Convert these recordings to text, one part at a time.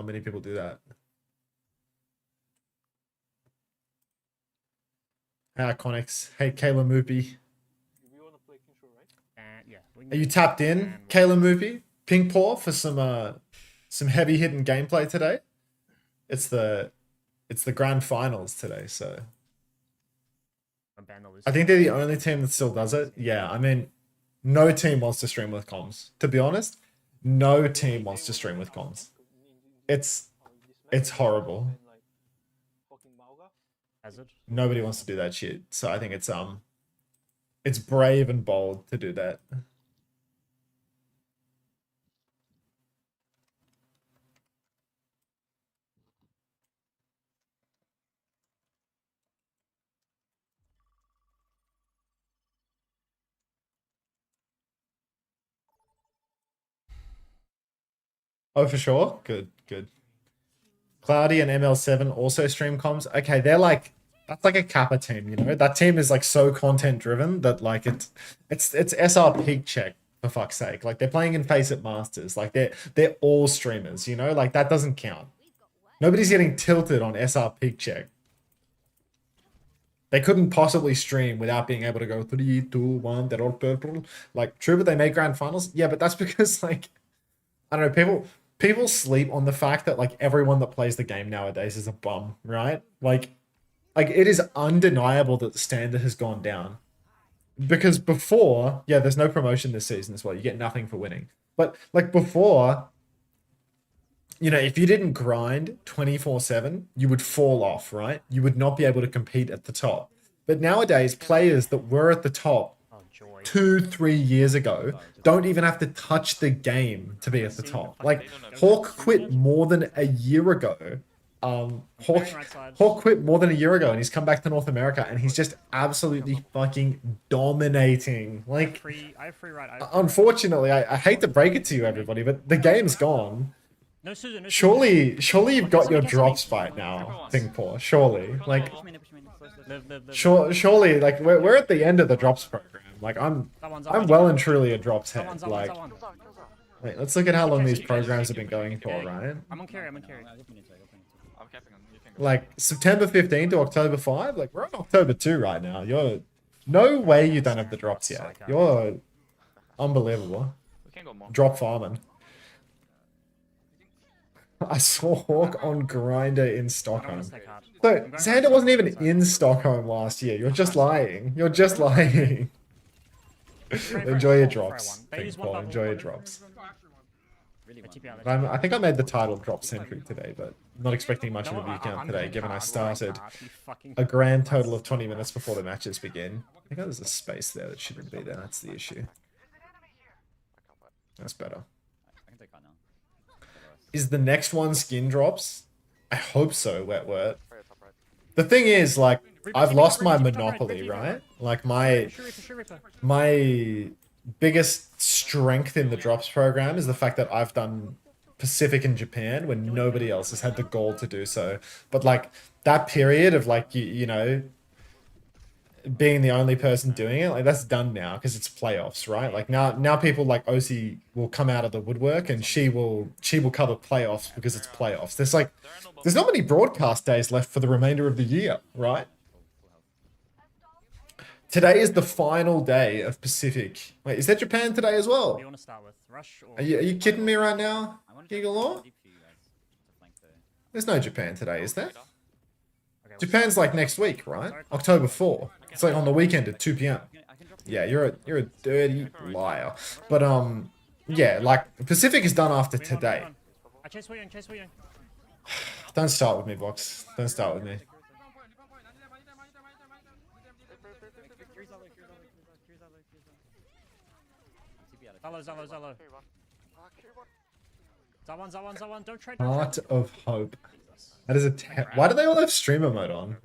Not many people do that. Hey, Iconics. Hey, Kayla Moopy. Are you tapped in, Kayla Moopy? Pink Paw for some heavy hitting gameplay today. It's the grand finals today, so I think they're the only team that still does it. Yeah, I mean, no team wants to stream with comms. To be honest, no team wants to stream with comms. It's horrible. Nobody wants to do that shit. So I think it's brave and bold to do that. Oh, for sure. Good. Cloudy and ML7 also stream comms. Okay, they're like, that's like a Kappa team, you know? That team is like so content driven that like it's SR peak check, for fuck's sake. Like they're playing in Face It Masters. Like they're all streamers, you know? Like that doesn't count. Nobody's getting tilted on SR peak check. They couldn't possibly stream without being able to go 3, 2, 1, they're all purple. Like, true, but they made grand finals. Yeah, but that's because like, I don't know, people sleep on the fact that like everyone that plays the game nowadays is a bum, right? Like it is undeniable that the standard has gone down. Because before, yeah, there's no promotion this season as well. You get nothing for winning. But like before, you know, if you didn't grind 24/7, you would fall off, right? You would not be able to compete at the top. But nowadays, players that were at the top 2-3 years ago don't even have to touch the game to be at the top. Like Hawk quit more than a year ago. Hawk quit more than a year ago and he's come back to North America and he's just absolutely fucking dominating. Like, unfortunately, I hate to break it to you, everybody, but the game's gone. Surely you've got your drop spike now, Thingpaw. Surely, like, surely, like we're at the end of the drops program. Like I'm well and truly a drops head. Like, wait, let's look at how long these programs have been going for, right? I'm on carry. Like September 15 to October 5. Like we're on October 2 right now. You're no way you don't have the drops yet. You're unbelievable. Drop farming. I saw Hawk on Grinder in Stockholm. So Xander wasn't even in Stockholm last year. You're just lying. You're just lying. Enjoy your drops. Enjoy your drops. I think I made the title drop century today, but I'm not expecting much of a view count today, given I started a grand total of 20 minutes before the matches begin. I think there's a space there that shouldn't be there. That's the issue. That's better. Is the next one skin drops? I hope so, Wet Wet. The thing is, like, I've lost my monopoly, right? Like, my biggest strength in the drops program is the fact that I've done Pacific and Japan when nobody else has had the goal to do so. But, like, that period of, like, you know, being the only person doing it, like that's done now because it's playoffs, right? Like now people like OC will come out of the woodwork and she will cover playoffs because it's playoffs. There's not many broadcast days left for the remainder of the year, right? Today is the final day of Pacific. Wait, is there Japan today as well? You want to start with Rush or... Are you kidding me right now, Gigalore? There's no Japan today, is there? Japan's like next week, right? October 4. It's like on the weekend at 2 p.m. Yeah, you're a dirty liar. But yeah, like Pacific is done after today. Don't start with me, Box. Don't start with me. Zawan, don't trade. Heart of Hope. That is a... Why do they all have streamer mode on?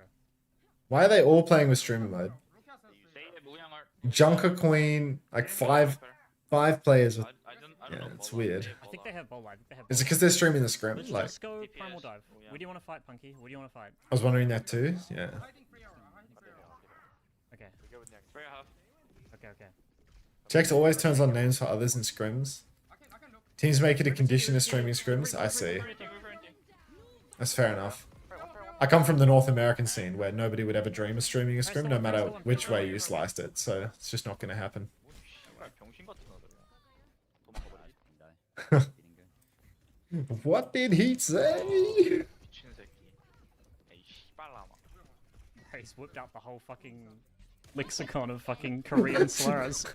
Why are they all playing with streamer mode? Junker Queen, like five players with... Yeah, it's weird. I think they have bowl live. Is it because they're streaming the scrim? Let's like, just go primal dive. Where do you want to fight, Punky? Where do you want to fight? I was wondering that too. Yeah. Okay. Okay. Jax always turns on names for others in scrims. Teams make it a condition of streaming scrims. I see. That's fair enough. I come from the North American scene where nobody would ever dream of streaming a scrim, no matter which way you sliced it. So it's just not going to happen. What did he say? He's whipped out the whole fucking lexicon of fucking Korean slurs.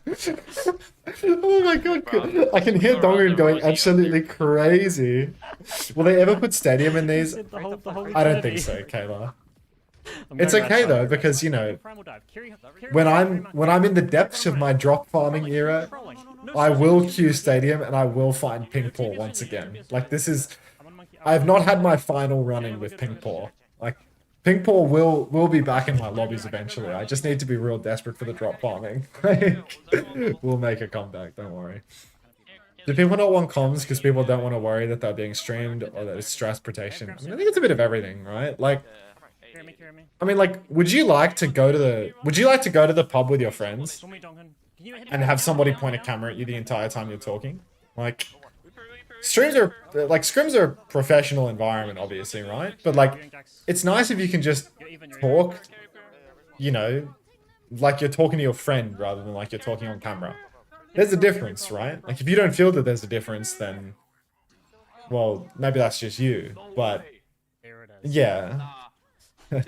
Oh my god, I can hear Dongun going absolutely crazy. Will they ever put stadium in these? I don't think so, Kayla. It's okay though, because you know, when I'm in the depths of my drop farming era, I will queue stadium and I will find ping paw once again. Like this is, I have not had my final run in with ping paw. Like ping paw will be back in my lobbies eventually. I just need to be real desperate for the drop farming. We'll make a comeback, don't worry. Do people not want comms because people don't want to worry that they're being streamed or that it's stress protection? I mean, I think it's a bit of everything, right? Like, I mean, like, would you like to go to the pub with your friends and have somebody point a camera at you the entire time you're talking? Like, scrims are a professional environment, obviously, right? But like, it's nice if you can just talk, you know, like you're talking to your friend rather than like you're talking on camera. There's a difference, right? Like, if you don't feel that there's a difference, then, well, maybe that's just you. But yeah,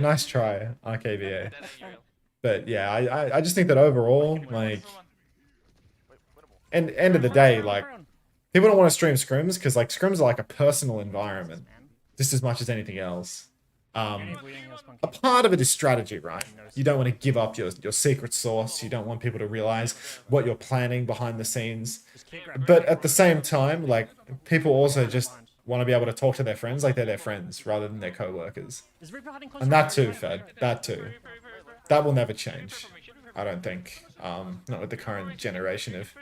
nice try, RKVA. But yeah, I just think that overall, like, and end of the day, like, people don't want to stream scrims because like scrims are like a personal environment, just as much as anything else. A part of it is strategy, right? You don't want to give up your secret sauce. You don't want people to realize what you're planning behind the scenes. But at the same time, like, people also just want to be able to talk to their friends like they're their friends rather than their co-workers. And that too, Fed. That too. That will never change, I don't think. Not with the current generation of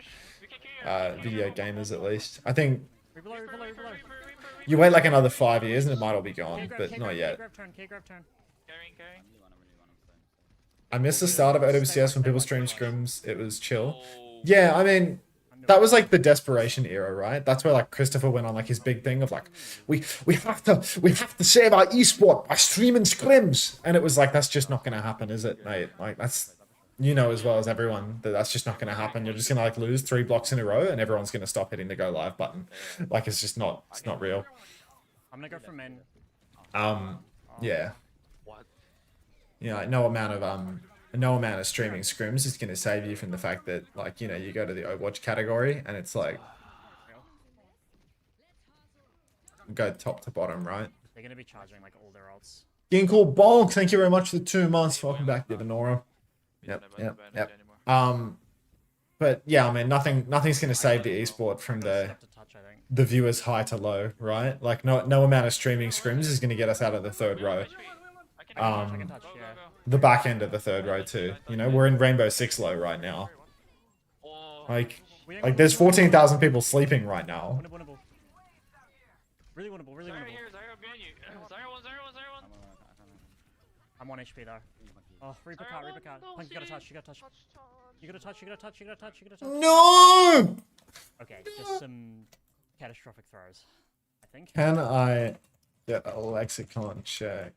video gamers, at least. I think you wait like another 5 years and it might all be gone, but not yet. I missed the start of OWCS when people streamed scrims. It was chill. Yeah, I mean, that was like the desperation era, right? That's where like Christopher went on like his big thing of like, we have to save our esport by streaming scrims, and it was like, that's just not gonna happen, is it, mate? Like, that's, you know as well as everyone that that's just not going to happen. You're just going to like lose 3 blocks in a row and everyone's going to stop hitting the go live button. Like, it's just not, it's not real. I'm going to go for men. Yeah. Yeah, no amount of streaming scrims is going to save you from the fact that, like, you know, you go to the Overwatch category and it's like, go top to bottom, right? They're going to be charging like all their ults. Ginkle Bonk, thank you very much for the 2 months. Welcome back, Divanora. Yep. But yeah, I mean, nothing's gonna save the esport from the viewers high to low, right? Like, no amount of streaming scrims is gonna get us out of the 3rd row. The back end of the 3rd row too. You know, we're in Rainbow 6 low right now. Like there's 14,000 people sleeping right now. Really winnable. I'm 1 HP though. Oh, Reaper card. Punk, you gotta touch. You gotta touch. No! Okay, just some catastrophic throws, I think. Can I get a lexicon check?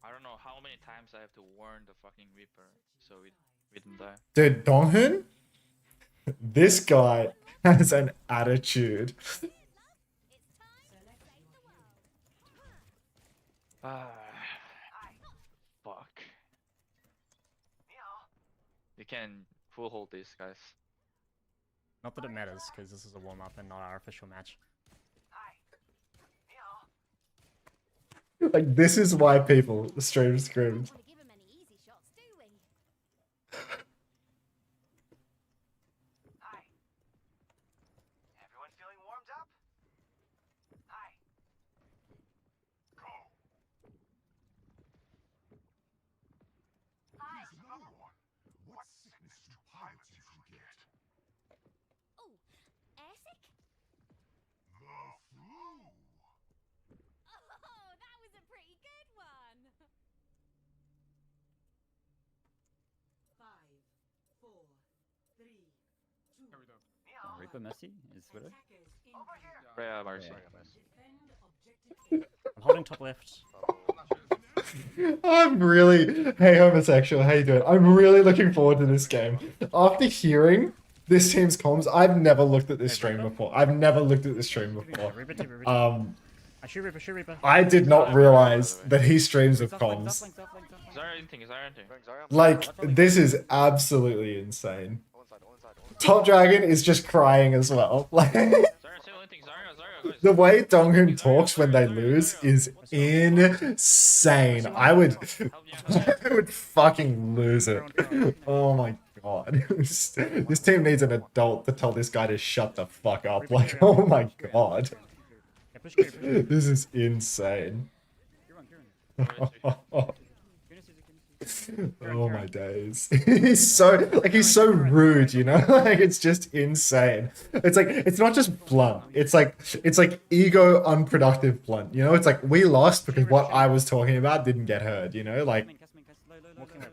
I don't know how many times I have to warn the fucking Reaper so we didn't die. Dude, Donghun? This guy has an attitude. Fuck. You can full hold these guys. Not that it matters, because this is a warm-up and not our official match. Like, this is why people stream scrims. Reaper Mercy is with it. Yeah, Mercy. I'm holding top left. I'm really, hey homosexual, how you doing? I'm really looking forward to this game. After hearing this team's comms, I've never looked at this stream before. I've never looked at this stream before. I shoot Reaper. I did not realize that he streams with comms. Zarya anything, Zarya anything. Like, this is absolutely insane. Top Dragon is just crying as well. Like, Zarya say anything, Zarya, guys. the way Donghun talks when they lose is insane. I would fucking lose it. Oh my god. This team needs an adult to tell this guy to shut the fuck up. Like, oh my god. This is insane. Oh my days. He's so rude, you know? Like, it's just insane. It's like, it's not just blunt. It's like ego unproductive blunt, you know? It's like, we lost because what I was talking about didn't get heard, you know? Like,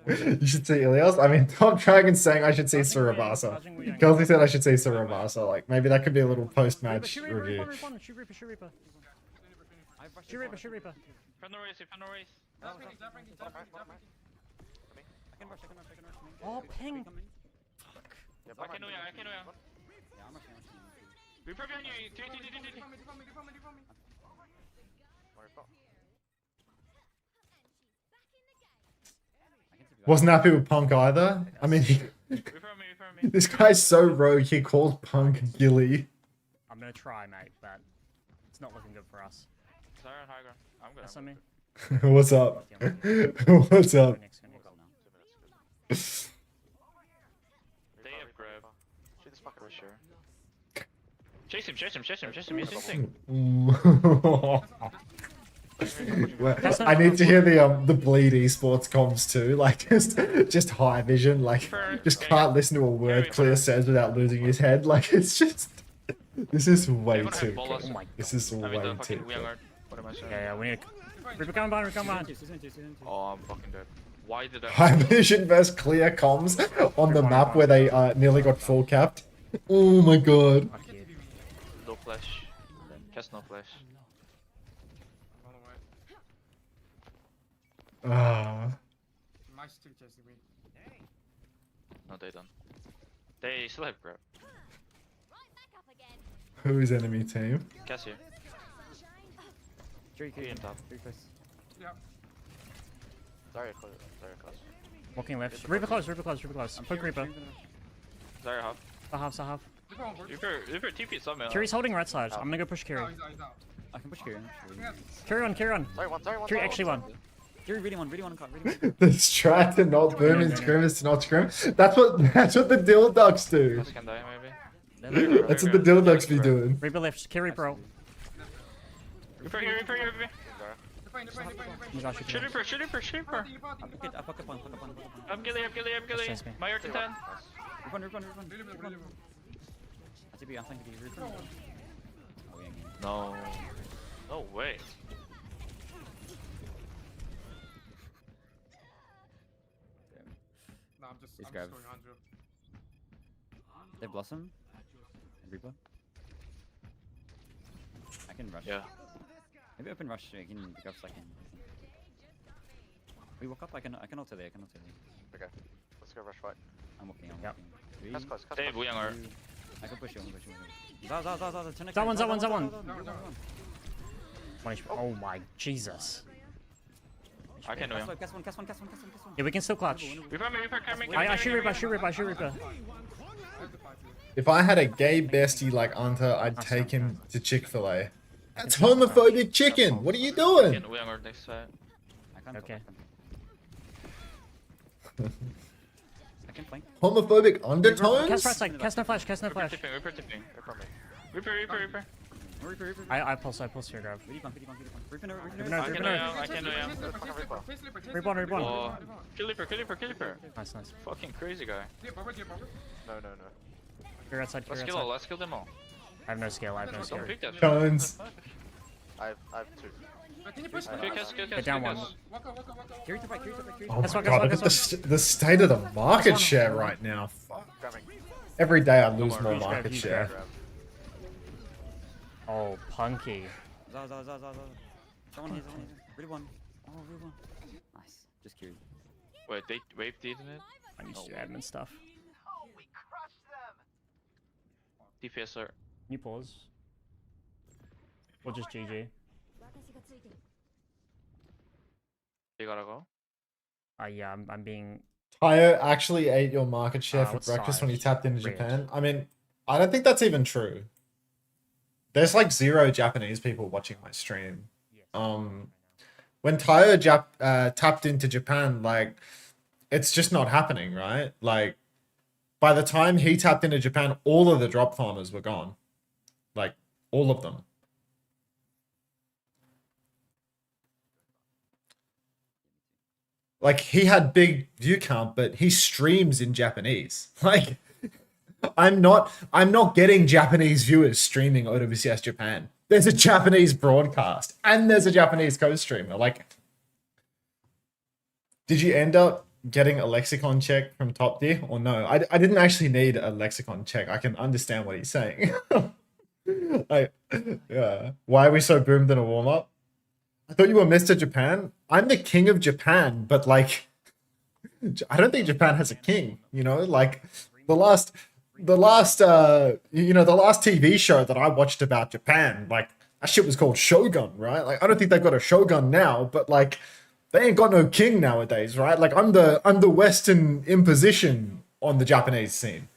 you should see Ilias. I mean, Top Dragon's saying I should see Surabasa. Kelsey said I should see Surabasa. Like, maybe that could be a little post-match review. Shoot Reaper. Friend no race, friend no race. Oh, ping. I can know ya. Reaper behind you. Wasn't happy with Punk either. I mean, Reaper me. this guy's so rogue, he called Punk Gilly. I'm gonna try, mate, but it's not looking good for us. Zarya on high ground. I'm good. That's on me. What's up? What's up? They have grab. Shoot this fucker sure. Chase him. He's insane. Well, I need to hear the bleed esports comms too. Like, just high vision. Like, just can't listen to a word Clear says without losing his head. Like, it's just, this is way too good. Oh my god. This is way too good. What am I saying? Yeah, we need Reaper coming behind. Oh, I'm fucking dead. Why did I? High vision versus clear comms on the map where they nearly got full capped. Oh my god. Fuck you. No flash. Cast no flash. Ah. No, they don't. They still have grab. Who's enemy team? Cass here. Three on top. Zarya close. Walking left. Reaper close. Poke Reaper. Zarya half. Half. Reaper TP somewhere. Kiri's holding right side. I'm gonna go push Kiri. I can push Kiri. Carry on. Zarya Kiri actually won. Kiri really won. Really The strat to not boom and scrim is to not scrim. That's what the dill ducks do. Cass can die maybe. That's what the dill ducks be doing. Reaper left. Kiri bro. Reaper here. Shoot Reaper. I fuck up on. I'm gilly. Chase me. My art 10. Run. ATB, I'm thinking you run. Oh, yeah. No way. He's grabbed. They Blossom. Reaper. I can rush. Yeah. Maybe open rush so I can grab second. We walk up, I can alter there, Okay, let's go rush right. I'm walking. That's close, They have Wuyang art. I can push you, Za, That one. Oh my Jesus. I can know him. Cast one. Yeah, we can still clutch. Reaper coming. I shoot Reaper. If I had a gay bestie like Unter, I'd take him to Chick-fil-A. That's homophobic chicken. What are you doing? Wuyang art next side. Okay. I can flank. Homophobic undertones? Cast right side. Cast no flash. Reaper tipping. Reaper. Reaper. I pulse your grab. Reaper. I can know him. Reborn. Oh, kill Reaper. Nice. Fucking crazy guy. No. You're outside. Let's kill them all. I have no scale. Don't pick that. Tones. I have two. Get down one. Carry to back. Oh my god, look at the state of the market share right now. Fuck. Every day I lose more market share. Oh, punky. Za. Someone here. Really one. Oh, really one. Nice. Just curious. Wait, they waved internet? I need to do admin stuff. DPS sir. Can you pause? Or just GG? They gotta go. Yeah, I'm being... Tayo actually ate your market share for what breakfast when he size? tapped into Red. Japan. I mean, I don't think that's even true. There's like 0 Japanese people watching my stream. When Tayo tapped into Japan, like, it's just not happening, right? Like, by the time he tapped into Japan, all of the drop farmers were gone. Like, all of them. Like, he had big view count, but he streams in Japanese. Like, I'm not getting Japanese viewers streaming OWCS Japan. There's a Japanese broadcast and there's a Japanese co-streamer. Like, did you end up getting a lexicon check from Top Tier or no? I didn't actually need a lexicon check. I can understand what he's saying. Like, yeah. Why are we so boomed in a warm-up? I thought you were Mr. Japan. I'm the king of Japan, but like, I don't think Japan has a king, you know? Like, the last TV show that I watched about Japan, like, that shit was called Shogun, right? Like, I don't think they've got a Shogun now, but like, they ain't got no king nowadays, right? Like, I'm the Western imposition on the Japanese scene.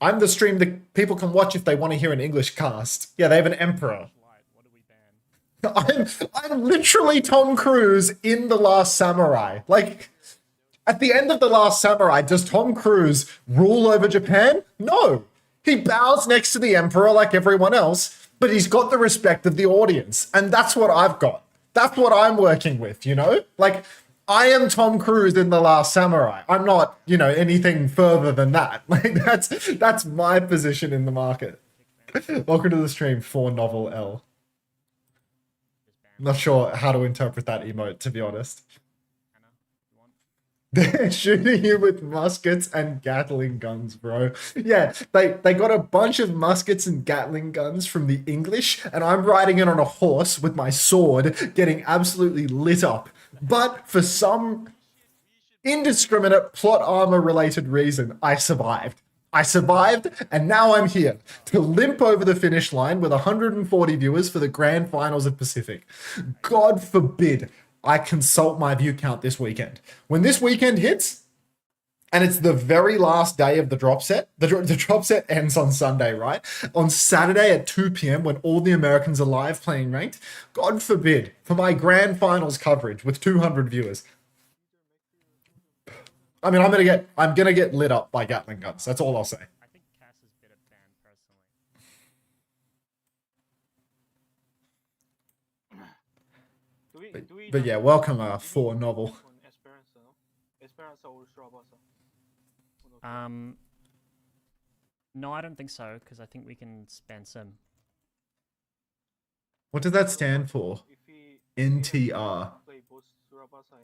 I'm the stream that people can watch if they want to hear an English cast. Yeah, they have an emperor. What do we ban? I'm literally Tom Cruise in The Last Samurai. Like, at the end of The Last Samurai, does Tom Cruise rule over Japan? No. He bows next to the emperor like everyone else, but he's got the respect of the audience. And that's what I've got. That's what I'm working with, you know? Like, I am Tom Cruise in The Last Samurai. I'm not, you know, anything further than that. Like, that's my position in the market. Welcome to the stream, 4Novel L. Not sure how to interpret that emote, to be honest. They're shooting you with muskets and Gatling guns, bro. Yeah, they got a bunch of muskets and Gatling guns from the English, and I'm riding it on a horse with my sword, getting absolutely lit up. But for some indiscriminate plot armor related reason, I survived. I survived, and now I'm here to limp over the finish line with 140 viewers for the grand finals of Pacific. God forbid I consult my view count this weekend. When this weekend hits, and it's the very last day of the drop set, the drop set ends on Sunday, right? On Saturday at 2 p.m. when all the Americans are live playing ranked, God forbid, for my grand finals coverage with 200 viewers, I mean, I'm gonna get lit up by Gatling guns. That's all I'll say. I think Cass is better ban personally. But yeah, welcome for Novel. No, I don't think so, because I think we can spam sim. What does that stand for? NTR.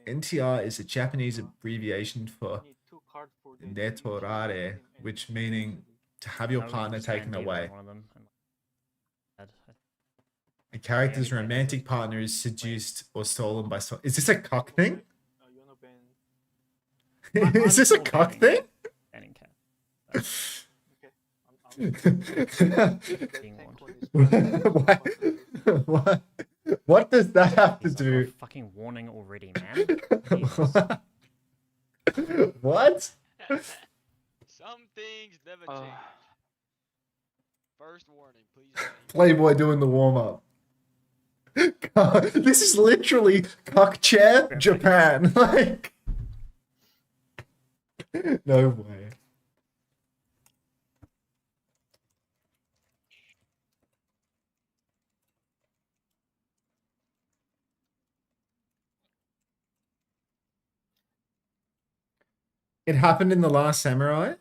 NTR is a Japanese abbreviation for netorare, which meaning to have your No, we partner can spam taken either away. one of them. A character's romantic partner is seduced or stolen by someone. Is this a cuck thing? Is this a cuck thing? Banning Cass. Being warned. What does that have to He's like, do? "Oh, fucking warning already, man. Jesus. What? Some things never change. First warning, please. Playboy doing the warm-up. This is literally cuck chair Japan. Like, no way. It happened in The Last Samurai.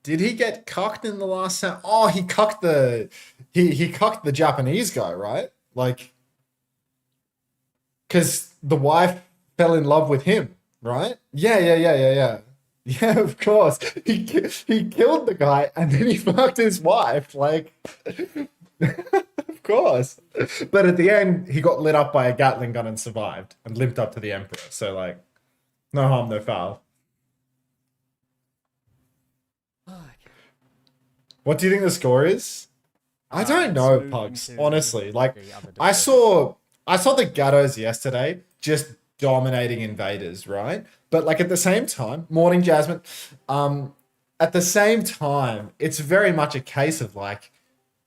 Did he get cucked in The Last Samurai? Oh, he cucked he cucked the Japanese guy, right? Like, because the wife fell in love with him, right? Yeah. Yeah, of course. He killed the guy and then he fucked his wife. Like, Of course. But at the end, he got lit up by a Gatling gun and survived and limped up to the Emperor. So, like, no harm, no foul. What do you think the score is? I don't know, moving Pugs. to Honestly, like, the other I division. saw the Gatos yesterday just dominating invaders, right? But like at the same time, morning Jasmine, at the same time, it's very much a case of like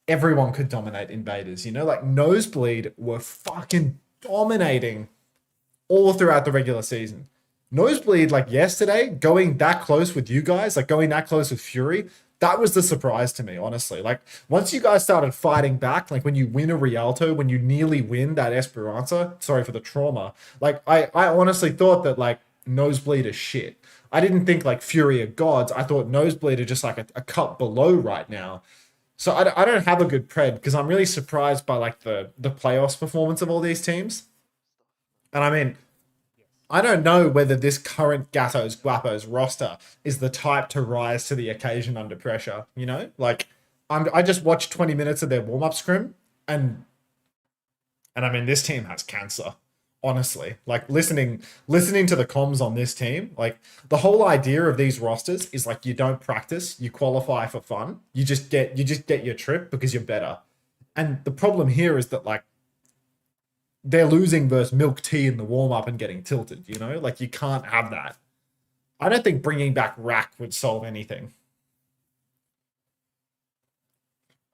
everyone could dominate invaders, you know? Like Nosebleed were fucking dominating all throughout the regular season. Nosebleed, like yesterday, going that close with you guys, like going that close with Fury, that was the surprise to me, honestly. Like, once you guys started fighting back, like when you win a Rialto, when you nearly win that Esperanza, sorry for the trauma, like, I honestly thought that, like, Nosebleed is shit. I didn't think, like, Fury are gods. I thought Nosebleed are just, like, a cut below right now. So I don't have a good pred because I'm really surprised by, like, the playoffs performance of all these teams. And I mean, I don't know whether this current Gatos Guapos roster is the type to rise to the occasion under pressure. You know, like I just watched 20 minutes of their warm up scrim, and I mean this team has cancer. Honestly, like listening to the comms on this team, like the whole idea of these rosters is like you don't practice, you qualify for fun, you just get your trip because you're better. And the problem here is that like they're losing versus milk tea in the warm up and getting tilted, you know? Like, you can't have that. I don't think bringing back Rack would solve anything.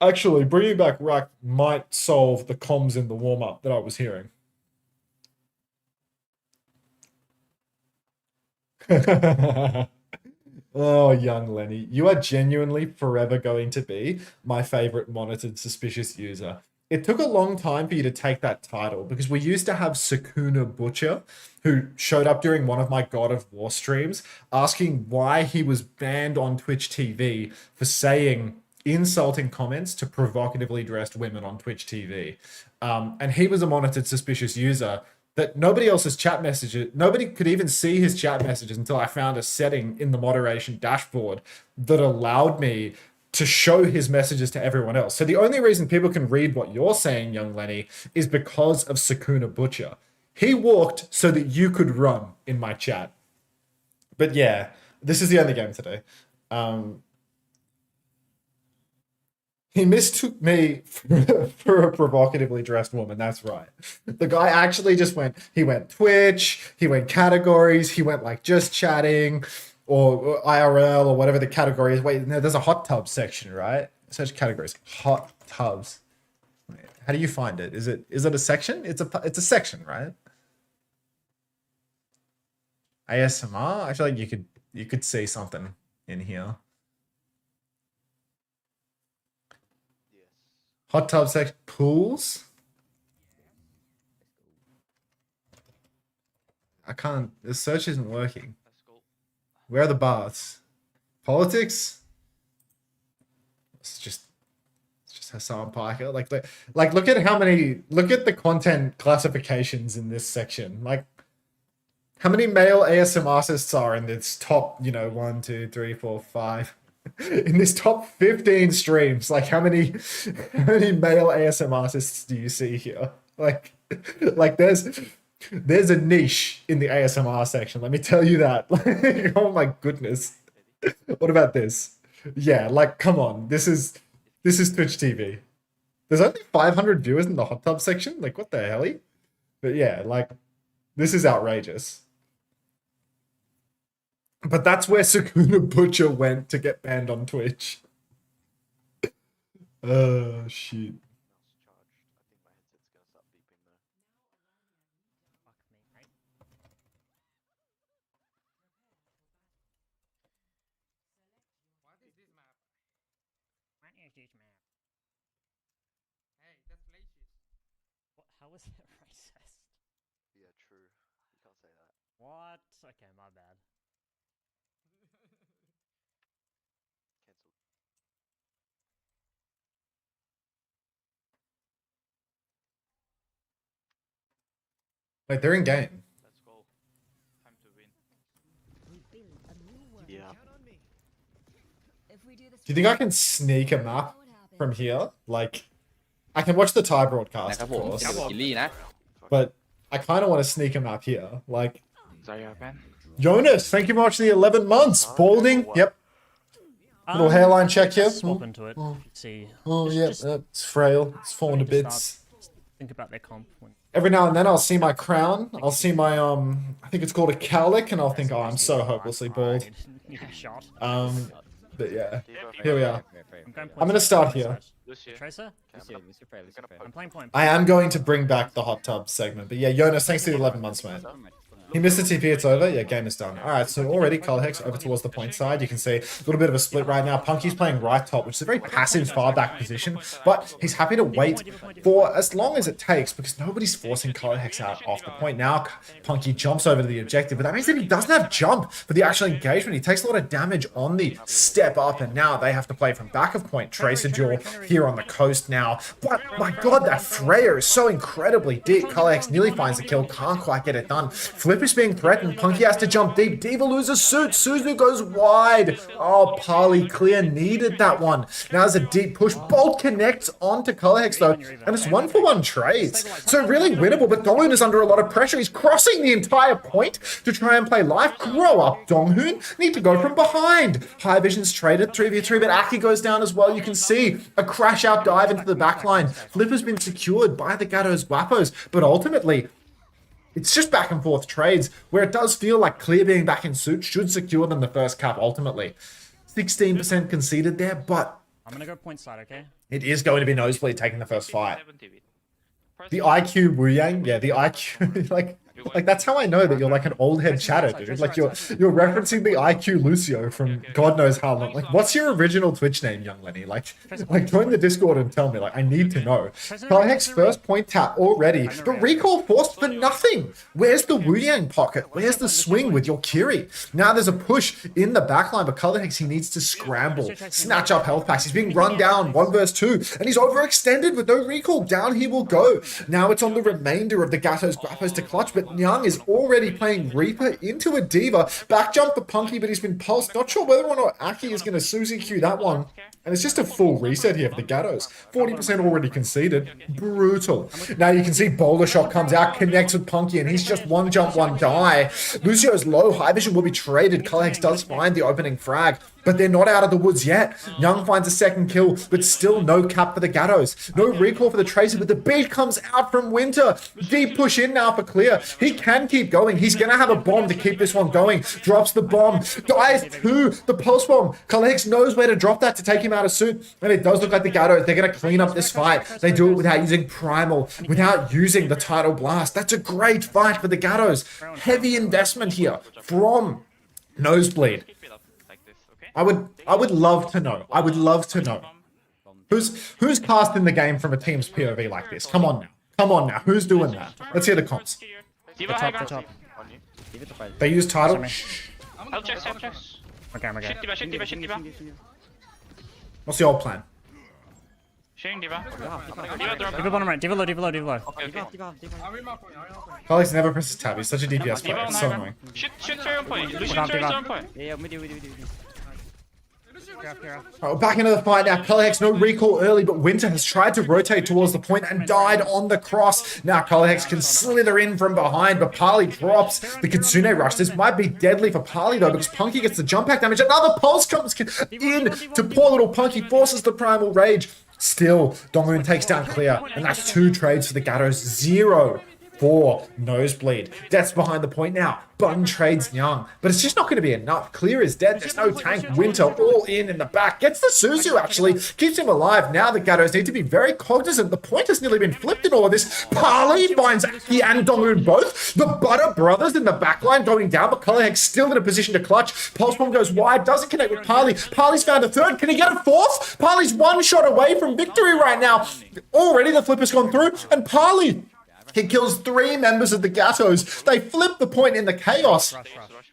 Actually, bringing back Rack might solve the comms in the warm up that I was hearing. Oh, young Lenny, you are genuinely forever going to be my favorite monitored suspicious user. It took a long time for you to take that title because we used to have Sakuna Butcher, who showed up during one of my God of War streams asking why he was banned on Twitch TV for saying insulting comments to provocatively dressed women on Twitch TV. And he was a monitored suspicious user that nobody else's chat messages, nobody could even see his chat messages until I found a setting in the moderation dashboard that allowed me to show his messages to everyone else. So the only reason people can read what you're saying, young Lenny, is because of Sakuna Butcher. He walked so that you could run in my chat. But yeah, this is the only game today. He mistook me for a provocatively dressed woman. That's right. The guy actually just he went Twitch, he went categories, he went like just chatting or IRL or whatever the category is. Wait, no, there's a hot tub section, right? Search categories. Hot tubs. How do you find it? Is it a section? It's a section, right? ASMR? I feel like you could see something in here. Hot tub section. Pools? I can't. The search isn't working. Where are the baths? Politics? It's just Hassan Piker. Like look at the content classifications in this section. Like how many male ASM artists are in this top, 1, 2, 3, 4, 5. In this top 15 streams, like how many male ASM artists do you see here? Like there's a niche in the ASMR section. Let me tell you that. Like, oh my goodness. What about this? Yeah, like come on. This is Twitch TV. There's only 500 viewers in the hot tub section. Like what the hell? But yeah, like this is outrageous. But that's where Sakuna Butcher went to get banned on Twitch. Oh, shit. How is it racist? Yeah, true. You can't say that. What? Okay, my bad. Cancelled. Like they're in game. Let's go. Time to win. Yeah. Do you think I can sneak a map from here? Like I can watch the Thai นะ broadcast, ครั of บผม course, กิลลี่นะ but I kind of want to sneak him up here. Like, Sorry, man. Jonas, thank you very much for the 11 months. Balding, yep. Little hairline check here. Swap into it. See. Oh, Just- yeah, just it's frail. It's falling to need to bits. think about their comp. When Every now and then I'll see my crown. I'll see my, I think it's called a cowlick, and I'll think, oh, I'm so hopelessly bald. you get shot. But yeah, D.Va, here we are. I'm going I'm gonna point start side. here. Lucio. Tracer? I'm playing point. I am going to bring back the hot tub segment. But yeah, Jonas, thanks for the 11 months, mate. He missed the TP, it's over. Yeah, game is done. Alright, so already Colhex over towards the point side. You can see a little bit of a split right now. Punky's playing right top, which is a very passive far back position, but he's happy to wait for as long as it takes because nobody's forcing Colhex out off the point. Now Punky jumps over to the objective, but that means that he doesn't have jump for the actual engagement. He takes a lot of damage on the step up, and now they have to play from back of point. Tracer duel here on the coast now. But my god, that Freya is so incredibly deep. Colhex nearly finds the kill, can't quite get it done. Flip is being threatened. Punky has to jump deep. D.Va loses suit. Suzu goes wide. Oh, Parley clear needed that one. Now there's a deep push. Bolt connects onto Colhex though, and it's 1-for-1 trades. So really winnable, but Donghoon is under a lot of pressure. He's crossing the entire point to try and play live. Grow up, Donghoon. Need to go from behind. High Vision's traded 3v3, but Aki goes down as well. You can see a crash out dive into the backline. Flip has been secured by the Gatos Guapos, but ultimately, it's just back and forth trades where it does feel like Clear being back in suit should secure them the first cap ultimately. 16% conceded there, but I'm gonna go point side, okay? it is going to be Nosebleed taking the first fight. 70. The IQ Wu Yang, yeah, the IQ, like that's how I know that you're like an old head chatter, dude. Like you're referencing the IQ Lucio from God knows how long. Like, what's your original Twitch name, young Lenny? Like join the Discord and tell me. Like, I need to know. Colhex first point tap already, but recall forced for nothing. Where's the Wu Yang pocket? Where's the swing with your Kiri? Now there's a push in the backline, but Colhex, he needs to scramble, snatch up health packs. He's being run down 1 versus 2, and he's overextended with no recall. Down he will go. Now it's on the remainder of the Gatos Guapos to clutch, but Nyang is already playing Reaper into a D.Va. Back jump the Punky, but he's been pulsed. Not sure whether or not Aki is going to Suzy Q that one. And it's just a full reset here for the Gatos. 40% already conceded. Brutal. Now you can see Boulder Shot comes out, connects with Punky, and he's just one jump, one die. Lucio's low. High Vision will be traded. Colhex does find the opening frag, but they're not out of the woods yet. Young finds a second kill, but still no cap for the Gatos. No recall for the Tracer, but the beat comes out from Winter. Deep push in now for Clear. He can keep going. He's going to have a bomb to keep this one going. Drops the bomb. Dies to the pulse bomb. Colhex knows where to drop that to take him out of suit. And it does look like the Gatos, they're going to clean up this fight. They do it without using Primal, without using the Tidal Blast. That's a great fight for the Gatos. Heavy investment here from Nosebleed. Keep it up like this, okay? I would love to know. I would love to know. Who's casting the game from a team's POV like this? Come on now. Come on now. Who's doing that? Let's hear the comps. D.Va Top, high the ground. top. On you. They use title. Help checks, help checks. Okay, I'm okay. Shit D.Va, shit D.Va, shit D.Va. What's the old plan? Shooting D.Va. D.Va drop. Diva bottom right, Diva low, Diva low, Diva low. Okay, okay. Colleagues never presses tab. He's such a DPS player. D.Va on It's high so ground. annoying. Shoot Trey on point. Lucian Down, Trey's Diva. on point. Oh, back into the fight now. Colhex, no recall early, but Winter has tried to rotate towards the point and died on the cross. Now Colhex can slither in from behind, but Parley drops the Kitsune rush. This might be deadly for Parley though, because Punky gets the jump pack damage. Another pulse comes in to poor little Punky, forces the Primal Rage. Still, Donghoon takes down Clear, and that's 2 trades for the Gatos. 0 for Nosebleed. Death's behind the point now. Bun trades Young, but it's just not going to be enough. Clear is dead. There's no tank. Winter all in the back. Gets the Suzu actually. Keeps him alive. Now the Gatos need to be very cognizant. The point has nearly been flipped in all of this. Parley finds Aki and Donghoon both. The Butter Brothers in the backline going down, but Colhex still in a position to clutch. Pulse Bomb goes wide. Doesn't connect with Parley. Parley's found a third. Can he get a fourth? Parley's 1 shot away from victory right now. Already the flip has gone through, and Parley, he kills 3 members of the Gatos. They flip the point in the chaos.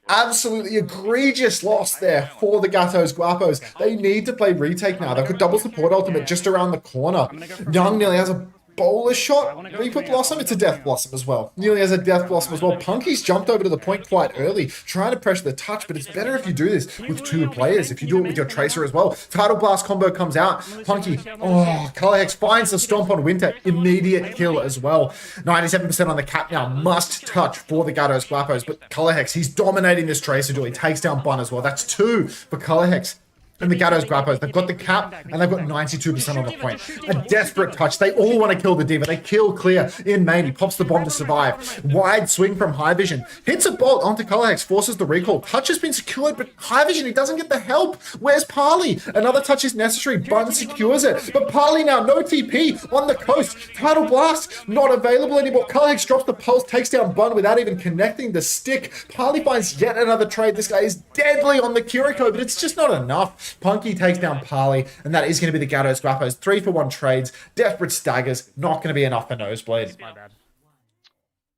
Absolutely egregious loss there for the Gatos Guapos. They need to play retake now. They've got double support ultimate just around the corner. Young nearly has a bowler shot. Reaper Blossom, it's a Death Blossom as well. Nearly as a Death Blossom as well. Punky's jumped over to the point quite early, trying to pressure the touch, but it's better if you do this with two players, if you do it with your Tracer as well. Tidal Blast combo comes out. Punky, Colorhex finds the stomp on Winter. Immediate kill as well. 97% on the cap now. Must touch for the Gatos Guapos, but Colorhex, he's dominating this Tracer duel. He takes down Bun as well. That's 2 for Colorhex. And the Gatos Guapos, they've got the cap and they've got 92% on the point. A desperate touch. They all want to kill the Diva. They kill clear in main. He pops the bomb to survive. Wide swing from High Vision. Hits a bolt onto Colorhex, forces the recall. Touch has been secured, but High Vision, he doesn't get the help. Where's Parley? Another touch is necessary. Bun secures it. But Parley now, no TP on the coast. Tidal Blast, not available anymore. Colorhex drops the pulse, takes down Bun without even connecting the stick. Parley finds yet another trade. This guy is deadly on the Kiriko, but it's just not enough. Punky takes down Parley, and that is going to be the Gatos Guapos. 3-for-1 trades, desperate staggers, not going to be enough for Nosebleed. My bad.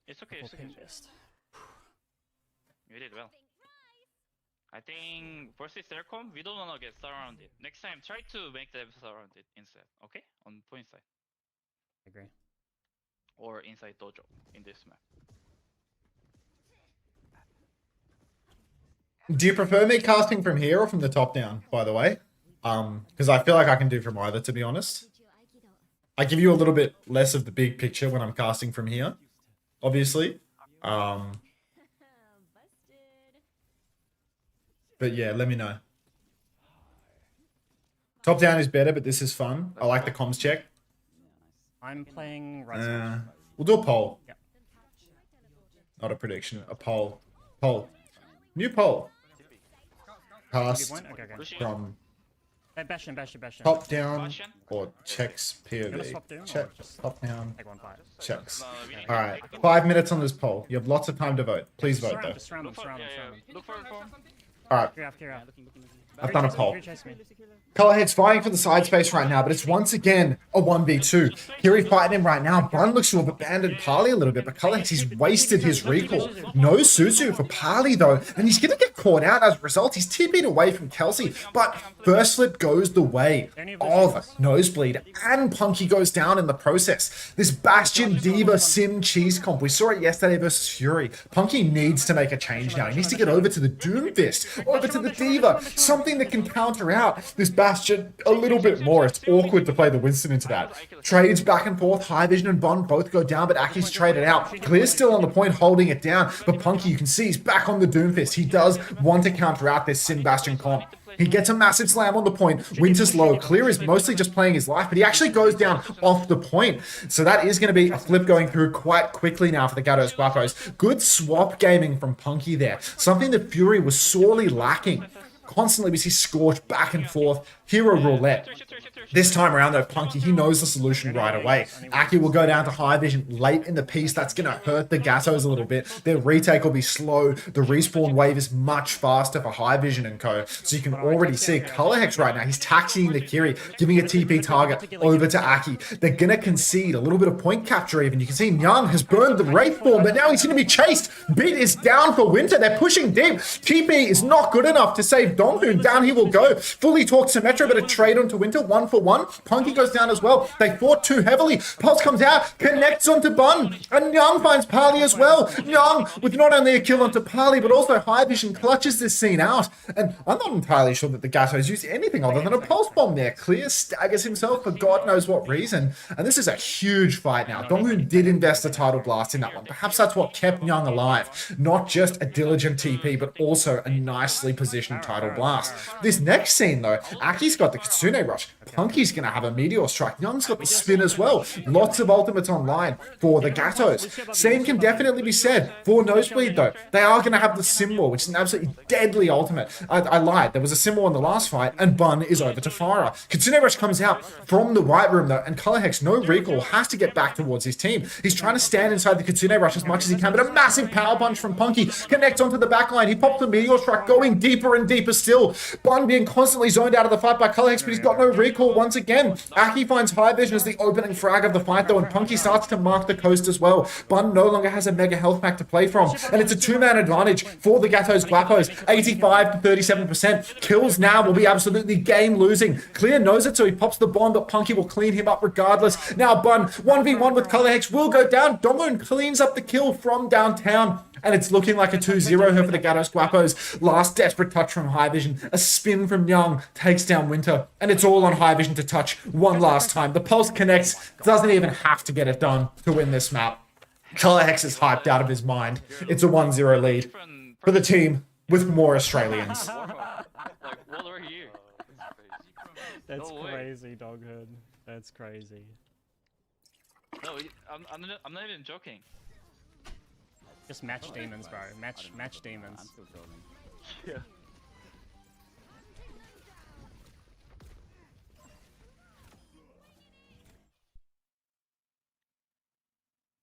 It's okay, it's okay. You did well. I think first is Sercom, we don't want to get surrounded. Next time, try to make them surrounded instead, okay? On point side. Agree. Or inside dojo in this map. Do you prefer me casting from here or from the top down, by the way? Because I feel like I can do from either, to be honest. I give you a little bit less of the big picture when I'm casting from here, obviously. But yeah, let me know. Top down is better, but this is fun. I like the comms check. I'm playing right side. We'll do a poll. Yeah. Not a prediction, a poll. Poll. New poll. Cast Okay. from Bash in. top down or checks POV. swap down or Check, just- top down, Take 1 fight. checks. We need Alright, 5 minutes on this poll. You have lots of time to vote. Please vote though. Just surround them, surround them. Look for it for Alright, Clear out. I've done a poll. Chase me. Colorhead's fighting for the side space right now, but it's once again a 1v2. Kiri fighting him right now. Bun looks to have abandoned Parley a little bit, but Colorhead, he's wasted his recall. No Suzu for Parley though, and he's gonna get caught out as a result. He's TP'd away from Kelsey, but first slip goes the way of Nosebleed, and Punky goes down in the process. This Bastion Diva Sim cheese comp, we saw it yesterday versus Fury. Punky needs to make a change now. He needs to get over to the Doomfist, over to the Diva, something that can counter out this Bastion a little bit more. It's awkward to play the Winston into that. Trades back and forth. High Vision and Bond both go down, but Aki's traded out. Clear's still on the point, holding it down. But Punky, you can see he's back on the Doomfist. He does want to counter out this Sin Bastion comp. He gets a massive slam on the point. Winter's low. Clear is mostly just playing his life, but he actually goes down off the point. So that is going to be a flip going through quite quickly now for the Gatos Guapos. Good swap gaming from Punky there. Something that Fury was sorely lacking. Constantly we see Scorch back and forth. Hero roulette. This time around though, Punky, he knows the solution right away. Aki will go down to High Vision late in the piece. That's going to hurt the Gatos a little bit. Their retake will be slow. The respawn wave is much faster for High Vision and co. So you can already see Colorhex right now. He's taxiing the Kiri, giving a TP target over to Aki. They're going to concede a little bit of point capture even. You can see Nyang has burned the Wraith form, but now he's going to be chased. Bit is down for Winter. They're pushing deep. TP is not good enough to save Donghoon. Down he will go. Fully talks Symmetra, but a trade onto Winter. 1-for-1. Punky goes down as well. They fought too heavily. Pulse comes out, connects onto Bun, and Nyang finds Parley as well. Nyang with not only a kill onto Parley, but also High Vision clutches this scene out. And I'm not entirely sure that the Gatos use anything other than a pulse bomb there. Clear staggers himself for God knows what reason. And this is a huge fight now. Donghoon did invest a Tidal Blast in that one. Perhaps that's what kept Nyang alive. Not just a diligent TP, but also a nicely positioned Tidal Blast. This next scene though, Aki's got the Kitsune Rush. Punky's going to have a Meteor Strike. Nyang's got the spin as well. Lots of ultimates online for the Gatos. Same can definitely be said for Nosebleed though. They are going to have the Symbol, which is an absolutely deadly ultimate. I lied. There was a Symbol in the last fight, and Bun is over to Farah. Kitsune Rush comes out from the White Room though, and Colorhex, no recall, has to get back towards his team. He's trying to stand inside the Kitsune Rush as much as he can, but a massive power punch from Punky connects onto the backline. He pops the Meteor Strike, going deeper and deeper still. Bun being constantly zoned out of the fight by Colorhex, but he's got no recall. call once again. Aki finds high vision as the opening frag of the fight though, and Punky starts to mark the coast as well. Bun no longer has a mega health pack to play from, and it's a 2-man advantage for the Gatos Guapos. 85 to 37%. Kills now will be absolutely game losing. Clear knows it, so he pops the bomb, but Punky will clean him up regardless. Now Bun 1v1 with Color Hex will go down. Dongo cleans up the kill from downtown. And it's looking like a 2-0 here for the Gatos Guapos. Last desperate touch from High Vision. A spin from Young takes down Winter. And it's all on High Vision to touch one last time. The Pulse connects. Doesn't even have to get it done to win this map. Color Hex is hyped out of his mind. It's a 1-0 lead for the team with more Australians. Like, what are you? That's No way. crazy, Doghood. That's crazy. No, I'm not even joking. Just match demons, bro. Match demons. I'm still trolling. Yeah.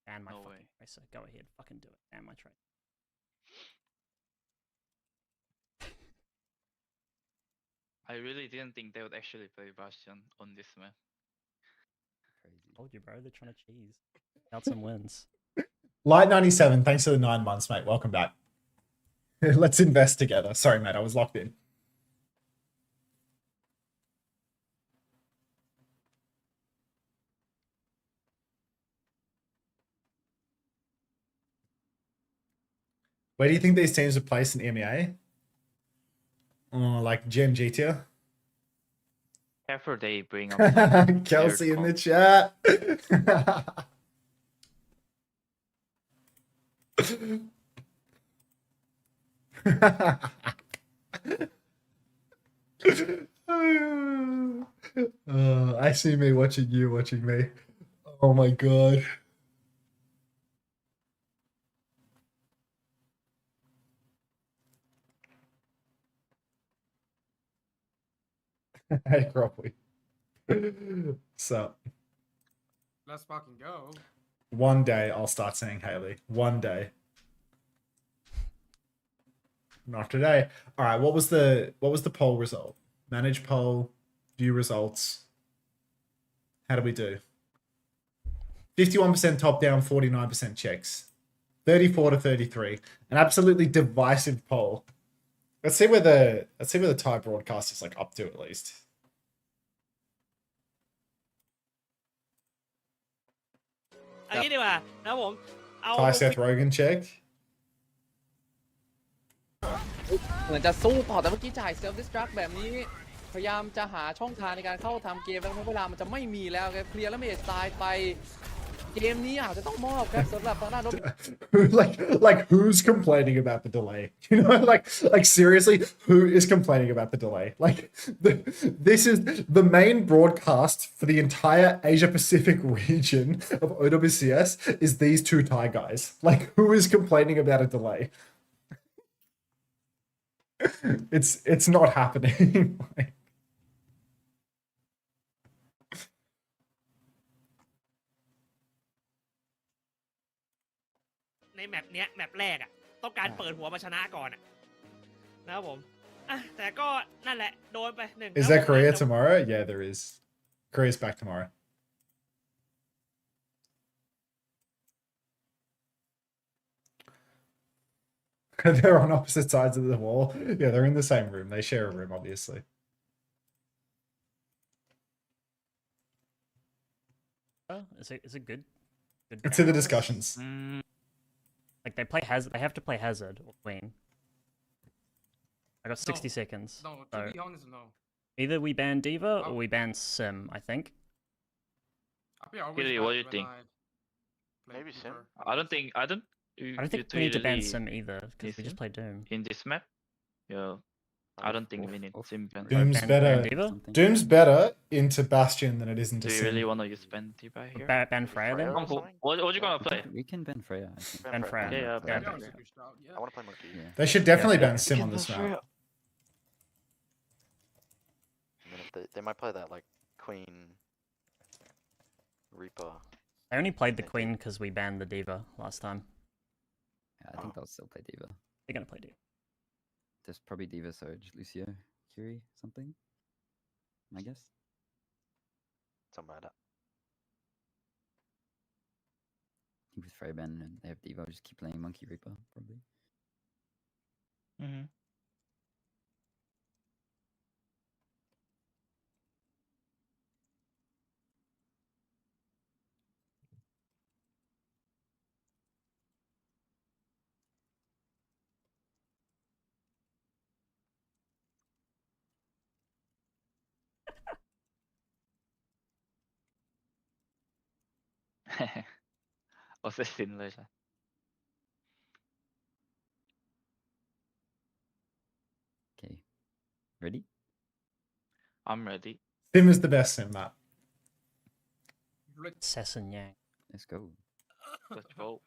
And my No fucking way. tracer. Go ahead, fucking do it. And my tracer. I really didn't think they would actually play Bastion on this map. Crazy. Told you, bro. They're trying to cheese. Got some wins. Light 97, thanks for the 9 months, mate. Welcome back. Let's invest together. Sorry, mate. I was locked in. Where do you think these teams are placed in MEA? Oh, like Gen G tier? After they bring up some Kelsey weird in the comp. chat. I see me watching you watching me. Oh my god. Hey, Cropley. So, Let's fucking go. one day I'll start saying Haley. One day. Not today. All right. What was the poll result? Manage poll, view results. How do we do? 51% top down, 49% checks. 34 to 33. An absolutely divisive poll. Let's see where the Thai broadcast is like up to at least. Anh nghĩ đi mà, nàoผมเอา Thai Seth Rogen check. เหมือนจะสู้ต่อแต่เมื่อกี้จ่ายเซลฟ์ดิสตรักแบบนี้พยายามจะหาช่องทางในการเข้าทำเกมแล้วเวลามันจะไม่มีแล้วครับเคลียร์แล้วเมจตายไปเกมนี้อาจจะต้องมอบครับสำหรับทางด้านรถ like who's complaining about the delay? You know, like seriously, who is complaining about the delay? Like this is the main broadcast for the entire Asia Pacific region of OWCS is these two Thai guys. Like who is complaining about a delay? It's not happening. ในแมปเนี้ยแมปแรกอ่ะต้องการเปิดหัวมาชนะก่อนอ่ะนะครับผมอ่ะแต่ก็นั่นแหละโดนไปหนึ่ง Is there Korea tomorrow? Yeah, there is. Korea's back tomorrow. They're on opposite sides of the wall. Yeah, they're in the same room. They share a room, obviously. Oh, it's a good. It's in the discussions. Like they play Hazard. They have to play Hazard or Queen. I got 60 seconds. No, to so be honest, no. either we ban Diva Oh. or we ban Sim. I think. I'll be always Gilly, what do you bad think? when I play Maybe Sim? Keeper. I don't think I don't think we need to ban Sim either because we Sim? just play Doom. in this map. Yeah, I don't think we need Sim ban. Doom's ban better. Diva. Something. Doom's better into Bastion than it is into Do you Sim. really want to use ban Diva here? Ban Freya then. Freya? Uncle, what you gonna play? We can ban Freya, I think. Ben Freya. Yeah, Yeah, ban that was Freya. a good shout, yeah. I want to play Monkey. Yeah. They should definitely Yeah, ban Sim on this map. And then if they might play that like Queen Reaper. I only played the Queen because we banned the Diva last time. Yeah, I think they'll still play Diva. They're gonna play Diva. There's probably Diva, Surge, Lucio, Curie, something. I guess. something like that. I think with Freyban and they have Devo, just keep playing Monkey Reaper, probably. Mm-hmm. 어쌔신 레전. Okay. Ready? I'm ready. Sim is the best sim, Matt. Sesson Yang. Let's go. Let's go.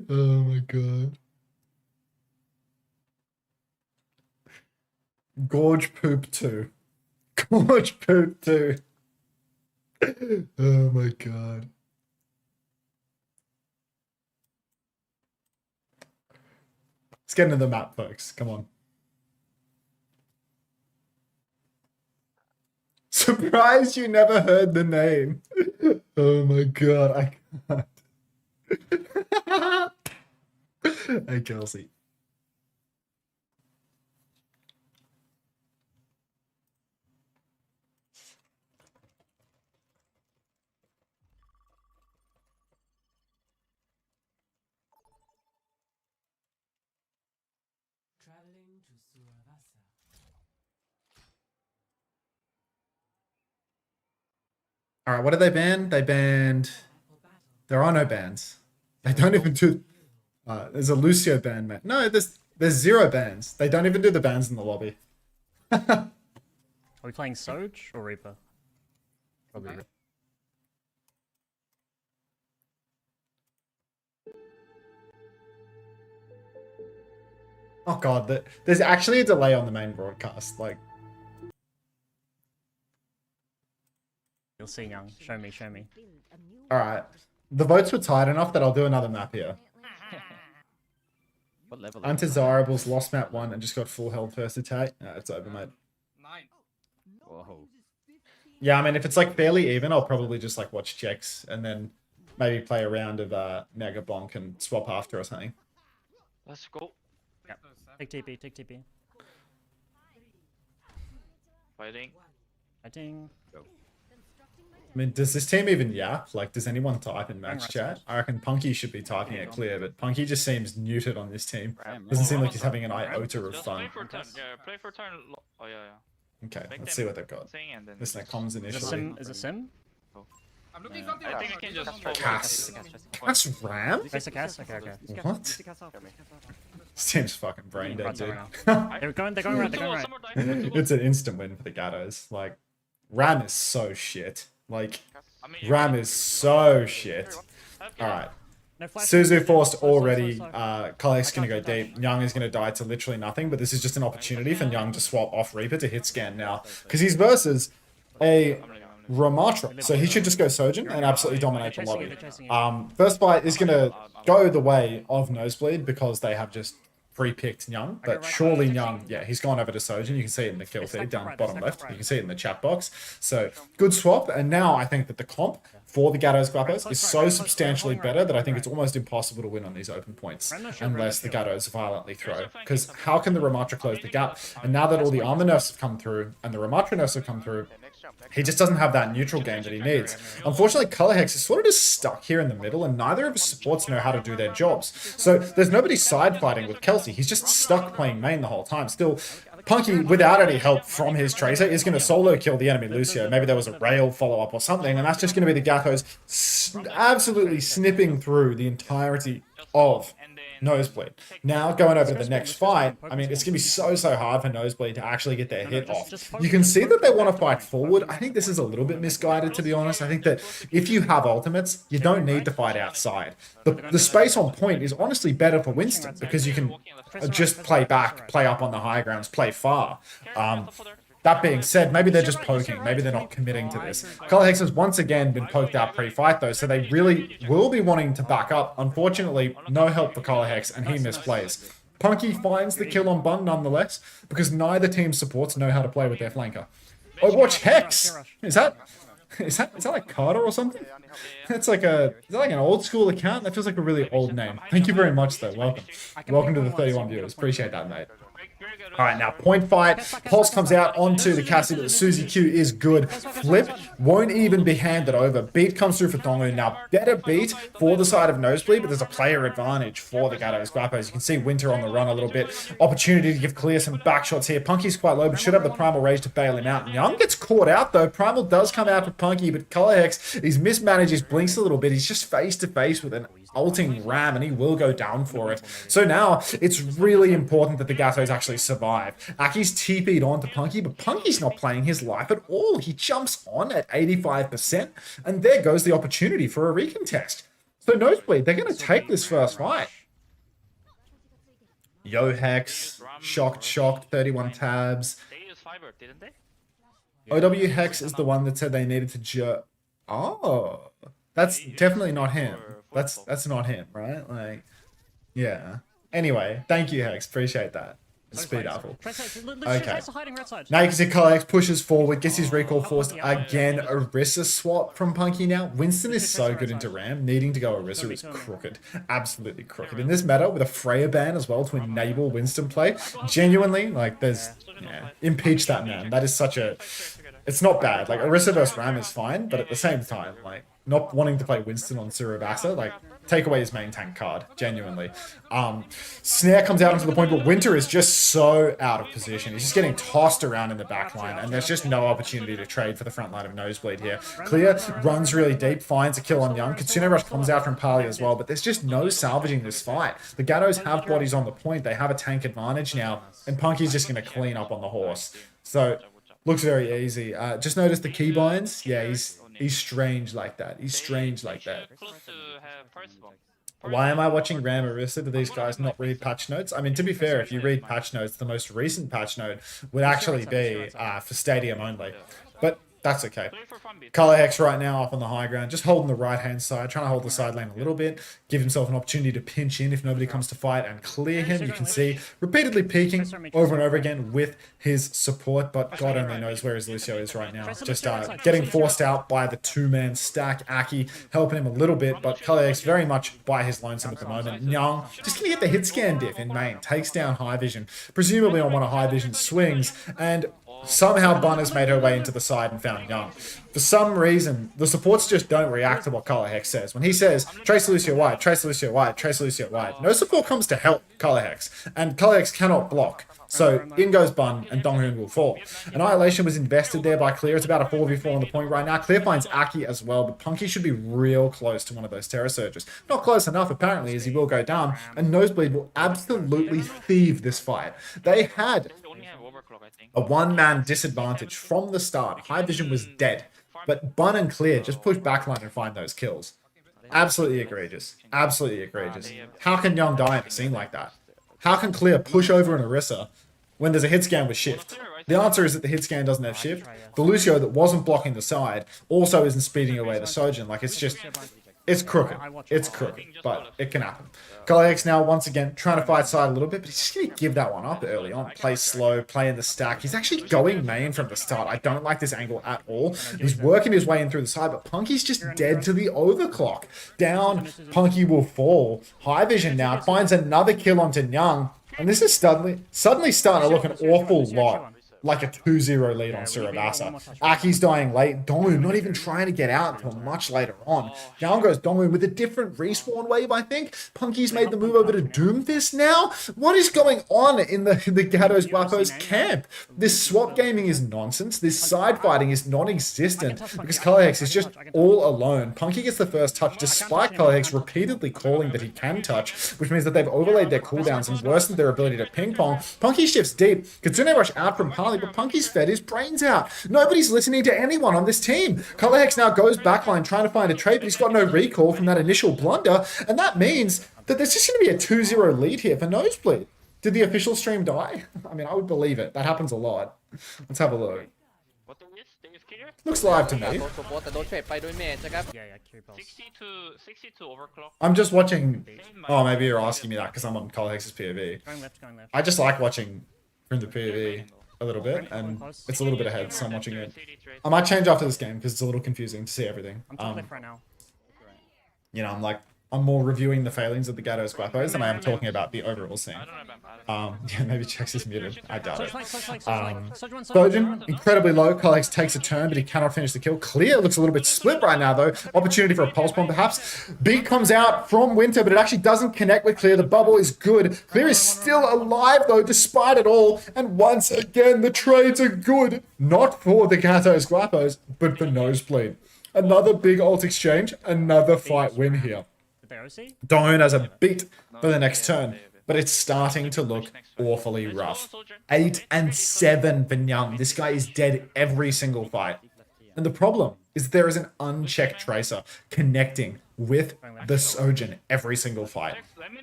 Oh my god. Gorge poop 2. Gorge poop 2. Oh my god. Let's get into the map, folks. Come on. Surprised you never heard the name. Oh my god, I can't. Hey, Kelsey. All right, what did they ban? They banned. There are no bans. They don't even do. There's a Lucio ban, man. No, there's 0 bans. They don't even do the bans in the lobby. Are we playing Soj or Reaper? Probably. Oh god, there's actually a delay on the main broadcast. Like, You'll see, Young. Show me, show me. all right, the votes were tight enough that I'll do another map here. What level? Undesirables lost map 1 and just got full held first attack. It's over, mate. 9. Whoa. Yeah, I mean, if it's like fairly even, I'll probably just like watch checks and then maybe play a round of Mega Bonk and swap after or something. Let's go. Yep. Take TP, take TP. Fighting. Fighting. I mean, does this team even yap? Like, does anyone type in match Right, chat? I reckon Punky should be typing it clear, but Punky just seems neutered on this team. Damn, Doesn't right. seem like he's having an iota of Just fun. play for turn. Yeah, play for turn. Oh yeah, yeah. Okay, Make let's them see what they've got. sing and then Listen, comms Is it initially. Sim? Is it Sim? I'm looking Yeah. something. I think up. we can just Cass. focus. That's Ram? Face a cast? Okay, okay. What? This team's fucking brain dead, Right, dude. right They're going right, they're going right. It's an instant win for the Gatos. Like, Ram is so shit. Like, I mean, you Ram can- is so shit. Alright. No flash. Suzu forced Slow, slow, already. slow, slow. Kalik's going to go deep. Young is going to die to literally nothing, but this is just an opportunity for Young to swap off Reaper to hit scan now. Because he's versus a Ramatra. So he should just go Sojin and absolutely dominate the lobby. First fight is going to go the way of Nosebleed because they have just pre-picked Young, but surely Young, yeah, he's gone over to Sojin. You can see it in the kill feed down bottom left. You can see it in the chat box. So good swap. And now I think that the comp for the Gatos Guapos is so substantially better that I think it's almost impossible to win on these open points unless the Gatos violently throw. Because how can the Ramatra close the gap? And now that all the armor nerfs have come through and the Ramatra nerfs have come through, he just doesn't have that neutral game that he needs. Unfortunately, Color Hex is sort of just stuck here in the middle, and neither of his supports know how to do their jobs. So there's nobody side fighting with Kelsey. He's just stuck playing main the whole time. Still, Punky, without any help from his Tracer, is going to solo kill the enemy Lucio. Maybe there was a rail follow-up or something, and that's just going to be the Gatos absolutely snipping through the entirety of Nosebleed. Now going over to the next fight, I mean, it's going to be so hard for Nosebleed to actually get their hit off. You can see that they want to fight forward. I think this is a little bit misguided, to be honest. I think that if you have ultimates, you don't need to fight outside. The space on point is honestly better for Winston because you can just play back, play up on the high grounds, play far. That being said, maybe they're just poking. Maybe they're not committing to this. Colorhex has once again been poked out pre-fight, though, so they really will be wanting to back up. Unfortunately, no help for Colorhex, and he misplays. Punky finds the kill on Bun nonetheless, because neither team's supports know how to play with their flanker. Oh, watch Hex! Is that like Carter or something? That's like is that like an old school account? That feels like a really old name. Thank you very much, though. Welcome. Welcome to the 31 viewers. Appreciate that, mate. All right, now point fight. Pulse comes out onto the Cassie, but the Suzy Q is good. Flip won't even be handed over. Beat comes through for Dongu. Now, better beat for the side of Nosebleed, but there's a player advantage for the Gatos Guapos. You can see Winter on the run a little bit. Opportunity to give Clear some back shots here. Punky's quite low, but should have the Primal Rage to bail him out. Young gets caught out, though. Primal does come out for Punky, but Colorhex, he's mismanaged. He blinks a little bit. He's just face to face with an ulting ram, and he will go down for it. So now it's really important that the Gatos actually survive. Aki's TP'd on to Punky, but Punky's not playing his life at all. He jumps on at 85%, and there goes the opportunity for a recontest. So Nosebleed, they're going to take this first fight. Yo Hex, shocked, 31 tabs. They used fiber, didn't they? OWCS is the one that said they needed to Oh, that's definitely not him. That's not him, right? Like, yeah. Anyway, thank you, Hex. Appreciate that. Speed apple. Okay. Now you can see Colorhex pushes forward, gets his recall forced again. Orisa swap from Punky now. Winston is so good into Ram. Needing to go Orisa is crooked. Absolutely crooked. In this meta, with a Freya ban as well to enable Winston play, genuinely, like, impeach that man. That is such a... It's not bad. Like, Orisa versus Ram is fine, but at the same time, like, not wanting to play Winston on Surabasa, like, take away his main tank card, genuinely. Snare comes out onto the point, but Winter is just so out of position. He's just getting tossed around in the back line, and there's just no opportunity to trade for the front line of Nosebleed here. Clear runs really deep, finds a kill on Young. Kitsune Rush comes out from Pali as well, but there's just no salvaging this fight. The Gatos have bodies on the point. They have a tank advantage now, and Punky's just going to clean up on the horse. So, looks very easy. Just notice the keybinds. Yeah, he's strange like that. He's strange like that. Why am I watching Ram Orisa? Do these guys not read patch notes? I mean, to be fair, if you read patch notes, the most recent patch note would actually be for Stadium only. But that's okay. Colorhex right now up on the high ground, just holding the right-hand side, trying to hold the side lane a little bit, give himself an opportunity to pinch in if nobody comes to fight and clear him. You can see repeatedly peeking over and over again with his support, but God only knows where his Lucio is right now. Just getting forced out by the two-man stack. Aki helping him a little bit, but Colorhex very much by his lonesome at the moment. Young just going to get the hit scan diff in main, takes down High Vision, presumably on one of High Vision's swings, and somehow Bun has made her way into the side and found Young. For some reason, the supports just don't react to what Colorhex says. When he says, trace Lucio wide, trace Lucio wide, trace Lucio wide, no support comes to help Colorhex, and Colorhex cannot block. So in goes Bun, and Donghoon will fall. Annihilation was invested there by Clear. It's about a 4v4 on the point right now. Clear finds Aki as well, but Punky should be real close to one of those Terror Surges. Not close enough, apparently, as he will go down, and Nosebleed will absolutely thieve this fight. They had a one-man disadvantage from the start. High Vision was dead, but Bun and Clear just push backline and find those kills. Absolutely egregious. Absolutely egregious. How can Young die in a scene like that? How can Clear push over an Orisa when there's a hit scan with shift? The answer is that the hit scan doesn't have shift. The Lucio that wasn't blocking the side also isn't speeding away the Sojin. Like, it's just... It's crooked. It's crooked, but it can happen. Colorhex now, once again, trying to fight side a little bit, but he's just going to give that one up early on. Play slow, play in the stack. He's actually going main from the start. I don't like this angle at all. He's working his way in through the side, but Punky's just dead to the overclock. Down, Punky will fall. High Vision now finds another kill onto Young, and this is suddenly starting to look an awful lot like a 2-0 lead Yeah, on we need one more Surabasa. touch. Aki's dying late. Donghoon not even trying to get out until much later on. Down goes Donghoon with a different respawn wave, I think. Punky's made the move over to Doomfist now. What is going on in the Gatos Guapos camp? This swap gaming is nonsense. This side fighting is non-existent because Colorhex is just all alone. Punky gets the first touch despite Colorhex repeatedly calling that he can touch, which means that they've overlaid their cooldowns and worsened their ability to ping pong. Punky shifts deep. Kitsune rush out from Harley, but Punky's fed his brains out. Nobody's listening to anyone on this team. Colorhex now goes backline trying to find a trade, but he's got no recall from that initial blunder, and that means that there's just going to be a 2-0 lead here for Nosebleed. Did the official stream die? I mean, I would believe it. That happens a lot. Let's have a look. What is clear? Looks live to โด me. นโซโปสแต่โดนเทรดไปโดยเมจนะครับ Yeah, yeah, Curie Pulse. 60 to overclock. I'm just watching. Oh, maybe you're asking me that because I'm on Colorhex's POV. Going left, going left. I just like watching from the POV a little bit, and it's a little bit ahead, so I'm watching it. I might change after this game because it's a little confusing to see everything. I'm top left right now. You know, I'm more reviewing the failings of the Gatos Guapos than I am talking about the overall scene. I don't remember. Yeah, maybe Chex is muted. I doubt it. Sojourn, Sojourn, incredibly low. Colleagues takes a turn, but he cannot finish the kill. Clear looks a little bit split right now, though. Opportunity for a pulse bomb, perhaps. Beat comes out from Winter, but it actually doesn't connect with Clear. The bubble is good. Clear is still alive, though, despite it all. And once again, the trades are good. Not for the Gatos Guapos, but for Nosebleed. Another big ult exchange. Another fight win here. Did they OC? Doan has a beat for the next turn, but it's starting to look awfully rough. 8 and 7 for Nyang. This guy is dead every single fight. And the problem is there is an unchecked Tracer connecting with the Sojourn every single fight.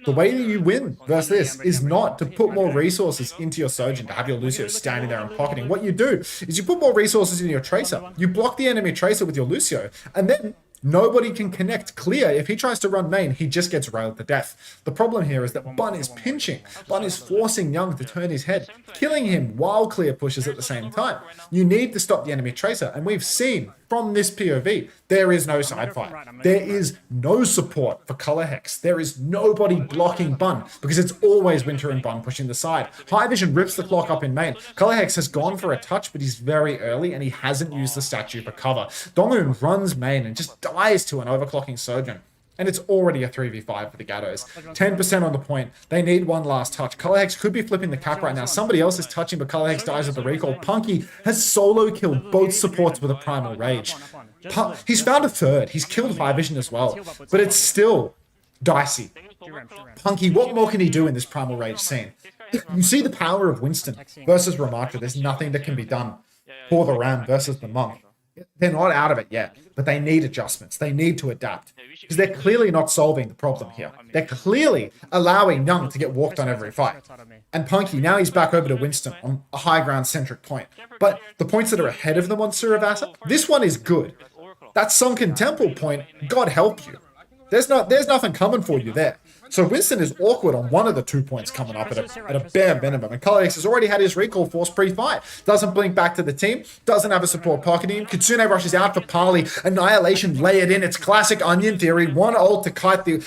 The way that you win versus this is not to put more resources into your Sojourn, to have your Lucio standing there and pocketing. What you do is you put more resources into your Tracer, you block the enemy Tracer with your Lucio, and then nobody can connect Clear. If he tries to run main, he just gets railed to death. The problem here is that Bun is pinching. Bun is forcing Young to turn his head, killing him while Clear pushes at the same time. You need to stop the enemy Tracer, and we've seen from this POV, there is no side fight. There is no support for Color Hex. There is nobody blocking Bun, because it's always Winter and Bun pushing the side. High Vision rips the clock up in main. Color Hex has gone for a touch, but he's very early, and he hasn't used the statue for cover. Donghoon runs main and just dies to an overclocking Sojourn. And it's already a 3v5 for the Gatos. 10% on the point. They need one last touch. Colorhex could be flipping the cap right now. Somebody else is touching, but Colorhex dies with the recall. Punky has solo killed both supports with a Primal Rage. He's found a third. He's killed High Vision as well. But it's still dicey. Punky, what more can he do in this Primal Rage scene? You see the power of Winston versus Ramatra. There's nothing that can be done for the Ram versus the Monk. They're not out of it yet, but they need adjustments. They need to adapt because they're clearly not solving the problem here. They're clearly allowing Young to get walked on every fight. And Punky, now he's back over to Winston on a high ground centric point. But the points that are ahead of them on Surabasa, this one is good. That Sunken Temple point, God help you. There's nothing coming for you there. So Winston is awkward on one of the 2 points coming up at a bare minimum. And Colleagues has already had his recall force pre-fight. Doesn't blink back to the team. Doesn't have a support pocketing him. Kitsune rushes out for Parley. Annihilation layered in. It's classic Onion theory. One ult to kite the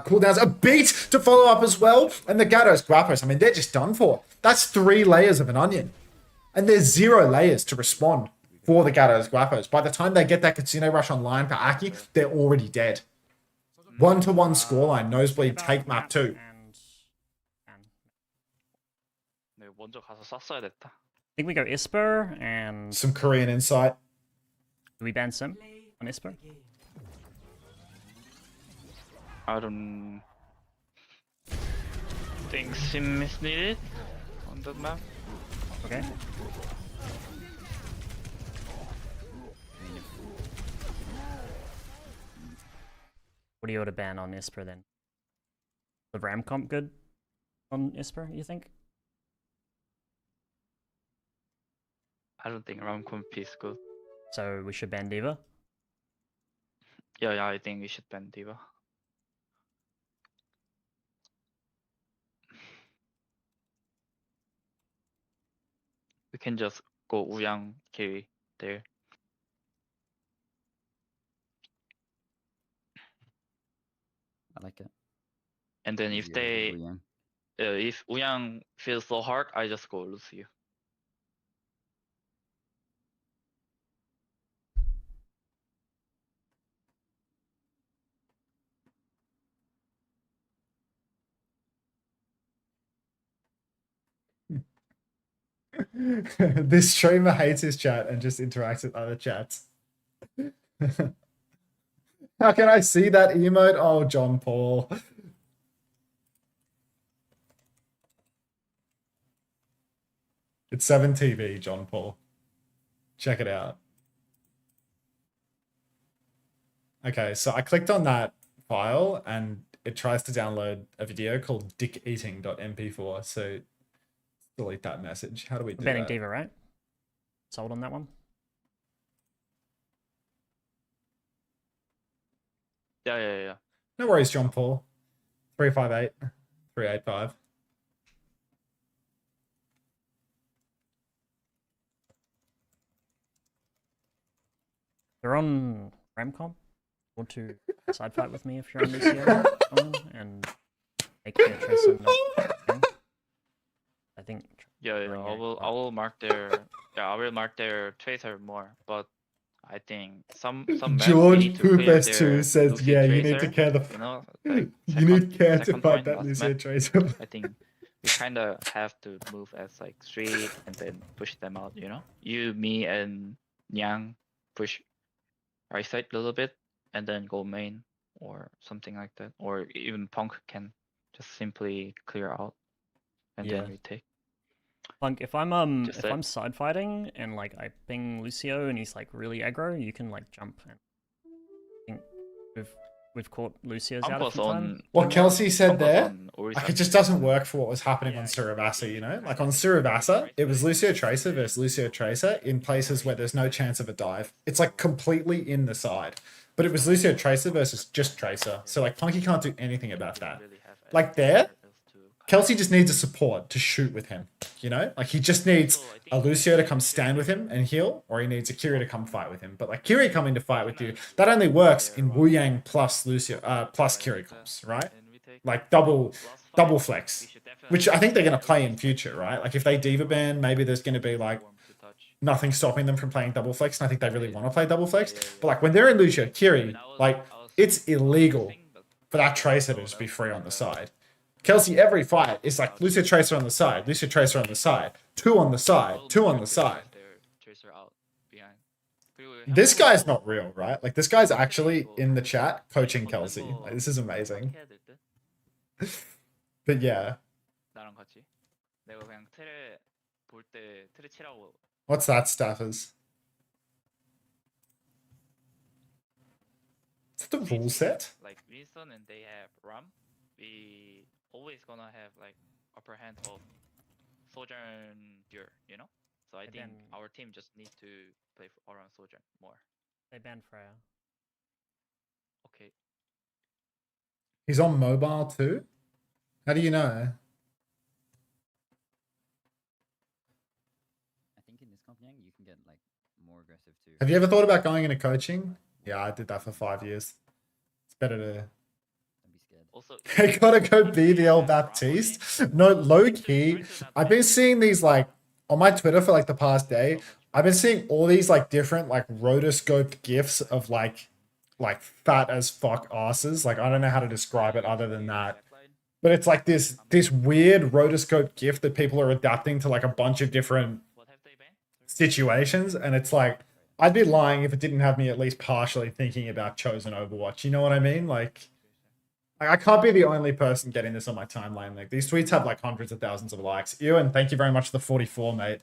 cooldowns. A beat to follow up as well. And the Gatos Guapos, I mean, they're just done for. That's 3 layers of an onion. And there's 0 layers to respond for the Gatos Guapos. By the time they get that Kitsune rush online for Aki, they're already dead. 1-1 scoreline. Nosebleed take map 2. 네, 먼저 가서 쐈어야 됐다. I think we go Isper and Some Korean insight. do we ban Sim on Isper? I don't think sim is needed on that map. Okay. What do you want to ban on Isper then? The Ram comp good on Isper, you think? I don't think round comp is good. So we should ban Diva? Yeah, I think we should ban Diva. We can just go Uyang carry there. I like it. And then if Yeah, Yang. if Uyang feels so hard, I just go Lucio. This streamer hates his chat and just interacts with other chats. How can I see that emote? Oh, John Paul. It's 7TV, John Paul. Check it out. Okay, so I clicked on that file and it tries to download a video called dickeating.mp4. So delete that message. How do we do Banning that? Diva, right? Sold on that one. Yeah. No worries, John Paul. 358 385. They're on Ramcom. Want to side fight with me if you're on Lucio and make their trace and I think. Yeah. I will mark their tracer more, but I think some maps George need to clear Poop S2 their says, Lucio yeah, you need tracer, to care the. you know, You like need care to second fight point that last Lucio map. Tracer. I think we kind of have to move as like street and then push them out. You know, you, me, and Nyang push right side a little bit and then go main or something like that, or even Punk can just simply clear out and Yeah. then retake. Punk, if I'm Just if that. I'm side fighting and like I ping Lucio and he's like really aggro, you can like jump and I think we've caught Lucio's out a Punk few was times. on. What Kelsey said Punk was there, on Ori's like side. it just doesn't work for what was happening on Yeah. Surabasa, you know? Like on Surabasa, it was Lucio Tracer versus Lucio Tracer in places where there's no chance of a dive. It's like completely in the side. But it was Lucio Tracer versus just Tracer. So like Punky can't do anything about that. Like there, Kelsey just needs a support to shoot with him, you know? Like he just needs a Lucio to come stand with him and heal, or he needs a Kiri to come fight with him. But like Kiri coming to fight with you, that only works in Wu Yang plus Lucio, plus Kiri comps, right? Like double flex, which I think they're going to play in future, right? Like if they diva ban, maybe there's going to be like nothing stopping them from playing double flex, and I think they really want to play double flex. But like when they're in Lucio Kiri, like it's illegal for that Tracer to just be free on the side. Kelsey, every fight is like Lucio Tracer on the side, Lucio Tracer on the side, two on the side, two on the side. This guy's not real, right? Like this guy's actually in the chat coaching Kelsey. Like this is amazing. But yeah, 나랑 같이 내가 그냥 틀에 볼 때 틀에 치라고. what's that, Staffers? Is that the rule set? Like Winston and they have Ram, we always gonna have like upper hand of Sojourn Dur, you know? So I And think then- our team just needs to play around Sojourn more. They banned Freya. Okay. He's on mobile too? How do you know? I think in this company you can get like more aggressive too. Have you ever thought about going into coaching? Yeah, I did that for 5 years. It's better to. Don't be scared. Also, I gotta go be the El Baptiste. No, low key. I've been seeing these like on my Twitter for like the past day. I've been seeing all these like different like rotoscoped gifs of like fat as fuck asses. Like I don't know how to describe it other than that. But it's like this weird rotoscope gif that people are adapting to like a bunch of different what have they banned? situations, and it's like I'd be lying if it didn't have me at least partially thinking about Chosen Overwatch. You know what I mean? Like I can't be the only person getting this on my timeline. Like these tweets have like hundreds of thousands of likes. Ewan, thank you very much for the 44, mate.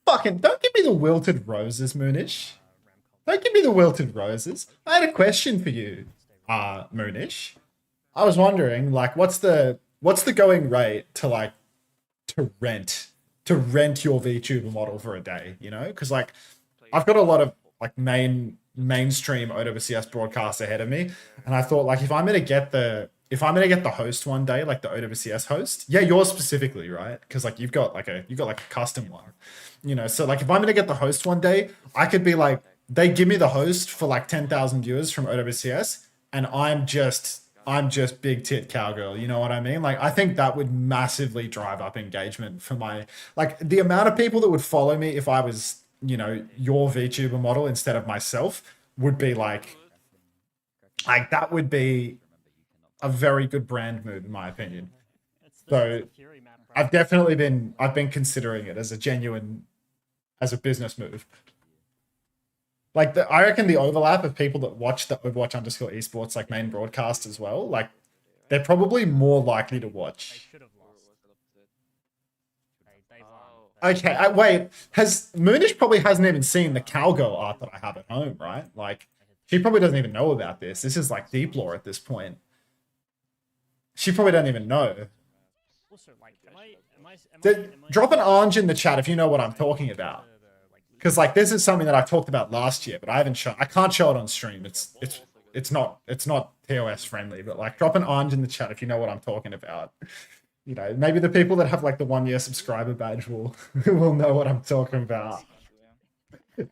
Don't give me the wilted roses, Moonish. Don't give me the wilted roses. I had a question for you, Moonish. I was wondering, like, what's the going rate to rent your VTuber model for a day? You know, because like I've got a lot of like mainstream OWCS broadcasts ahead of me, and I thought like if I'm gonna get the host one day, like the OWCS host, yeah, yours specifically, right? Because like you've got like a custom one, you know. So like if I'm gonna get the host one day, I could be like they give me the host for like 10,000 viewers from OWCS, and I'm just big tit cowgirl, you know what I mean? Like I think that would massively drive up engagement for my like the amount of people that would follow me if I was, you know, your VTuber model instead of myself would be like that would be a very good brand move in my opinion. It's So- it's the Fury map I've definitely been considering it as a business move. Like I reckon the overlap of people that watch the Overwatch_esports like main broadcast as well, like they're probably more likely to watch. Should have lost. They Okay, wait. Has Moonish probably hasn't even seen the cowgirl art that I have at home, right? Like, she probably doesn't even know about this. This is like deep lore at this point. She probably doesn't even know. Also, like, am I Drop an orange in the chat if you know what I'm talking about. Because like this is something that I talked about last year, but I haven't shown. I can't show it on stream. It's not TOS friendly. But like, drop an orange in the chat if you know what I'm talking about. You know, maybe the people that have like the 1 year subscriber badge will know what I'm talking about.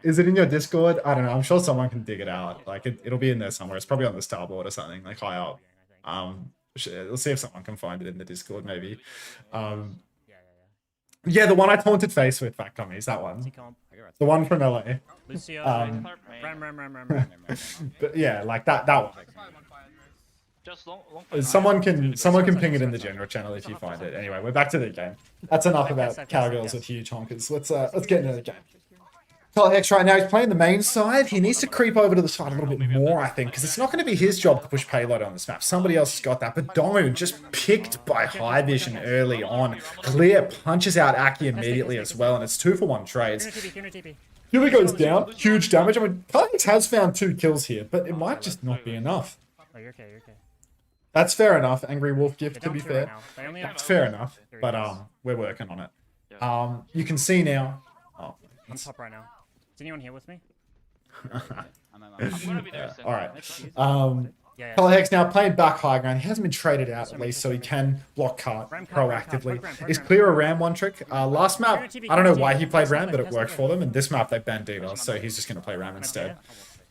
Is it in your Discord? I don't know. I'm sure someone can dig it out. Like it'll be in there somewhere. It's probably on the starboard or something, like high up. Let's see if someone can find it in the Discord, maybe. Yeah, the one I taunted face with, Fat Commies, that one. The one from LA. Lucio, Ram. But yeah, like that one. Just long Someone can ping it in the general channel if you find it. Anyway, we're back to the game. That's enough about cowgirls with huge honkers. Let's get into the game. Hex right now, he's playing the main side. He needs to creep over to the side a little bit more, I think, because it's not going to be his job to push payload on this map. Somebody else has got that. But Domo just picked by High Vision early on. Clear punches out Aki immediately as well, and it's 2-for-1 trades. Huey goes down, huge damage. I mean, Hex has found 2 kills here, but it might just not be enough. Oh, you're okay. That's fair enough, Angry Wolf Gift, to be fair. That's fair enough, but we're working on it. You can see now. Oh, I'm top right now. Is anyone here with me? I'm gonna be there soon. all right. Color Hex now playing back high ground. He hasn't been traded out at least, so he can block cart proactively. Is clear a Ram one trick? Last map, I don't know why he played Ram, but it worked for them. And this map they banned D.Va, so he's just going to play Ram instead.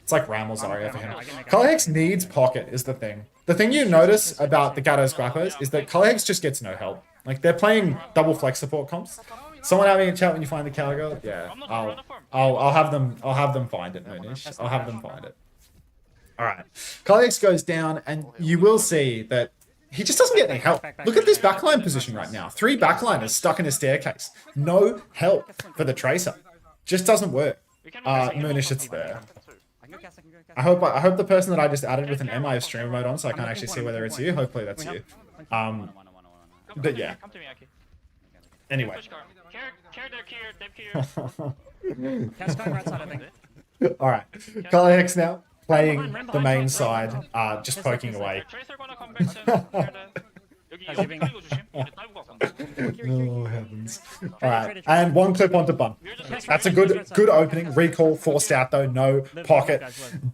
It's like Ram or Zarya for him. Color Hex needs pocket is the thing. The thing you notice about the Gatos Guapos is that Color Hex just gets no help. Like they're playing double flex support comps. Someone having a chat when you find the cowgirl? Yeah, I'll have them find it, Moonish. I'll have them find it. All right, Colleagues goes down, and you will see that he just doesn't get any help. Look at this backline position right now. 3 backliners stuck in a staircase. No help for the Tracer. Just doesn't work. Moonish, it's there. I hope the person that I just added with an MI of streamer mode on, so I can't actually see whether it's you. Hopefully that's you. But yeah. Anyway. All right. Color Hex now playing the main side, just poking away. Oh heavens! All right, and 1 clip onto bump. That's a good opening. Recall forced out though. No pocket.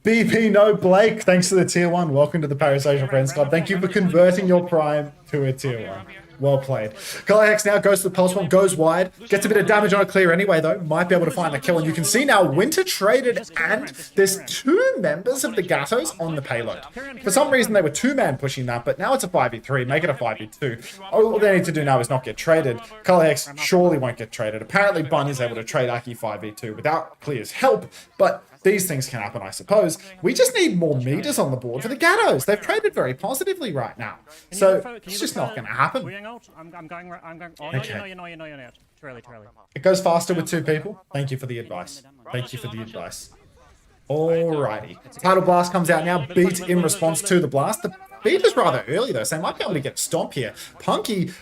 BP no Blake. Thanks to the tier 1. Welcome to the Parasocial Friends Club. Thank you for converting your prime to a tier 1. Well played. Color Hex now goes to the pulse bomb, goes wide, gets a bit of damage on a clear anyway though. Might be able to find the kill, and you can see now Winter traded, and there's 2 members of the Gatos on the payload. For some reason they were 2-man pushing that, but now it's a 5v3. Make it a 5v2. All they need to do now is not get traded. Color Hex surely won't get traded. Apparently Bun is able to trade Aki 5v2 without Clear's help, but these things can happen, I suppose. We just need more meters on the board for the Gatos. They've traded very positively right now. So it's just not going to happen. I'm going. Oh, no, Okay. you're not. Too early. It goes faster with 2 people. Thank you for the advice. Thank you for the advice. Alrighty. Tidal Blast comes out now. Beat in response to the blast. The beat is rather early though, so they might be able to get a stomp here. Punky,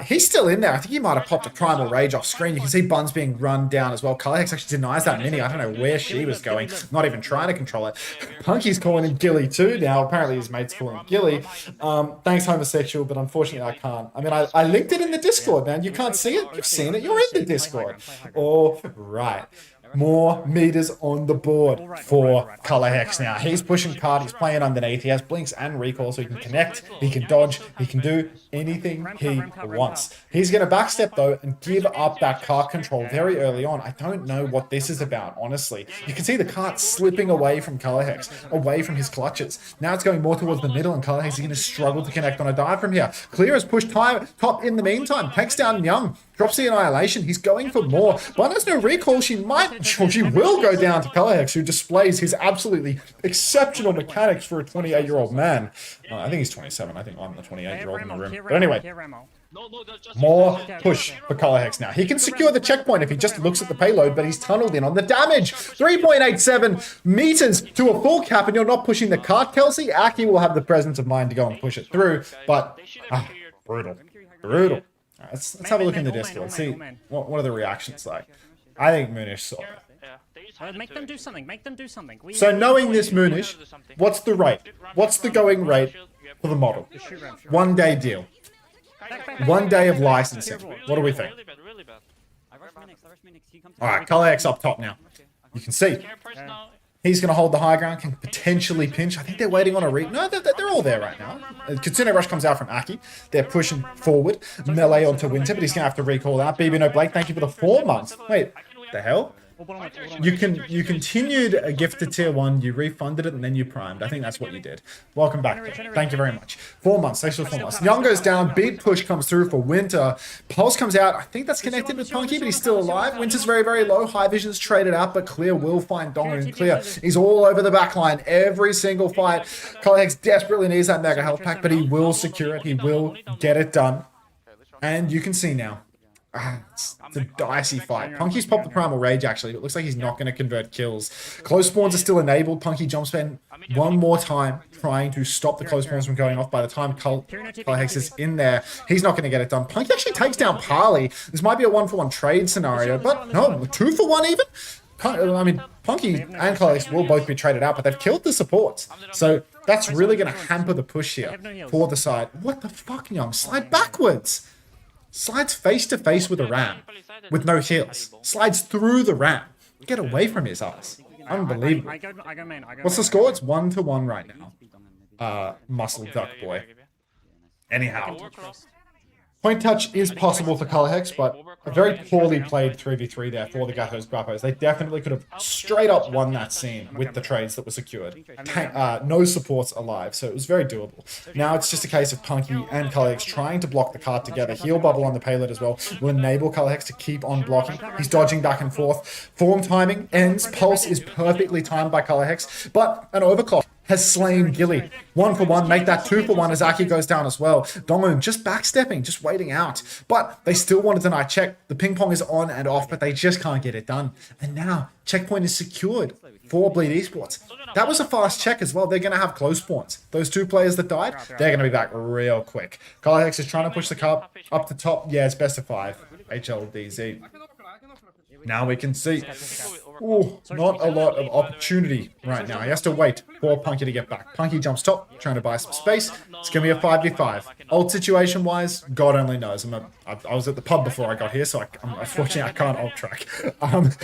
he's still in there. I think he might have popped a Primal Rage off screen. You can see Buns being run down as well. Collex actually denies that mini. I don't know where she was going. Not even trying to control it. Punky's calling him Gilly too now. Apparently his mate's calling him Gilly. Thanks, homosexual, but unfortunately I can't. I mean, I linked it in the Discord, man. You can't see it. You've seen it. You're in the Discord. All right. More meters on the board for Color Hex now. He's pushing card, he's playing underneath, he has blinks and recall, so he can connect, he can dodge, he can do anything he wants. He's going to backstep though and give up that cart control very early on. I don't know what this is about, honestly. You can see the cart slipping away from Color Hex, away from his clutches. Now it's going more towards the middle, and Color Hex is going to struggle to connect on a dive from here. Clear has pushed top in the meantime, takes down Young, drops the Annihilation, he's going for more. But has no recall, she will go down to Color Hex, who displays his absolutely exceptional mechanics for a 28-year-old man. I think he's 27. I think I'm the 28-year-old in the room. But anyway, More push for Colorhex now. He can secure the checkpoint if he just looks at the payload, but he's tunneled in on the damage. 3.87 meters to a full cap, and you're not pushing the cart, Kelsey. Aki will have the presence of mind to go and push it through, but brutal. Brutal. All right, let's have a look in the Discord. See what are the reactions like. I think Moonish saw it. Make them do something. Make them do something. So knowing this, Moonish, what's the rate? What's the going rate for the model? 1 day deal. 1 day of licensing. What do we think? Alright, Colorhex up top now. You can see. He's going to hold the high ground, can potentially pinch. I think they're waiting on a re... No, they're all there right now. Kitsune Rush comes out from Aki. They're pushing forward. Melee onto Winter, but he's going to have to recall that. BB No Blake, thank you for the 4 months. Wait, the hell? You continued a gift to tier 1, you refunded it, and then you primed. I think that's what you did. Welcome back. Thank you very much. 4 months. Thanks for the 4 months. Young goes down. Beat push comes through for Winter. Pulse comes out. I think that's connected with Punky, but he's still alive. Winter's very, very low. High Vision's traded out, but Clear will find Dong and Clear. He's all over the back line. Every single fight. Colorhex desperately needs that mega health pack, but he will secure it. He will get it done. And you can see now. It's a dicey fight. Punky's popped the Primal Rage, actually, but it looks like he's not going to convert kills. Close spawns are still enabled. Punky jumps in one more time, trying to stop the close spawns from going off. By the time Colorhex is in there, he's not going to get it done. Punky actually takes down Parley. This might be a 1-for-1 trade scenario, but no, 2-for-1 even? I mean, Punky and Colorhex will both be traded out, but they've killed the supports. So that's really going to hamper the push here for the side. What the fuck, Young? Slide backwards. Slides face to face with a ram with no heals. Slides through the ram. Get away from his ass. Unbelievable. What's the score? It's 1-1 right now. Muscle Duck Boy. Anyhow. Point touch is possible for Colorhex, but a very poorly played 3v3 there for the Gatos Guapos. They definitely could have straight up won that scene with the trades that were secured. No supports alive, so it was very doable. Now it's just a case of Punky and Colorhex trying to block the card together. Heal Bubble on the payload as well will enable Colorhex to keep on blocking. He's dodging back and forth. Form timing ends. Pulse is perfectly timed by Colorhex, but an overclock has slain Gilly. 1-for-1, make that 2-for-1 as Aki goes down as well. Dongun just backstepping, just waiting out. But they still want to deny check. The ping pong is on and off, but they just can't get it done. And now, checkpoint is secured for Bleed Esports. That was a fast check as well. They're going to have close spawns. Those 2 players that died, they're going to be back real quick. Colorhex is trying to push the cup up the top. Yeah, it's best of 5. HLDZ. Now we can see. Ooh, not a lot of opportunity right now. He has to wait for Punky to get back. Punky jumps top, trying to buy some space. It's going to be a 5v5. Ult situation-wise, God only knows. I was at the pub before I got here, so unfortunately I can't ult track.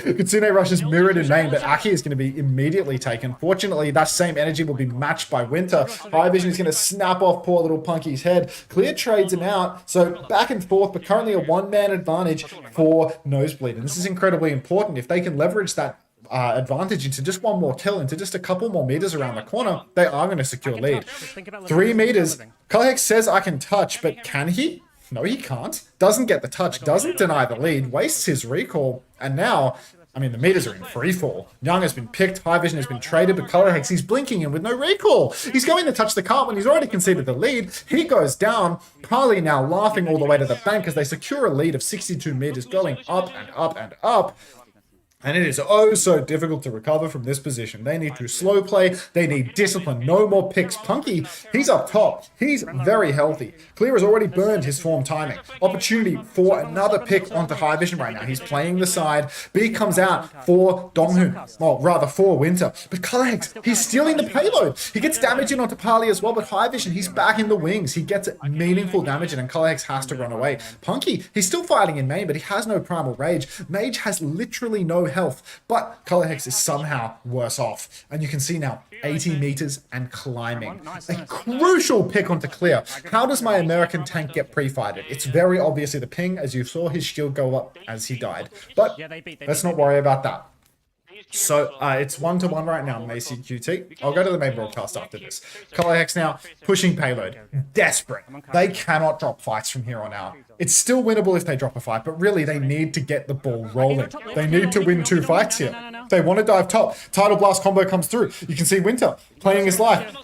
Kitsune Rush is mirrored in name, but Aki is going to be immediately taken. Fortunately, that same energy will be matched by Winter. High Vision is going to snap off poor little Punky's head. Clear trades him out, so back and forth, but currently a 1-man advantage for Nosebleed. And this is incredibly important. If they can leverage that advantage into just 1 more kill, into just a couple more meters around the corner, they are going to secure lead. 3 meters. Colorhex says I can touch, but can he? No, he can't. Doesn't get the touch, doesn't deny the lead, wastes his recall, and now, I mean, the meters are in free fall. Young has been picked, High Vision has been traded, but Colorhex, he's blinking in with no recall. He's going to touch the cart when he's already conceded the lead. He goes down. Parley now laughing all the way to the bank as they secure a lead of 62 meters, going up and up and up. And it is oh so difficult to recover from this position. They need to slow play. They need discipline. No more picks. Punky, he's up top. He's very healthy. Clear has already burned his form timing. Opportunity for another pick onto High Vision right now. He's playing the side. B comes out for Donghun. Well, rather for Winter. But Colorhex, he's stealing the payload. He gets damage in onto Parley as well, but High Vision, he's back in the wings. He gets meaningful damage in, and Colorhex has to run away. Punky, he's still fighting in main, but he has no Primal Rage. Mage has literally no health, but Colorhex is somehow worse off. And you can see now, 80 meters and climbing. A crucial pick onto Clear. How does my American tank get pre-fighted? It's very obviously the ping, as you saw his shield go up as he died. But let's not worry about that. So it's 1-1 right now, Macy QT. I'll go to the main broadcast after this. Colorhex now pushing payload. Desperate. They cannot drop fights from here on out. It's still winnable if they drop a fight, but really they need to get the ball rolling. They need to win 2 fights here. They want to dive top. Tidal Blast combo comes through. You can see Winter playing his life.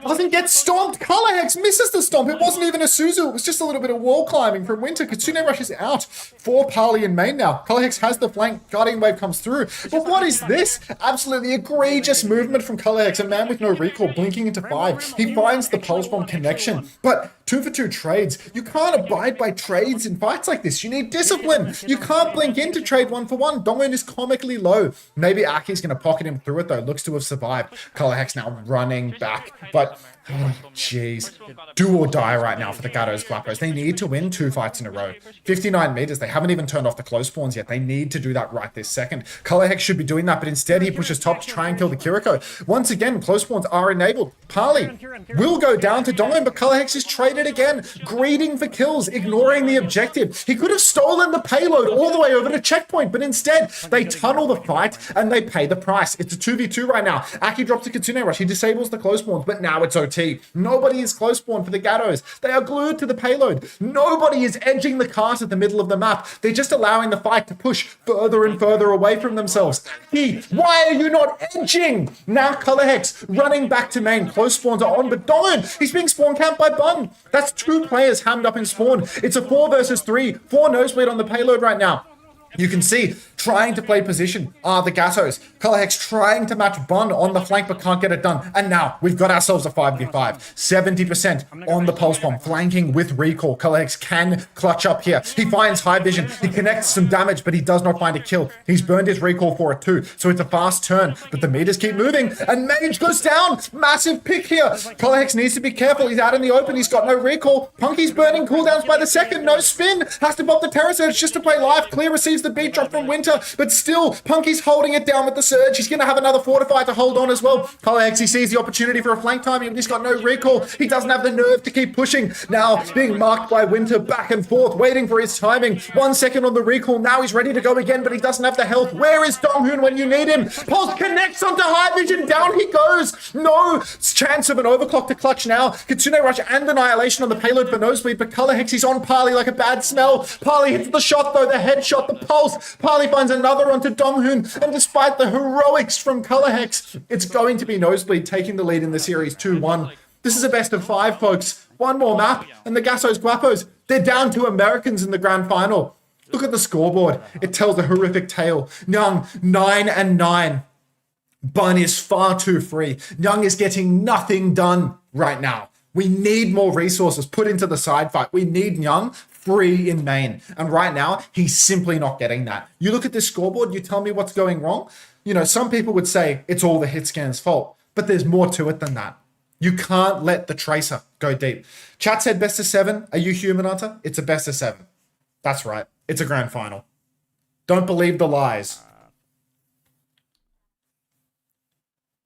Doesn't get stomped. Colorhex misses the stomp. It wasn't even a Suzu. It was just a little bit of wall climbing from Winter. Kitsune Rush is out for Parley in main now. Colorhex has the flank. Guardian Wave comes through. But what is this? Absolutely egregious movement from Colorhex. A man with no recall blinking into 5. He finds the pulse bomb connection. But 2 for 2 trades. You can't abide by trades in fights like this. You need discipline. You can't blink into trade 1 for 1. Dongun is comically low. Maybe Aki's going to pocket him through it though. Looks to have survived. Colorhex now running back. But, jeez. Do or die right now for the Gatos Guapos. They need to win 2 fights in a row. 59 meters. They haven't even turned off the close spawns yet. They need to do that right this second. Colorhex should be doing that, but instead he pushes top to try and kill the Kiriko. Once again, close spawns are enabled. Parley will go down to Dongun, but Colorhex is traded again. Greeding for kills, ignoring the objective. He could have stolen the payload all the way over to checkpoint, but instead they tunnel the fight and they pay the price. It's a 2v2 right now. Aki drops a Kitsune Rush. He disables the close spawns, but now it's OT. Nobody is close spawn for the Gatos. They are glued to the payload. Nobody is edging the cart at the middle of the map. They're just allowing the fight to push further and further away from themselves. Aki, why are you not edging? Now Colorhex running back to main. Close spawns are on, but Dongun, he's being spawn camped by Bun. That's 2 players hammed up in spawn. It's a 4 versus 3. 4 Nosebleed on the payload right now. You can see, trying to play position are the Gatos. Colorhex trying to match Bun on the flank, but can't get it done. And now, we've got ourselves a 5v5. 70% on the pulse bomb, flanking with recall. Colorhex can clutch up here. He finds high vision. He connects some damage, but he does not find a kill. He's burned his recall for it too, so it's a fast turn. But the meters keep moving, and Mage goes down. Massive pick here. Colorhex needs to be careful. He's out in the open. He's got no recall. Punky's burning cooldowns by the second. No spin. Has to pop the Terror Surge just to play live. Clear receives the beat drop from Winter, but still, Punky's holding it down with the surge. He's going to have another Fortify to hold on as well. Colorhex, he sees the opportunity for a flank timing, but he's got no recall. He doesn't have the nerve to keep pushing. Now, being marked by Winter back and forth, waiting for his timing. 1 second on the recall. Now he's ready to go again, but he doesn't have the health. Where is Donghoon when you need him? Pulse connects onto high vision. Down he goes. No chance of an overclock to clutch now. Kitsune Rush and Annihilation on the payload for Nosebleed, but Colorhex, he's on Parley like a bad smell. Parley hits the shot though, the headshot, the pulse. Parley finds another onto Donghoon, and despite the heroics from Colorhex, it's going to be Nosebleed taking the lead in the series 2-1. This is a best of 5, folks. 1 more map, and the Gatos Guapos, they're down to Americans in the grand final. Look at the scoreboard. It tells a horrific tale. Young, 9-9. Bun is far too free. Young is getting nothing done right now. We need more resources put into the side fight. We need Young free in main. And right now, he's simply not getting that. You look at this scoreboard, you tell me what's going wrong. You know, some people would say it's all the hit scan's fault, but there's more to it than that. You can't let the Tracer go deep. Chat said best of 7. Are you human, Unter? It's a best of 7. That's right. It's a grand final. Don't believe the lies.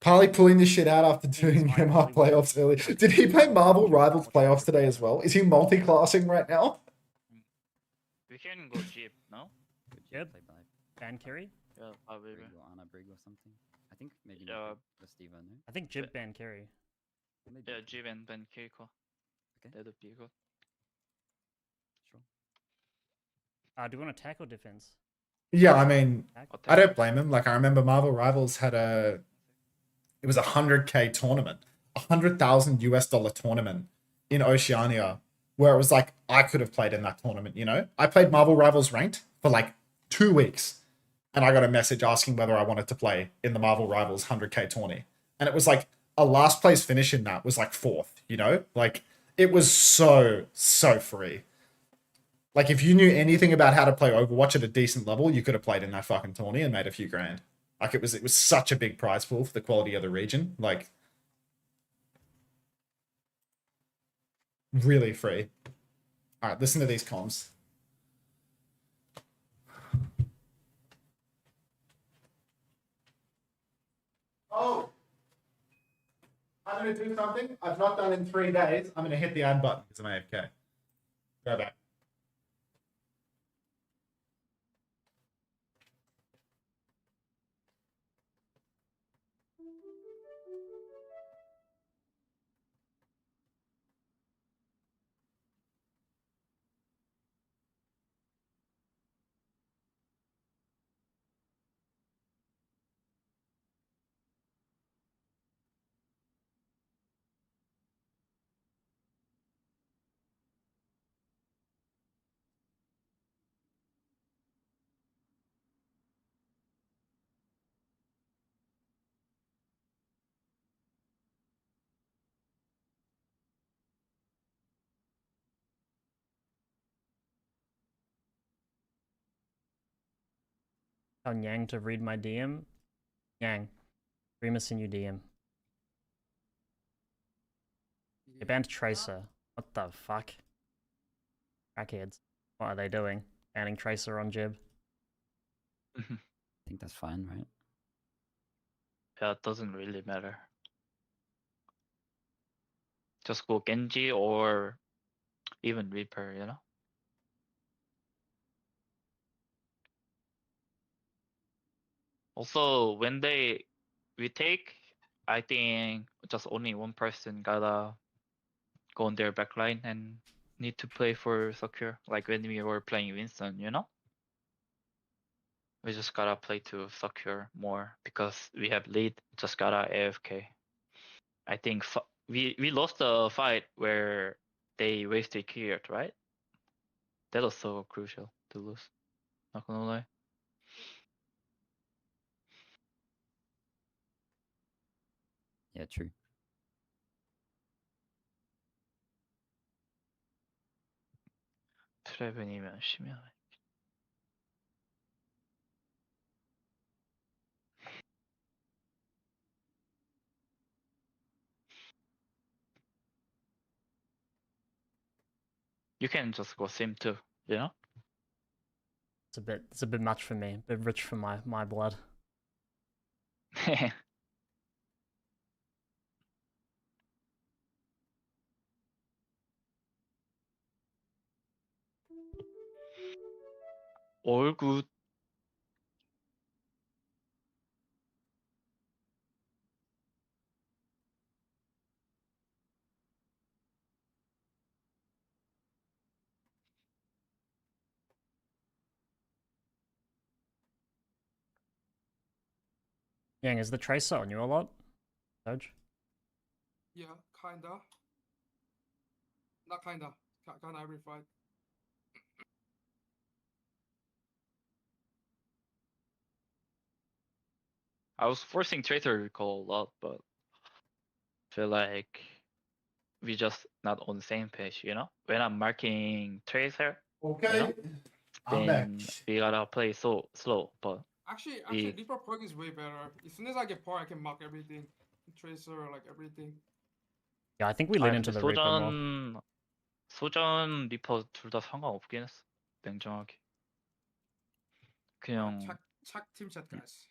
Parley pulling this shit out after doing MR playoffs early. Did he play Marvel Rivals playoffs today as well? Is he multi-classing right now? We can go Jeep, no? Yep. Ban carry? Yeah, probably. Brig or Ana Brig or something. I think maybe Yeah. the Steven, no? I think Jib ban carry. Maybe. Yeah, Jeep and Ben Keiko. Okay. That would be good. Sure. Do we want attack or defense? Yeah, I mean, Attack? I don't blame him. Like, I remember Marvel Rivals had it was a 100K tournament, $100,000 tournament in Oceania, where it was like, I could have played in that tournament, you know? I played Marvel Rivals ranked for like 2 weeks, and I got a message asking whether I wanted to play in the Marvel Rivals 100K tourney. And it was like, a last place finish in that was like 4th, you know? Like, it was so free. Like, if you knew anything about how to play Overwatch at a decent level, you could have played in that fucking tourney and made a few grand. Like, it was such a big prize pool for the quality of the region. Like, really free. All right, listen to these comms. Oh, I'm going to do something I've not done in 3 days. I'm going to hit the add button because I'm AFK. Go back. Tell Yang to read my DM. Yang, Remus in your DM. They banned Tracer. What the fuck? Crackheads. What are they doing? Banning Tracer on Jib. I think that's fine, right? Yeah, it doesn't really matter. Just go Genji or even Reaper, you know? Also, when they retake, I think just only one person gotta go on their backline and need to play for secure. Like when we were playing Winston, you know? We just gotta play to secure more because we have lead. Just gotta AFK. I think we lost the fight where they wasted cleared, right? That was so crucial to lose. Not gonna lie. Yeah, true. 트래븐이면 심해. You can just go sim too, you know? It's a bit much for me. A bit rich for my blood. All good. Yang, is the Tracer on you a lot? Doge? Yeah, kinda. Not kinda. Kinda every fight. I was forcing Tracer recall a lot, but feel like we just not on the same page, you know? When I'm marking Tracer, Okay, know? I'm back. then we gotta play so slow, but Actually, We- Leaper perk is way better. As soon as I get power, I can mark everything. Tracer, like everything. Yeah, I think we lean into the Reaper more. 소전 리퍼 둘 다 상관없긴 했어. 냉정하게. 그냥 Check team chat, guys.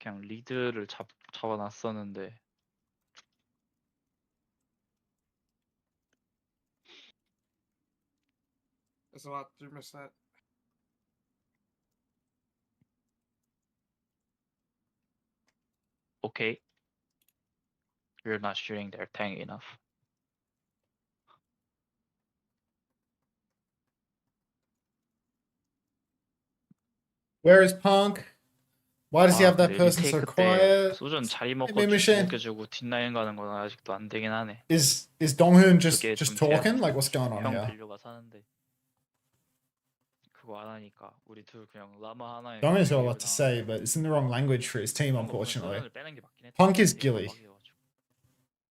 그냥 리드를 잡아놨었는데 That's a lot. You missed that. okay. You're not shooting their tank enough. Where is Punk? Why does he have that 근데 person so 리테이크 때 quiet? 소전 자리 Hey, Machine. 먹여주고 뒷라인 가는 건 아직도 안 되긴 하네. Is Donghoon just 그게 just 좀 돼야 talking? Like what's going on 형 here? 밸류가 사는데 그거 안 하니까 우리 둘 그냥 라마 하나에 Donghoon's got a 비교를 lot to say, but it's in the wrong language for his team, 그런 거 보면 unfortunately. 소전을 빼는 게 맞긴 했다. Punk is 되게 Gilly. 빡해가지고.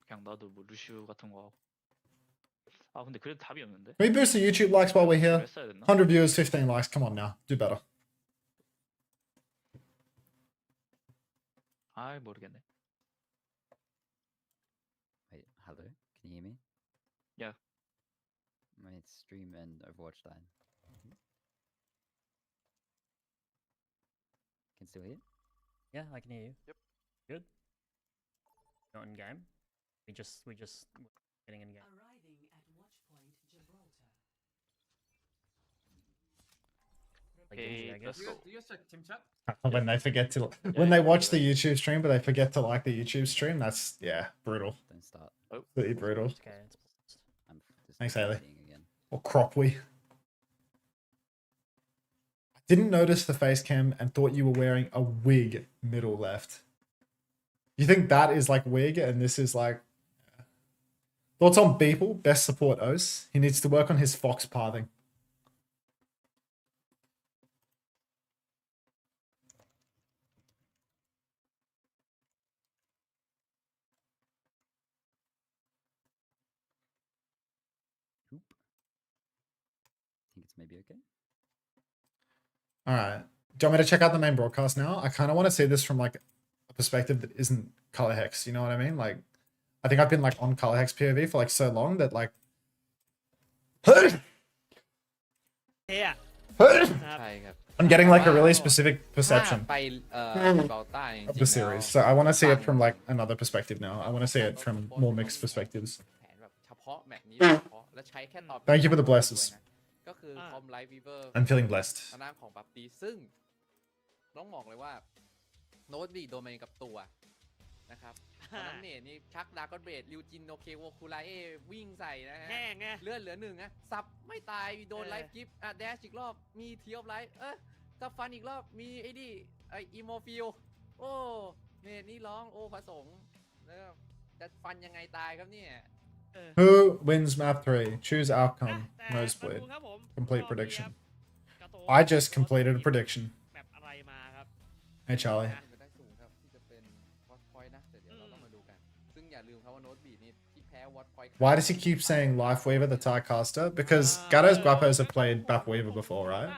그냥 나도 뭐 루시우 같은 거 하고. 아 근데 그래도 답이 없는데. Can we boost the YouTube likes while we're here? 했어야 됐나? 100 viewers, 15 likes. Come on now, do better. 아이 모르겠네. Wait, hello? Can you hear me? Yeah. My stream and Overwatch died. Can still hear? Yeah, I can hear you. Yep. Good. Not in game. We just getting in game. Like Genji, I Okay, guess. Do you guys check team chat? When they forget to, when they watch the YouTube stream, but they forget to like the YouTube stream. That's brutal. Don't start. Absolutely brutal. It's okay. It's I'm just Thanks, Haley. seeing again. Or Cropwee. I didn't notice the face cam and thought you were wearing a wig middle left. You think that is like wig and this is like... Thoughts on Beeple? Best support Ose. He needs to work on his fox pathing. Oop. Think it's maybe okay? Alright. Do you want me to check out the main broadcast now? I kind of want to see this from like a perspective that isn't color hex. You know what I mean? Like, I think I've been like on color hex POV for like so long that like. เท่อะ ใช่ครับ I'm getting like a really specific ถ้า perception ไปเบลต้าจริง of ๆ the series. So I want to see it from like another perspective now. I want to see it from more mixed perspectives. แผนแบบเฉพาะแมตช์นี้เฉพาะและใช้แค่ตอน Thank you for the blesses. ก็คือคอมไลฟ์วีเวอร์ I'm feeling blessed. ทางด้านของปับตีซึ่งต้องบอกเลยว่าโน้ตบีโดเมนกับตัวนะครับตอนนั้นเนี่ยนี่ชักดากอนเบดริวจินโนเคโวคูไลเอวิ่งใส่นะฮะ แห้งไง เลือดเหลือหนึ่งนะสับไม่ตายโดนไลฟ์กิฟต์แดชอีกรอบมีเทียบไลฟ์ถ้าฟันอีกรอบมีไอ้นี่ไออีโมฟิลโอ้เนี่ยนี่ร้องโอ้พระสงฆ์แล้วจะฟันยังไงตายครับเนี่ย Who wins map 3? Choose outcome. แต่มา Nosebleed. ดูครับผม Complete prediction. กาโต I just completed a prediction. แบบอะไรมาครับ Hey Charlie. เป็นไปได้สูงครับที่จะเป็นวอตพอยต์นะแต่เดี๋ยวเราต้องมาดูกันซึ่งอย่าลืมครับว่าโน้ตบีนี่ที่แพ้วอตพอยต์ Why does he keep saying Life Weaver, the Thai caster? Because Gatos Guapos have played Buff Weaver before, right?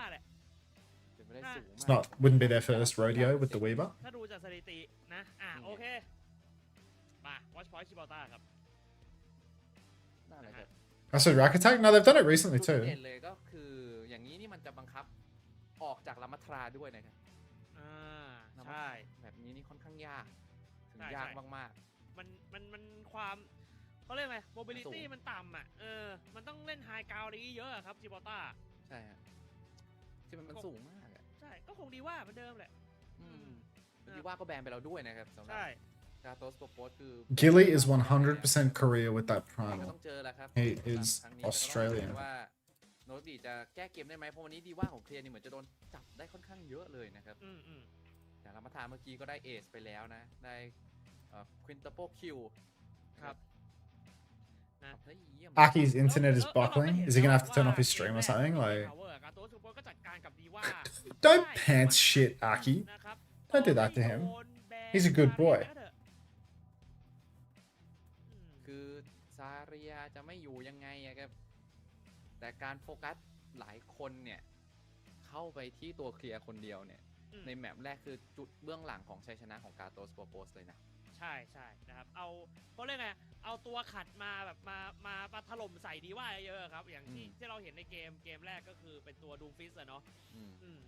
เป็นไปได้สูง It's มาก not, wouldn't be their first rodeo with the Weaver. ถ้าดูจากสถิตินะโอเคมา Watch Point ชิบอลต้าครับ นั่นแหละครับ I said Rack Attack? No, they've done it recently จุด too. เด่นเลยก็คืออย่างนี้นี่มันจะบังคับออกจากลามัตราด้วยนะครับ ใช่ แบบนี้นี่ค่อนข้างยากถึง ใช่ ยาก ใช่ มาก มันความเขาเรียกไง mobility มันต่ำอ่ะมันต้องเล่น high g r o u n d เยอะอะครับชิบอลต้า ๆใช่ฮะที่มันสูงมากอะ ใช่ก็คงดีว่าเหมือนเดิมแหละ ดีว่าก็แบนไปแล้วด้วยนะครับสำหรับ ใช่ กาโตสโปโปสคือ Gilly is 100% Korea with that ก็ primal. ต้องเจอแล้วครับ He สำหรับ is ครั้งนี้แต่ก็ต้อง Australian. ดูว่าโน้ตบีจะแก้เกมได้ไหมเพราะวันนี้ดีว่าของเคลียร์นี่เหมือนจะโดนจับได้ค่อนข้างเยอะเลยนะครับ อย่างรามาธานเมื่อกี้ก็ได้เอสไปแล้วนะ ได้ควินตัปเปิลคิว ครับ เฮ้ยเยี่ยม Aki's internet is buckling. Is he gonna have to turn off his stream or something? Like, กาโตสโปก็จัดการกับดีว่า don't pants shit, Aki. Don't do that to him. He's a good boy. คือซาเรียจะไม่อยู่ยังไงอะครับ แต่การโฟกัสหลายคนเนี่ย เข้าไปที่ตัวเคลียร์คนเดียวเนี่ย ในแมปแรกคือจุดเบื้องหลังของชัยชนะของกาโตสโปโปสเลยนะ ใช่นะครับเขาเรียกไงเอาตัวขัดมาแบบมาถล่มใส่ดีว่าเยอะครับอย่างที่เราเห็นในเกมแรกก็คือเป็นตัวดูฟิสอะเนาะ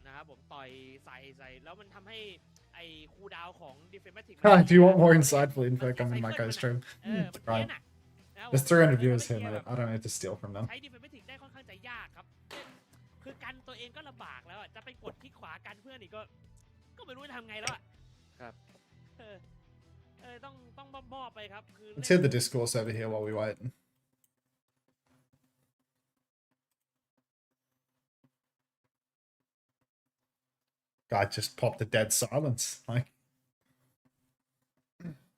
นะครับผมต่อยใส่แล้วมันทำให้ไอ้คูลดาวน์ของ Defensive If you want more insightful info, come in my guy's stream. มัน Right. เพี้ยนอะ There's 300 viewers here, mate. I don't need to steal from them. ใช้ Defensive ได้ค่อนข้างจะยากครับคือกันตัวเองก็ลำบากแล้วอะจะไปกดที่ขวากันเพื่อนอีกก็ไม่รู้จะทำไงแล้วอะ ครับ ต้องมอบไปครับคือ Let's hit the discourse over here while we wait. Guy just popped a dead silence. Like,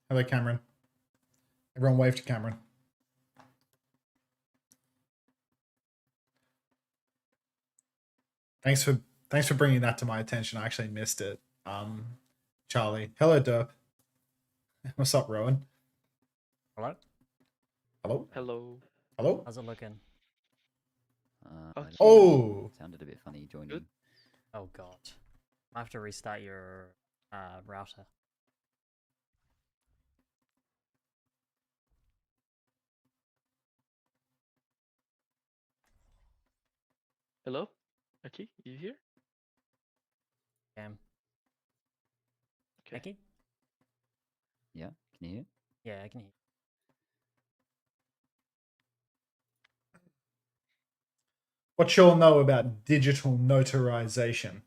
hello, Cameron. Everyone wave to Cameron. Thanks for bringing that to my attention. I actually missed it. Charlie. Hello, Derp. What's up, Rowan? Hello? Hello? Hello. Hello? How's it looking? Okay. Oh! Sounded a bit funny joining. Good. Oh god. I have to restart your router. Hello? Okay, you here? Cam. Okay. Becky? Yeah, can you hear? Yeah, I can hear. What y'all know about digital notarization?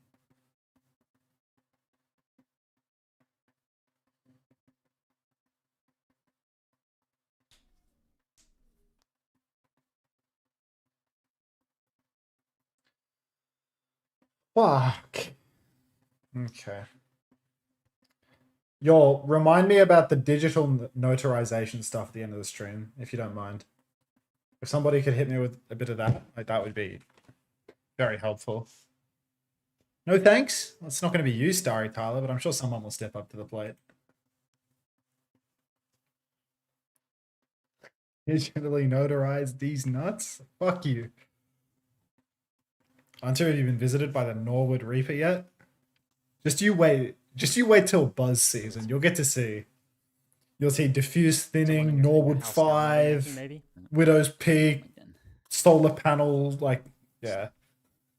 Fuck. Okay. Y'all, remind me about the digital notarization stuff at the end of the stream, if you don't mind. If somebody could hit me with a bit of that, like that would be very helpful. No thanks. Well, it's not going to be you, Starry Tyler, but I'm sure someone will step up to the plate. Digitally notarize these nuts? Fuck you. Unter, have you been visited by the Norwood Reaper yet? Just you wait till Buzz season. You'll get to see. You'll see Diffuse Thinning, Norwood House downloading, 5, maybe. Widow's Peak, Again. solar panel, like, yeah.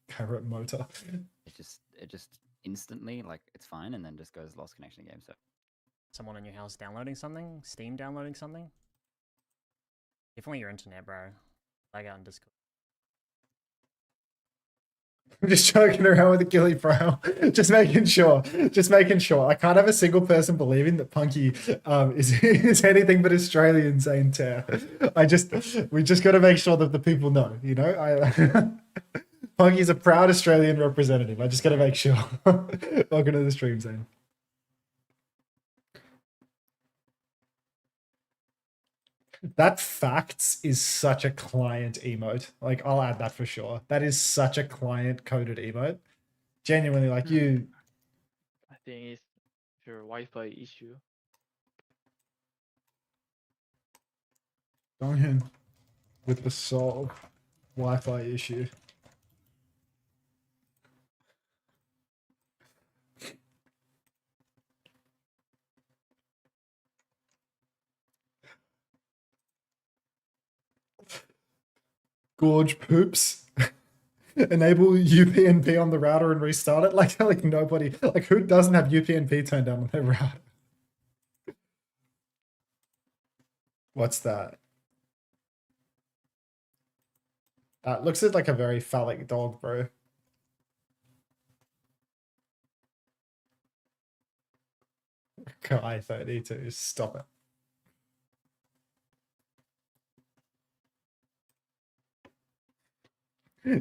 Carrot motor. It just instantly, like, it's fine, and then just goes lost connection again. So Someone in your house downloading something, Steam downloading something. Definitely your internet, bro. Lag out in Discord. I'm just joking around with the Gilly Brow. Just making sure. I can't have a single person believing that Punky is anything but Australian Zane Tear. We just got to make sure that the people know, you know? Punky's a proud Australian representative. I just got to make sure. Welcome to the stream, Zane. That facts is such a client emote. Like, I'll add that for sure. That is such a client coded emote. Genuinely, like you. I think it's your Wi-Fi issue. Going in with the solve Wi-Fi issue. Gorge poops. Enable UPnP on the router and restart it. Like nobody, like who doesn't have UPnP turned on on their router? What's that? Looks like a very phallic dog, bro. Kai 32, stop it.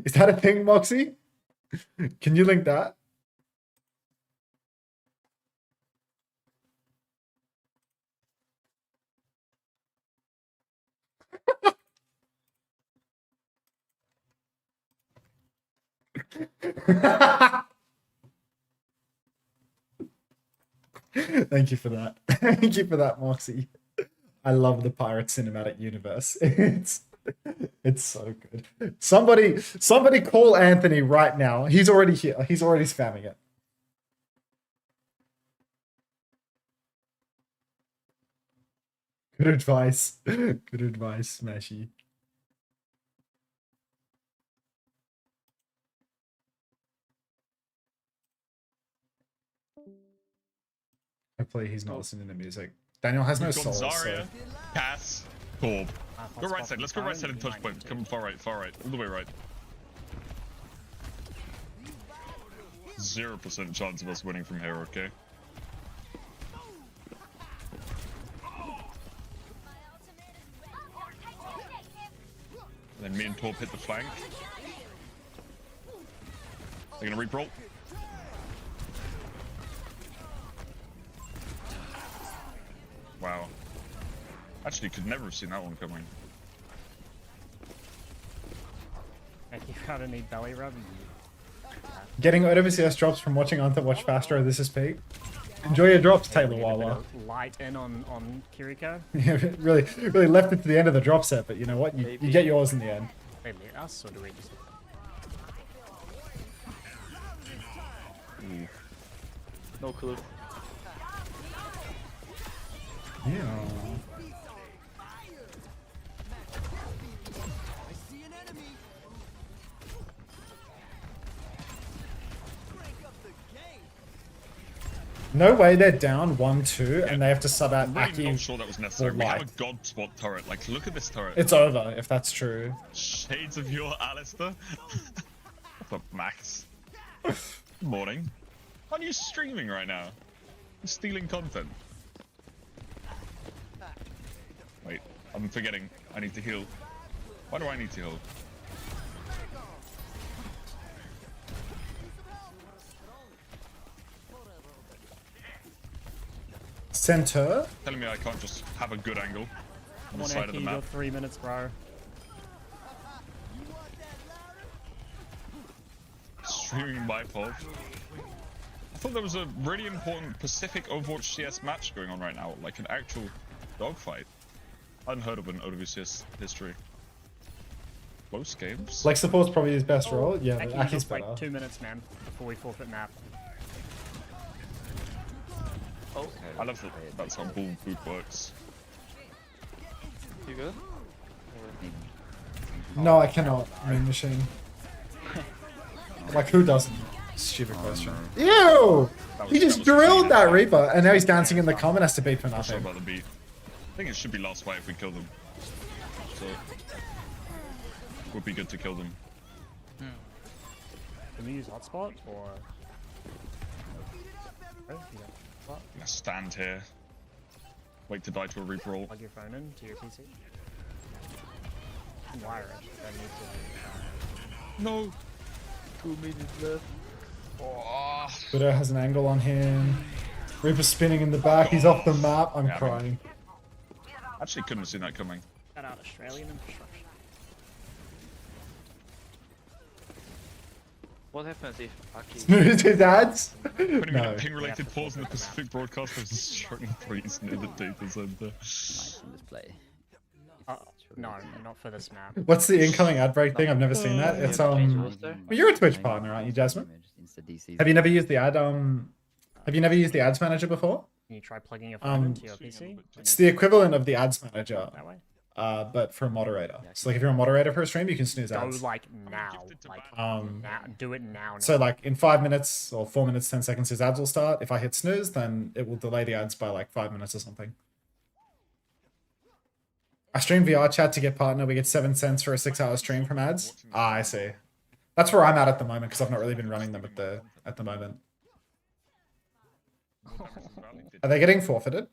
Is that a thing, Moxie? Can you link that? Thank you for that. Thank you for that, Moxie. I love the Pirate Cinematic Universe. It's so good. Somebody call Anthony right now. He's already here. He's already spamming it. Good advice. Good advice, Smashy. Hopefully he's not listening to music. Daniel has no soul. Zarya, So. Cass, Corb. Go right side. Let's go right side and touch point. Come far right, all the way right. 0% chance of us winning from here, okay? And then me and Torp hit the flank. They're gonna reap-roll. Wow. Actually, could never have seen that one coming. You gotta need belly rub. Getting OWCS drops from watching Unter watch faster. This is peak. Enjoy your drops, Taylor Wawa. Light in on Kiriko. Yeah, really left it to the end of the drop set, but you know what? You get yours in the end. They let us, or do we just? No clue. Yeah. No way they're down 1-2 and they have to sub out I'm really Aki. not sure that was necessary. We light. have a god spot turret. Like, look at this turret. It's over if that's true. Shades of your Alistair. What's up, Max? Morning. Aren't you streaming right now? You're stealing content. Wait, I'm forgetting. I need to heal. Why do I need to heal? Center. Telling me I can't just have a good angle on Come the on, side of Eki, the you map. got 3 minutes, bro. Streaming by Pov. I thought there was a really important Pacific Overwatch CS match going on right now, like an actual dogfight. Unheard of in OWCS history. Close games. Flex support's probably his best role. Yeah, but Eki, Aki's just like better. 2 minutes, man, before we forfeit map. Oh, I love that that's how bull boot works. you good? No, I cannot. Mean machine. Like, who doesn't? Stupid question. Ew! He just drilled that Reaper, and now he's dancing in the common, has to beat for Not sure nothing. about the beat. I think it should be last fight if we kill them. So would be good to kill them. Can we use hotspot or? Oh, you got hotspot? I'm gonna stand here. Wait to die to a Reaper ult. Plug your phone in to your PC. Wire it. Don't need to. No! 2 minutes left. Oh. Buddha has an angle on him. Reaper spinning in the back. He's off the map. I'm Yeah, crying. Actually couldn't have seen that coming. Cut out Australian infrastructure. What happens if Aki? Snooze his ads? Putting in No. a ping-related pause in the Pacific broadcast of showing threes near the data center. Nice on display. No, not for this map. What's the incoming ad break thing? I've never seen that. It's Change well, roster? you're a Twitch partner, aren't you, Jasmine? Have you never used the ad have you never used the ads manager before? Can you try plugging your phone into your Swing a PC? little bit too It's the equivalent of the ads manager, That way? but for a moderator. So like if you're a moderator for a stream, you can snooze Go ads. like now. Like now. Do it now. So like in 5 minutes or 4 minutes, 10 seconds, his ads will start. If I hit snooze, then it will delay the ads by like 5 minutes or something. I stream VR chat to get partner. We get 7 cents for a 6-hour stream from ads. Ah, I see. That's where I'm at the moment because I've not really been running them at the moment. Are they getting forfeited?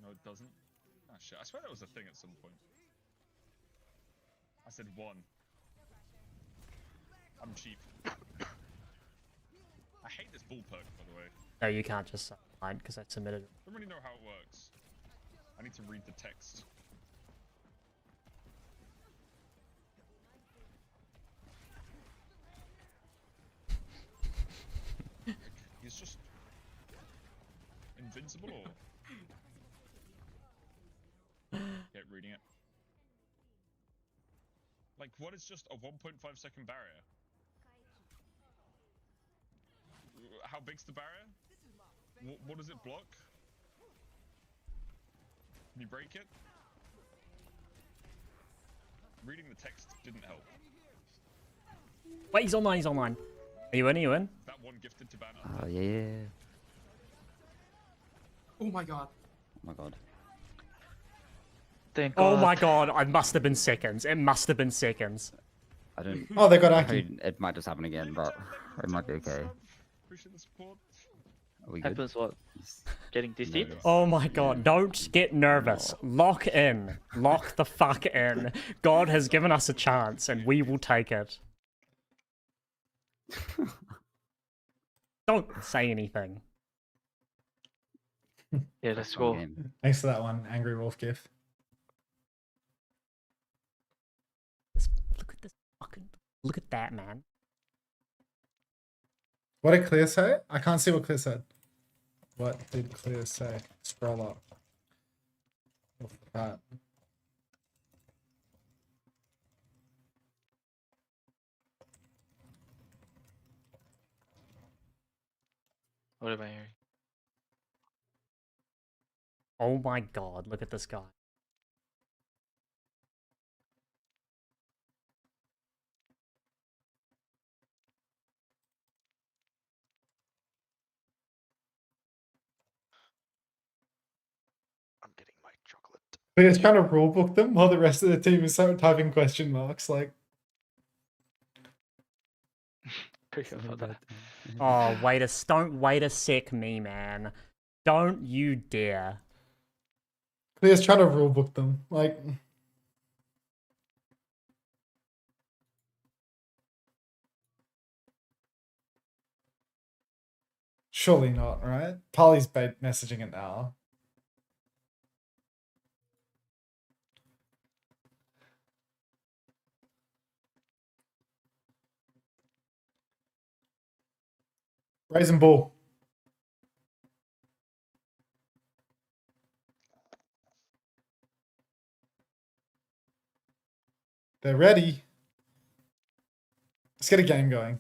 No, it doesn't. Ah, shit. I swear that was a thing at some point. I said 1. I'm cheap. I hate this bull perk, by the way. No, you can't just line because I submitted it. I don't really know how it works. I need to read the text. He's just invincible or get reading it. Like, what is just a 1.5 second barrier? How big's the barrier? What does it block? Can you break it? Reading the text didn't help. Wait, he's online. He's online. Are you in? Are you in? That one gifted to banner. Oh, yeah. Oh my god. Oh my god. Thank Oh God. my god! I must have been seconds. It must have been seconds. I don't. Oh, they got I Aki. mean, it might just happen again, but it might be okay. Appreciate the support. Are we good? Happens what? Getting deceived? Nervous. Oh my god! Don't get nervous. Lock in. Lock the fuck in. God has given us a chance, and we will take it. Don't say anything. Yeah, let's Fun go. game. Thanks for that one, Angry Wolf GIF. Look at this fucking. Look at that, man. What did Clear say? I can't see what Clear said. What did Clear say? Scroll up. Off the bat. What am I hearing? Oh my god! Look at this guy. I'm getting my chocolate. Clear's trying to rulebook them while the rest of the team is typing question marks. Like, About that. Oh don't wait a sec, me man. Don't you dare. Clear's trying to rulebook them. Like, surely not, right? Polly's messaging it now. Raisin Bull. They're ready. Let's get a game going.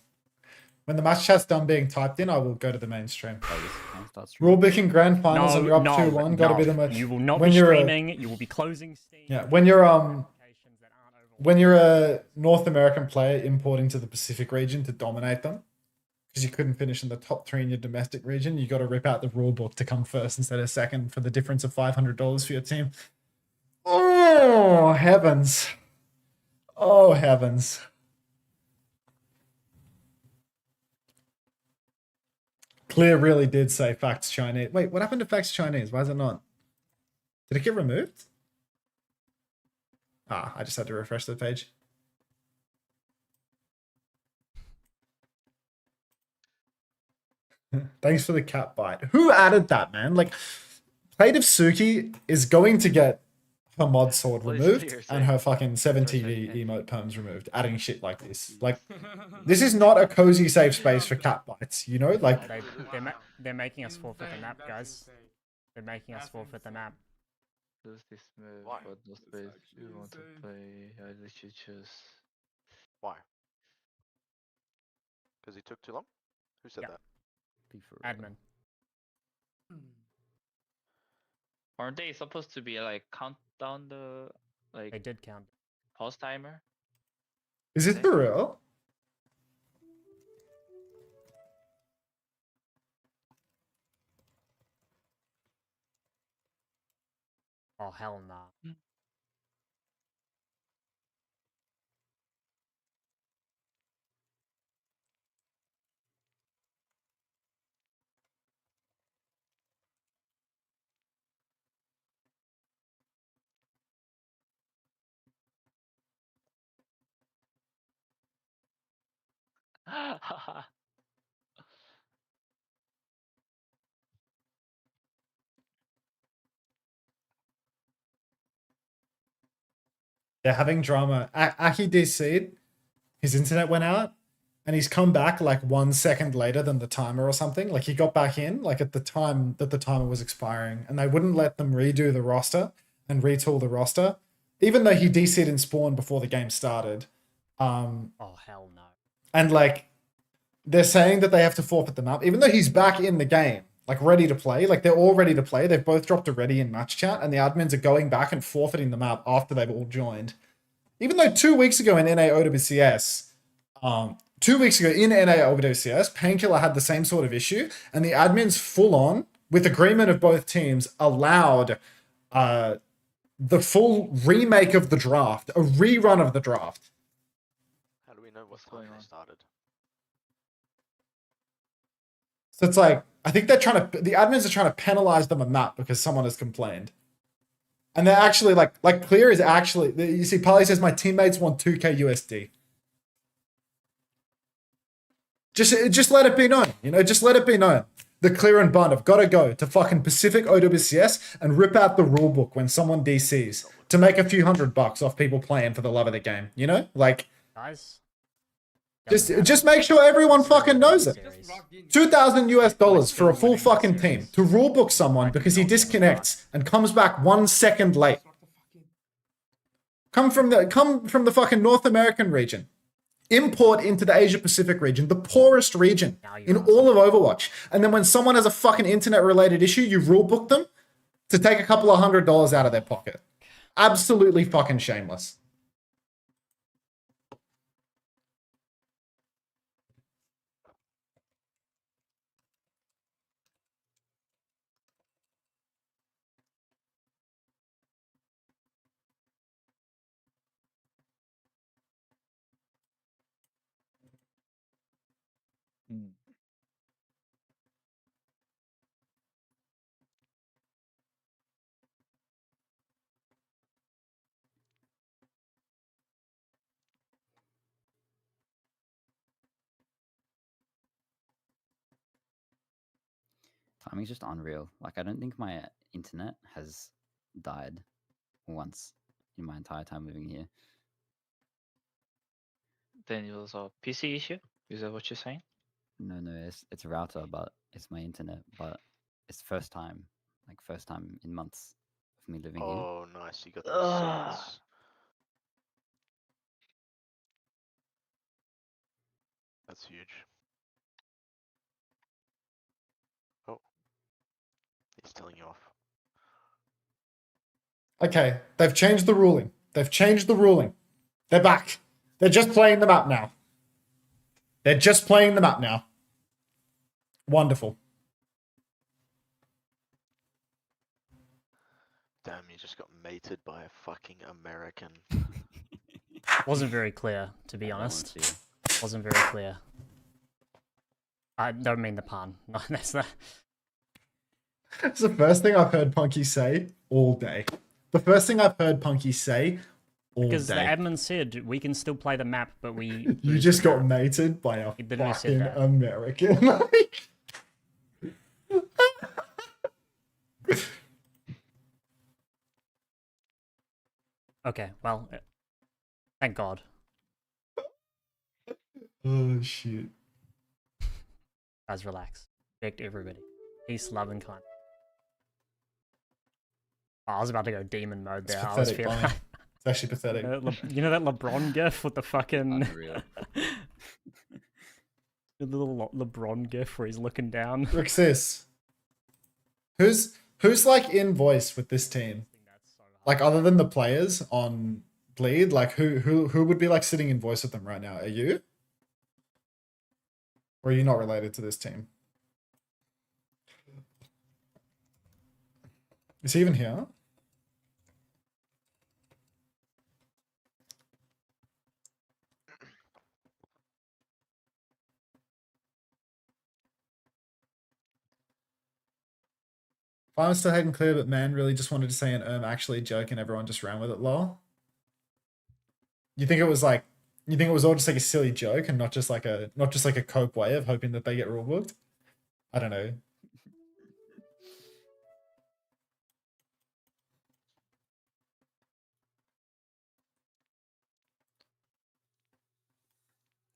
When the match chat's done being typed in, I will go to the mainstream. Oh, yes, can I start streaming? Rule booking grand finals and you're up 2-1. Got to be the most. You will not when be you're streaming. You will be closing Steam. Yeah, when you're notifications that aren't over when you're a North American player importing to the Pacific region to dominate them, because you couldn't finish in the top 3 in your domestic region, you got to rip out the rule book to come first instead of second for the difference of $500 for your team. Oh heavens! Oh heavens! Clear really did say facts Chinese. Wait, what happened to facts Chinese? Why is it not? Did it get removed? Ah, I just had to refresh the page. Thanks for the cat bite. Who added that, man? Like, Plate of Suki is going to get her mod sword What is removed clear and saying? her fucking 7 That's what TV I meant. emote perms removed. Adding shit like this. Like, this is not a cozy safe space for cat bites, you know? Like, they're making us forfeit the map, guys. They're making us forfeit the map. Lose this move, Why? but no space. actually You want to insane. play? I literally choose. Why? Because he took too long? Who said Yeah. that? Be for real. Admin. Aren't they supposed to be like count down the They like did count. pause timer? is it for real? Oh hell nah. They're having drama. Aki DC'd, his internet went out, and he's come back like 1 second later than the timer or something. Like he got back in like at the time that the timer was expiring, and they wouldn't let them redo the roster and retool the roster, even though he DC'd and spawned before the game started. Oh hell no. And like they're saying that they have to forfeit the map, even though he's back in the game, like ready to play. Like they're all ready to play. They've both dropped a ready in match chat, and the admins are going back and forfeiting the map after they've all joined. Even though 2 weeks ago in NA OWCS, 2 weeks ago in NA OWCS, Painkiller had the same sort of issue, and the admins full on, with agreement of both teams, allowed the full remake of the draft, a rerun of the draft. How do we know what What's time going they on? started? So it's like, I think the admins are trying to penalize them on that because someone has complained. And they're actually like Clear is actually, you see, Pali says, my teammates want 2K USD. Just let it be known, you know, just let it be known. The Clear and Bun have got to go to fucking Pacific OWCS and rip out the rule book when someone DCs to make a few $100 off people playing for the love of the game, you know? Like, Guys. just make sure everyone fucking knows it. Series. $2,000 for a full fucking team to rulebook someone because he disconnects and comes back 1 second late. Come from the fucking North American region. Import into the Asia Pacific region, the poorest region in all of Overwatch. And then when someone has a fucking internet related issue, you rulebook them to take a couple of $100 out of their pocket. Absolutely fucking shameless. Timing's just unreal. Like, I don't think my internet has died once in my entire time living here. Then it was a PC issue. Is that what you're saying? No, it's a router, but it's my internet. But it's first time in months of me living here. Oh, nice. You got the Ugh. receipts. That's huge. He's telling you off. Okay, they've changed the ruling. They've changed the ruling. They're back. They're just playing the map now. They're just playing the map now. Wonderful. Damn, you just got mated by a fucking American. Wasn't very clear, to be I don't want honest. to. Wasn't very clear. I don't mean the pun. No, that's that. It's the first thing I've heard Punky say all day. The first thing I've heard Punky say all Because the day. admin said we can still play the map, but we. You lose just the got map. mated by a He literally said fucking that. American. Like, Okay, well, thank God. oh shit. Guys, relax. Respect everybody. Peace, love, and kindness. Oh, I was about to go demon mode It's there. I was pathetic, feeling. Bonnie. It's actually pathetic. You know that LeBron gif with the fucking. Unreal. The little LeBron gif where he's looking down. Rixis. Who's like in voice with this team? Like other than the players on Bleed, like who would be like sitting in voice with them right now? Are you? Or are you not related to this team? Is he even here? I'm still heading clear, but man, really just wanted to say an actually a joke and everyone just ran with it, lol. You think it was like, you think it was all just like a silly joke and not just like a cope way of hoping that they get rule booked? I don't know.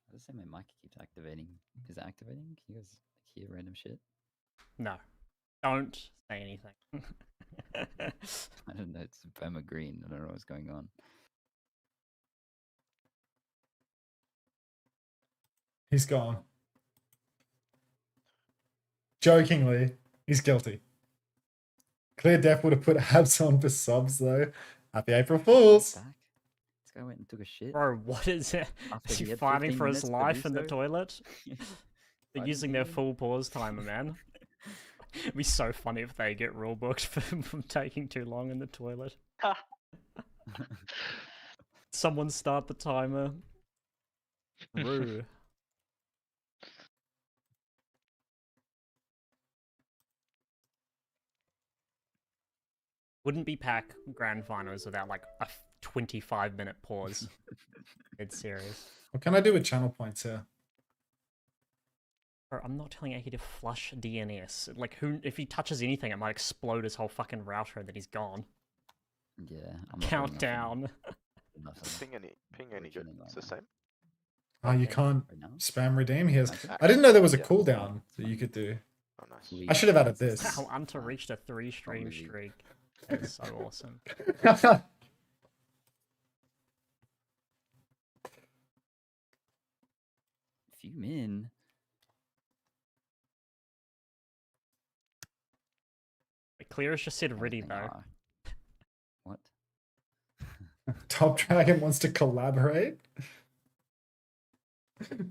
I just say my mic keeps activating. Is it activating? Can you guys hear random shit? No. Don't say anything. I don't know. It's Burma Green. I don't know what's going on. He's gone. Jokingly, he's guilty. Clear Def would have put abs on for subs though. Happy April Fools. Back. This guy went and took a shit. Bro, what is it? After Is he he had fighting 15 for his minutes to life do in the so? toilet? They're Fighting using for their me. full pause timer, man. It'd be so funny if they get rule booked from taking too long in the toilet. Someone start the timer. Rue. Wouldn't be pack grand finals without like a 25-minute pause. It's serious. What can I do with channel points here? Bro, I'm not telling Aki to flush DNS. Like, who? If he touches anything, it might explode his whole fucking router, and then he's gone. Yeah. I'm not doing nothing. Countdown. Nothing. Ping any good? Originally It's the like same. Oh, you Okay. can't Right now? spam redeem. He has. Okay. I didn't know there was a Yeah. cooldown that you could do. Oh, nice. Sweet. I should have added this. Wow, Unter reached a 3-stream Probably. streak. That's so awesome. Few in. Clearest just said ready They though. are. What? Top Dragon wants to collaborate.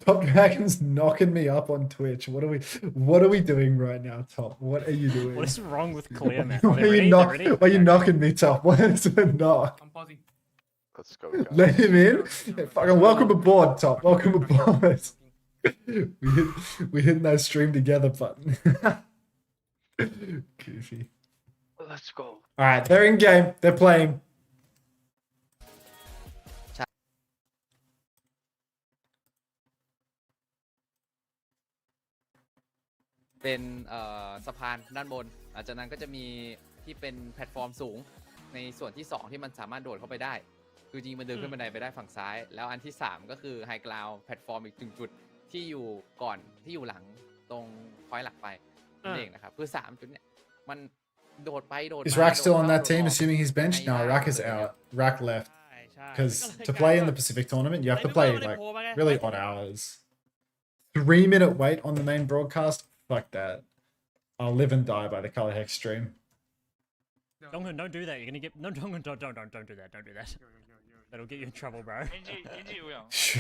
Top Dragon's knocking me up on Twitch. What are we doing right now, Top? What are you doing? What is wrong with Clear, man? Why Are are they you, ready? knock- They're ready? why are you Okay. knocking me, Top? Why is it a knock? I'm pausing. Let's go. Guys. Let him in. Yeah, fucking welcome aboard, Top. Welcome aboard. we hit that stream together button. Goofy. Let's go. All right, they're in game. They're playing. เป็นสะพานด้านบนหลังจากนั้นก็จะมีที่เป็นแพลตฟอร์มสูงในส่วนที่ 2 ที่มันสามารถโดดเข้าไปได้ คือจริงมันเดินขึ้นบันไดไปได้ฝั่งซ้าย แล้วอันที่ 3 ก็คือไฮกราวแพลตฟอร์มอีก1จุดที่อยู่ก่อนที่อยู่หลังตรงพอยต์หลักไปนั่นเองนะครับคือ3จุดเนี่ยมันโดดไปโดด Is มา Rack โดด still on เข้า that โดด team? ออก Assuming he's benched? No, Rack is out. Rack left. ใช่ใช่ Because มันก็เลย to กลาย play เป็น in ว่า the Pacific tournament, you have to ไม่ play ว่ามัน like โผล่มาไง really odd hours. 3-minute wait on the main broadcast? Fuck that. I'll live and die by the Color Hex stream. Donghun, don't do that. You're gonna get no Donghun. Don't do that. Don't do that. That'll get you in trouble, bro.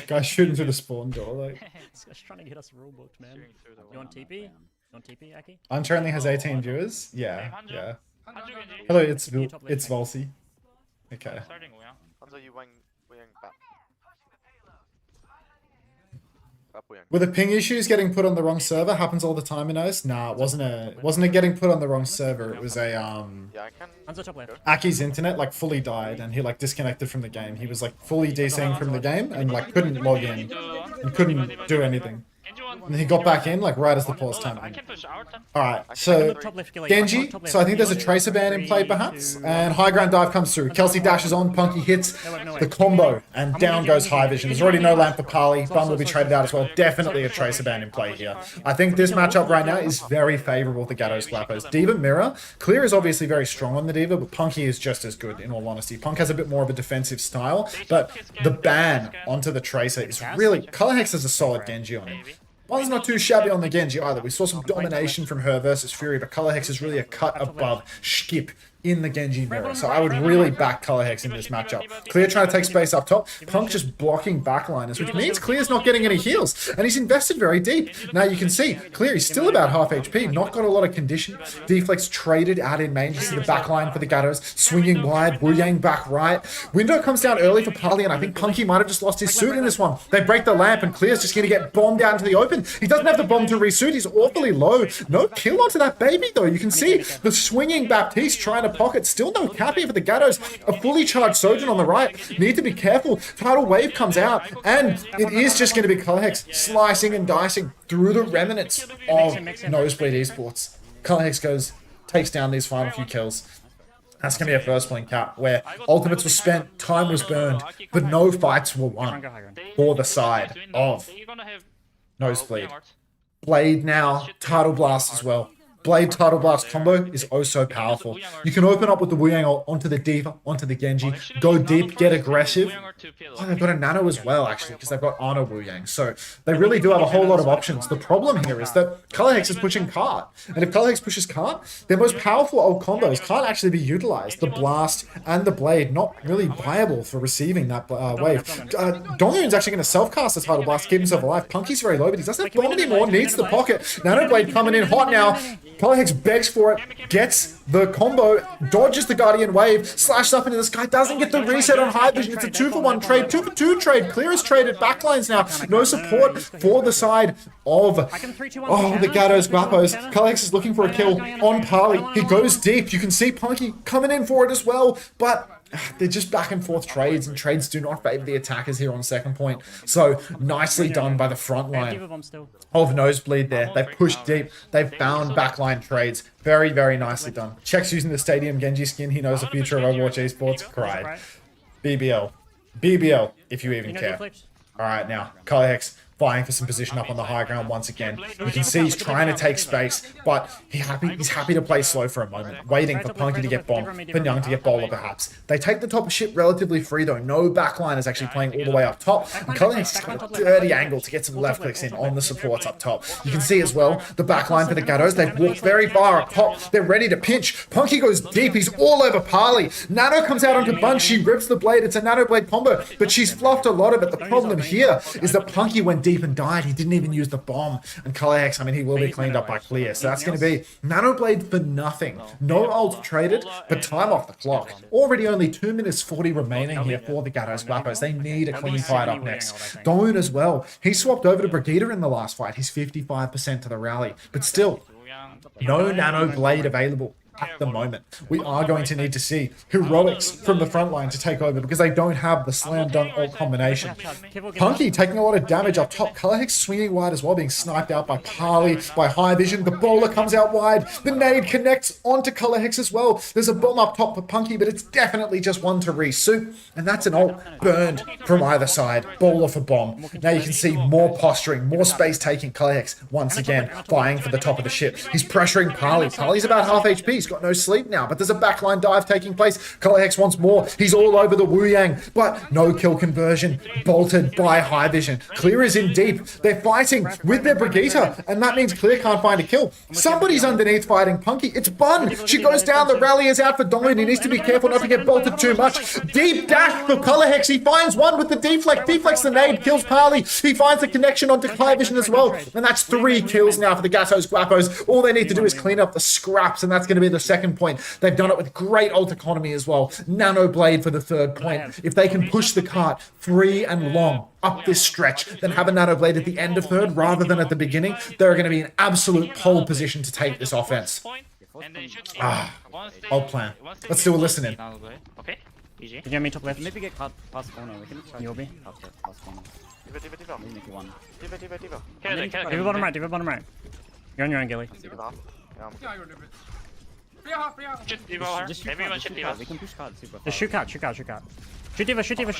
Guys shooting through the spawn door. Like, This guy's trying to get us rule booked, man. You want TP? You want TP, Aki? Unter only has 18 viewers. Yeah, yeah. Hello, it's Volsy. Okay. Hanzo, you wang back. Were the ping issues getting put on the wrong server? Happens all the time in OS. Nah, it wasn't a getting put on the wrong server. It was a Yeah, I can. Hanzo top left. Aki's internet like fully died and he like disconnected from the game. He was like fully DCing from the game and like couldn't log in and couldn't do anything. And he got back in like right as the pause time ended. Alright, so Genji, so I think there's a tracer ban in play perhaps, and high ground dive comes through. Kelsey dashes on, Punky hits the combo, and down goes High Vision. There's already no lamp for Parley, Bum will be traded out as well. Definitely a tracer ban in play here. I think this matchup right now is very favourable to Gatos Guapos. D.Va Mirror, Clear is obviously very strong on the D.Va, but Punky is just as good in all honesty. Punk has a bit more of a defensive style, but the ban onto the tracer is really... Color Hex has a solid Genji on him. One's not too shabby on the Genji either. We saw some domination from her versus Fury, but Color Hex is really a cut above Skip in the Genji mirror. So I would really back Color Hex in this matchup. Clear trying to take space up top. Punk just blocking backliners, which means Clear's not getting any heals. And he's invested very deep. Now you can see, Clear is still about half HP, not got a lot of condition. Deflex traded out in main. You see the backline for the Gatos, swinging wide, Wu Yang back right. Window comes down early for Parley, and I think Punky might have just lost his suit in this one. They break the lamp, and Clear's just going to get bombed out into the open. He doesn't have the bomb to resuit. He's awfully low. No kill onto that baby, though. You can see the swinging Baptiste trying to pocket. Still no cap here for the Gatos. A fully charged Sojourn on the right. Need to be careful. Tidal Wave comes out, and it is just going to be Color Hex slicing and dicing through the remnants of Nosebleed Esports. Color Hex takes down these final few kills. That's going to be a first point cap where ultimates were spent, time was burned, but no fights were won for the side of Nosebleed. Blade now, Tidal Blast as well. Blade Tidal Blast combo is oh so powerful. You can open up with the Wu Yang ult onto the D.Va, onto the Genji, go deep, get aggressive. Oh, they've got a Nano as well, actually, because they've got Ana Wu Yang. So they really do have a whole lot of options. The problem here is that Color Hex is pushing Cart. And if Color Hex pushes Cart, their most powerful ult combos can't actually be utilized. The Blast and the Blade, not really viable for receiving that wave. Dongyun's actually going to self-cast the Tidal Blast to keep himself alive. Punky's very low, but he doesn't have bomb anymore, needs the pocket. Nano Blade coming in hot now. Color Hex begs for it, gets the combo, dodges the Guardian Wave, slashes up into the sky, doesn't get the reset on High Vision. It's a 2-for-1 trade, 2-for-2 trade. Clear is traded backlines now. No support for the side of the Gatos Guapos. Color Hex is looking for a kill on Parley. He goes deep. You can see Punky coming in for it as well, but they're just back and forth trades, and trades do not favor the attackers here on second point. So nicely done by the front line of Nosebleed there. They've pushed deep. They've found backline trades. Very, very nicely done. Checks using the Stadium Genji skin. He knows the future of Overwatch Esports. Cried. BBL. BBL, if you even care. Alright, now, Color Hex vying for some position up on the high ground once again. You can see he's trying to take space, but he's happy to play slow for a moment, waiting for Punky to get bombed, for Young to get bowler perhaps. They take the top of ship relatively free though. No backline is actually playing all the way up top. And Color Hex has got a dirty angle to get some left clicks in on the supports up top. You can see as well, the backline for the Gatos, they've walked very far up top. They're ready to pinch. Punky goes deep, he's all over Parley. Nano comes out onto Bunch, she rips the blade. It's a Nano Blade combo, but she's fluffed a lot of it. The problem here is that Punky went deep and died. He didn't even use the bomb. And Color Hex, I mean, he will be cleaned up by Clear. So that's going to be Nano Blade for nothing. No ult traded, but time off the clock. Already only 2 minutes 40 remaining here for the Gatos Guapos. They need a clean fight up next. Doan as well. He swapped over to Brigitte in the last fight. He's 55% to the rally. But still, no Nano Blade available at the moment. We are going to need to see heroics from the front line to take over because they don't have the slam dunk ult combination. Punky taking a lot of damage up top. Color Hex swinging wide as well, being sniped out by Parley, by High Vision. The bowler comes out wide. The nade connects onto Color Hex as well. There's a bomb up top for Punky, but it's definitely just one to resuit. And that's an ult burned from either side. Bowler for bomb. Now you can see more posturing, more space taking. Color Hex once again vying for the top of the ship. He's pressuring Parley. Parley's about half HP. He's got no sleep now, but there's a backline dive taking place. Colorhex wants more. He's all over the Wu Yang, but no kill conversion. Bolted by High Vision. Clear is in deep. They're fighting with their Brigitte, and that means Clear can't find a kill. Somebody's underneath fighting Punky. It's Bun. She goes down. The rally is out for Domin. He needs to be careful not to get bolted too much. Deep dash for Colorhex. He finds one with the deflect. Deflects the nade, kills Parley. He finds the connection onto High Vision as well. And that's 3 kills now for the Gatos Guapos. All they need to do is clean up the scraps, and that's going to be the second point. They've done it with great ult economy as well. Nanoblade for the third point. If they can push the cart free and long up this stretch, then have a Nanoblade at the end of third rather than at the beginning, they're going to be in absolute pole position to take this offense. Old plan. Let's do a listening. Okay. GG. Did you have me top left? Maybe get caught past corner. We can try You'll be. past corner. D.Va. Maybe make one. D.Va. Do bottom right, do bottom right. You're on your own, Gilly. D.Va. Yeah, Yeah, you're a little bit. Free out. Shoot D.Va. Just shoot Everyone card, shoot just shoot D.Va. card. We can push card super Just fast. shoot card, shoot card, shoot card. Shoot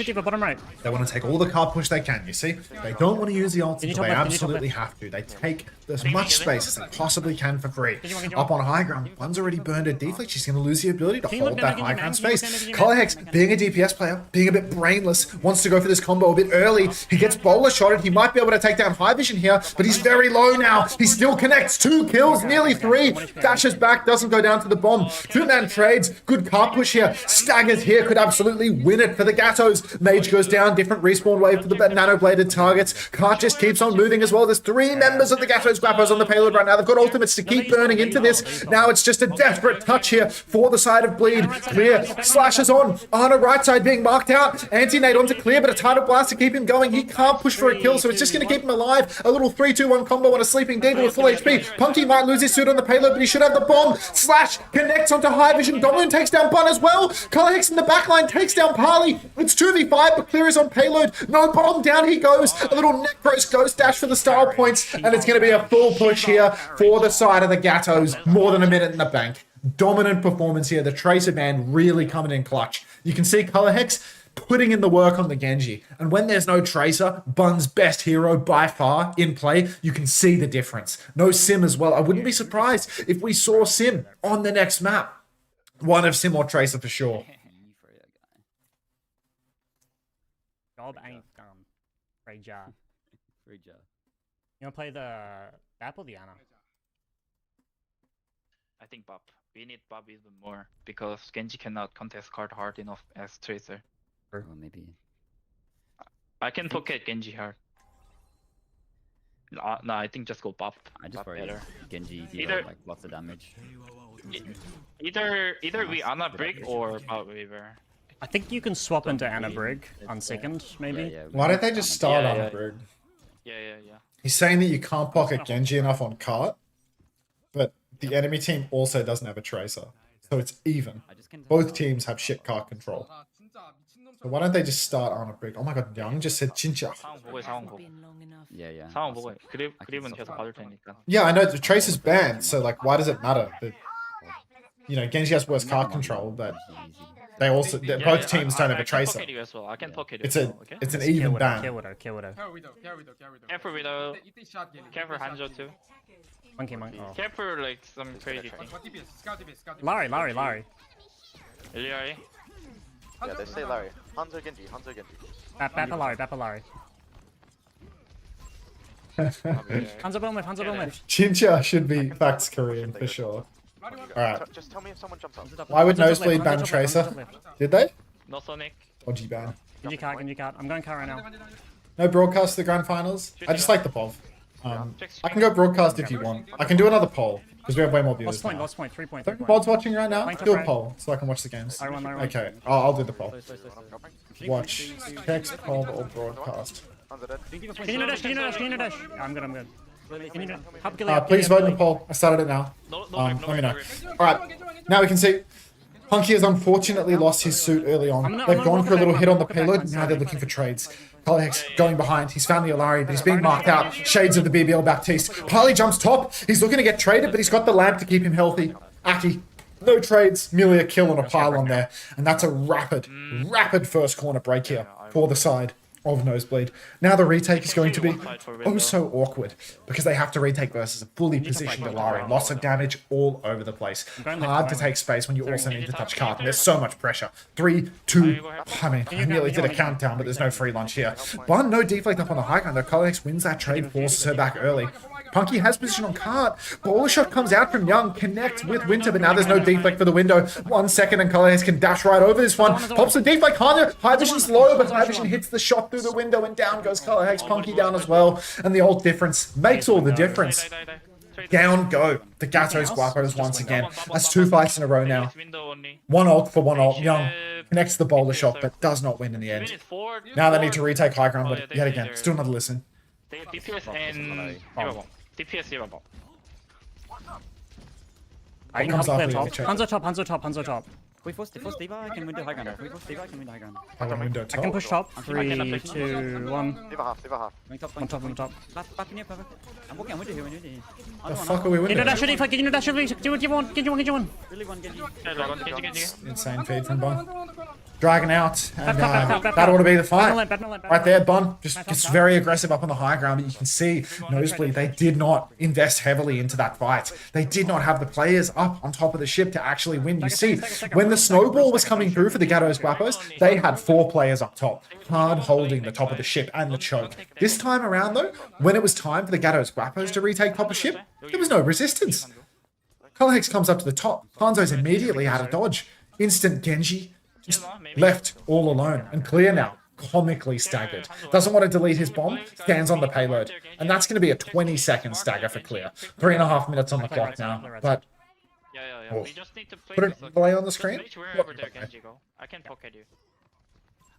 D.Va, bottom right. They want to take all the card push they can, you see? They don't want to use the ult Can you until top they left? Can you top absolutely have to. They take as much space as they possibly can for free. Up on high ground, Bun's already burned a deflect. She's going to lose the ability to Can you look hold down, that can you high man? ground Can you space. look down, Colorhex, being a DPS player, being a bit brainless, wants to go for this combo a bit early. He gets bowler shotted. He might be able to take down High Vision here, but he's very low now. He still connects. 2 kills, nearly 3. Dashes back, doesn't go down to the bomb. 2-man trades. Good car push here. Staggers here could absolutely win it for the Gatos. Mage goes down. Different respawn wave for the nano-bladed targets. Cart just keeps on moving as well. There's 3 members of the Gatos Guapos on the payload right now. They've got ultimates to keep burning into this. Now it's just a desperate touch here for the side of Bleed. Clear slashes on. Arna right side being marked out. Anti-nade onto Clear, but a tidal blast to keep him going. He can't push for a kill, so it's just going to keep him alive. A little 3-2-1 combo on a sleeping D.Va with full HP. Punky might lose his suit on the payload, but he should have the bomb. Slash connects onto High Vision. Domin takes down Bun as well. Colorhex in the backline takes down Parley. It's 2v5, but Clear is on payload. No bomb. Down he goes. A little Necros ghost dash for the style points, and it's going to be a full push here for the side of the Gatos. More than a minute in the bank. Dominant performance here. The Tracer man really coming in clutch. You can see Colorhex putting in the work on the Genji. And when there's no Tracer, Bun's best hero by far in play, you can see the difference. No Sim as well. I wouldn't be surprised if we saw Sim on the next map. One of Sim or Tracer for sure. Job ain't done. Great job. Great job. You wanna play the Bap or the Ana? I think Bob. We need Bob even more because Genji cannot contest card hard enough as Tracer. Or maybe. I can pocket Genji hard. No, I think just go Bob. I just Bob worry better. Genji Either- deal like lots of damage. Either we Ana Brig or Bob Weaver. I think you can swap into Ana Brig on second, maybe. Yeah, Why don't they just start Yeah, on yeah. Brig? Yeah. He's saying that you can't pocket Genji enough on cart, but the enemy team also doesn't have a Tracer. So it's even. I just can't Both teams have shit cart control. 아, 진짜 미친놈처럼. So why don't they just start on a Brig? Oh my god, Young just said Chincha. 상황 보고 해, 상황 보고. Yeah. 상황 보고 해. 그립은 계속 봐줄 테니까. Yeah, I know the Tracer's banned, so like, why does it matter? That, you know, Genji has worse cart control, but they also both teams don't have a I can Tracer. pocket you as well. I can pocket you It's as a well, okay? it's an Kill even Widow, kill ban. Widow, kill Widow. Carry widow. Careful Widow. 이때 샷 geldi. Careful Hanzo too. Monkey. Oh. Careful like some crazy thing. Scout DPS, scout DPS. Larry. Ilya. Yeah, they say Larry. Hanzo Genji. Bapalari. Hanzo Bowman. Chincha should be facts Korean for sure. Alright. Just tell me if someone jumps up. Why would Hanzo top Nosebleed left, ban Hanzo top left, Tracer? Hanzo top left. Did they? No Sonic. Or G ban? Genji card. I'm going card right now. No broadcast to the grand finals? I just like the POV. I can go broadcast if you want. I can do another poll, because we have way more viewers Lost now. point, 3 point. Don't mods watching right now? Point to Do a right. poll, so I can watch the games. Larry one. Okay, I'll do the poll. Slow. Watch, text, poll, or broadcast. Hanzo dead. Can you dash? I'm good. Can you help Gilly? Please vote in the poll. I started it now. No Let me know. grip. Alright, now we can see Punky has unfortunately lost his suit early on. They've gone for a little hit on the payload, and now they're looking for trades. Colorhex going behind. He's found the Alari, but he's being marked out. Shades of the BBL Baptiste. Parley jumps top. He's looking to get traded, but he's got the lamp to keep him healthy. Aki, no trades, merely a kill on a pylon there. And that's a rapid first corner break here for the side of Nosebleed. Now the retake is going to be One side for oh window. so awkward because they have to retake versus a fully positioned Ilari. Lots of damage all over the place. going left, Hard to going take left. space when you also need to touch card. And there's so much pressure. 3, 2, I mean, I nearly did a countdown, but there's no free lunch here. Bun, no deflect up on the high ground. The Colex wins that trade, forces her back early. Punky has position on cart. Bowler shot comes out from Young, connects with Winter, but now there's no deflect for the window. 1 second and Colex can dash right over this one. Pops the deflect, High Vision's low, but High Vision hits the shot through the window and down goes Colex. Punky down as well. And the old difference makes all the difference. Down go the Gatos Guapos once again. That's 2 fights in a row now. One ult for one ult. Young connects the bowler shot, but does not win in the end. Now they need to retake high ground, but yet again, still another listen. DPS and DPS zero bomb. I can comes help clear after top. you, check. Hanzo top. We force Diva, I can win the high ground. We force Diva, I can win the high ground. I can window I can top. push top. 3, 2, 1. Diva half, Diva half. Going top, On top. Back in here, perfect. I'm walking, I'm with you here, I'm with you here. The fuck are we winning? Dash it, get you dash it, get you one. Really one, get you. Insane feed from Bun. Dragon out, and Back. that ought to be the fight. Battle. Right there, Bun just gets very aggressive up on the high ground, but you can see Nosebleed, they did not invest heavily into that fight. They did not have the players up on top of the ship to actually win. You see, when the snowball was coming through for the Gatos Guapos, they had 4 players up top, hard holding the top of the ship and the choke. This time around, though, when it was time for the Gatos Guapos to retake top of ship, there was no resistance. Colhex comes up to the top. Hanzo's immediately out of dodge. Instant Genji. Just left all alone and clear now. Comically staggered. Doesn't want to delete his bomb. Stands on the payload. And that's going to be a 20-second stagger for clear. 3.5 minutes on the clock now. But Yeah. We just need to play put a this, like, delay on the screen. reach wherever the Genji go. I can pocket you.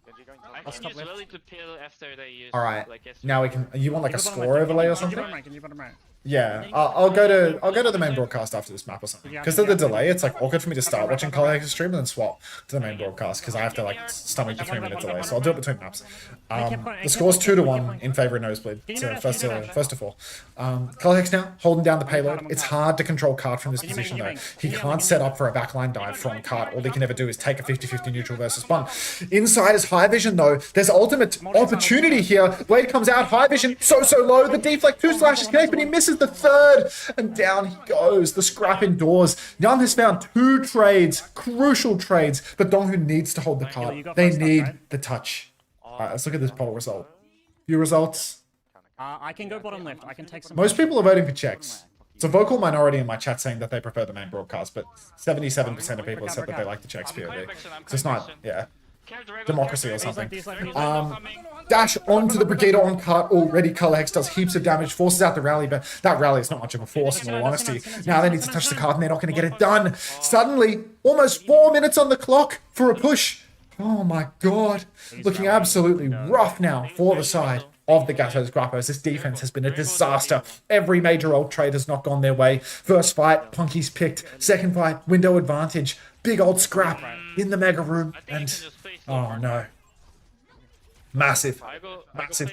Genji going top. I can use Lily to peel after they use. Alright. Like, Now we can. You want like a score overlay or something? Can you bottom right? Yeah, I'll go to the main broadcast after this map or something. Because of the delay, it's like awkward for me to start watching Colhex's stream and then swap to the main broadcast because I have to like stomach the 3-minute delay. So I'll do it between maps. The score's 2-1 in favor of Nosebleed. So first to 4. Colhex now holding down the payload. It's hard to control Cart from this position though. He can't set up for a backline dive from Cart. All he can ever do is take a 50-50 neutral versus Bun. Inside is High Vision though. There's ultimate opportunity here. Blade comes out. High Vision so low. The deflect 2 slashes connect, but he misses the 3rd, and down he goes. The scrap indoors. Young has found 2 trades, crucial trades, but Donghu needs to hold the card. They need the touch. Alright, let's look at this poll result. Few results. I can go bottom left. I can take some. Most people are voting for checks. It's a vocal minority in my chat saying that they prefer the main broadcast, but 77% of people have said that they like the checks POV. So it's not, yeah, democracy or something. Dash onto the Brigada on cart already. Colhex does heaps of damage, forces out the rally, but that rally is not much of a force in all honesty. Now they need to touch the card and they're not going to get it done. Suddenly, almost 4 minutes on the clock for a push. Oh my god. Looking absolutely rough now for the side of the Gatos Guapos. This defense has been a disaster. Every major ult trade has not gone their way. First fight, Punky's picked. Second fight, window advantage. Big old scrap in the mega room. And, oh no. Massive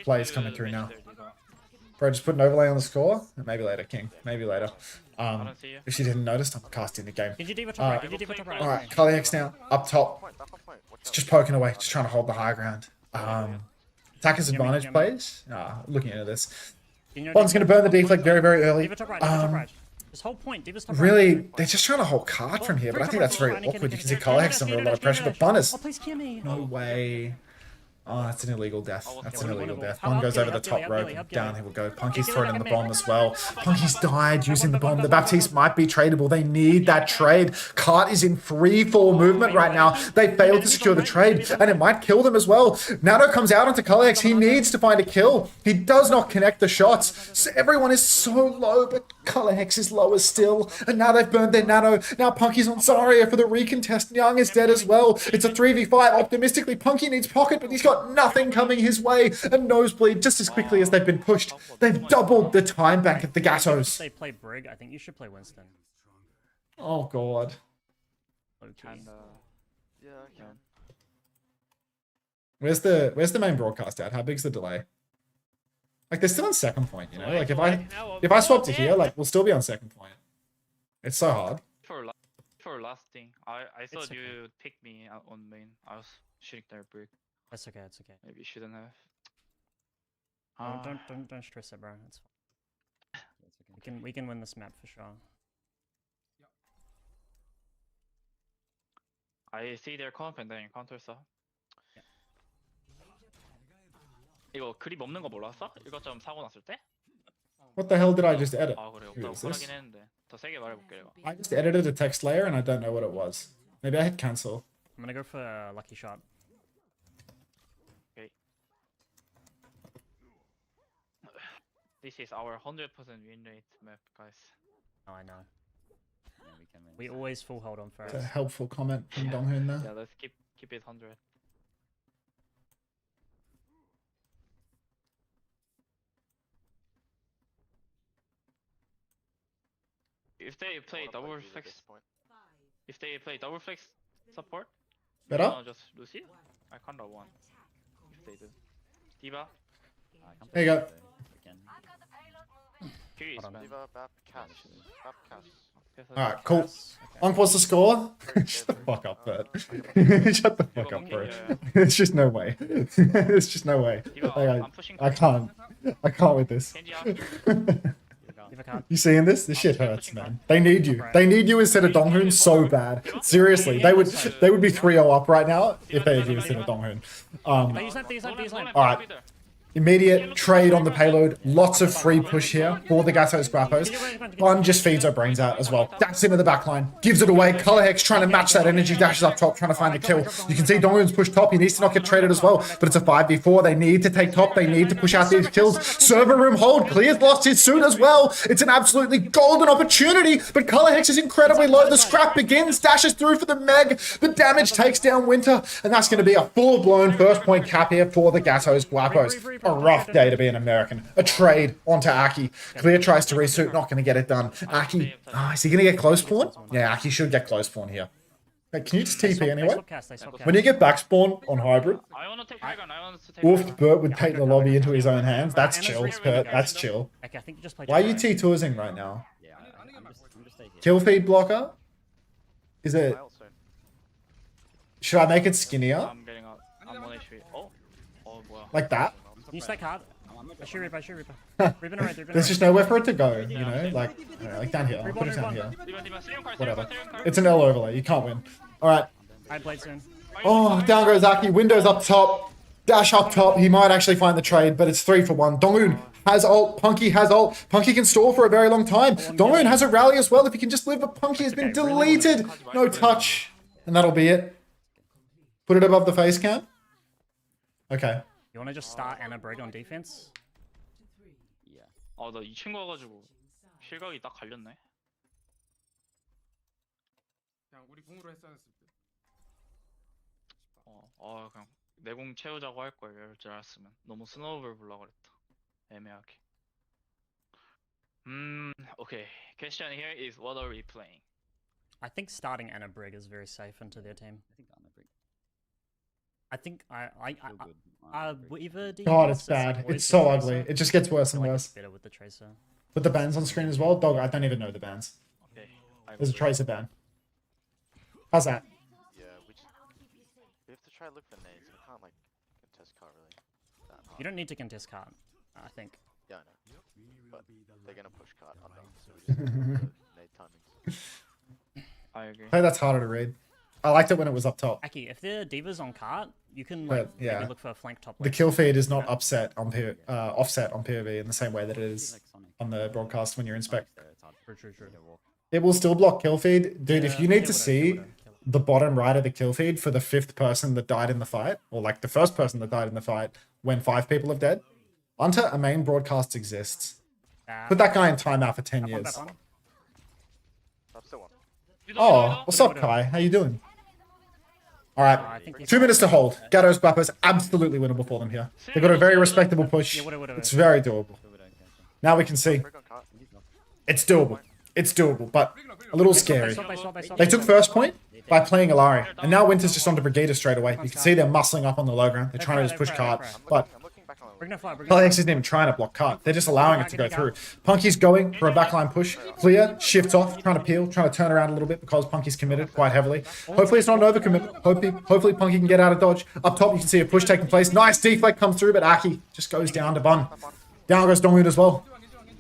plays coming through now. Bro, just put an overlay on the score. Maybe later, King. Maybe later. If she didn't notice, I'm casting the game. Alright, Colhex now, up top. It's just poking away, just trying to hold the high ground. Attacker's advantage plays. Looking into this. Bond's going to burn the deflect very, very early. Really, they're just trying to hold card from here, but I think that's very awkward. You can see Colhex under a lot of pressure, but Bun is... No way. Oh, that's an illegal death. That's an illegal death. Bun goes over the top rope. Down he will go. Punky's thrown in the bomb as well. Punky's died using the bomb. The Baptiste might be tradable. They need that trade. Cart is in free-fall movement right now. They failed to secure the trade, and it might kill them as well. Nano comes out onto Colhex. He needs to find a kill. He does not connect the shots. So everyone is so low, but Colhex is lower still. And now they've burned their Nano. Now Punky's on Zarya for the recontest. Young is dead as well. It's a 3v5. Optimistically, Punky needs pocket, but he's got nothing coming his way, and Nosebleed just as quickly as they've been pushed. They've doubled the time back at the Gatos. They play Brig. I think you should play Winston. Oh god. Yeah, I can. Where's the main broadcast at? How big's the delay? Like they're still on second point, you know? Like if I swap to here, like we'll still be on second point. It's so hard. For last thing, I thought you picked me out on main. I was shooting their brick. That's okay. That's okay. Maybe you shouldn't have. Oh, don't stress it, bro. It's fine. We can win this map for sure. I see their comp and then counter 써. 이거 그립 없는 거 몰랐어? 이거 좀 사고 났을 때? What the hell did I just edit? 아 그래 Who 없다고 is this? 뻔하긴 했는데 더 세게 말해볼게 내가. I just edited a text layer and I don't know what it was. Maybe I hit cancel. I'm gonna go for a lucky shot. This is our 100% win rate map, guys. Oh, I know. Yeah, we can win. We always full hold on It's first. a helpful comment from Yeah. Donghoon there. Yeah, let's keep it 100. If they play double flex, if they play double flex support, Better? no, just Lucy. I can't have one. If they do, Diva, I can't There you go. play again. curious Hold on. man. Diva, Bap, Cash. Bap, Cash. Alright, cool. Yes? Okay. Unc, what's the score? Shut the fuck up, Bert. Shut the fuck up, bro. There's just no way. There's just no way. Diva, Like, I'm pushing. I can't. I can't with this. Kenji up. Give a card. You seeing this? This shit hurts, man. They need you. They need you instead of Donghoon so bad. Seriously, they would be 3-0 up right now if they had you instead of Donghoon. They use that. Alright. Immediate trade on the payload. Lots of free push here for the Gatos Guapos. Fun just feeds our brains out as well. That's into the back line. Gives it away. Color Hex trying to match that energy. Dashes up top, trying to find the kill. You can see Donghoon's push top. He needs to not get traded as well. But it's a 5v4. They need to take top. They need to push out these kills. Server room hold. Clear's lost his suit as well. It's an absolutely golden opportunity. But Color Hex is incredibly low. The scrap begins. Dashes through for the Meg. The damage takes down Winter. And that's going to be a full-blown first point cap here for the Gatos Guapos. A rough day to be an American. A trade onto Aki. Clear tries to resuit, not going to get it done. Aki, is he going to get close spawn? Yeah, Aki should get close spawn here. Hey, can you just TP anyway? When you get back spawn on hybrid, I wanna take Dragon. I want to take. Wolf Burt would take the lobby into his own hands. That's chill, Burt. That's chill. Okay, I think you just played. Why are you T2ing right now? Yeah, I'm just staying here. Kill feed blocker? Is it? File soon. Should I make it skinnier? I'm getting out. I'm 1 HP. Oh, 뭐야. Like that? Can you stack hard? I shoot Reaper. Reaper right. There's just nowhere for it to go, you know? Like down here. I'll put it down here. Whatever. It's an L overlay. You can't win. Alright. I blade soon. Oh, down goes Aki. Windows up top. Dash up top. He might actually find the trade, but it's 3 for 1. Donghoon has ult. Punky has ult. Punky can stall for a very long time. Donghoon has a rally as well if he can just live, but Punky has been deleted. No touch. And that'll be it. Put it above the face cam. Okay. You want to just start Anna Brig on defense? Yeah. 나 2층 가가지고 실각이 딱 갈렸네. 그냥 우리 궁으로 했어야 했을 때. 그냥 내공 채우자고 할 걸 이럴 줄 알았으면 너무 스노우볼 불라 그랬다. 애매하게. Okay. Question here is what are we playing? I think starting Anna Brig is very safe into their team. I think either God, it's bad. It's so ugly. It just gets worse and worse. Better with the Tracer. With the bans on screen as well? Dog, I don't even know the bans. Okay. There's a Tracer ban. How's that? Yeah, we have to try to look for nades. We can't like contest car really. That hard. You don't need to contest card, I think. Yeah, I know. But they're gonna push card under, so we just have to look for nade timings. I agree. I think that's harder to read. I liked it when it was up top. Aki, if the Diva's on cart, you can But, like yeah. maybe look for a flank top The lane. kill feed is not offset on POV in the same way that it is on the broadcast when you're in spec. True. It will still block kill feed. Dude, if you need to Yeah, see whatever. the bottom right of the kill feed for the 5th person that died in the fight, or like the first person that died in the fight when 5 people have dead, Unter a main broadcast exists. Put that guy in timeout for 10 years. That's still one. Oh, what's up, Kai? How you doing? All right, 2 minutes to hold. Gatos Guapos absolutely winnable for them here. They've got a very respectable push. It's very doable. Now we can see Brig on cart. it's doable. It's doable, but a little scary. They took first point by playing Alari, and now Winter's just onto Brigida straight away. You can see they're muscling up on the low ground. They're trying to just push cart, but I'm looking back on We're gonna fly. Kalix isn't even trying to block cut. They're just allowing it to go through. Punky's going for a backline push. Clear, shifts off, trying to peel, trying to turn around a little bit because Punky's committed quite heavily. Hopefully it's not an overcommitment. Hopefully Punky can get out of dodge. Up top you can see a push taking place. Nice deflect comes through, but Aki just goes down to Bun. Down goes Donghoon as well.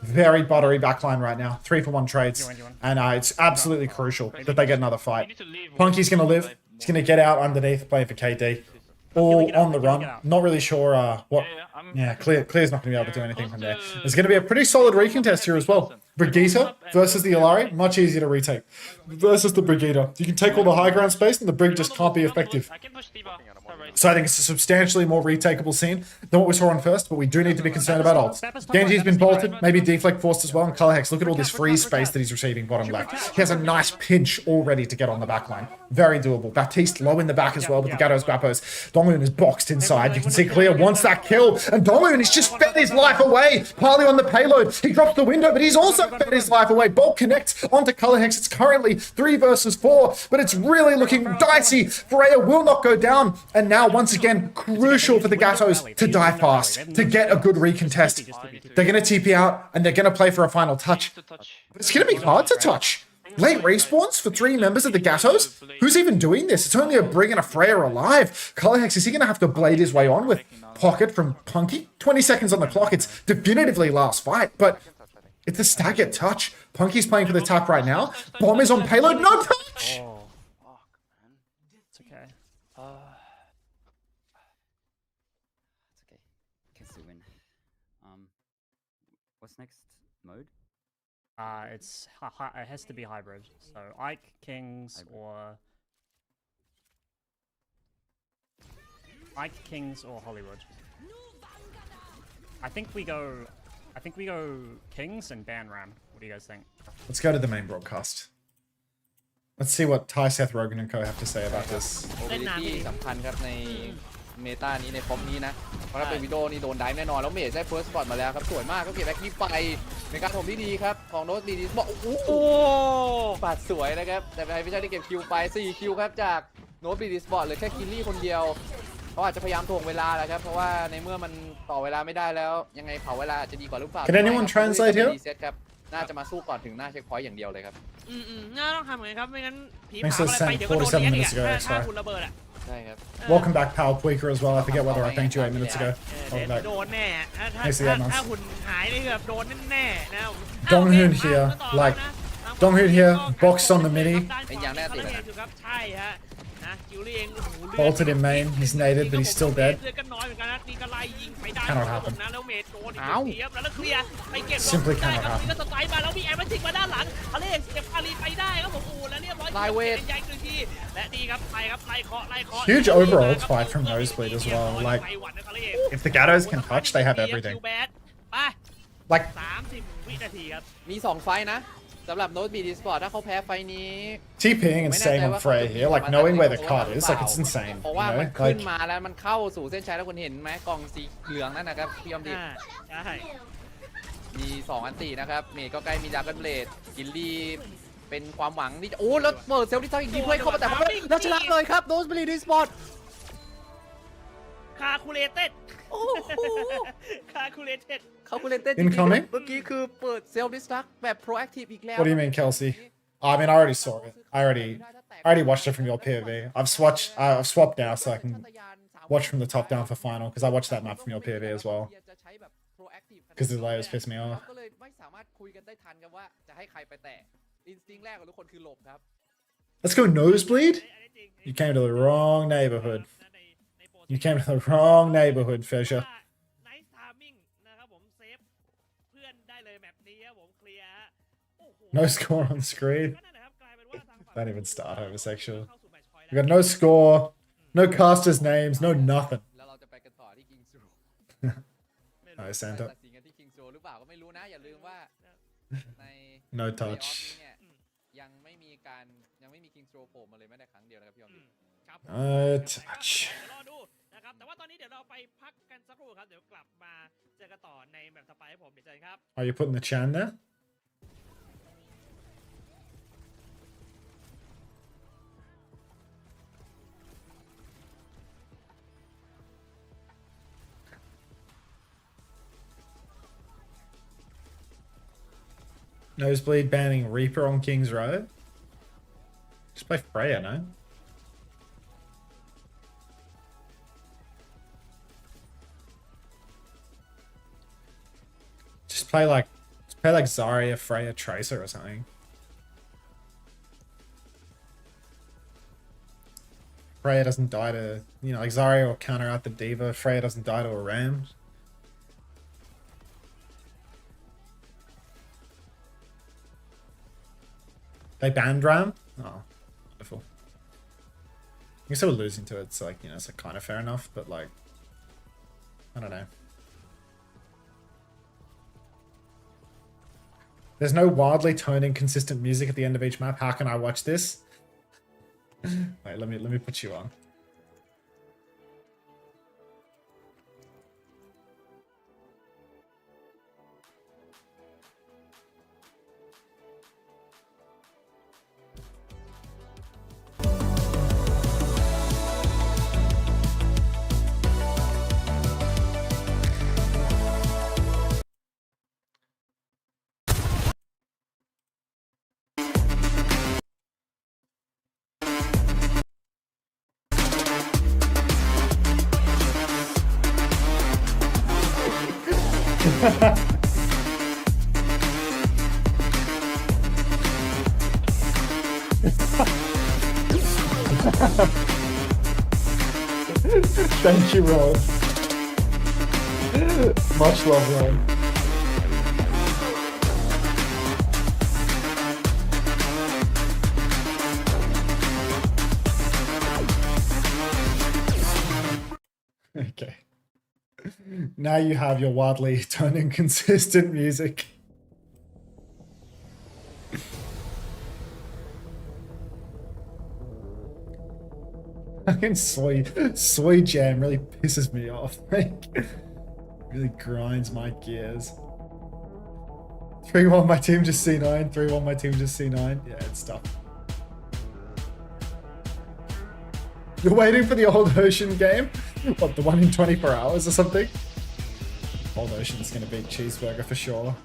Very buttery backline right now. 3-for-1 trades. And it's absolutely crucial that they get another fight. Punky's going to live. He's going to get out underneath, playing for KD. All on the run. Not really sure what... Yeah, Clear's not going to be able to do anything from there. There's going to be a pretty solid recontest here as well. Brigitte versus the Illari. Much easier to retake. Versus the Brigitte. You can take all the high ground space and the Brig just can't be effective. So I think it's a substantially more retakeable scene than what we saw on first, but we do need to be concerned about ults. Genji's been bolted, maybe deflect forced as well, and Colorhex, look at all this free space that he's receiving bottom left. He has a nice pinch already to get on the back line. Very doable. Baptiste low in the back as well with the Gatos Guapos. Donghoon is boxed inside. You can see Clear wants that kill, and Donghoon has just fed his life away. Partly on the payload. He drops the window, but he's also fed his life away. Bolt connects onto Colorhex. It's currently 3 versus 4, but it's really looking dicey. Freya will not go down, and now once again, crucial for the Gatos to die fast, to get a good recontest. They're going to TP out, and they're going to play for a final touch. It's going to be hard to touch. Late respawns for 3 members of the Gatos? Who's even doing this? It's only a Brig and a Freya alive. Colorhex, is he going to have to blade his way on with Pocket from Punky? 20 seconds on the clock. It's definitively last fight, but it's a staggered touch. Punky's playing for the tap right now. Bomb is on payload. No touch! It's okay. Win. What's next mode? It has to be hybrid. So Ike, Kings, or Hollywood. I think we go Kings and ban Ram. What do you guys think? Let's go to the main broadcast. Let's see what Ty, Seth Rogen, and co have to say about this. โมบิลิตี้สำคัญครับในเมตานี้ในฟอร์มนี้นะเพราะถ้าเป็นวิดีโอนี่โดนไดฟ์แน่นอนแล้วเมจได้เฟิร์สสปอตมาแล้วครับสวยมากก็เก็บแบ็คกี้ไปในการถมที่ดีครับของโนสบีดีบอกโอ้โหปาดสวยนะครับแต่ไม่ใช่ได้เก็บคิวไป4คิวครับจากโนสบีดีสปอร์ตเลยแค่คิลลี่คนเดียวเขาอาจจะพยายามถ่วงเวลาแหละครับเพราะว่าในเมื่อมันต่อเวลาไม่ได้แล้วยังไงเผาเวลาอาจจะดีกว่าหรือเปล่า Can anyone translate here? น่าจะมาสู้ก่อนถึงหน้าเช็คพอยต์อย่างเดียวเลยครับน่าต้องทำไงครับไม่งั้นผีผาอะไรไปเดี๋ยวก็โดนเลี้ยงอีกถ้าคุณระเบิดอ่ะ Welcome back, Pal Tweaker, as well. I forget whether I thanked you 8 minutes ago. Welcome back. โดนแน่ถ้าหุ่นหายนี่แบบโดนแน่ๆนะ Donghoon here, like Donghoon here, boxed on the mini. เป็นอย่างแน่ติดเลย ใช่ฮะBolted in main. He's naded, but he's still dead. Cannot happen. Simply cannot happen. Huge overall fight from Nosebleed as well. Like, if the Gatos can touch, they have everything. Like, มี2ไฟนะสำหรับโน้ตบีดีสปอร์ตถ้าเขาแพ้ไฟนี้ TPing and staying on Freya here, like knowing where the card is, like it's insane. เพราะ You ว่า know? มันขึ้น Like, มาแล้วมันเข้าสู่เส้นชัยแล้วคุณเห็นไหมกองสีเหลืองนั่นนะครับพี่ยอมดีมี2อันตีนะครับเมย์ก็ใกล้มีดาร์กเบลดกิลลี่เป็นความหวังที่จะโอ้แล้วเปิดเซลล์ที่ทั้งอีกทีเพื่อเข้ามาแต่แล้วชนะเลยครับโน้ตบีดีสปอร์ตคาคูเลเต็ดคาคูเลเต็ดincoming? เมื่อกี้คือเปิดเซลล์ดิสตรักแบบ proactive อีกแล้ว What do you mean, Kelsey? I mean, I already saw it. I already watched it from your POV. I've swapped now so I can watch from the top down for final because I watched that map from your POV as well. Because the layers piss me off. Let's go Nosebleed. You came to the wrong neighborhood. You came to the wrong neighborhood, Fisher. No score on screen. Don't even start homosexual. We got no score, no casters' names, no nothing. No Santa. No touch. No touch. แต่ว่าตอนนี้เดี๋ยวเราไปพักกันสักครู่ครับเดี๋ยวกลับมาเจอกันต่อในแบบต่อไปให้ผมเดี๋ยวเจอครับ Are you putting the Chan there? Nosebleed banning Reaper on King's Row. Just play Freya, no? Just play like Zarya, Freya, Tracer or something. Freya doesn't die to, you know, like Zarya will counter out the Diva. Freya doesn't die to a Ram. They banned Ram? Oh, wonderful. I guess they were losing to it, so like, you know, it's like kind of fair enough, but like, I don't know. There's no wildly toned inconsistent music at the end of each map. How can I watch this? Wait, let me put you on. Thank you, Ron. Much love, Ron. Okay. Now you have your wildly toned inconsistent music. Fucking soy jam really pisses me off. Like, really grinds my gears. 3-1 my team just C9. 3-1 my team just C9. Yeah, it's tough. You're waiting for the Old Ocean game? What, the one in 24 hours or something? Old Ocean's gonna beat Cheeseburger for sure.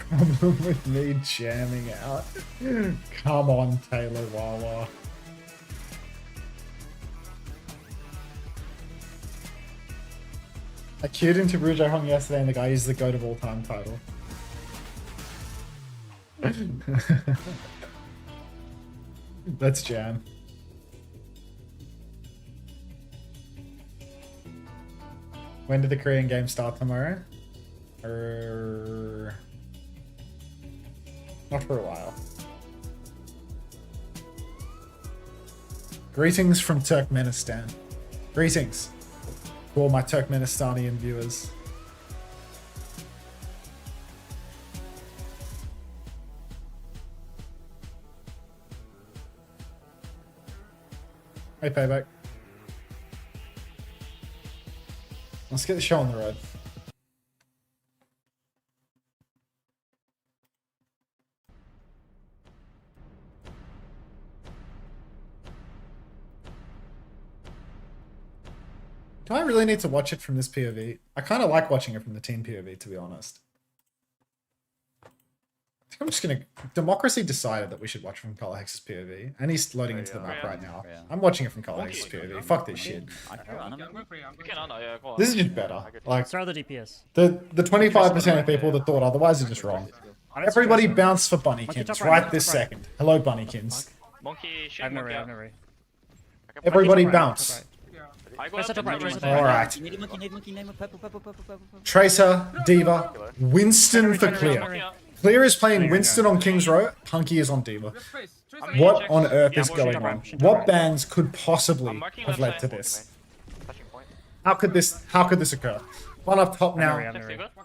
Problem with me jamming out. Come on, Taylor Wawa. I queued into Brujo Hong yesterday and the guy used the GOAT of all time title. Let's jam. When did the Korean game start tomorrow? Not for a while. Greetings from Turkmenistan. Greetings to all my Turkmenistanian viewers. Hey, Payback. Let's get the show on the road. Do I really need to watch it from this POV? I kind of like watching it from the team POV, to be honest. I think I'm just gonna... Democracy decided that we should watch from Colorhex's POV, and he's loading into the map right now. I'm watching it from Colorhex's POV. Fuck this shit. This is just better. Like, Throw the DPS. the 25% of people that thought otherwise are just wrong. Everybody bounce for Bunnykins right this second. Hello, Bunnykins. I've never. Everybody bounce. Alright. Tracer, Diva, Winston for Clear. Clear is playing Winston on King's Row, Punky is on Diva. What on earth is going on? What bans could possibly have led to this? How could this occur? One up top now,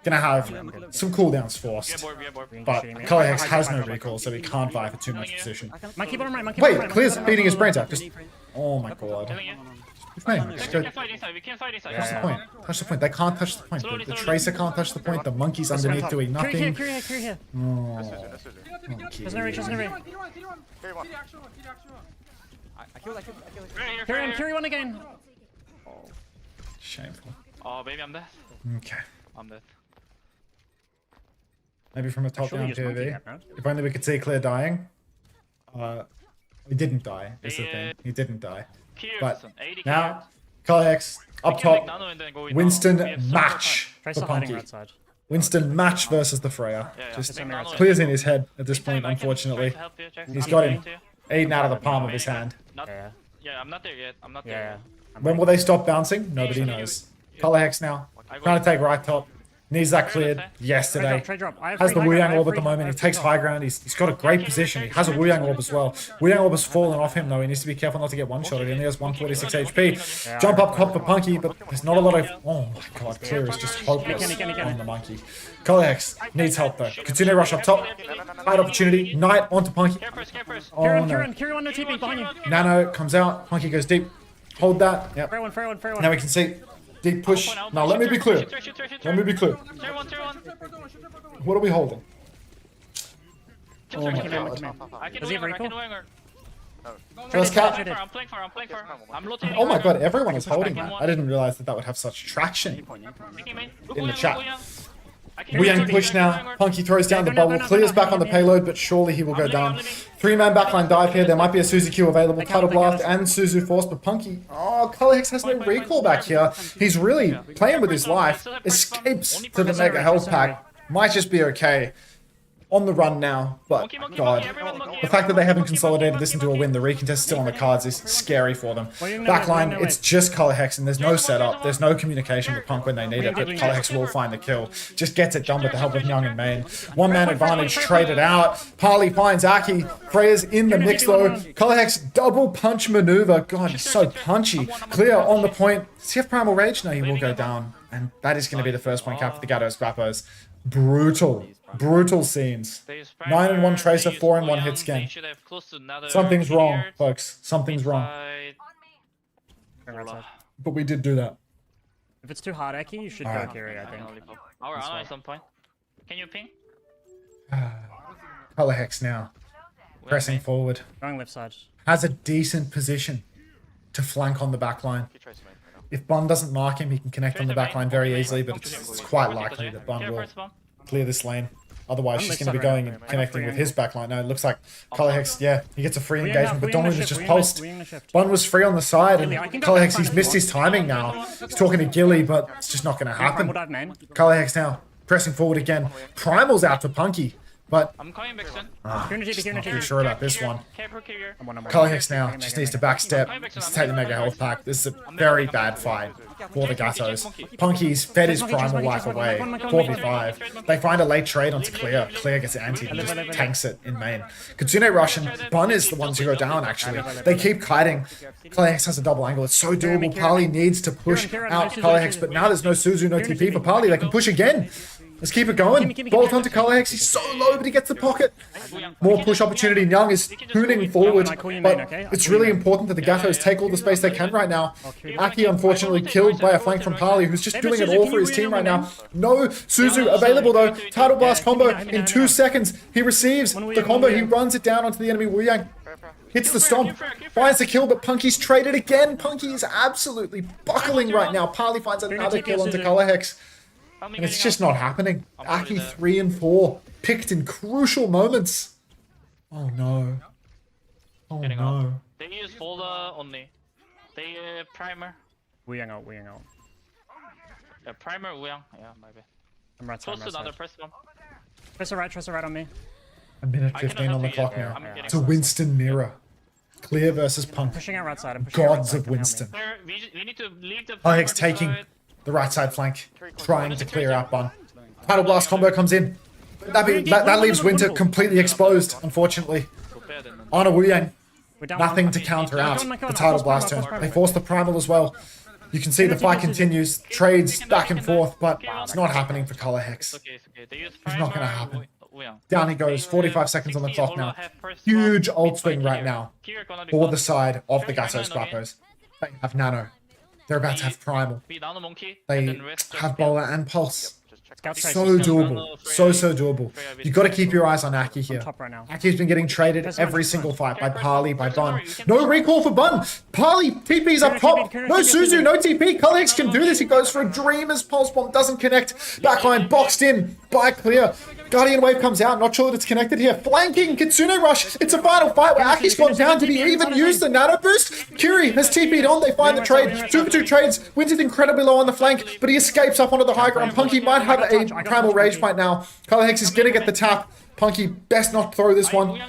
gonna have some cooldowns forced, but Colorhex has no recall, so he can't buy for too much position. Wait, Clear's beating his brains out. Just, oh my god. His name. We Just can go fight inside. We can fight inside. touch the Yeah. point. Touch the point. They can't touch the point. Slowly, The slowly. Tracer can't touch the point. The monkey's underneath doing Carry here, nothing. carry here, carry here. Oh, No Suzu. There's no reach, there's no reach. Carry one. I killed. Carry one again. shameful. Oh, baby, I'm dead. Okay. I'm dead. Maybe from a top-down Surely just monkey POV. that, right? If only we could see Clear dying. He didn't die, is the Yeah. thing. He didn't die. But But 80 now, Kalex up top. Winston match Tracer for hiding Punky. right side. Winston match versus the Freya. Just Nano. clears in his head at this point, unfortunately. He's got him eaten out of the palm of his hand. Yeah. Yeah, I'm not there yet. I'm not Yeah. there. When will they stop bouncing? Nobody knows. Color Hex now. Trying to take right top. Needs that cleared yesterday. Trade drop. I have Has the free high Wu Yang ground, I have orb at the free- I moment. He have free takes drop. high ground. He's got a great position. He has a Wu Yang orb as well. Wu Yang orb has fallen off him though. He needs to be careful not to get one shotted. He only has 146 HP. Jump up top for Punky, but there's not a lot of. Oh my god, Clear is just hopeless on the monkey. Color Hex needs help though. Continue rush up top. Tight opportunity. Knight onto Punky. Oh Kieran, no. Kieran, no TP behind you. Nano comes out. Punky goes deep. Hold that. Yep. Fair one. Now we can see deep push. Now let me be clear. Let me be clear. What are we holding? Oh my god. Does he have recall? First cap. I'm playing for. I'm rotating. Oh my god, everyone is holding that. I didn't realize that would have such traction in the chat. Wu Yang push now. Punky throws down the bubble. Clears back on the payload, but surely he will go down. 3-man backline dive here. There might be a Suzu Q available. Tidal Blast and Suzu Force, but Punky. Oh, Color Hex has no recall back here. He's really playing with his life. Escapes to the Mega Health Pack. Might just be okay. On the run now, but god, the fact that they haven't consolidated this into a win, the recontest still on the cards, is scary for them. Backline, it's just Color Hex, and there's no setup, there's no communication with Punk when they need it, but Color Hex will find the kill. Just gets it done with the help of Young and Main. One-man advantage traded out. Parley finds Aki. Freya's in the mix though. Color Hex double punch maneuver. God, he's so punchy. Clear on the point. CF Primal Rage, no, he will go down. And that is going to be the first point cap for the Gatos Guapos. Brutal scenes. 9-1 Tracer, 4-1 hit scan. Something's wrong, folks. Something's wrong. But we did do that. If it's too hard, Aki, you should go Kiri, I think. Our ally at some point. Can you ping? Color Hex now. Pressing forward. Going left side. Has a decent position to flank on the backline. If Bun doesn't mark him, he can connect on the backline very easily, but it's quite likely that Bun will clear this lane. Otherwise, she's going to be going and connecting with his backline. No, it looks like Color Hex, yeah, he gets a free engagement, but Dominant is just pulsed. Bun was free on the side, and Color Hex, he's missed his timing now. He's talking to Gilly, but it's just not going to happen. Color Hex now, pressing forward again. Primal's out for Punky, but I'm coming back soon. just not too sure about this one. I'm Color Hex now just needs to backstep, just to take the Mega Health Pack. This is a very bad fight for the Gatos. Punky's fed his primal life away. 4v5. They find a late trade onto Clear. Clear gets anti and just tanks it in main. Kitsune Russian. Bun is the ones who go down, actually. They keep kiting. Color Hex has a double angle. It's so doable. Parley needs to push out Color Hex, but now there's no Suzu, no TP for Parley. They can push again. Let's keep it going. Bolt onto Color Hex. He's so low, but he gets the pocket. More push opportunity. Young is hooning forward, but it's really important that the Gatos take all the space they can right now. Aki, unfortunately, killed by a flank from Parley, who's just doing it all for his team right now. No Suzu available, though. Tidal Blast combo in 2 seconds. He receives the combo. He runs it down onto the enemy Wu Yang. Hits the stomp, finds the kill, but Punky's traded again. Punky is absolutely buckling right now. Parley finds another kill onto Color Hex. And it's just not happening. Aki 3 and 4, picked in crucial moments. Oh no. Oh no. They use folder only. They primer. Wu Yang out. Yeah, primer Wuyang. Yeah, maybe. I'm right side, Close to another press one. Tracer right on me. A minute I cannot 15 on help the you clock yet. now. I'm getting To Winston Mirror. Clear versus Punk. Pushing out right side. I'm pushing out right Gods side, of come help me. Winston. Clear, we need to leave the. Color Hex taking the right side flank, trying to clear out Bun. Tidal Blast combo comes in. That leaves Winter completely exposed, unfortunately. On a Wu Yang, nothing to counter out the Tidal Blast turn. They force the Primal as well. You can see the fight continues, trades back and forth, but it's not happening for Color Hex. It's not gonna happen. Down he goes, 45 seconds on the clock now. Huge ult swing right now for the side of the Gatos Guapos. They have Nano. They're about to have Primal. Be down the monkey. They and then rest just have spin. Bowler and Pulse. Just check. Scout So traces. doable. So doable. You got to keep your eyes on Aki here. Top right now. Aki's been getting traded Press every on, single press fight by Press Parley, on, by press on, Bun. you can No press recall for Bun. Parley, TP's up top. No Suzu, no TP. Kalix can do this. He goes for a dream as Pulse Bomb doesn't connect. Backline boxed in by Clear. Guardian Wave comes out. Not sure that it's connected here. Flanking Kitsune Rush. It's a final fight where Aki's gone down. Did he even use the Nano Boost? Curie has TP'd on. They find the trade. 2-for-2 trades. Wins it incredibly low on the flank, but he escapes up onto the high ground. Punky might have a Primal Rage right now. Colorhex is going to get the tap. Punky best not throw this one.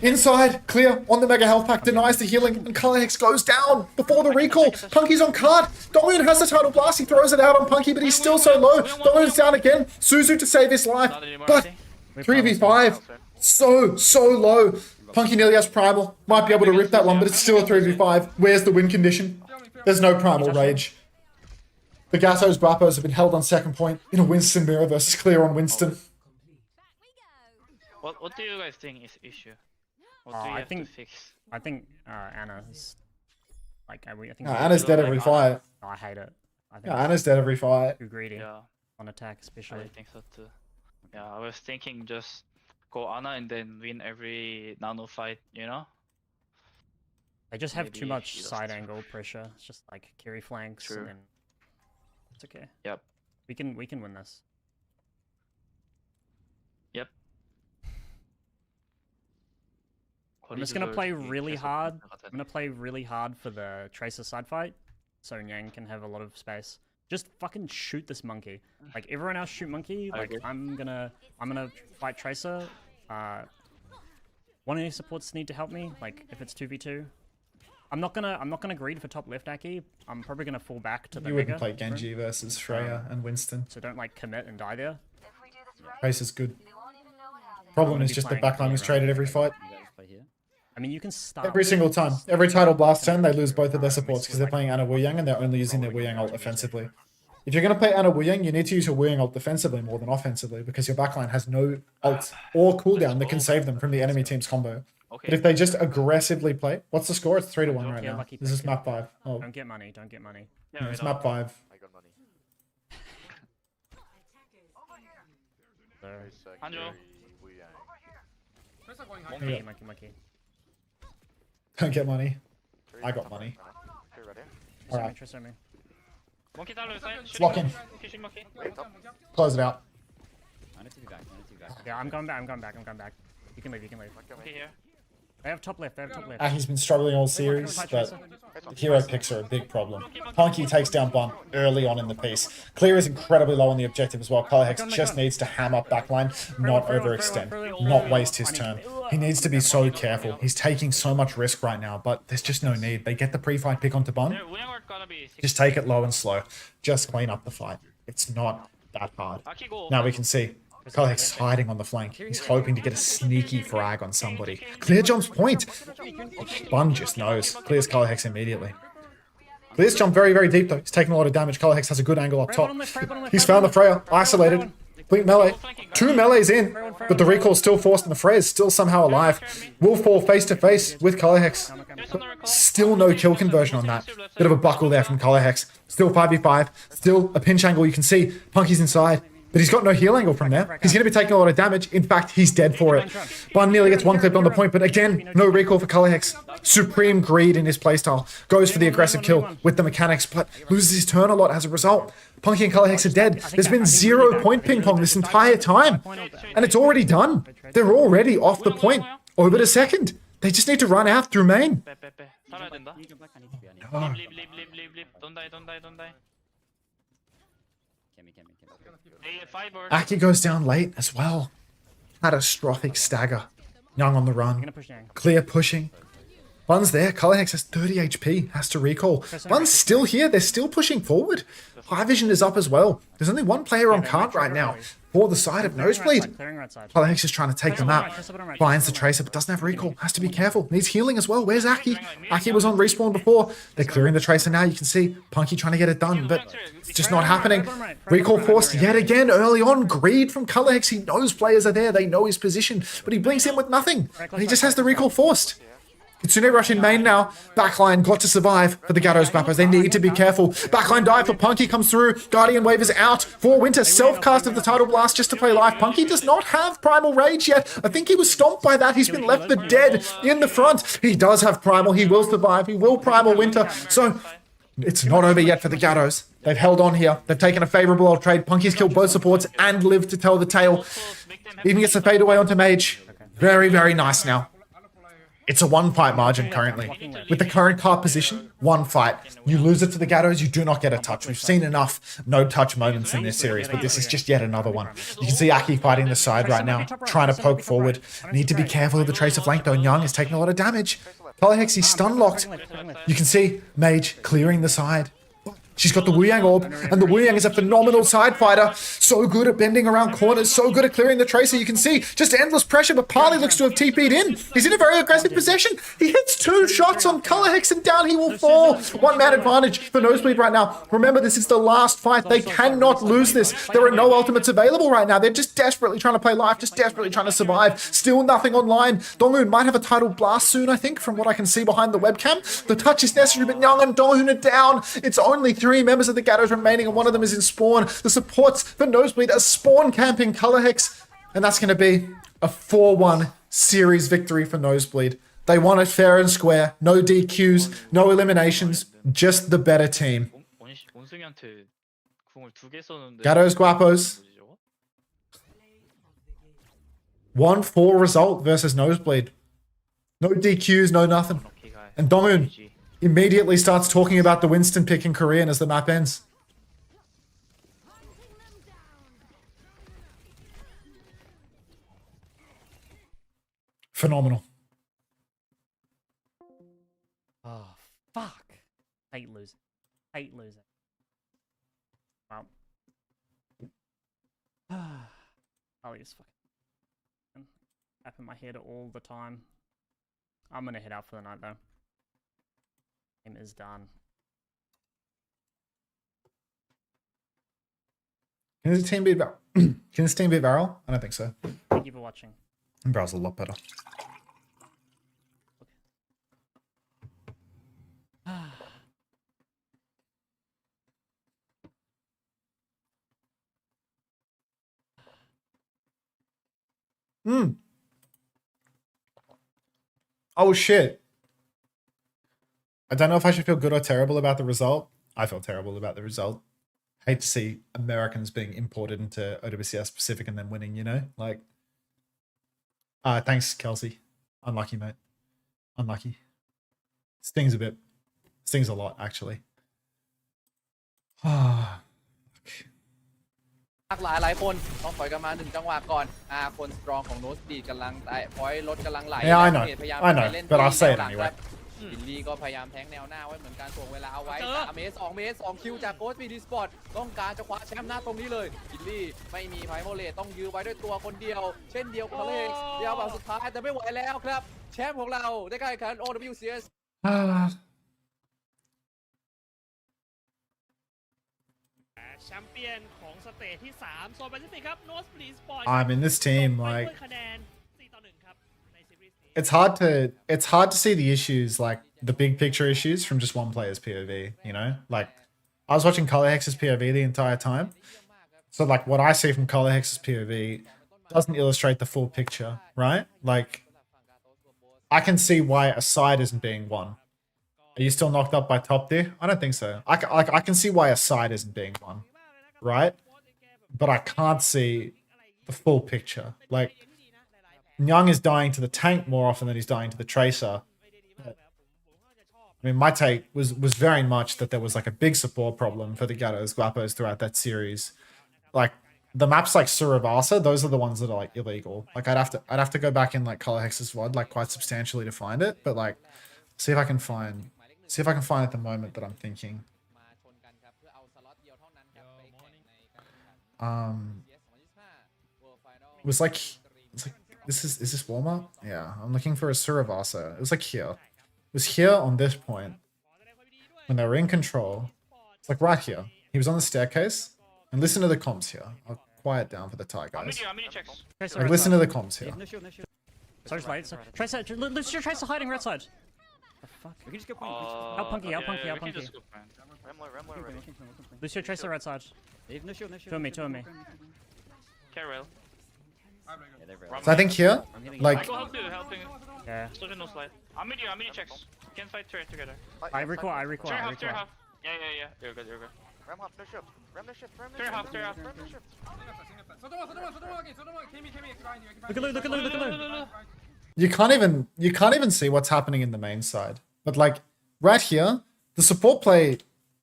Inside, Clear on the Mega Health Pack, denies the healing, and Colorhex goes down before the recall. Punky's on card. Domoon has the Tidal Blast. He throws it out on Punky, but he's still so low. Domoon's down again. Suzu to save his life. But 3v5, so low. Punky nearly has Primal. Might be able to rip that one, but it's still a 3v5. Where's the win condition? There's no Primal Rage. The Gatos Guapos have been held on second point in a Winston mirror versus Clear on Winston. What do you guys think is issue? What do you I have think- to fix? I think Anna's like I think Anna's dead every fight. I hate it. I think Yeah, Anna's dead every fight. too greedy Yeah, on attack, I especially. think so too. Yeah, I was thinking just go Ana and then win every nano fight, you know? They just have Maybe too if much she side does- angle pressure. It's just like carry flanks True. and then it's okay. Yep. We can win this. I'm just gonna play really hard. I'm gonna play really hard for the Tracer side fight, so Nyang can have a lot of space. Just fucking shoot this monkey. Like everyone else shoot monkey. Like agree. I'm gonna fight Tracer. One of these supports need to help me. Like if it's 2v2. I'm not gonna greed for top left Aki. I'm probably gonna fall back to the You wouldn't Mega play room. Genji versus Freya and Winston. So don't like commit and die there. Pace is good. Problem is just the backline was traded every fight. You guys play here? I mean you can start Every single time. Every Tidal Blast turn, they lose both of their supports because they're playing Ana Wuyang and they're only using their Wuyang ult offensively. If you're going to play Ana Wuyang, you need to use your Wuyang ult defensively more than offensively because your backline has no ult or cooldown that can save them from the enemy team's combo. But Okay. if they just aggressively play, what's the score? It's 3-1 right Yeah, now. lucky This is pick. map 5. Oh, Don't get money. Don't get money. Yeah, it's right map 5. I got money. So Hanjo. Tracer going high. monkey, monkey, monkey. Don't get money. I got money. Okay, ready? Alright, Tracer me. Monkey down left side. lock in. Fishing monkey. Close it out. I need to be back. I need to be back. Yeah, I'm going back. You can leave. Okay, here. They have top left. Aki's been struggling all series, but hero picks are a big problem. Punky takes down Bun early on in the piece. Clear is incredibly low on the objective as well. Colorhex just needs to ham up backline, not overextend, not waste his turn. He needs to be so careful. He's taking so much risk right now, but there's just no need. They get the pre-fight pick onto Bun. We are gonna be Just take it low and slow. Just clean up the fight. It's not that hard. Aki go. Now we can see Colorhex is hiding on the flank. He's hoping to get a sneaky frag on somebody. Clear jumps point. Bun just knows. Clears Colorhex immediately. Clears jump very, very deep though. He's taking a lot of damage. Colorhex has a good angle up top. He's found the Freya. Isolated. Blink melee. 2 melees in, but the recall still forced and the Freya is still somehow alive. Will fall face to face with Colorhex. Still no kill conversion on that. Bit of a buckle there from Colorhex. Still 5v5. Still a pinch angle. You can see Punky's inside. But he's got no heal angle from there. He's going to be taking a lot of damage. In fact, he's dead for it. Bun nearly gets one clip on the point, but again, no recall for Colorhex. Supreme greed in his playstyle. Goes for the aggressive kill with the mechanics, but loses his turn a lot as a result. Punky and Colorhex are dead. There's been 0 point ping pong this entire time. And it's already done. They're already off the point. Over to second. They just need to run out through main. 빼. 살아야 된다. You can black. I need to be. I need to Oh. Leave. Don't die. be. Can be. Hey, fiber. Aki goes down late as well. Catastrophic stagger. Young on the I'm run. gonna push Nyang. Clear pushing. Bun's there. Colorhex has 30 HP. Has to recall. Bun's still here. They're still pushing forward. High Vision is up as well. There's only one player on card right now for the side of Nosebleed. Clearing right side. Colorhex is trying to take them out. Finds the Tracer, but doesn't have recall. Has to be careful. Needs healing as well. Where's Aki? Aki was on respawn before. They're clearing the Tracer now. You can see Punky trying to get it done, but it's just not happening. Recall forced yet again early on. Greed from Colorhex. He knows players are there. They know his position, but he blinks in with nothing. And he just has the recall forced. Kitsune rush in main now. Backline got to survive for the Gatos Guapos. They need to be careful. Backline dive for Punky comes through. Guardian Wave is out for Winter. Self-cast of the Tidal Blast just to play live. Punky does not have Primal Rage yet. I think he was stomped by that. He's been left for dead in the front. He does have Primal. He will survive. He will Primal Winter. So it's not over yet for the Gatos. They've held on here. They've taken a favorable old trade. Punky's killed both supports and lived to tell the tale. Even gets the fade away onto Mage. Very, very nice now. It's a 1-fight margin currently. With the current card position, 1 fight. You lose it to the Gatos, you do not get a touch. We've seen enough no-touch moments in this series, but this is just yet another one. You can see Aki fighting the side right now, trying to poke forward. Need to be careful of the trace of flank though. Young is taking a lot of damage. Polyhex, he's stun locked. You can see Mage clearing the side. She's got the Wu Yang orb, and the Wu Yang is a phenomenal side fighter. So good at bending around corners, so good at clearing the Tracer. You can see just endless pressure, but Parley looks to have TP'd in. He's in a very aggressive possession. He hits 2 shots on Color Hex, and down he will fall. 1-man advantage for Nosebleed right now. Remember, this is the last fight. They cannot lose this. There are no ultimates available right now. They're just desperately trying to play life, just desperately trying to survive. Still nothing online. Donghoon might have a Tidal Blast soon, I think, from what I can see behind the webcam. The touch is necessary, but Young and Donghoon are down. It's only 3 members of the Gatos remaining, and one of them is in spawn. The supports for Nosebleed are spawn camping Color Hex, and that's going to be a 4-1 series victory for Nosebleed. They won it fair and square. No DQs, no eliminations, just the better team. Gatos Guapos. 1-4 result versus Nosebleed. No DQs, no nothing. And Donghoon immediately starts talking about the Winston pick in Korean as the map ends. Phenomenal. Oh, fuck. Hate losing. Hate losing. Wow. I'll just fucking tap in my head all the time. I'm gonna head out for the night though. Game is done. Can this team beat Barrel? Can this team beat Barrel? I don't think so. Thank you for watching. Barrel's a lot better. Oh shit. I don't know if I should feel good or terrible about the result. I feel terrible about the result. Hate to see Americans being imported into OWCS Pacific and then winning, you know? Like, thanks, Kelsey. Unlucky, mate. Unlucky. Stings a bit. Stings a lot, actually. หลายคนต้องถอยกันมา1จังหวะก่อนคนสตรองของโนสปีดกำลังพอยต์รถกำลังไหล Yeah, I know. I know. But I'll say it anyway. บิลลี่ก็พยายามแทงแนวหน้าไว้เหมือนกันถ่วงเวลาเอาไว้3เมตร2เมตร2คิวจากโค้ชบีดีสปอร์ตต้องการจะคว้าแชมป์หน้าตรงนี้เลยบิลลี่ไม่มีไพโมเลตต้องยื้อไว้ด้วยตัวคนเดียวเช่นเดียวกับเลกยาวแบบสุดท้ายแต่ไม่ไหวแล้วครับแชมป์ของเราได้การแข่งขัน OWCS แชมเปี้ยนของสเตจที่3โซนแปซิฟิกครับ Nosebleed Sport I'm in this team, ไป like, ด้วยคะแนน4-1ครับในซีรีส์นี้ it's hard to see the issues, like the big picture issues from just one player's POV, you know? Like, I was watching Color Hex's POV the entire time. So like what I see from Color Hex's POV doesn't illustrate the full picture, right? Like, I can see why a side isn't being won. Are you still knocked up by top there? I don't think so. I can see why a side isn't being won, right? But I can't see the full picture. Like, Nyang is dying to the tank more often than he's dying to the Tracer. I mean, my take was very much that there was like a big support problem for the Gatos Guapos throughout that series. Like, the maps like Suravasa, those are the ones that are like illegal. Like, I'd have to go back in like Color Hex's VOD like quite substantially to find it. But like, see if I can find at the moment that I'm thinking. It was like is this warm up? Yeah, I'm looking for a Suravasa. It was like here. It was here on this point when they were in control. It's like right here. He was on the staircase. And listen to the comms here. I'll quiet down for the tie, guys. Like, listen to the comms here. Sorry, late. Tracer, Tracer hiding right side. The fuck? We can just go point. Out punky, out punky, out punky. Rambler ready. Lucio Tracer right side. They have no shield, no shield. Two on me, two on me. Carol. Yeah, they're real. So I think here, I'm healing like, Go help you, helping. Yeah. Still no slide. I'm with you checks. We can fight turret together. I recall, I recall, Turret I half, turret recall. half. Yeah. You're good. Ram half, no shift. Ram no shift. Ram no Turret shift. half, turret half. Ram no shift. Look at Lou, look at Lou, look at Lou. you can't even see what's happening in the main side. But like right here, the support play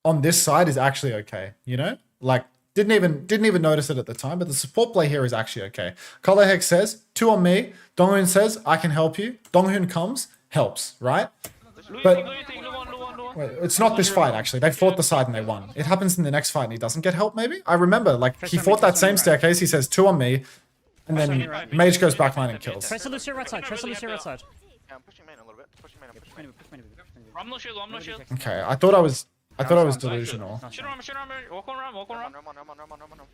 on this side is actually okay. You know, like didn't even notice it at the time, but the support play here is actually okay. Colorhex says 2 on me. Donghoon says I can help you. Donghoon comes, helps, right? But wait, it's not this fight actually. They fought the side and they won. It happens in the next fight and he doesn't get help. Maybe I remember like he fought that same staircase. He says 2 on me, and then Mage goes backline and kills. Tracer Lucio right side, Tracer Lucio right side. Yeah, I'm pushing main a little bit. Pushing main. Push main. I'm no shield. Okay, I thought I was delusional. Shoot armor. Walk on ram.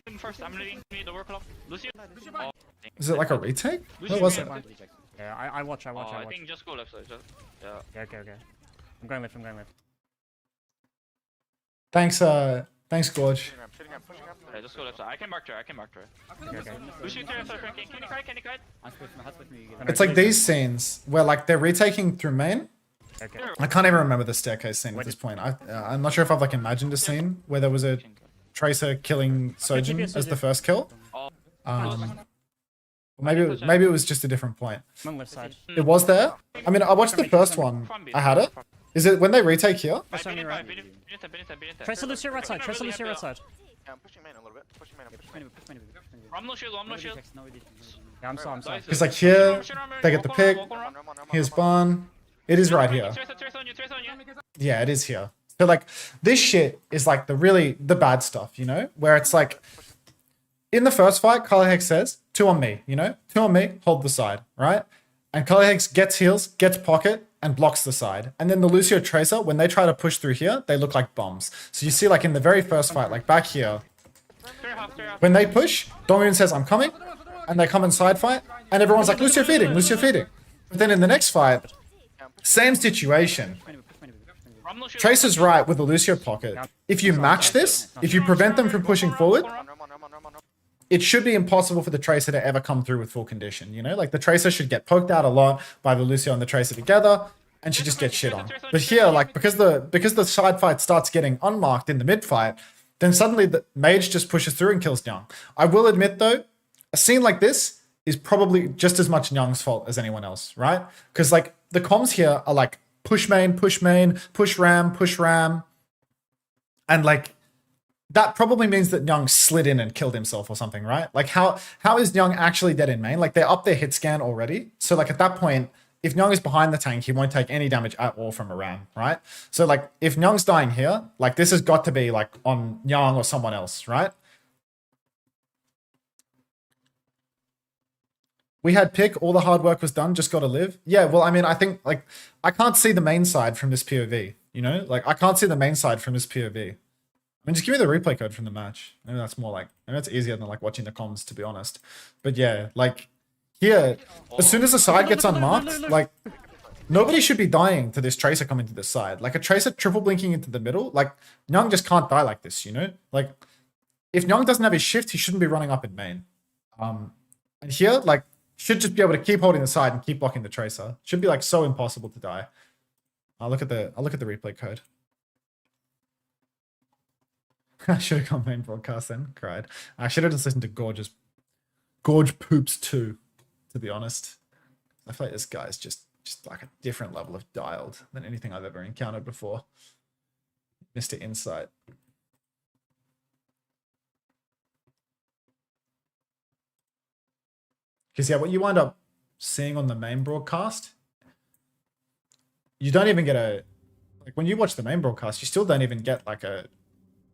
Ram. First, I'm leading. Need the work clock. Lucio. Is it like a retake? What was it? Yeah, I watch. I think just go left side. Yeah. Yeah, okay. I'm going left. Thanks, Gorge. Shooting ram. Pushing ram. Yeah, just go left side. I can mark turret. Okay. Lucio turret side. Can you kite? I'm supposed to me. It's like these scenes where like they're retaking through main. Okay. I can't even remember the staircase scene at this point. I'm not sure if I've like imagined a scene where there was a Tracer killing Sojin as the first kill. Maybe it was just a different point. I'm on left side. It was there. I mean, I watched the first one. I had it. Is it when they retake here? Tracer on me right. Tracer Lucio right side, Tracer Lucio right side. Yeah, I'm pushing main a little bit. Pushing main. I'm no shield. Yeah, I'm sorry. Because like here, they get the pick. Here's Barn. It is right here. Yeah, it is here. So like this shit is like the bad stuff, you know, where it's like in the first fight, Colorhex says 2 on me, you know, 2 on me, hold the side, right? And Colorhex gets heals, gets pocket, and blocks the side. And then the Lucio Tracer, when they try to push through here, they look like bombs. So you see like in the very first fight, like back here, when they push, Donghyun says I'm coming, and they come in side fight, and everyone's like Lucio feeding. But then in the next fight, same situation. Tracer's right with the Lucio pocket. If you match this, if you prevent them from pushing forward, it should be impossible for the Tracer to ever come through with full condition, you know? Like the Tracer should get poked out a lot by the Lucio and the Tracer together and should just get shit on. But here, like because the side fight starts getting unmarked in the mid fight, then suddenly the Mage just pushes through and kills Nyang. I will admit though, a scene like this is probably just as much Nyang's fault as anyone else, right? Because like the comms here are like push main, push ram. And like that probably means that Nyang slid in and killed himself or something, right? Like how is Nyang actually dead in main? Like they're up their hit scan already. So like at that point, if Nyang is behind the tank, he won't take any damage at all from a ram, right? So like if Nyang's dying here, like this has got to be like on Nyang or someone else, right? We had pick, all the hard work was done, just got to live. Yeah, well, I mean, I think, like, I can't see the main side from this POV, you know? Like, I can't see the main side from this POV. I mean, just give me the replay code from the match. Maybe that's more like, maybe that's easier than, like, watching the comms, to be honest. But yeah, like, here, as soon as the side gets unmarked, like, nobody should be dying to this Tracer coming to the side. Like, a Tracer triple blinking into the middle, like, Nyang just can't die like this, you know? Like, if Nyang doesn't have his shift, he shouldn't be running up in main. And here, like, should just be able to keep holding the side and keep blocking the Tracer. Should be like so impossible to die. I'll look at the replay code. I should have gone main broadcast then. Cried. I should have just listened to Gorge Poops 2, to be honest. I feel like this guy's just like a different level of dialed than anything I've ever encountered before. Mr. Insight. Because yeah, what you wind up seeing on the main broadcast, you don't even get like when you watch the main broadcast, you still don't even get like a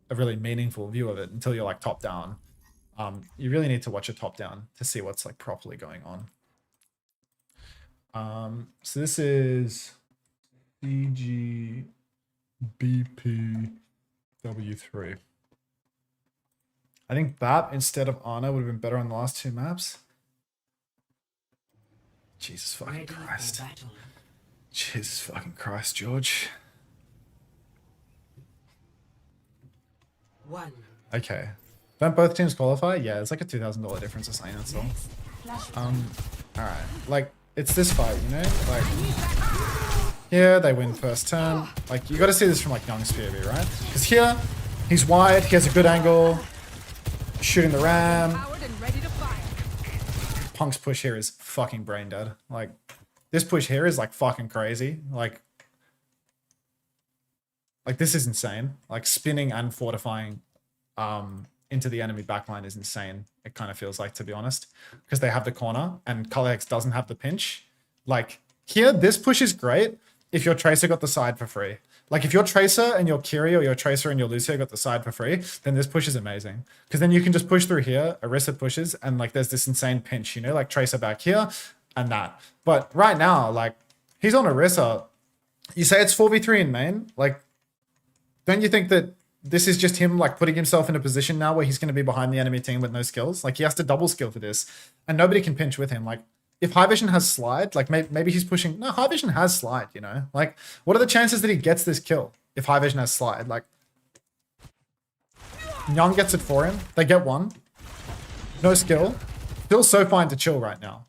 really meaningful view of it until you're like top down. You really need to watch it top down to see what's like properly going on. So this is CGBPW3. I think BAP instead of Ana would have been better on the last 2 maps. Jesus fucking Christ. Jesus fucking Christ, George. Okay. Don't both teams qualify? Yeah, it's like a $2,000 difference or something, that's all. Alright. Like, it's this fight, you know? Like, here, they win first turn. Like, you gotta see this from, like, Young's POV, right? Because here, he's wide, he has a good angle. Shooting the ram. Punk's push here is fucking brain dead. Like, this push here is, like, fucking crazy. Like, this is insane. Like, spinning and fortifying into the enemy backline is insane. It kind of feels like, to be honest, because they have the corner and ColorX doesn't have the pinch. Like here, this push is great if your Tracer got the side for free. Like if your Tracer and your Kiri or your Tracer and your Lucio got the side for free, then this push is amazing. Because then you can just push through here, Orisa pushes, and like there's this insane pinch, you know, like Tracer back here and that. But right now, like he's on Orisa. You say it's 4v3 in main, like don't you think that this is just him like putting himself in a position now where he's going to be behind the enemy team with no skills? Like he has to double skill for this and nobody can pinch with him. Like if High Vision has slide, like maybe he's pushing. No, High Vision has slide, you know, like what are the chances that he gets this kill if High Vision has slide? Like Young gets it for him. They get one. No skill. Still so fine to chill right now.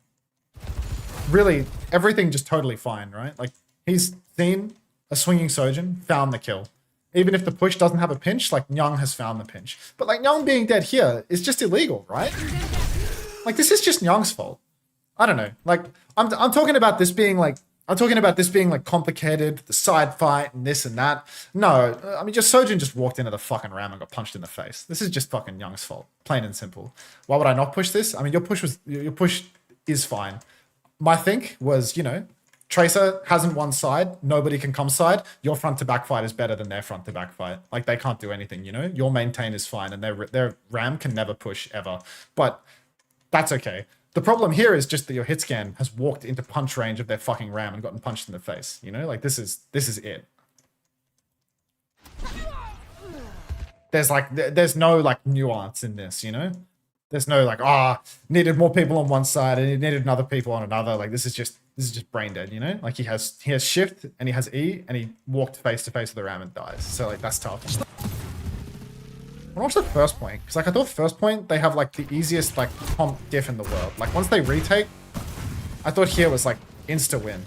Really, everything just totally fine, right? Like he's seen a swinging Sojin, found the kill. Even if the push doesn't have a pinch, like Nyang has found the pinch. But like Nyang being dead here is just illegal, right? Like this is just Nyang's fault. I don't know. Like I'm talking about this being like complicated, the side fight and this and that. No, I mean just Sojin just walked into the fucking ram and got punched in the face. This is just fucking Nyang's fault, plain and simple. Why would I not push this? I mean your push is fine. My think was, you know, Tracer hasn't won side. Nobody can come side. Your front to back fight is better than their front to back fight. Like they can't do anything, you know. Your maintain is fine, and their ram can never push ever. But that's okay. The problem here is just that your hit scan has walked into punch range of their fucking ram and gotten punched in the face. You know, like this is it. There's no like nuance in this, you know. There's no like needed more people on one side and he needed another people on another. Like this is just brain dead, you know? Like he has shift and he has E and he walked face to face with the ram and dies. So like that's tough. When I watched the first point, because like I thought first point they have like the easiest like comp diff in the world. Like once they retake, I thought here was like insta win.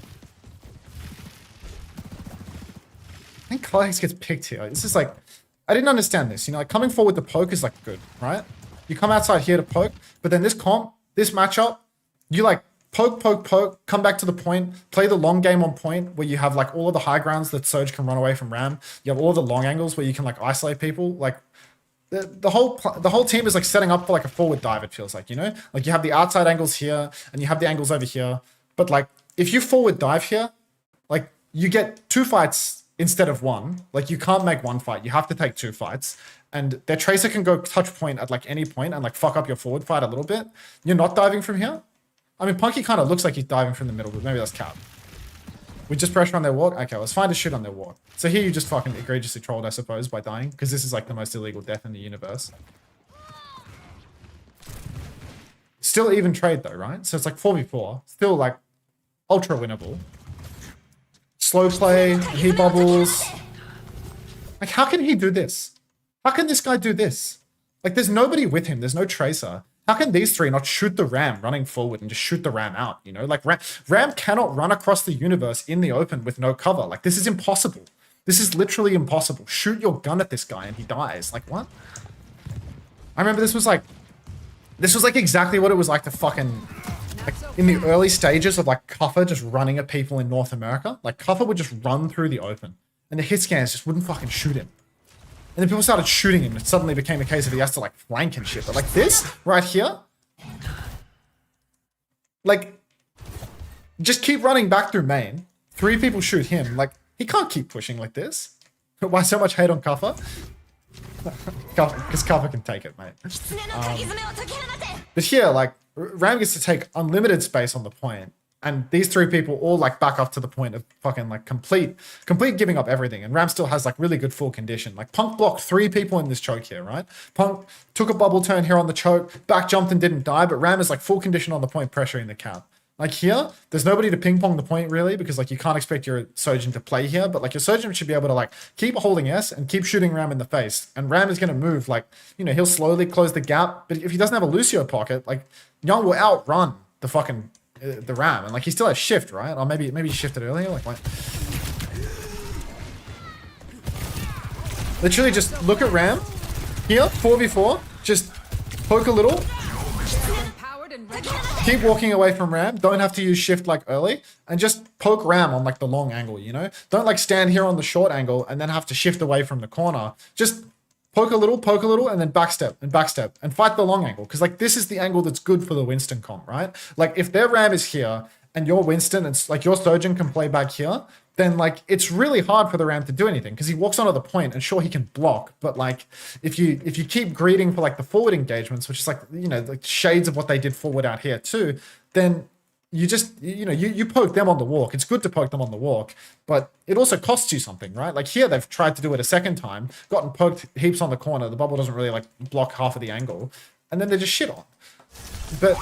I think ColorX gets picked here. This is like I didn't understand this. You know, like coming forward to poke is like good, right? You come outside here to poke, but then this comp, this matchup, you like poke, come back to the point, play the long game on point where you have like all of the high grounds that Soj can run away from ram. You have all the long angles where you can like isolate people. Like the whole team is like setting up for like a forward dive, it feels like, you know? Like you have the outside angles here and you have the angles over here. But like if you forward dive here, like you get 2 fights instead of 1. Like you can't make 1 fight. You have to take 2 fights. And their Tracer can go touch point at like any point and like fuck up your forward fight a little bit. You're not diving from here. I mean, Punky kind of looks like he's diving from the middle, but maybe that's cap. We just pressure on their walk. Okay, well, it's fine to shoot on their walk. So here you just fucking egregiously trolled, I suppose, by dying, because this is like the most illegal death in the universe. Still even trade though, right? So it's like 4v4. Still like ultra winnable. Slow play, he bubbles. Like, how can he do this? How can this guy do this? Like, there's nobody with him. There's no Tracer. How can these 3 not shoot the ram running forward and just shoot the ram out, you know? Like, ram cannot run across the universe in the open with no cover. Like, this is impossible. This is literally impossible. Shoot your gun at this guy and he dies. Like, what? I remember this was like exactly what it was like to fucking... Like, in the early stages of, like, Cuffer just running at people in North America. Like, Cuffer would just run through the open. And the hit scans just wouldn't fucking shoot him. And then people started shooting him, and it suddenly became a case of he has to like flank and shit. But like this right here, like just keep running back through main. 3 people shoot him. Like he can't keep pushing like this. Why so much hate on Cuffer? Because Cuffer can take it, mate. But here, like Ram gets to take unlimited space on the point. And these 3 people all like back up to the point of fucking like complete giving up everything. And Ram still has like really good full condition. Like Punk blocked 3 people in this choke here, right? Punk took a bubble turn here on the choke, back jumped and didn't die, but Ram is like full condition on the point pressuring the cap. Like here, there's nobody to ping pong the point really because like you can't expect your Sojin to play here, but like your Sojin should be able to like keep holding S and keep shooting Ram in the face. And Ram is going to move like, you know, he'll slowly close the gap. But if he doesn't have a Lucio pocket, like Young will outrun the fucking the Ram. And like he still has shift, right? Or maybe he shifted earlier. Like what? Literally just look at Ram here, 4v4, just poke a little. Keep walking away from Ram. Don't have to use shift like early. And just poke Ram on like the long angle, you know? Don't like stand here on the short angle and then have to shift away from the corner. Just poke a little, and then backstep and fight the long angle. Because like this is the angle that's good for the Winston comp, right? Like if their Ram is here and your Winston and like your Sojin can play back here, then like it's really hard for the Ram to do anything because he walks onto the point and sure he can block, but like if you keep greeting for like the forward engagements, which is like, you know, like shades of what they did forward out here too, then you just, you know, you poke them on the walk. It's good to poke them on the walk, but it also costs you something, right? Like here they've tried to do it a second time, gotten poked heaps on the corner, the bubble doesn't really like block half of the angle, and then they just shit on. But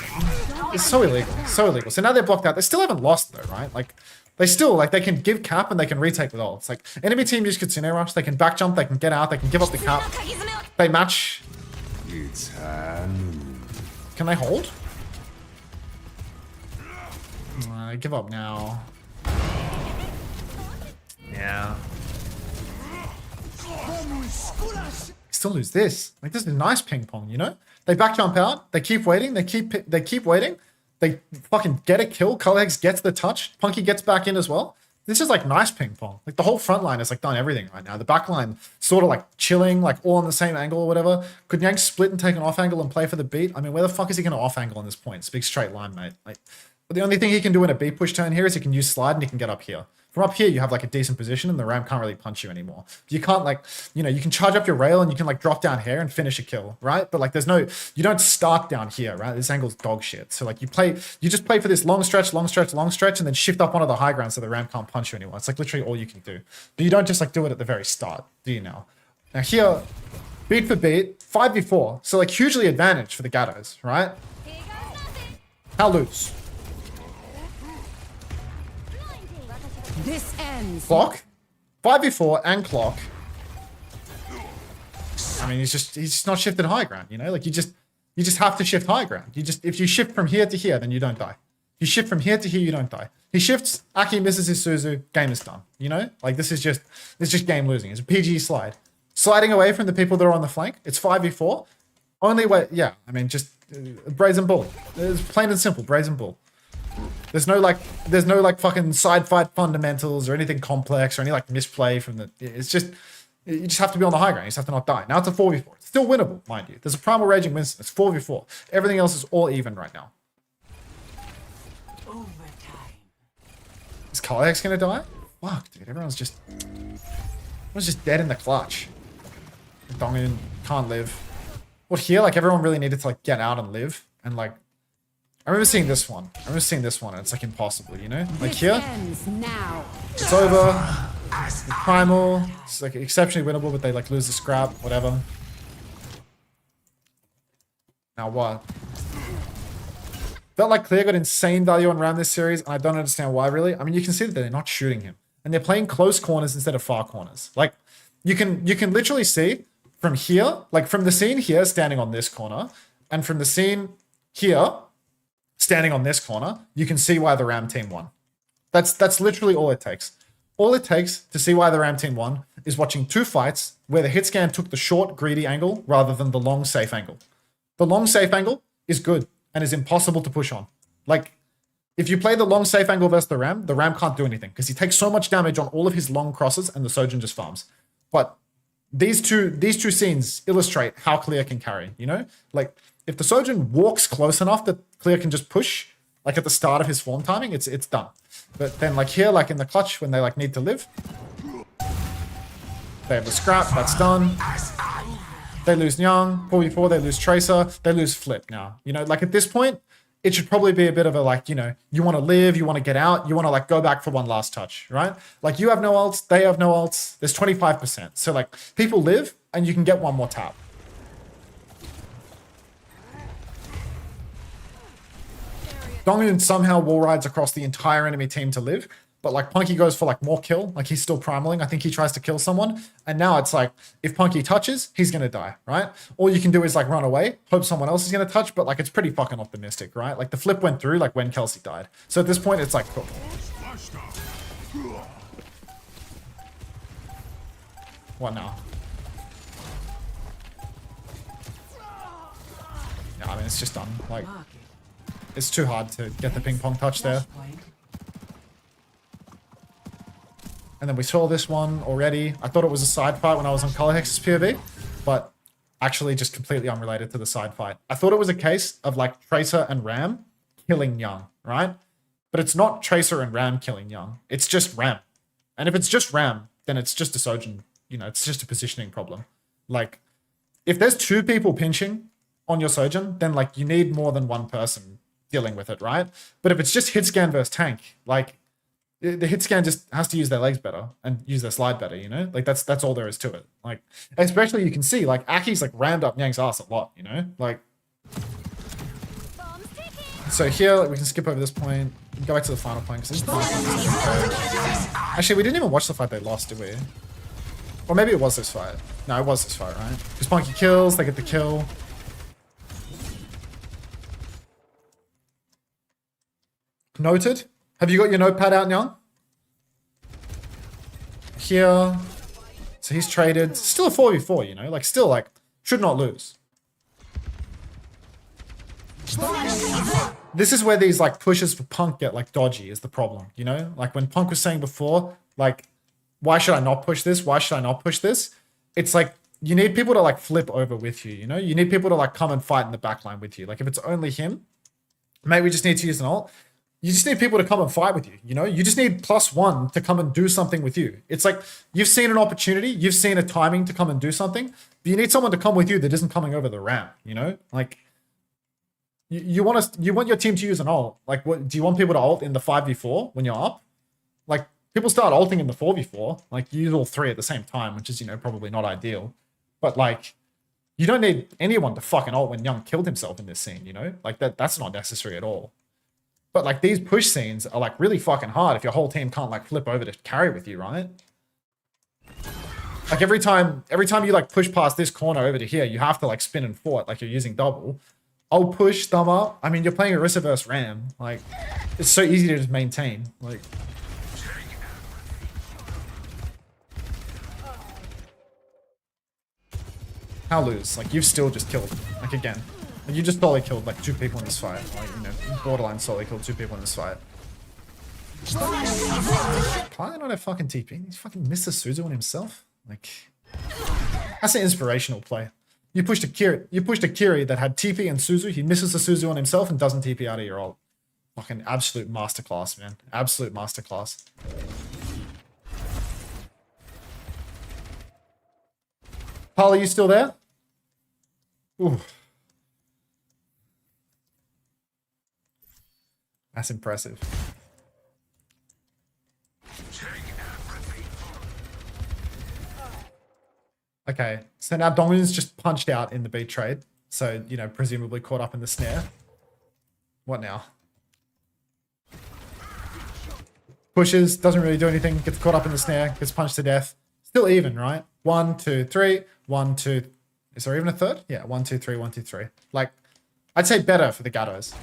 it's so illegal, so illegal. So now they're blocked out. They still haven't lost though, right? Like they still, like, they can give cap and they can retake with ults. Like, enemy team use Kitsune Rush, they can back jump, they can get out, they can give up the cap. They match. Can they hold? I give up now. Yeah. Still lose this. Like, this is nice ping pong, you know? They back jump out, they keep waiting, they keep waiting. They fucking get a kill. Colleagues gets the touch. Punky gets back in as well. This is like nice ping pong. Like the whole front line has like done everything right now. The back line sort of like chilling, like all on the same angle or whatever. Could Yang split and take an off angle and play for the beat? I mean, where the fuck is he going to off angle on this point? It's a big straight line, mate. Like, but the only thing he can do in a beat push turn here is he can use slide and he can get up here. From up here, you have like a decent position and the Ram can't really punch you anymore. You can't like, you know, you can charge up your rail and you can like drop down here and finish a kill, right? But like there's no, you don't start down here, right? This angle's dog shit. So like you just play for this long stretch, and then shift up onto the high ground so the Ram can't punch you anymore. It's like literally all you can do. But you don't just like do it at the very start, do you now? Now here, beat for beat, 5v4. So like hugely advantage for the Gatos, right? How loose? This ends. Clock, 5v4 and clock. I mean, he's just not shifted high ground, you know? Like you just have to shift high ground. If you shift from here to here, then you don't die. If you shift from here to here, you don't die. He shifts, Aki misses his Suzu, game is done. You know? Like this is just game losing. It's a PG slide. Sliding away from the people that are on the flank. It's 5v4. Only way, yeah. I mean, just brazen bull. It's plain and simple, brazen bull. There's no like fucking side fight fundamentals or anything complex or any like misplay from the. It's just you just have to be on the high ground. You just have to not die. Now it's a 4v4. It's still winnable, mind you. There's a primal raging Winston. It's 4v4. Everything else is all even right now. Is Kaliak's gonna die? Fuck, dude. Everyone's just dead in the clutch. Dongin can't live. What here? Like everyone really needed to like get out and live and like. I remember seeing this one. And it's like impossible, you know? Like here, it's over. The primal, it's like exceptionally winnable, but they like lose the scrap, whatever. Now what? Felt like Clear got insane value on Ram this series, and I don't understand why really. I mean, you can see that they're not shooting him, and they're playing close corners instead of far corners. Like you can literally see from here, like from the scene here, standing on this corner, and from the scene here. Standing on this corner, you can see why the Ram team won. That's literally all it takes. All it takes to see why the Ram team won is watching two fights where the hit scan took the short, greedy angle rather than the long, safe angle. The long, safe angle is good and is impossible to push on. Like, if you play the long, safe angle versus the Ram can't do anything because he takes so much damage on all of his long crosses and the Sojin just farms. But these two scenes illustrate how Clear can carry, you know? Like, if the Sojin walks close enough that Clear can just push, like at the start of his form timing, it's done. But then like here, like in the clutch, when they like need to live, they have the scrap, that's done. They lose Nyang, 4v4, they lose Tracer, they lose Flip now. You know, like at this point, it should probably be a bit of a like, you know, you want to live, you want to get out, you want to like go back for one last touch, right? Like you have no ults, they have no ults, there's 25%. So like people live and you can get one more tap. Dongyun somehow wall rides across the entire enemy team to live, but like Punky goes for like more kill, like he's still primaling. I think he tries to kill someone, and now it's like if Punky touches, he's gonna die, right? All you can do is like run away, hope someone else is gonna touch, but like it's pretty fucking optimistic, right? Like the flip went through like when Kelsey died. So at this point, it's like cool. What now? Yeah, I mean it's just done. Like it's too hard to get the ping pong touch there. And then we saw this one already. I thought it was a side fight when I was on Color Hex's POV, but actually just completely unrelated to the side fight. I thought it was a case of like Tracer and Ram killing Young, right? But it's not Tracer and Ram killing Young. It's just Ram. And if it's just Ram, then it's just a Sojin, you know, it's just a positioning problem. Like, if there's two people pinching on your Sojin, then like you need more than one person dealing with it, right? But if it's just hit scan versus tank, like, the hit scan just has to use their legs better and use their slide better, you know? Like, that's all there is to it. Like, especially you can see, like, Aki's, like, rammed up Nyang's ass a lot, you know? Like, so here, like, we can skip over this point, go back to the final point, because this is the final point. Actually, we didn't even watch the fight they lost, did we? Or maybe it was this fight. No, it was this fight, right? Because Punky kills, they get the kill. Noted. Have you got your notepad out now? Here. So he's traded. Still a 4v4, you know? Like, still, like, should not lose. This is where these, like, pushes for Punk get, like, dodgy is the problem, you know? Like, when Punk was saying before, like, why should I not push this? Why should I not push this? It's like, you need people to, like, flip over with you, you know? You need people to, like, come and fight in the backline with you. Like, if it's only him, maybe we just need to use an ult. You just need people to come and fight with you, you know? You just need +1 to come and do something with you. It's like, you've seen an opportunity, you've seen a timing to come and do something, but you need someone to come with you that isn't coming over the ramp, you know? Like, you want your team to use an ult. Like, what do you want people to ult in the 5v4 when you're up? Like, people start ulting in the 4v4, like, you use all three at the same time, which is, you know, probably not ideal. But, like, you don't need anyone to fucking ult when Young killed himself in this scene, you know? Like, that's not necessary at all. But, like, these push scenes are, like, really fucking hard if your whole team can't, like, flip over to carry with you, right? Like, every time you, like, push past this corner over to here, you have to, like, spin and fort, like you're using double. I'll push, thumb up. I mean, you're playing Orisa versus Ram. Like, it's so easy to just maintain. Like, how lose? Like, you've still just killed, like, again. Like, you just totally killed, like, 2 people in this fight. Like, you know, borderline solely killed 2 people in this fight. Probably not a fucking TP. He's fucking Mr. Suzu on himself. Like, that's an inspirational play. You pushed a Kiri that had TP and Suzu. He misses the Suzu on himself and doesn't TP out of your ult. Fucking absolute masterclass, man. Absolute masterclass. Paul, are you still there? Ooh. That's impressive. Okay, so now Dongyun's just punched out in the beat trade. So, you know, presumably caught up in the snare. What now? Pushes, doesn't really do anything, gets caught up in the snare, gets punched to death. Still even, right? 1, 2, 3, 1, 2. Is there even a third? Yeah, 1, 2, 3, 1, 2, 3. Like, I'd say better for the Gatos.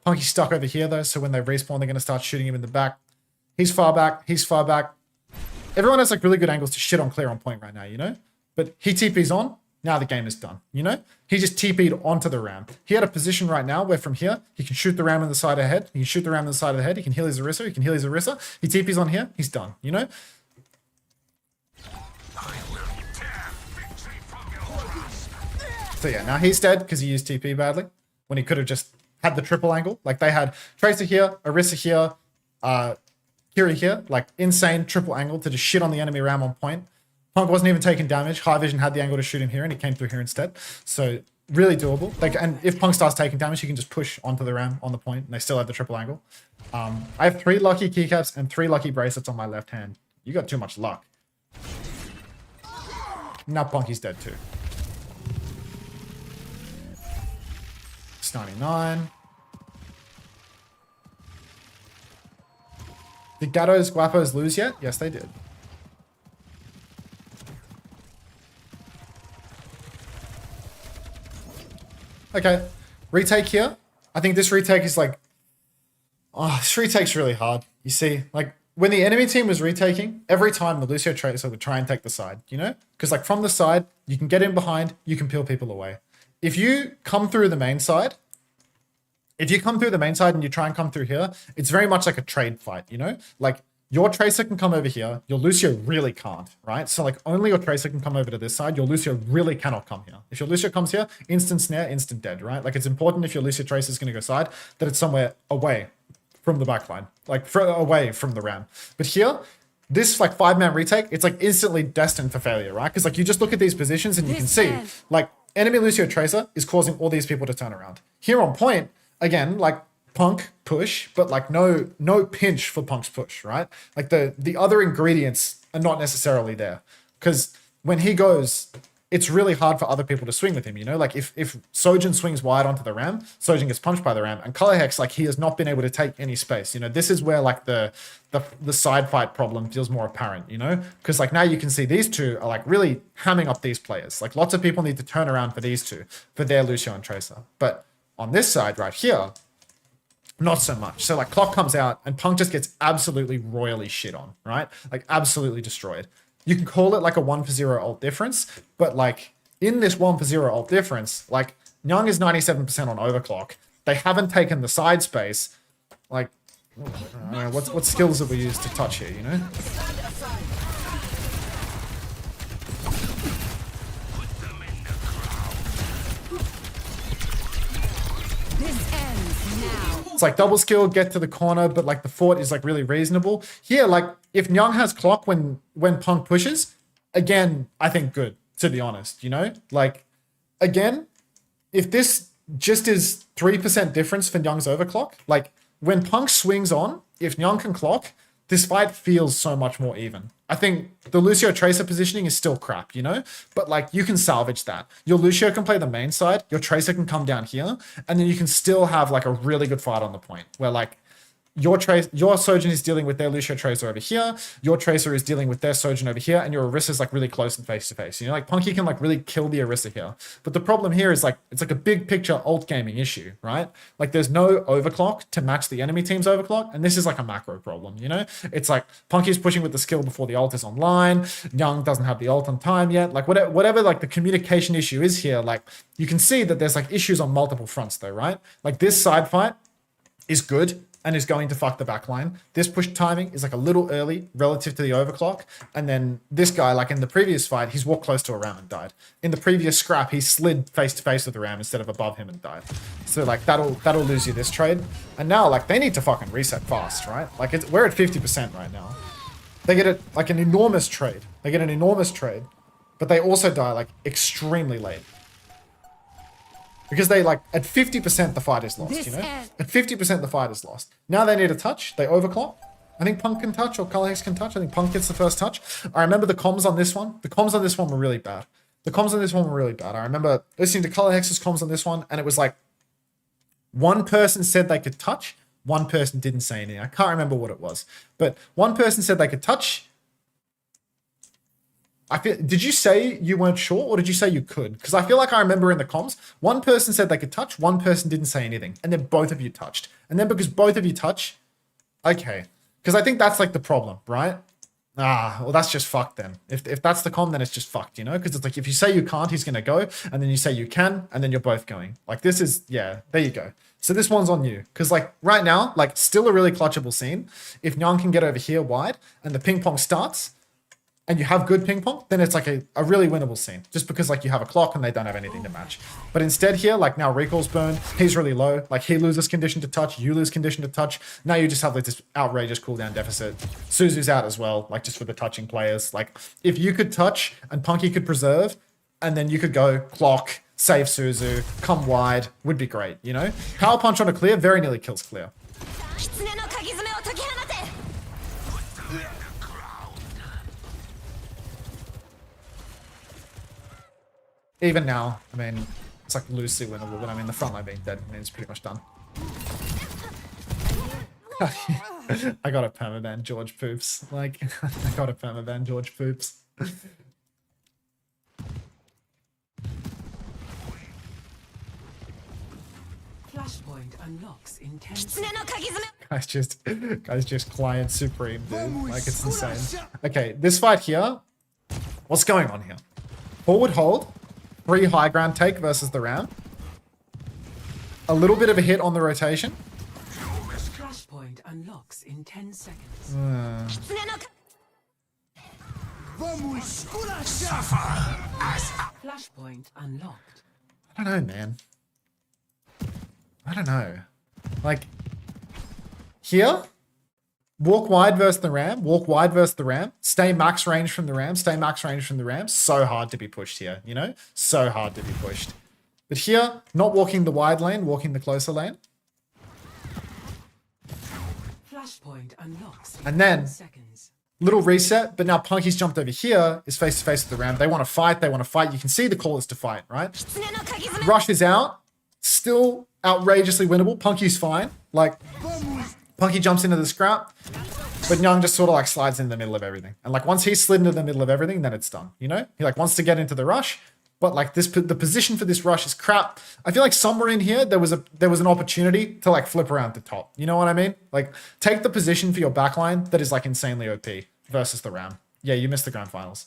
Punky's stuck over here though, so when they respawn, they're going to start shooting him in the back. He's far back. He's far back. Everyone has like really good angles to shit on clear on point right now, you know? But he TP's on. Now the game is done, you know? He just TP'd onto the ram. He had a position right now where from here, he can shoot the ram in the side of the head. He can shoot the ram in the side of the head. He can heal his Orisa. He can heal his Orisa. He TP's on here. He's done, you know? So yeah, now he's dead because he used TP badly when he could have just had the triple angle. Like they had Tracer here, Orisa here, Kiri here, like insane triple angle to just shit on the enemy ram on point. Punk wasn't even taking damage. High Vision had the angle to shoot him here and he came through here instead. So really doable. Like, and if Punk starts taking damage, he can just push onto the ram on the point and they still have the triple angle. I have 3 lucky keycaps and 3 lucky bracelets on my left hand. You got too much luck. Now Punky's dead too. 699. Did Gatos, Guapos lose yet? Yes, they did. Okay, retake here. I think this retake is like, oh, this retake's really hard. You see, like when the enemy team was retaking, every time the Lucio Tracer would try and take the side, you know? Because like from the side, you can get in behind, you can peel people away. If you come through the main side, and you try and come through here, it's very much like a trade fight, you know? Like your Tracer can come over here, your Lucio really can't, right? So like only your Tracer can come over to this side, your Lucio really cannot come here. If your Lucio comes here, instant snare, instant dead, right? Like it's important if your Lucio Tracer is going to go side, that it's somewhere away from the backline, like away from the ram. But here, this like 5-man retake, it's like instantly destined for failure, right? Because like you just look at these positions and you can see like enemy Lucio Tracer is causing all these people to turn around. Here on point, again, like Punk push, but like no pinch for Punk's push, right? Like the other ingredients are not necessarily there. Because when he goes, it's really hard for other people to swing with him, you know? Like if Sojin swings wide onto the ram, Sojin gets punched by the ram, and Color Hex, like he has not been able to take any space. You know, this is where like the side fight problem feels more apparent, you know? Because like now you can see these two are like really hamming up these players. Like lots of people need to turn around for these two, for their Lucio and Tracer. But on this side right here, not so much. So like clock comes out and Punk just gets absolutely royally shit on, right? Like absolutely destroyed. You can call it like a 1-for-0 ult difference, but like in this 1-for-0 ult difference, like Nyang is 97% on overclock. They haven't taken the side space. Like, I don't know, what skills have we used to touch here, you know? It's like double skill, get to the corner, but like the fort is like really reasonable. Here, like if Nyang has clock when Punk pushes, again, I think good, to be honest, you know? Like, again, if this just is 3% difference for Nyang's overclock, like when Punk swings on, if Nyang can clock, this fight feels so much more even. I think the Lucio Tracer positioning is still crap, you know? But like you can salvage that. Your Lucio can play the main side, your Tracer can come down here, and then you can still have like a really good fight on the point where like your Sojin is dealing with their Lucio Tracer over here, your Tracer is dealing with their Sojin over here, and your Orisa is like really close and face to face. You know, like Punky can like really kill the Orisa here. But the problem here is like, it's like a big picture ult gaming issue, right? Like there's no overclock to match the enemy team's overclock, and this is like a macro problem, you know? It's like Punky's pushing with the skill before the ult is online, Nyang doesn't have the ult on time yet, like whatever like the communication issue is here, like you can see that there's like issues on multiple fronts though, right? Like this side fight is good, and is going to fuck the back line. This push timing is like a little early relative to the overclock. And then this guy, like in the previous fight, he's walked close to a ram and died. In the previous scrap, he slid face to face with the ram instead of above him and died. So like that'll lose you this trade. And now like they need to fucking reset fast, right? Like we're at 50% right now. They get like an enormous trade. But they also die like extremely late. Because they like, at 50% the fight is lost, you know? At 50% the fight is lost. Now they need a touch. They overclock. I think Punk can touch or Color Hex can touch. I think Punk gets the first touch. I remember the comms on this one. The comms on this one were really bad. I remember listening to Color Hex's comms on this one, and it was like, one person said they could touch, one person didn't say anything. I can't remember what it was. But one person said they could touch. Did you say you weren't sure, or did you say you could? Because I feel like I remember in the comms, one person said they could touch, one person didn't say anything, and then both of you touched. And then because both of you touch, okay. Because I think that's like the problem, right? Well, that's just fucked then. If that's the comm, then it's just fucked, you know? Because it's like, if you say you can't, he's going to go, and then you say you can, and then you're both going. Like, this is, yeah, there you go. So this one's on you. Because, like, right now, like, still a really clutchable scene. If Nyang can get over here wide, and the ping pong starts, and you have good ping pong, then it's like a really winnable scene. Just because like you have a clock and they don't have anything to match. But instead here, like now Recall's burned, he's really low. Like he loses condition to touch, you lose condition to touch. Now you just have like this outrageous cooldown deficit. Suzu's out as well, like just for the touching players. Like if you could touch and Punky could preserve, and then you could go clock, save Suzu, come wide, would be great, you know? Power punch on a clear very nearly kills clear. Even now, I mean, It's like loosely winnable, but I mean the front line being dead means pretty much done. I got a permaban George Poops. Like, I got a permaban George Poops. Flashpoint unlocks in 10 seconds. Guys just client supreme, dude. Like, it's insane. Okay, this fight here. What's going on here? Forward hold. 3 high ground take versus the Ram. A little bit of a hit on the rotation. Flashpoint unlocks in 10 seconds. Flashpoint unlocked. I don't know, man. I don't know. Like, here, walk wide versus the Ram, walk wide versus the Ram, stay max range from the Ram, stay max range from the Ram. So hard to be pushed here, you know? So hard to be pushed. But here, not walking the wide lane, walking the closer lane. Flashpoint unlocks in And then, 10 seconds. little reset, but now Punky's jumped over here, is face to face with the Ram. They want to fight, they want to fight. You can see the call is to fight, right? Rush is out, still outrageously winnable. Punky's fine. Like, Punky jumps into the scrap, but Young just sort of like slides in the middle of everything. And like once he's slid into the middle of everything, then it's done. You know, he like wants to get into the rush, but like the position for this rush is crap. I feel like somewhere in here there was an opportunity to like flip around the top. You know what I mean? Like take the position for your backline that is like insanely OP versus the Ram. Yeah, you missed the grand finals.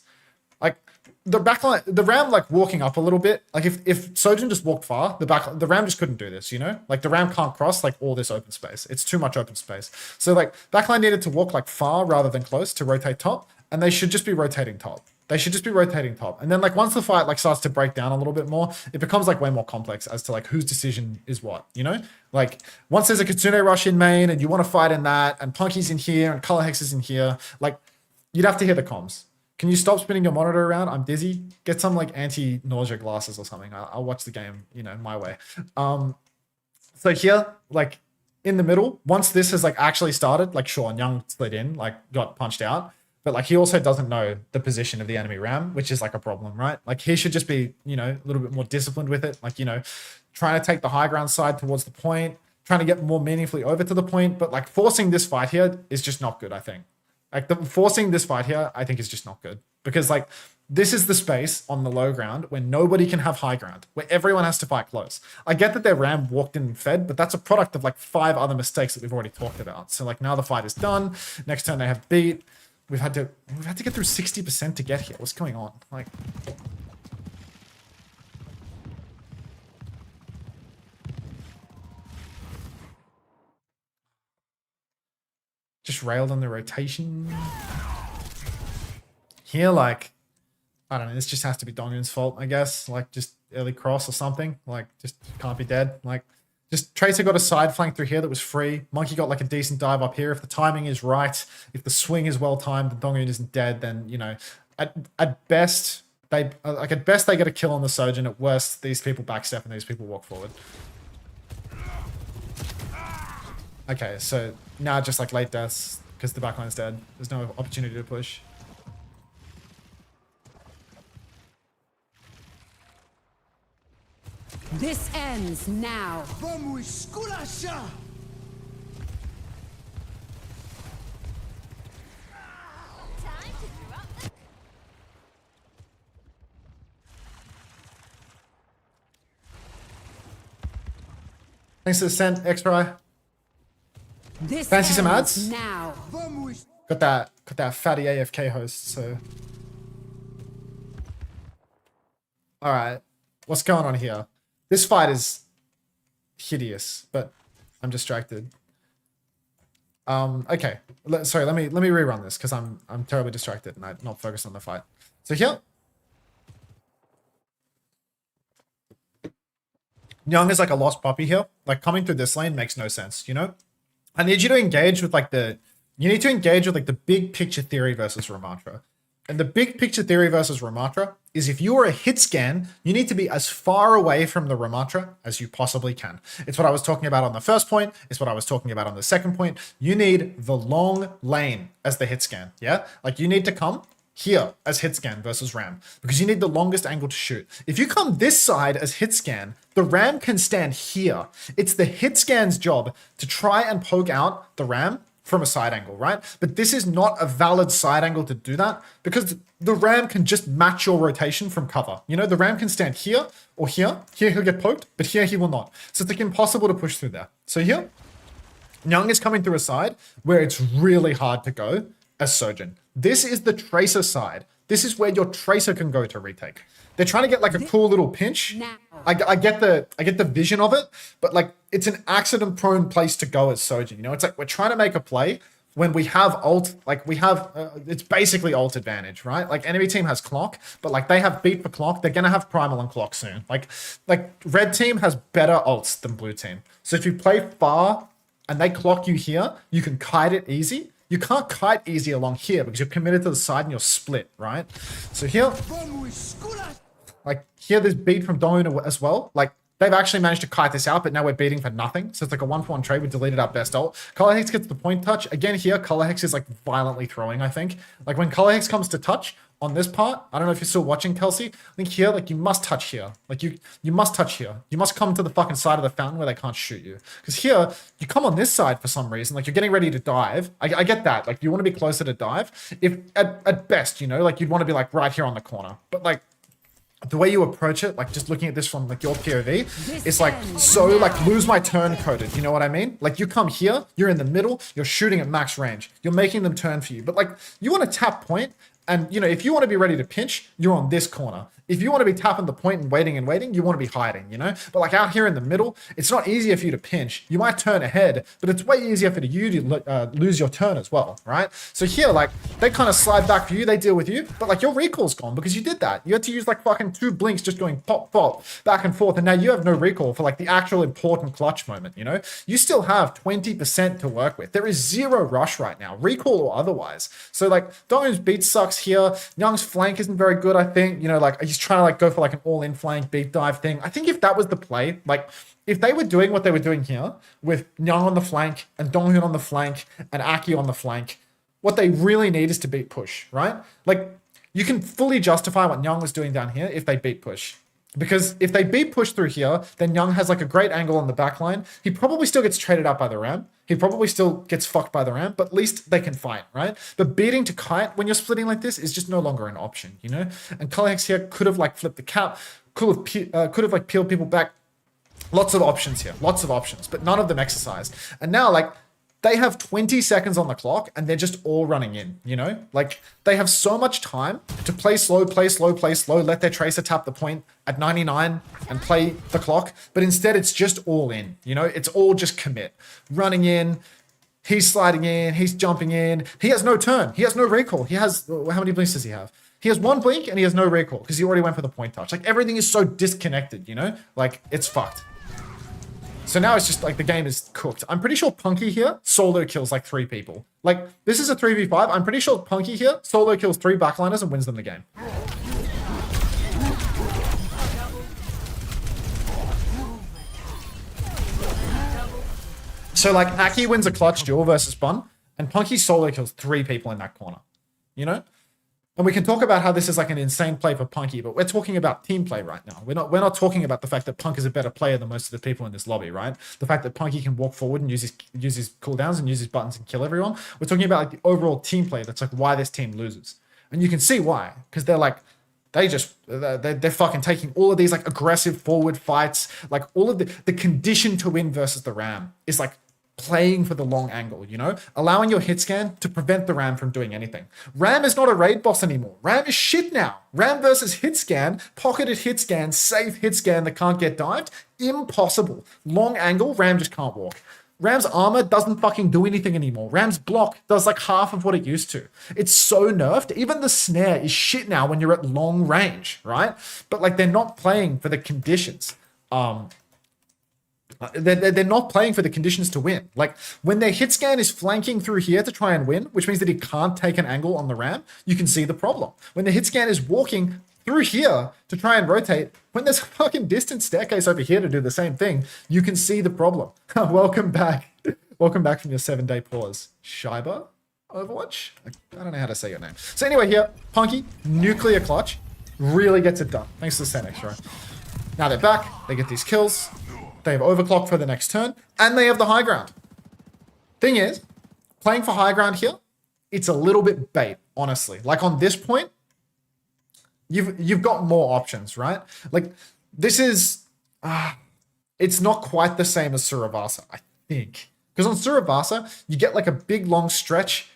Like the backline, the Ram like walking up a little bit. Like if Sojin just walked far, the Ram just couldn't do this, you know? Like the Ram can't cross like all this open space. It's too much open space. So like backline needed to walk like far rather than close to rotate top, and they should just be rotating top. They should just be rotating top. And then like once the fight like starts to break down a little bit more, it becomes like way more complex as to like whose decision is what, you know? Like once there's a Kitsune rush in main and you want to fight in that, and Punky's in here and Color Hex is in here, like you'd have to hear the comms. Can you stop spinning your monitor around? I'm dizzy. Get some like anti-nausea glasses or something. I'll watch the game, you know, my way. So here, like in the middle, once this has like actually started, like sure, Young slid in, like got punched out, but like he also doesn't know the position of the enemy Ram, which is like a problem, right? Like he should just be, you know, a little bit more disciplined with it. Like, you know, trying to take the high ground side towards the point, trying to get more meaningfully over to the point, but like forcing this fight here is just not good, I think. Like forcing this fight here, I think is just not good, because like this is the space on the low ground where nobody can have high ground, where everyone has to fight close. I get that their Ram walked in and fed, but that's a product of like 5 other mistakes that we've already talked about. So like now the fight is done. Next turn they have beat. We've had to get through 60% to get here. What's going on? Like. Just railed on the rotation. Here, like, I don't know, this just has to be Dongyun's fault, I guess. Like, just early cross or something. Like, just can't be dead. Like, just Tracer got a side flank through here that was free. Monkey got, like, a decent dive up here. If the timing is right, if the swing is well-timed, and Dongyun isn't dead, then, you know, at best, they get a kill on the Sojin. At worst, these people backstep and these people walk forward. Okay, so now just like late deaths because the backline's dead. There's no opportunity to push. This ends now. Thanks to the sent, X-Ray. This Fancy some ends ads? now. Got that fatty AFK host, so. Alright. What's going on here? This fight is hideous, but I'm distracted. Okay. Sorry, let me rerun this because I'm terribly distracted and I'm not focused on the fight. So here. Young is like a lost puppy here. Like coming through this lane makes no sense, you know? I need you to engage with like the big picture theory versus Ramatra. And the big picture theory versus Ramatra is if you are a hit scan, you need to be as far away from the Ramatra as you possibly can. It's what I was talking about on the first point. It's what I was talking about on the second point. You need the long lane as the hit scan. Yeah. Like you need to come here as hit scan versus Ram because you need the longest angle to shoot. If you come this side as hit scan, the Ram can stand here. It's the hit scan's job to try and poke out the Ram from a side angle, right? But this is not a valid side angle to do that because the Ram can just match your rotation from cover. You know, the Ram can stand here or here. Here he'll get poked, but here he will not. So it's like impossible to push through there. So here, Nyang is coming through a side where it's really hard to go as Sojin. This is the Tracer side. This is where your Tracer can go to retake. They're trying to get like a cool little pinch. I get the vision of it, but like it's an accident-prone place to go as Sojin. You know, it's like we're trying to make a play when we have ult, like we have, it's basically ult advantage, right? Like enemy team has clock, but like they have beat for clock. They're gonna have primal and clock soon. Like red team has better ults than blue team. So if you play far and they clock you here, you can kite it easy. You can't kite easy along here because you're committed to the side and you're split, right? So here, like here, there's beat from Donu as well. Like they've actually managed to kite this out, but now we're beating for nothing. So it's like a 1-for-1 trade. We deleted our best ult. Color Hex gets the point touch. Again here, Color Hex is like violently throwing, I think. Like when Color Hex comes to touch on this part, I don't know if you're still watching, Kelsey. I think here, like you must touch here. Like you must touch here. You must come to the fucking side of the fountain where they can't shoot you. Because here, you come on this side for some reason. Like you're getting ready to dive. I get that. Like you want to be closer to dive. If at best, you know, like you'd want to be like right here on the corner. But like the way you approach it, like just looking at this from like your POV, it's like so like lose my turn coded. You know what I mean? Like you come here, you're in the middle, you're shooting at max range. You're making them turn for you. But like you want to tap point. And, you know, if you want to be ready to pinch, you're on this corner. If you want to be tapping the point and waiting, you want to be hiding, you know? But like out here in the middle, it's not easier for you to pinch. You might turn ahead, but it's way easier for you to lose your turn as well, right? So here, like, they kind of slide back for you, they deal with you, but like your recall's gone because you did that. You had to use like fucking 2 blinks just going pop, pop, back and forth, and now you have no recall for like the actual important clutch moment, you know? You still have 20% to work with. There is 0 rush right now, recall or otherwise. So like, Dongo's beat sucks here. Young's flank isn't very good, I think. You know, like he's trying to like go for like an all-in flank beat dive thing. I think if that was the play, like if they were doing what they were doing here with Nyang on the flank and Donghyun on the flank and Aki on the flank, what they really need is to beat push, right? Like you can fully justify what Nyang was doing down here if they beat push. Because if they beat push through here, then Young has like a great angle on the back line. He probably still gets traded out by the Ram. He probably still gets fucked by the Ram, but at least they can fight, right? But beating to kite when you're splitting like this is just no longer an option, you know? And Color Hex here could have like flipped the cap, could have like peeled people back. Lots of options here, lots of options, but none of them exercised. And now like, they have 20 seconds on the clock and they're just all running in, you know? Like they have so much time to play slow, let their Tracer tap the point at 99 and play the clock. But instead it's just all in, you know? It's all just commit. Running in, he's sliding in, he's jumping in. He has no turn. He has no recall. He has, how many blinks does he have? He has 1 blink and he has no recall because he already went for the point touch. Like everything is so disconnected, you know? Like it's fucked. So now it's just like the game is cooked. I'm pretty sure Punky here solo kills like 3 people. Like this is a 3v5. I'm pretty sure Punky here solo kills 3 backliners and wins them the game. So like Aki wins a clutch duel versus Bun and Punky solo kills 3 people in that corner. You know? And we can talk about how this is like an insane play for Punky, but we're talking about team play right now. We're not talking about the fact that Punk is a better player than most of the people in this lobby, right? The fact that Punky can walk forward and use his cooldowns and use his buttons and kill everyone. We're talking about like the overall team play. That's like why this team loses. And you can see why, because they're like, they're fucking taking all of these like aggressive forward fights. Like all of the condition to win versus the Ram is like playing for the long angle, you know? Allowing your hit scan to prevent the Ram from doing anything. Ram is not a raid boss anymore. Ram is shit now. Ram versus hit scan, pocketed hit scan, safe hit scan that can't get dived. Impossible. Long angle, Ram just can't walk. Ram's armor doesn't fucking do anything anymore. Ram's block does like half of what it used to. It's so nerfed. Even the snare is shit now when you're at long range, right? But like they're not playing for the conditions. They're not playing for the conditions to win. Like when their hit scan is flanking through here to try and win, which means that he can't take an angle on the Ram, you can see the problem. When the hit scan is walking through here to try and rotate, when there's a fucking distant staircase over here to do the same thing, you can see the problem. Welcome back. Welcome back from your 7-day pause. Shiba? Overwatch? I don't know how to say your name. So anyway, here, Punky, nuclear clutch, really gets it done. Thanks to the Senex, right? Now they're back, they get these kills, they have overclock for the next turn, and they have the high ground. Thing is, playing for high ground here, it's a little bit bait, honestly. Like on this point, you've got more options, right? Like this is, it's not quite the same as Suravasa, I think. Because on Suravasa, you get like a big long stretch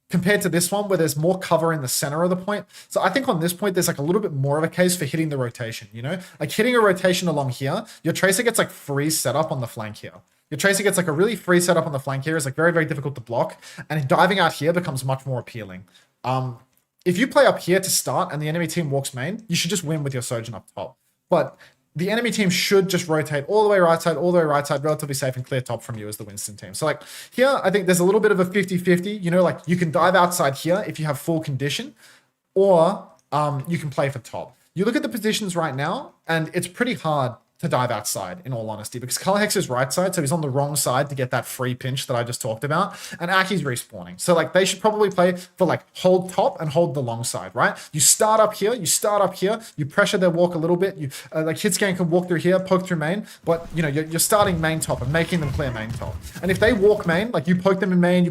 compared to this one where there's more cover in the center of the point. So I think on this point, there's like a little bit more of a case for hitting the rotation, you know? Like hitting a rotation along here, your Tracer gets like free setup on the flank here. Your Tracer gets like a really free setup on the flank here. It's like very, very difficult to block. And diving out here becomes much more appealing. If you play up here to start and the enemy team walks main, you should just win with your Sojourn up top. But the enemy team should just rotate all the way right side, relatively safe and clear top from you as the Winston team. So like here, I think there's a little bit of a 50-50, you know, like you can dive outside here if you have full condition, or you can play for top. You look at the positions right now, and it's pretty hard to dive outside, in all honesty, because Colorhex is right side, so he's on the wrong side to get that free pinch that I just talked about, and Aki's respawning. So like they should probably play for like hold top and hold the long side, right? You start up here, you pressure their walk a little bit, you like Hitscan can walk through here, poke through main, but you know, you're starting main top and making them clear main top. And if they walk main, like you poke them in main,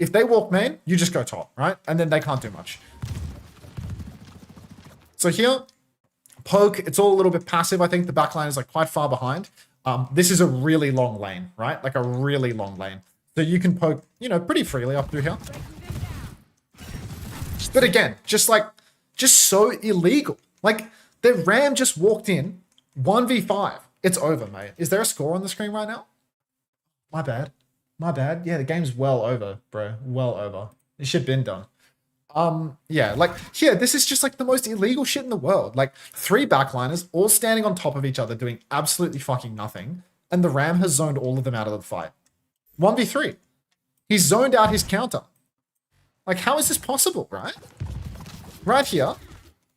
if they walk main, you just go top, right? And then they can't do much. So here, poke, it's all a little bit passive. I think the backline is like quite far behind. This is a really long lane, right? Like a really long lane. So you can poke, you know, pretty freely up through here. But again, just so illegal. Like the Ram just walked in, 1v5. It's over, mate. Is there a score on the screen right now? My bad. Yeah, the game's well over, bro. Well over. It should have been done. Yeah, like here, this is just like the most illegal shit in the world. Like 3 backliners all standing on top of each other doing absolutely fucking nothing. And the Ram has zoned all of them out of the fight. 1v3. He's zoned out his counter. Like, how is this possible, right? Right here,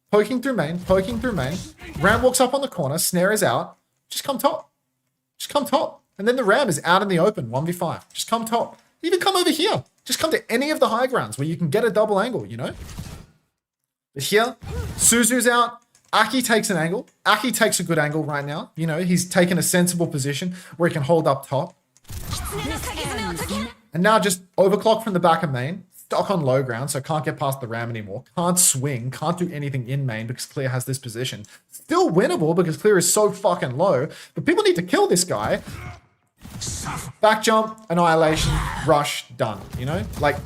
poking through main. Ram walks up on the corner, snare is out. Just come top. And then the Ram is out in the open, 1v5. Just come top. Even come over here. Just come to any of the high grounds where you can get a double angle, you know? But here, Suzu's out. Aki takes an angle. Aki takes a good angle right now. You know, he's taken a sensible position where he can hold up top. And now just overclock from the back of main. Stuck on low ground, so can't get past the Ram anymore. Can't swing. Can't do anything in main because Clear has this position. Still winnable because Clear is so fucking low. But people need to kill this guy. Back jump, annihilation, rush, done, you know? Like,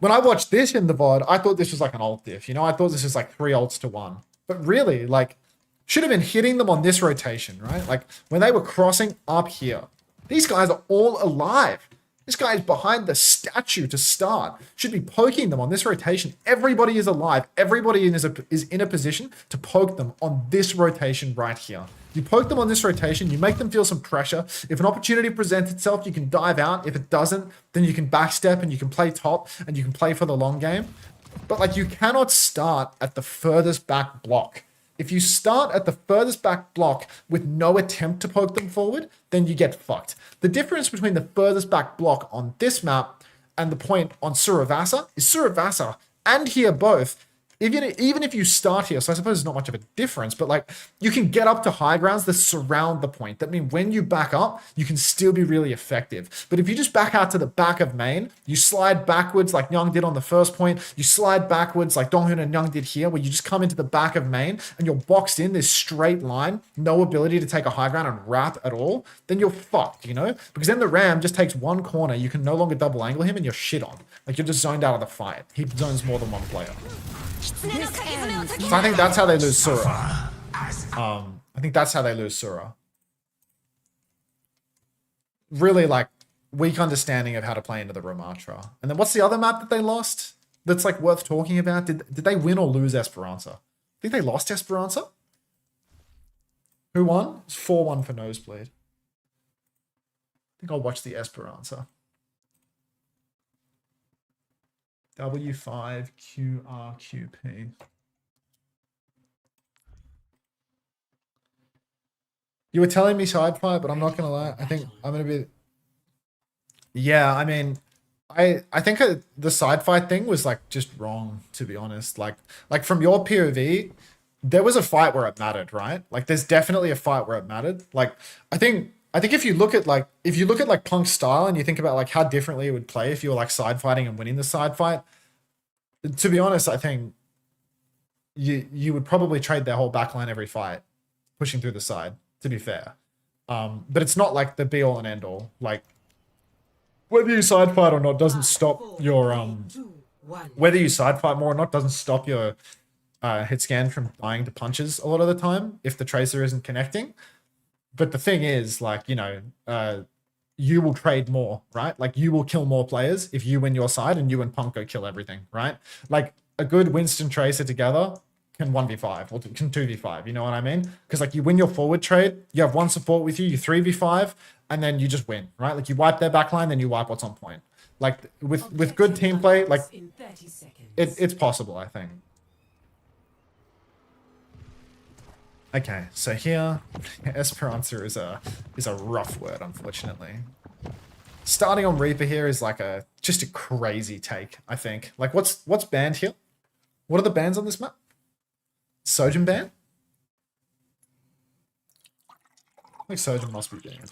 when I watched this in the VOD, I thought this was like an ult diff, you know? I thought this was like 3 ults to 1. But really, like, should have been hitting them on this rotation, right? Like, when they were crossing up here, these guys are all alive. This guy is behind the statue to start. Should be poking them on this rotation. Everybody is alive. Everybody is in a position to poke them on this rotation right here. You poke them on this rotation, you make them feel some pressure. If an opportunity presents itself, you can dive out. If it doesn't, then you can backstep and you can play top and you can play for the long game. But like, you cannot start at the furthest back block. If you start at the furthest back block with no attempt to poke them forward, then you get fucked. The difference between the furthest back block on this map and the point on Suravasa is Suravasa and here both. Even if you start here, so I suppose it's not much of a difference, but like you can get up to high grounds that surround the point. That means when you back up, you can still be really effective. But if you just back out to the back of main, you slide backwards like Young did on the first point, you slide backwards like Donghyun and Young did here, where you just come into the back of main and you're boxed in this straight line, no ability to take a high ground and wrap at all, then you're fucked, you know? Because then the Ram just takes one corner, you can no longer double angle him and you're shit on. Like you're just zoned out of the fight. He zones more than one player. So I think that's how they lose Sura. I think that's how they lose Sura. Really, like, weak understanding of how to play into the Ramatra. And then what's the other map that they lost that's, like, worth talking about? Did they win or lose Esperanza? I think they lost Esperanza. Who won? It's 4-1 for Nosebleed. I think I'll watch the Esperanza. W5QRQP. You were telling me side fight, but I'm not gonna lie. I think I'm gonna be. Yeah, I mean, I think the side fight thing was like just wrong, to be honest. Like from your POV, there was a fight where it mattered, right? Like there's definitely a fight where it mattered. Like I think if you look at like Punk's style and you think about like how differently it would play if you were like side fighting and winning the side fight, to be honest, I think you would probably trade their whole backline every fight, pushing through the side, to be fair. But it's not like the be all and end all. Like whether you side fight or not doesn't stop your whether you side fight more or not doesn't stop your hit scan from dying to punches a lot of the time if the tracer isn't connecting. But the thing is, like, you know, you will trade more, right? Like you will kill more players if you win your side and you and Punk go kill everything, right? Like a good Winston tracer together can 1v5 or can 2v5, you know what I mean? Because like you win your forward trade, you have one support with you 3v5, and then you just win, right? Like you wipe their backline, then you wipe what's on point. Like with good team play, like it's possible, I think. Okay, so here, Esperanza is a rough word, unfortunately. Starting on Reaper here is like just a crazy take, I think. Like what's banned here? What are the bans on this map? Sojin ban? I think Sojin must be banned.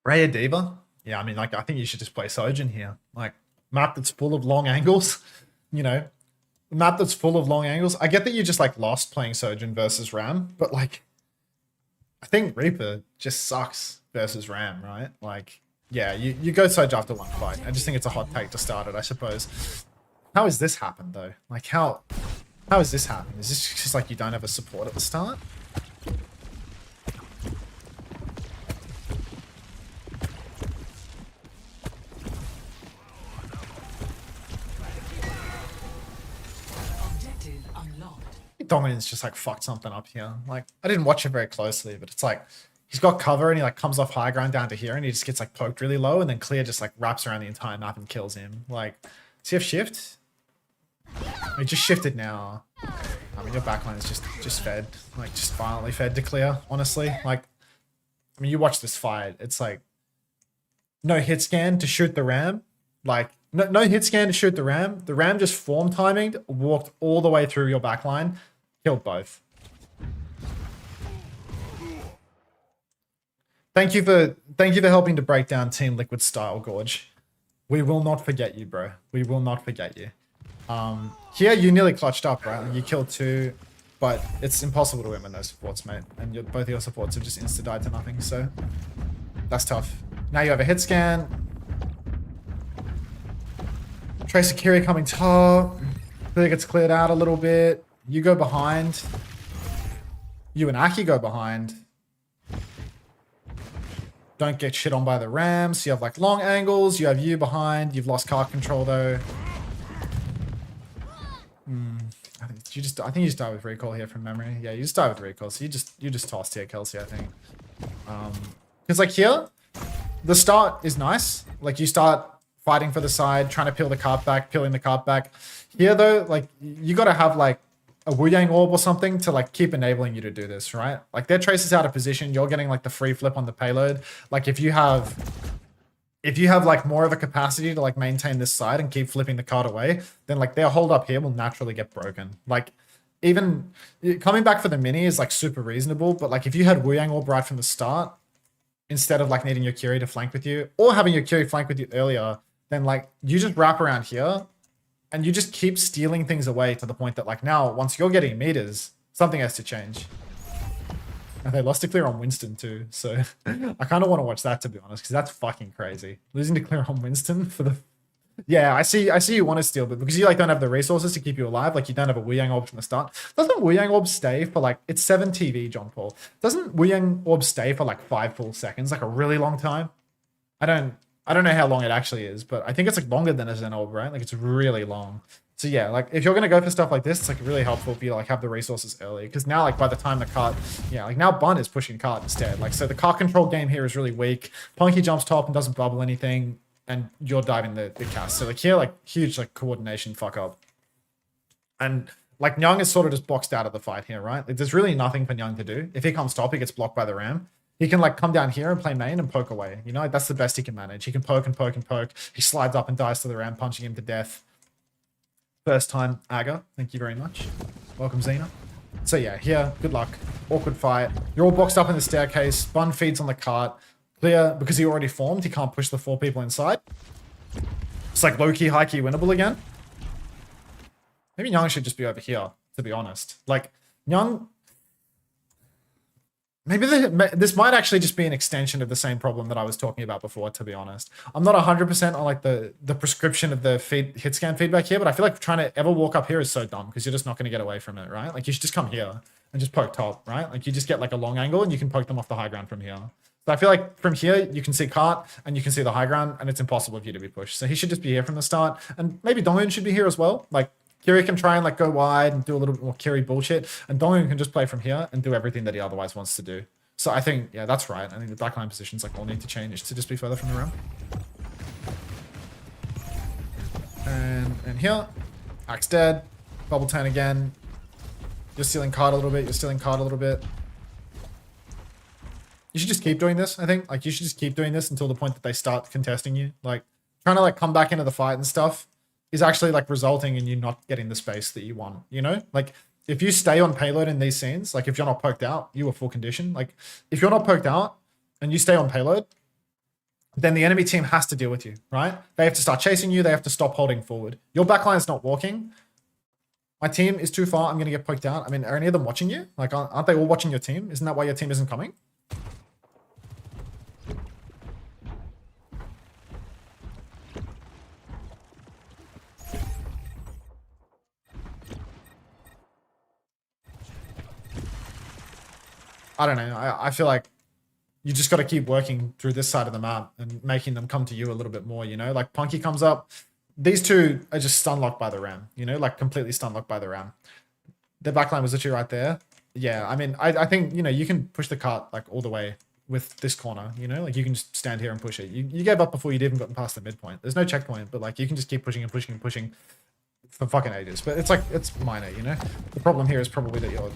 Raya Diva? Yeah, I mean, like, I think you should just play Sojin here. Like, map that's full of long angles, you know? Map that's full of long angles. I get that you just, like, lost playing Sojin versus Ram, but, like, I think Reaper just sucks versus Ram, right? Like, yeah, you go Soj after one fight. I just think it's a hot take to start it, I suppose. How has this happened, though? Like, how has this happened? Is this just, like, you don't have a support at the start? Dominant's just like fucked something up here. Like I didn't watch it very closely, but it's like he's got cover and he like comes off high ground down to here and he just gets like poked really low and then Clear just like wraps around the entire map and kills him. Like, does he have shift? He just shifted now. I mean, your backline is just fed, like just violently fed to Clear. Honestly, like, I mean, you watch this fight. It's like no hit scan to shoot the Ram. Like no hit scan to shoot the Ram. The Ram just form timing, walked all the way through your backline. Killed both. Thank you for helping to break down Team Liquid style, Gorge. We will not forget you, bro. We will not forget you. Here you nearly clutched up, right? You killed two, but it's impossible to win with no supports, mate. And both of your supports have just insta-died to nothing, so that's tough. Now you have a hit scan. Tracer Kiri coming top. Clear gets cleared out a little bit. You go behind. You and Aki go behind. Don't get shit on by the Rams. You have like long angles. You have you behind. You've lost card control though. I think you just die with recall here from memory. Yeah, you just die with recall. So you just tossed here, Kelsey, I think. Because like here, the start is nice. Like you start fighting for the side, trying to peel the cart back, peeling the cart back. Here though, like you gotta have like a Wu Yang orb or something to like keep enabling you to do this, right? Like their tracer's out of position, you're getting like the free flip on the payload. Like if you have like more of a capacity to like maintain this side and keep flipping the card away, then like their hold up here will naturally get broken. Like even coming back for the mini is like super reasonable, but like if you had Wu Yang orb right from the start, instead of like needing your Kiri to flank with you or having your Kiri flank with you earlier, then like you just wrap around here and you just keep stealing things away to the point that like now, once you're getting meters, something has to change. And they lost to Clear on Winston too, so I kind of want to watch that, to be honest, because that's fucking crazy. Losing to Clear on Winston for the... Yeah, I see you want to steal, but because you like don't have the resources to keep you alive, like you don't have a Wu Yang orb from the start. Doesn't Wu Yang orb stay for like... It's 7 TV, John Paul. Doesn't Wu Yang orb stay for like 5 full seconds, like a really long time? I don't know how long it actually is, but I think it's like longer than a Zen orb, right? Like it's really long. So yeah, like if you're gonna go for stuff like this, it's like really helpful for you to like have the resources early. Because now like by the time the cart, yeah, like now Bun is pushing cart instead. Like so the cart control game here is really weak. Punky jumps top and doesn't bubble anything, and you're diving the cast. So like here, like huge like coordination fuck up. And Like, Nyang is sort of just boxed out of the fight here, right? Like, there's really nothing for Nyang to do. If he comes top, he gets blocked by the Ram. He can, like, come down here and play main and poke away. You know, like, that's the best he can manage. He can poke and poke and poke. He slides up and dies to the Ram, punching him to death. First time, Aga. Thank you very much. Welcome, Xena. So, yeah, here, good luck. Awkward fight. You're all boxed up in the staircase. Bun feeds on the cart. Clear, because he already formed, he can't push the 4 people inside. It's like low-key, high-key winnable again. Maybe Nyang should just be over here, to be honest. Like, Nyang... Maybe this might actually just be an extension of the same problem that I was talking about before, to be honest. I'm not 100% on, like, the prescription of the hit scan feedback here, but I feel like trying to ever walk up here is so dumb, because you're just not going to get away from it, right? Like, you should just come here and just poke top, right? Like, you just get, like, a long angle, and you can poke them off the high ground from here. So I feel like from here, you can see cart and you can see the high ground, and it's impossible for you to be pushed. So he should just be here from the start. And maybe Dongyun should be here as well. Like, Kiri can try and like go wide and do a little bit more Kiri bullshit. And Dongyun can just play from here and do everything that he otherwise wants to do. So I think, yeah, that's right. I think the backline positions like all need to change to just be further from the rim. And here, Axe dead. Bubble turn again. You're stealing card a little bit. You're stealing card a little bit. You should just keep doing this, I think. Like, you should just keep doing this until the point that they start contesting you. Like, trying to, like, come back into the fight and stuff is actually, like, resulting in you not getting the space that you want, you know? Like, if you stay on payload in these scenes, like, if you're not poked out, you are full condition. Like, if you're not poked out and you stay on payload, then the enemy team has to deal with you, right? They have to start chasing you. They have to stop holding forward. Your backline is not walking. My team is too far. I'm going to get poked out. I mean, are any of them watching you? Like, aren't they all watching your team? Isn't that why your team isn't coming? I don't know. I feel like you just got to keep working through this side of the map and making them come to you a little bit more, you know? Like, Punky comes up. These two are just stun locked by the Ram, you know? Like, completely stun locked by the Ram. The backline was literally right there. Yeah, I mean, I think, you know, you can push the cart, like, all the way with this corner, you know? Like, you can just stand here and push it. You gave up before you'd even gotten past the midpoint. There's no checkpoint, but, like, you can just keep pushing and pushing and pushing for fucking ages. But it's, like, it's minor, you know? The problem here is probably that you're...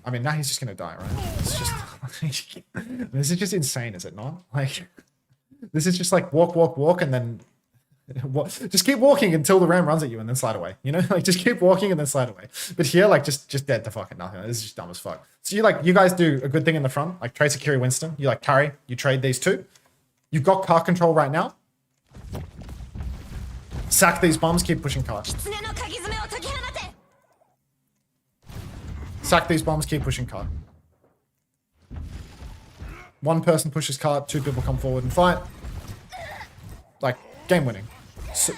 I mean, now he's just gonna die, right? It's just... this is just insane, is it not? Like, this is just like walk, walk, walk, and then... just keep walking until the Ram runs at you and then slide away, you know? Like, just keep walking and then slide away. But here, like, just dead to fucking nothing. This is just dumb as fuck. So you guys do a good thing in the front, like Tracer, Kiri, Winston. You, like, carry, you trade these two. You've got car control right now. Sack these bombs, keep pushing cars. Sack these bombs, keep pushing cart. One person pushes cart, 2 people come forward and fight. Like, game winning. So,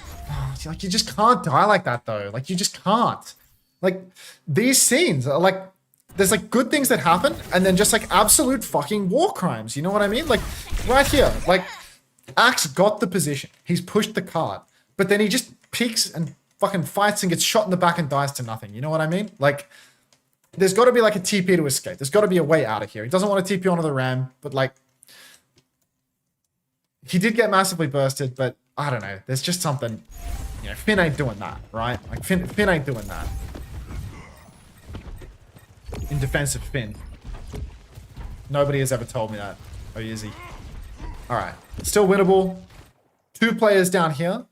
like, you just can't die like that, though. Like, you just can't. Like, these scenes are like, there's like good things that happen and then just like absolute fucking war crimes. You know what I mean? Like, right here, like, Axe got the position. He's pushed the cart, but then he just peeks and fucking fights and gets shot in the back and dies to nothing. You know what I mean? Like, there's got to be like a TP to escape. There's got to be a way out of here. He doesn't want to TP onto the Ram, but like, he did get massively bursted, but I don't know. There's just something, you know, Finn ain't doing that, right? Like, Finn ain't doing that. In defense of Finn. Nobody has ever told me that. Oh, is he? All right. Still winnable. 2 players down here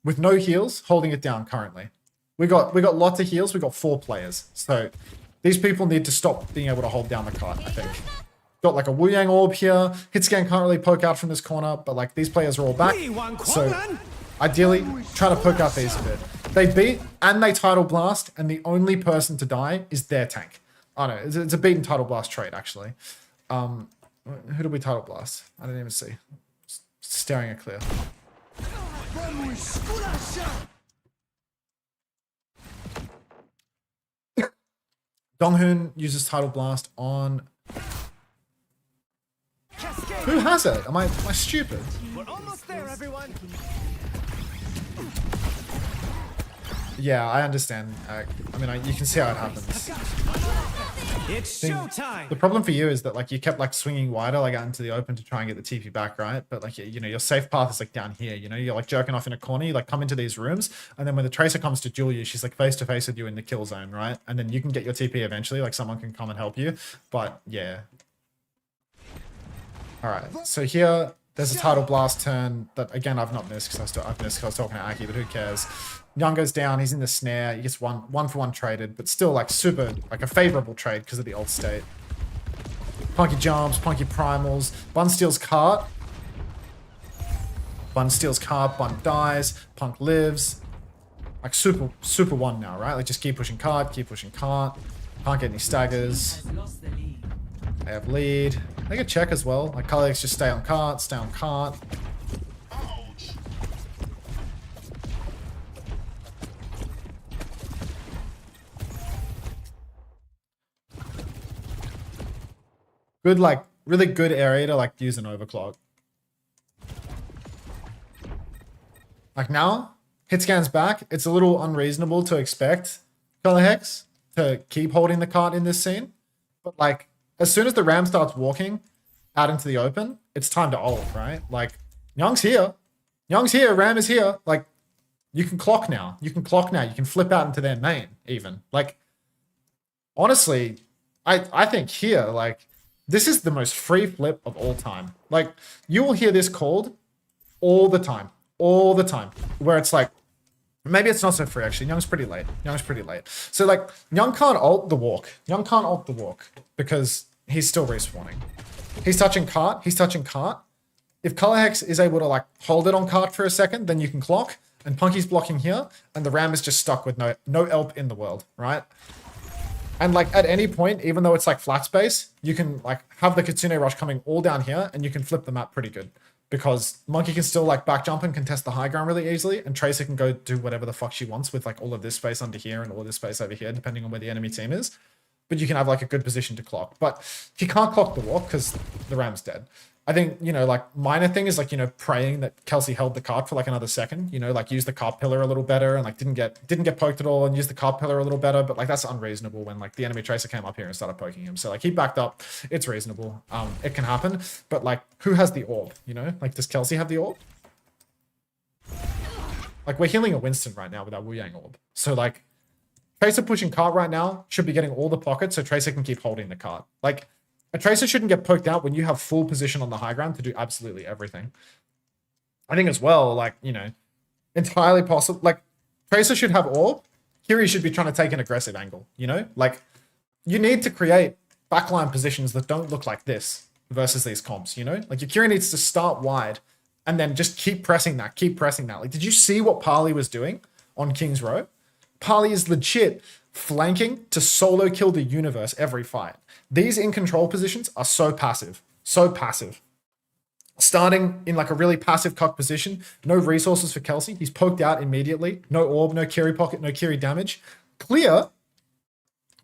with no heals holding it down currently. We got lots of heals. We got 4 players. So these people need to stop being able to hold down the cart, I think. Got like a Wu Yang orb here. Hitscan can't really poke out from this corner, but like these players are all back. So ideally, try to poke out these a bit. They beat and they title blast, and the only person to die is their tank. Oh no, it's a beat and title blast trade actually. Who did we title blast? I didn't even see. Staring at clear. Donghoon uses title blast on. Who has it? Am I stupid? We're almost there, everyone. Yeah, I understand. I mean, you can see how it happens. It's thing- showtime. The problem for you is that like you kept like swinging wider like out into the open to try and get the TP back, right? But like you know your safe path is like down here. You know you're like jerking off in a corner. You like come into these rooms, and then when the Tracer comes to duel you, she's like face to face with you in the kill zone, right? And then you can get your TP eventually. Like someone can come and help you. But yeah. All right. So here there's a Tidal Blast turn that again I've not missed because I've missed because I was talking to Aki, but who cares? Young goes down, he's in the snare, he gets one for one traded, but still like super, like a favorable trade because of the ult state. Punky jumps, Punky primals, Bun steals cart. Bun steals cart, Bun dies, Punk lives. Like super one now, right? Like just keep pushing cart, keep pushing cart. Can't get any staggers. They have lead. They get check as well. Like colleagues just stay on cart, stay on cart. Good, like, really good area to, like, use an overclock. Like, now, hit scan's back. It's a little unreasonable to expect Color Hex to keep holding the cart in this scene. But, like, as soon as the Ram starts walking out into the open, it's time to ult, right? Like, Young's here. Young's here. Ram is here. Like, you can clock now. You can clock now. You can flip out into their main, even. Like, honestly, I think here, like, this is the most free flip of all time. Like, you will hear this called all the time. All the time. Where it's like, maybe it's not so free, actually. Young's pretty late. Young's pretty late. So, like, Young can't ult the walk. Young can't ult the walk because he's still respawning. He's touching cart. He's touching cart. If Color Hex is able to, like, hold it on cart for a second, then you can clock. And Punky's blocking here. And the Ram is just stuck with no help in the world, right? And like at any point, even though it's like flat space, you can like have the Kitsune Rush coming all down here and you can flip the map pretty good. Because Monkey can still like back jump and contest the high ground really easily. And Tracer can go do whatever the fuck she wants with like all of this space under here and all this space over here, depending on where the enemy team is. But you can have like a good position to clock. But he can't clock the walk because the Ram's dead. I think, you know, like minor thing is like, you know, praying that Kelsey held the cart for like another second, you know, like use the cart pillar a little better and like didn't get poked at all and use the cart pillar a little better. But like, that's unreasonable when like the enemy Tracer came up here and started poking him. So like he backed up. It's reasonable. It can happen. But like, who has the orb, you know? Like, does Kelsey have the orb? Like we're healing a Winston right now with our Wu Yang orb. So like Tracer pushing cart right now should be getting all the pockets so Tracer can keep holding the cart. Like, a Tracer shouldn't get poked out when you have full position on the high ground to do absolutely everything. I think as well, like, you know, entirely possible. Like, Tracer should have orb. Kiri should be trying to take an aggressive angle, you know? Like, you need to create backline positions that don't look like this versus these comps, you know? Like, your Kiri needs to start wide and then just keep pressing that, keep pressing that. Like, did you see what Parley was doing on King's Row? Parley is legit flanking to solo kill the universe every fight. These in control positions are so passive. So passive. Starting in like a really passive cuck position. No resources for Kelsey. He's poked out immediately. No orb, no Kiri pocket, no Kiri damage. Clear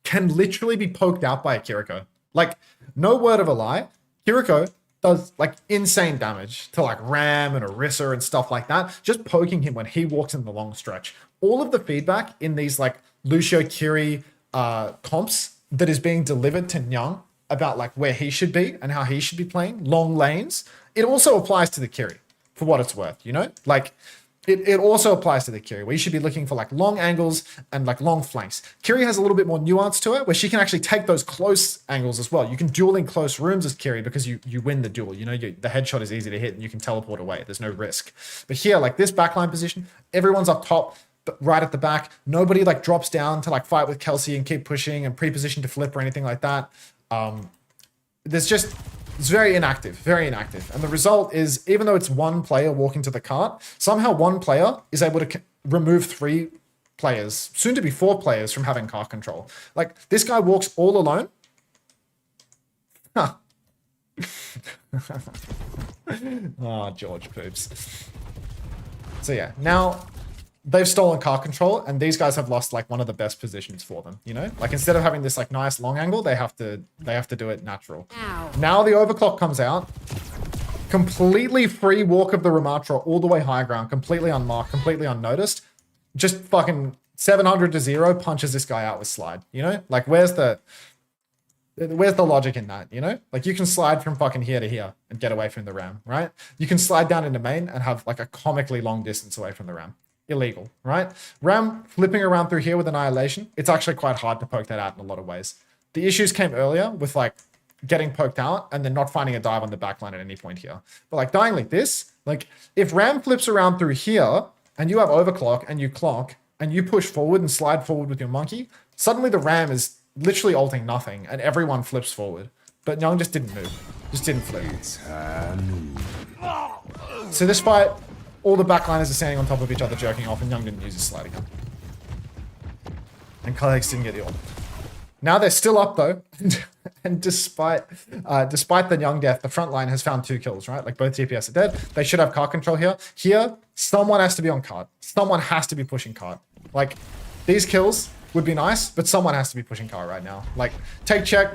can literally be poked out by a Kiriko. Like, no word of a lie. Kiriko does like insane damage to like Ram and Orisa and stuff like that. Just poking him when he walks in the long stretch. All of the feedback in these like Lucio Kiri comps that is being delivered to Nyang about like where he should be and how he should be playing long lanes, it also applies to the Kiri for what it's worth, you know? Like it also applies to the Kiri where you should be looking for like long angles and like long flanks. Kiri has a little bit more nuance to it where she can actually take those close angles as well. You can duel in close rooms as Kiri because you win the duel. You know, the headshot is easy to hit and you can teleport away. There's no risk. But here, like this backline position, everyone's up top, right at the back. Nobody like drops down to like fight with Kelsey and keep pushing and pre-position to flip or anything like that. It's very inactive, very inactive. And the result is, even though it's one player walking to the cart, somehow one player is able to remove 3 players, soon to be 4 players from having cart control. Like this guy walks all alone. Huh. Oh, George poops. So yeah, now they've stolen car control and these guys have lost like one of the best positions for them, you know? Like instead of having this like nice long angle, they have to do it natural. Ow. Now the overclock comes out. Completely free walk of the Ramatra all the way high ground, completely unmarked, completely unnoticed. Just fucking 700 to 0 punches this guy out with slide, you know? Like where's the Where's the logic in that, you know? Like, you can slide from fucking here to here and get away from the Ram, right? You can slide down into main and have, like, a comically long distance away from the Ram. Illegal, right? Ram flipping around through here with Annihilation, it's actually quite hard to poke that out in a lot of ways. The issues came earlier with, like, getting poked out and then not finding a dive on the backline at any point here. But, like, dying like this, like, if Ram flips around through here and you have overclock and you clock and you push forward and slide forward with your monkey, suddenly the Ram is literally ulting nothing and everyone flips forward. But Young just didn't move. Just didn't flip. So this fight, all the backliners are standing on top of each other jerking off and Young didn't use his sliding gun. And Kalex didn't get the ult. Now they're still up though. And despite the Young death, the front line has found 2 kills, right? Like both DPS are dead. They should have cart control here. Here, someone has to be on cart. Someone has to be pushing cart. Like, these kills would be nice, but someone has to be pushing cart right now. Like, take check,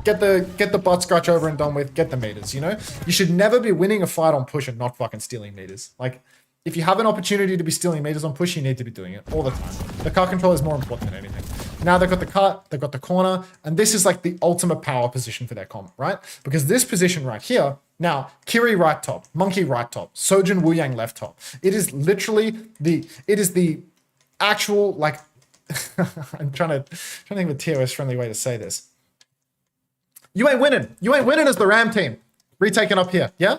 get the butt scratch over and done with, get the meters, you know? You should never be winning a fight on push and not fucking stealing meters. Like, if you have an opportunity to be stealing meters on push, you need to be doing it all the time. The cart control is more important than anything. Now they've got the cart, they've got the corner, and this is like the ultimate power position for their comp, right? Because this position right here, now, Kiri right top, Monkey right top, Sojin Wu Yang left top. It is literally the actual, like, I'm trying to think of a TOS friendly way to say this. You ain't winning. You ain't winning as the Ram team. Retaken up here, yeah?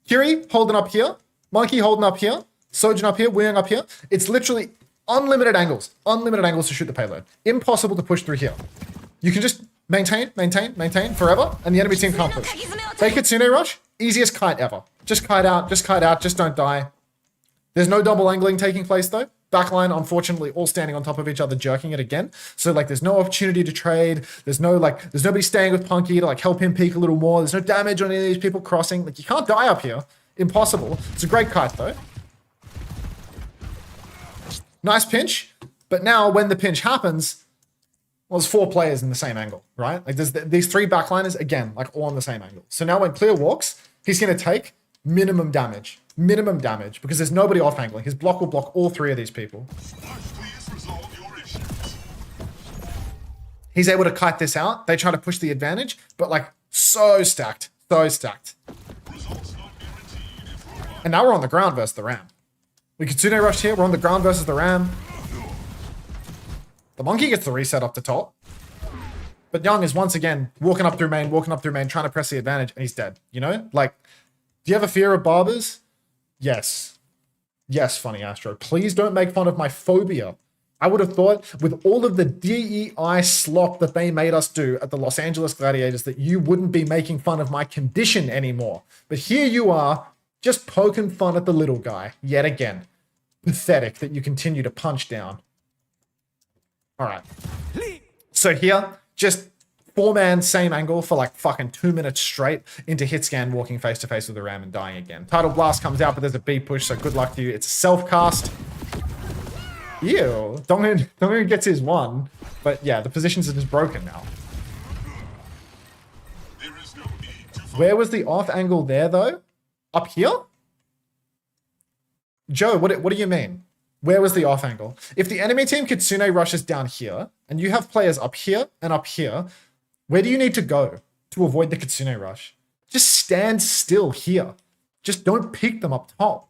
Kiri holding up here. Monkey holding up here. Sojin up here. Wuyang up here. It's literally unlimited angles. Unlimited angles to shoot the payload. Impossible to push through here. You can just maintain forever, and the enemy team can't push. Fake Kitsune rush. Easiest kite ever. Just kite out. Just don't die. There's no double angling taking place though. Backline, unfortunately, all standing on top of each other, jerking it again. So, like, there's no opportunity to trade. There's nobody staying with Punky to, like, help him peek a little more. There's no damage on any of these people crossing. Like, you can't die up here. Impossible. It's a great kite, though. Nice pinch. But now, when the pinch happens, well, there's 4 players in the same angle, right? Like, there's these 3 backliners, again, like, all on the same angle. So now when Clear walks, he's going to take minimum damage. Minimum damage, because there's nobody off angling. His block will block all 3 of these people. He's able to kite this out. They try to push the advantage, but like so stacked. So stacked. And now we're on the ground versus the Ram. We Kitsune rushed here. We're on the ground versus the Ram. The Monkey gets the reset up the top. But Young is once again walking up through main, trying to press the advantage, and he's dead. You know? Like, do you have a fear of barbers? Yes. Yes, Funny Astro. Please don't make fun of my phobia. I would have thought with all of the DEI slop that they made us do at the Los Angeles Gladiators that you wouldn't be making fun of my condition anymore. But here you are, just poking fun at the little guy, yet again. Pathetic that you continue to punch down. Alright. So here, just 4-man same angle for like fucking 2 minutes straight into hit scan, walking face to face with the Ram and dying again. Tidal Blast comes out, but there's a B push, so good luck to you. It's a self-cast. Ew. Dongun gets his 1, but yeah, the positions are just broken now. Where was the off angle there though? Up here? Joe, what do you mean? Where was the off angle? If the enemy team Kitsune rushes down here, and you have players up here and up here, where do you need to go to avoid the Kitsune rush? Just stand still here. Just don't peek them up top.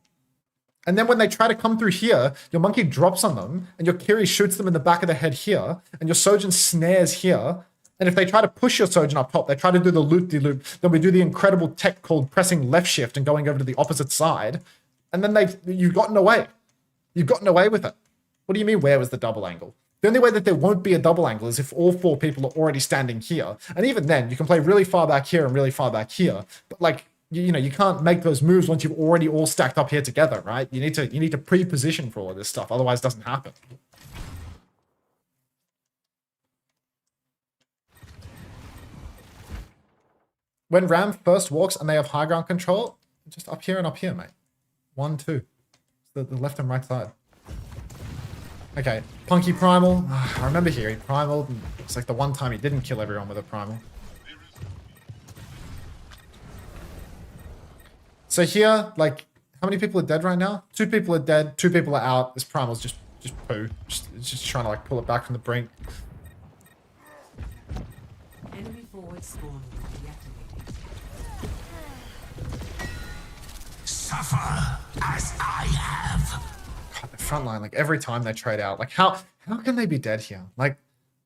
And then when they try to come through here, your Monkey drops on them, and your Kiri shoots them in the back of the head here, and your Sojin snares here. And if they try to push your Sojin up top, they try to do the loop-de-loop, then we do the incredible tech called pressing left shift and going over to the opposite side. And then you've gotten away. You've gotten away with it. What do you mean, where was the double angle? The only way that there won't be a double angle is if all 4 people are already standing here. And even then, you can play really far back here and really far back here. But like, you know, you can't make those moves once you've already all stacked up here together, right? You need to pre-position for all of this stuff, otherwise it doesn't happen. When Ram first walks and they have high ground control, just up here and up here, mate. 1, 2. The left and right side. Okay, Punky Primal. I remember here, he primaled. It's like the one time he didn't kill everyone with a primal. So here, like, how many people are dead right now? 2 people are dead, 2 people are out. This primal's just poo. It's just trying to like pull it back from the brink. Enemy forward spawn deactivated. Suffer as I have. God, the front line, like every time they trade out, like how can they be dead here? Like,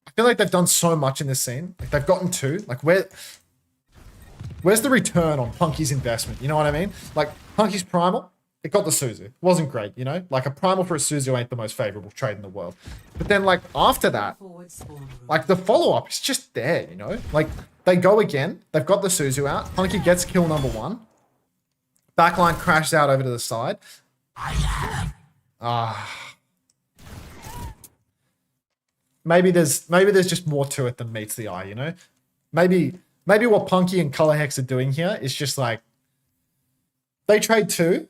I feel like they've done so much in this scene. Like they've gotten 2. Like where's the return on Punky's investment? You know what I mean? Like Punky's primal, it got the Suzu. It wasn't great, you know? Like a primal for a Suzu ain't the most favorable trade in the world. But then like after that, like the follow-up is just there, you know? Like they go again, they've got the Suzu out, Punky gets kill number 1. Backline crashed out over to the side. Maybe there's just more to it than meets the eye, you know? Maybe what Punky and Color Hex are doing here is just like they trade 2.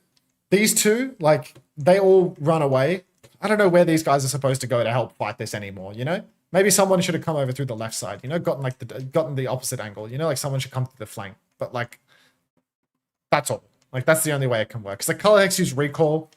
These 2, like they all run away. I don't know where these guys are supposed to go to help fight this anymore, you know? Maybe someone should have come over through the left side, you know, gotten the opposite angle, you know, like someone should come through the flank. But like that's all. Like that's the only way it can work. Because like Color Hex use recall.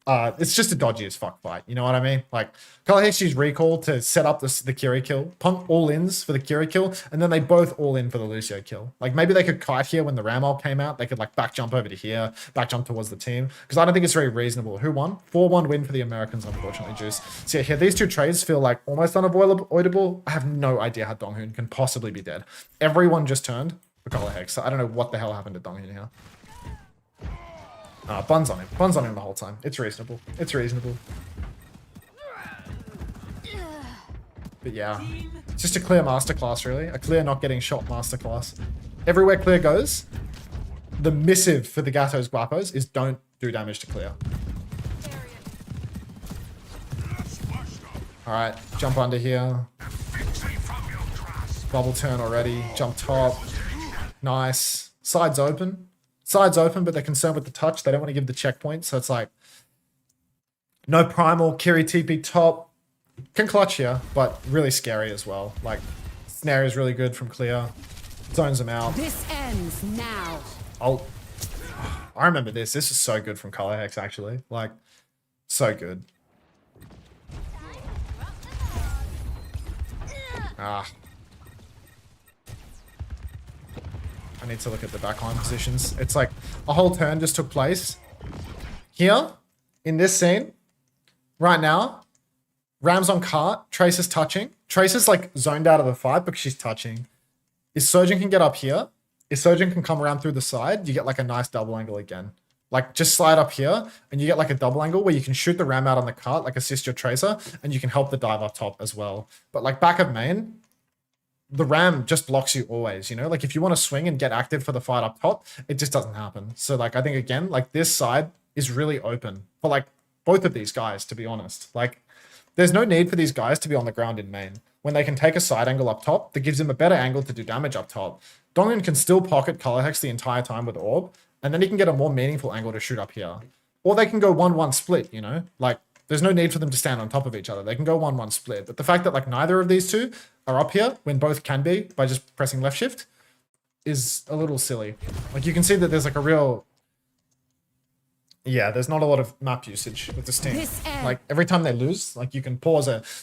It's just a dodgy as fuck fight. You know what I mean? Like Color Hex use recall to set up the Kiri kill. Punk all-ins for the Kiri kill. And then they both all in for the Lucio kill. Like maybe they could kite here when the Ram ult came out. They could like back jump over to here. Back jump towards the team. Because I don't think it's very reasonable. Who won? 4-1 win for the Americans, unfortunately, Juice. So yeah, here these 2 trades feel like almost unavoidable. I have no idea how Donghoon can possibly be dead. Everyone just turned for Color Hex. So I don't know what the hell happened to Donghoon here. Bun's on him. Bun's on him the whole time. It's reasonable. It's reasonable. But yeah, it's just a clear masterclass, really. A clear not getting shot masterclass. Everywhere clear goes, the missive for the Gatos Guapos is don't do damage to clear. Alright, jump under here. Bubble turn already. Jump top. Nice. Side's open. Side's open, but they're concerned with the touch. They don't want to give the checkpoint. So it's like no primal, Kiri TP top. Can clutch here, but really scary as well. Like snare is really good from clear. Zones them out. This ends now. Oh, I remember this. This is so good from Color Hex, actually. Like, so good. I need to look at the backline positions. It's like a whole turn just took place. Here, in this scene, right now, Ram's on cart, Trace is touching. Trace is like zoned out of the fight because she's touching. If Surgeon can get up here, if Surgeon can come around through the side, you get like a nice double angle again. Like just slide up here and you get like a double angle where you can shoot the Ram out on the cart, like assist your Tracer, and you can help the dive up top as well. But like back of main, the Ram just blocks you always, you know? Like if you want to swing and get active for the fight up top, it just doesn't happen. So like I think again, like this side is really open for like both of these guys, to be honest. Like there's no need for these guys to be on the ground in main. When they can take a side angle up top, that gives him a better angle to do damage up top. Dongyun can still pocket Color Hex the entire time with Orb, and then he can get a more meaningful angle to shoot up here. Or they can go 1-1 split, you know? Like there's no need for them to stand on top of each other. They can go 1-1 split. But the fact that like neither of these two are up here when both can be by just pressing left shift is a little silly. Like you can see that there's like a real... Yeah, there's not a lot of map usage with this team. Like every time they lose, like you can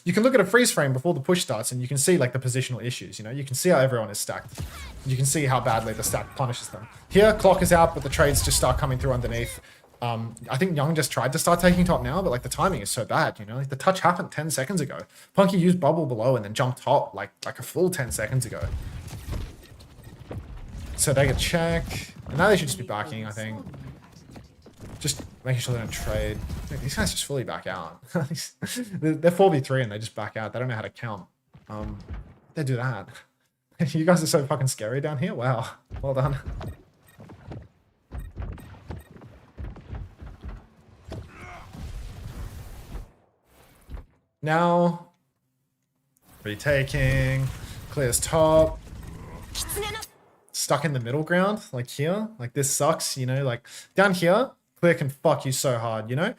you can look at a freeze frame before the push starts and you can see like the positional issues, you know? You can see how everyone is stacked. You can see how badly the stack punishes them. Here, clock is out, but the trades just start coming through underneath. I think Young just tried to start taking top now, but like the timing is so bad, you know? Like the touch happened 10 seconds ago. Punky used bubble below and then jumped top like a full 10 seconds ago. So they get check. And now they should just be backing, I think. Just making sure they don't trade. These guys just fully back out. They're 4v3 and they just back out. They don't know how to count. They do that. You guys are so fucking scary down here. Wow. Well done. Now, retaking, clears top, stuck in the middle ground, like here, like this sucks, you know, like down here, Clear can fuck you so hard, you know?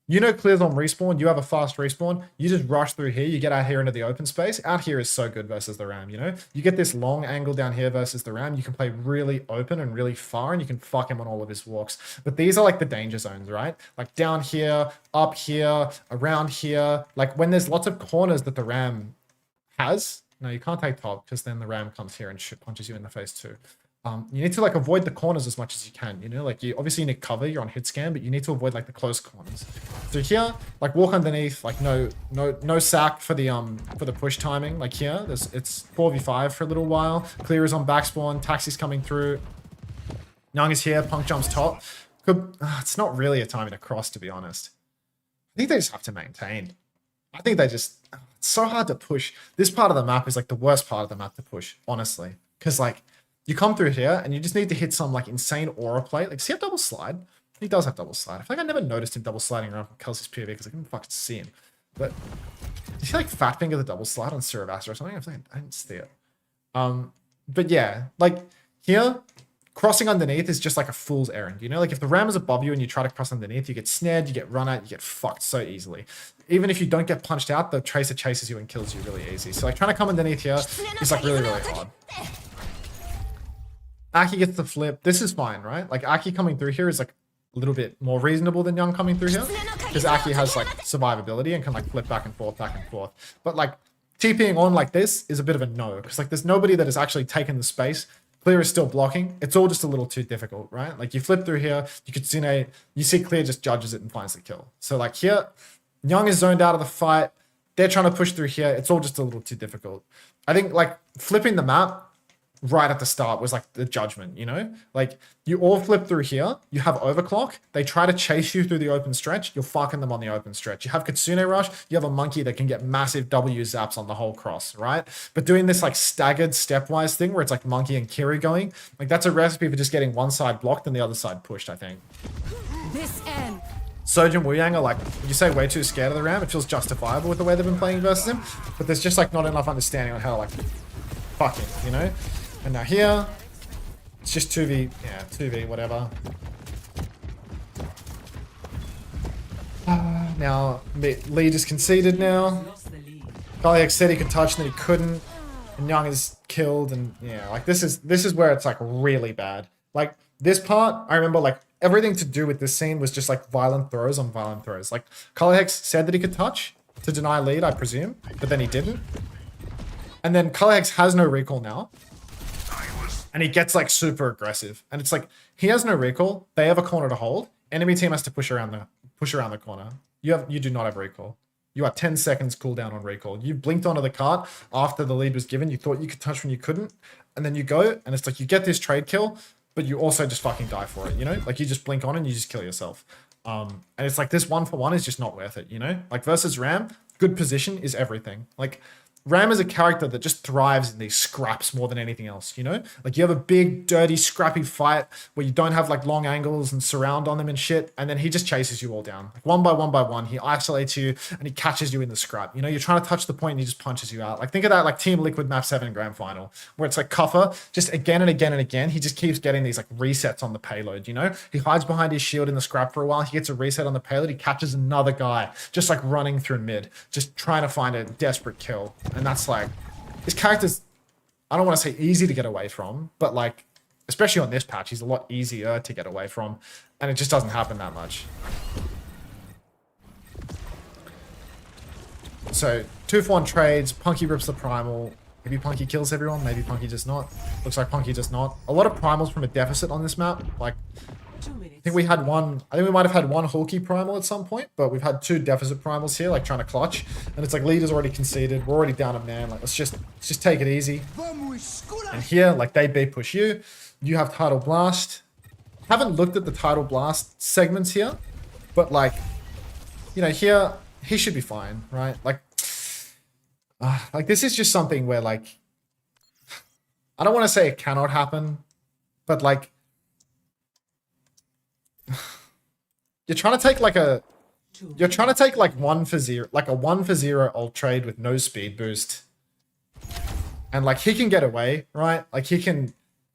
You know Clear's on respawn, you have a fast respawn, you just rush through here, you get out here into the open space. Out here is so good versus the Ram, you know? You get this long angle down here versus the Ram, you can play really open and really far and you can fuck him on all of his walks. But these are like the danger zones, right? Like down here, up here, around here. Like when there's lots of corners that the Ram has, No, you can't take top because then the ram comes here and punches you in the face too. You need to like avoid the corners as much as you can, you know, like you obviously need cover, you're on hit scan, but you need to avoid like the close corners. So here, like walk underneath, like no sack for the push timing. Like here, it's 4v5 for a little while. Clear is on backspawn, taxi's coming through. Young is here, Punk jumps top. It's not really a timing to cross, to be honest. I think they just have to maintain. I think they just, it's so hard to push. This part of the map is like the worst part of the map to push, honestly. Because like, you come through here and you just need to hit some like insane aura play. Like, does he have double slide? He does have double slide. I feel like I never noticed him double sliding around from Kelsey's POV because I couldn't fucking see him. But did he like fat finger the double slide on Siravasa or something? I didn't see it. But yeah, like here, crossing underneath is just like a fool's errand. You know, like if the ram is above you and you try to cross underneath, you get snared, you get run at, you get fucked so easily. Even if you don't get punched out, the tracer chases you and kills you really easy. So like trying to come underneath here is like really, really hard. Aki gets the flip. This is fine, right? Like Aki coming through here is like a little bit more reasonable than Young coming through here. Because Aki has like survivability and can like flip back and forth, back and forth. But like TPing on like this is a bit of a no. Because like there's nobody that has actually taken the space. Clear is still blocking. It's all just a little too difficult, right? Like you flip through here, you see Clear just judges it and finds the kill. So like here, Young is zoned out of the fight. They're trying to push through here. It's all just a little too difficult. I think like flipping the map right at the start was like the judgment, you know? Like you all flip through here, you have overclock, they try to chase you through the open stretch, you're fucking them on the open stretch. You have Kitsune Rush, you have a monkey that can get massive W zaps on the whole cross, right? But doing this like staggered stepwise thing where it's like monkey and Kiri going, like that's a recipe for just getting one side blocked and the other side pushed, I think. This end. Sojin Wu Yang are like, you say way too scared of the ram, it feels justifiable with the way they've been playing versus him, but there's just like not enough understanding on how to like fuck him, you know? And now here, it's just 2v, yeah, 2v, whatever. Now, Lee just conceded now. Goliath said he could touch and then he couldn't. And Young is killed and yeah, like this is where it's like really bad. Like this part, I remember like everything to do with this scene was just like violent throws on violent throws. Like Goliath said that he could touch to deny lead, I presume, but then he didn't. And then Goliath has no recall now. And he gets like super aggressive. And it's like, he has no recall. They have a corner to hold. Enemy team has to push around the corner. You do not have recall. You are 10 seconds cooldown on recall. You blinked onto the cart after the lead was given. You thought you could touch when you couldn't. And then you go, and it's like you get this trade kill, but you also just fucking die for it, you know? Like you just blink on and you just kill yourself. And it's like this 1-for-1 is just not worth it, you know? Like versus Ram, good position is everything. Like Ram is a character that just thrives in these scraps more than anything else, you know? Like you have a big, dirty, scrappy fight where you don't have like long angles and surround on them and shit, and then he just chases you all down. Like one by one, he isolates you and he catches you in the scrap. You know, you're trying to touch the point and he just punches you out. Like think of that like Team Liquid Map 7 Grand Final, where it's like Cuffer, just again and again and again, he just keeps getting these like resets on the payload, you know? He hides behind his shield in the scrap for a while, he gets a reset on the payload, he catches another guy, just like running through mid, just trying to find a desperate kill. And that's like, this character's, I don't want to say easy to get away from, but like, especially on this patch, he's a lot easier to get away from, and it just doesn't happen that much. So, 2-for-1 trades, Punky rips the Primal, maybe Punky kills everyone, maybe Punky just not. Looks like Punky just not. A lot of Primals from a deficit on this map, like, I think we might have had one Hulky Primal at some point, but we've had 2 deficit Primals here, like trying to clutch. And it's like leader's already conceded. We're already down a man. Like let's just take it easy. And here, like they B push you. You have Tidal Blast. Haven't looked at the Tidal Blast segments here, but like, you know, here he should be fine, right? Like this is just something where like, I don't want to say it cannot happen, but like, you're trying to take like a 1-for-0, like a 1-for-0 ult trade with no speed boost, and like he can get away, right? Like he can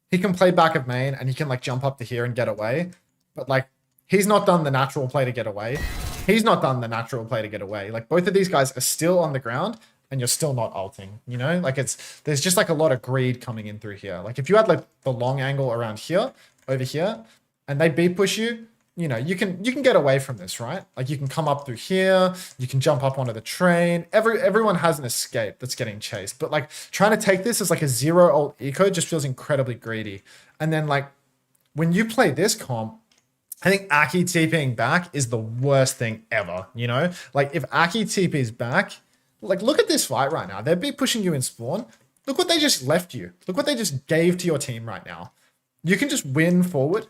play back of main and he can like jump up to here and get away, but like he's not done the natural play to get away. Like both of these guys are still on the ground and you're still not ulting, you know? Like there's just like a lot of greed coming in through here. Like if you had like the long angle around here, over here, and they B push you, you know, you can get away from this, right? Like you can come up through here, you can jump up onto the train. Everyone has an escape that's getting chased, but like trying to take this as like a 0 ult eco just feels incredibly greedy. And then like when you play this comp, I think Aki TPing back is the worst thing ever, you know? Like if Aki TP's back, like look at this fight right now. They'd be pushing you in spawn. Look what they just left you. Look what they just gave to your team right now. You can just win forward.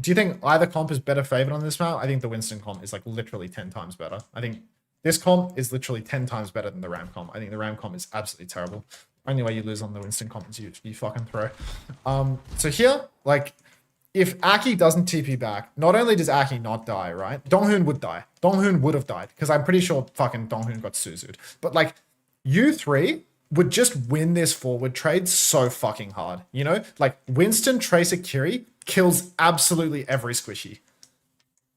Do you think either comp is better favored on this map? I think the Winston comp is like literally 10 times better. I think this comp is literally 10 times better than the Ram comp. I think the Ram comp is absolutely terrible. Only way you lose on the Winston comp is you fucking throw. So here, like, if Aki doesn't TP back, not only does Aki not die, right? Donghoon would die. Donghoon would have died because I'm pretty sure fucking Donghoon got Suzu'd. But like, you three would just win this forward trade so fucking hard, you know? Like, Winston Tracer Kiri kills absolutely every squishy.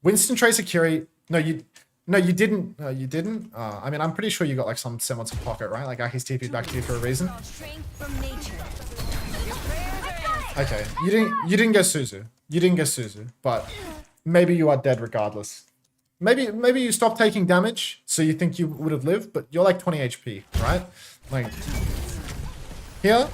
Winston Tracer Kiri, no, you didn't. You didn't? I mean, I'm pretty sure you got like some semblance of pocket, right? Like Aki's TP'd back to you for a reason. Okay, you didn't get Suzu. You didn't get Suzu, but maybe you are dead regardless. Maybe you stop taking damage, so you think you would have lived, but you're like 20 HP, right? Like here,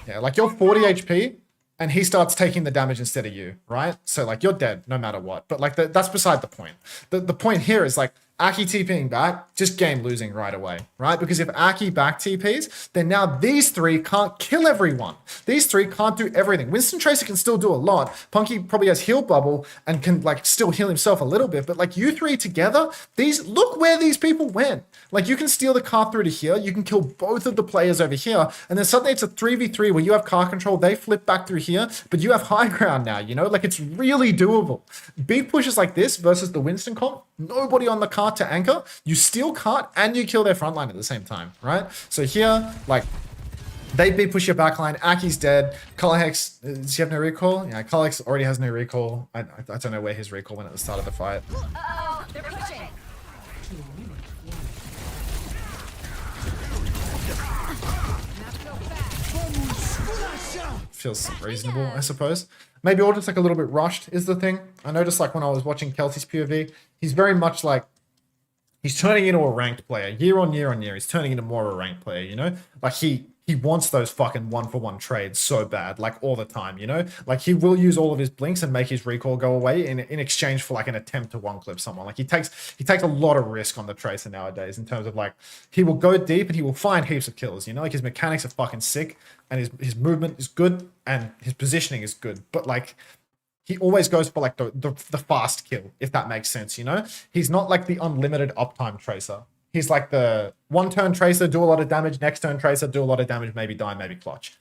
yeah, like you're 40 HP, and he starts taking the damage instead of you, right? So like you're dead no matter what. But like that's beside the point. The point here is like Aki TPing back, just game losing right away, right? Because if Aki back TPs, then now these three can't kill everyone. These three can't do everything. Winston Tracer can still do a lot. Punky probably has heal bubble and can like still heal himself a little bit. But like you three together, look where these people went. Like you can steal the car through to here. You can kill both of the players over here. And then suddenly it's a 3v3 where you have car control. They flip back through here, but you have high ground now, you know? Like it's really doable. Big pushes like this versus the Winston comp, nobody on the cart to anchor, you steal cart and you kill their front line at the same time, right? So here, like, they big push your backline, Aki's dead, Colorhex, does he have no recall? Yeah, Colorhex already has no recall. I don't know where his recall went at the start of the fight. They're pushing. Feels reasonable, I suppose. Maybe all just like a little bit rushed is the thing. I noticed like when I was watching Kelsey's POV, he's very much like, he's turning into a ranked player. Year on year on year, he's turning into more of a ranked player, you know? Like he wants those fucking 1-for-1 trades so bad, like all the time, you know? Like he will use all of his blinks and make his recall go away in exchange for like an attempt to one-clip someone. Like he takes a lot of risk on the Tracer nowadays in terms of like, he will go deep and he will find heaps of kills, you know? Like his mechanics are fucking sick and his movement is good and his positioning is good. But like, he always goes for like the fast kill, if that makes sense, you know? He's not like the unlimited uptime Tracer. He's like the one turn Tracer, do a lot of damage, next turn Tracer, do a lot of damage, maybe die, maybe clutch.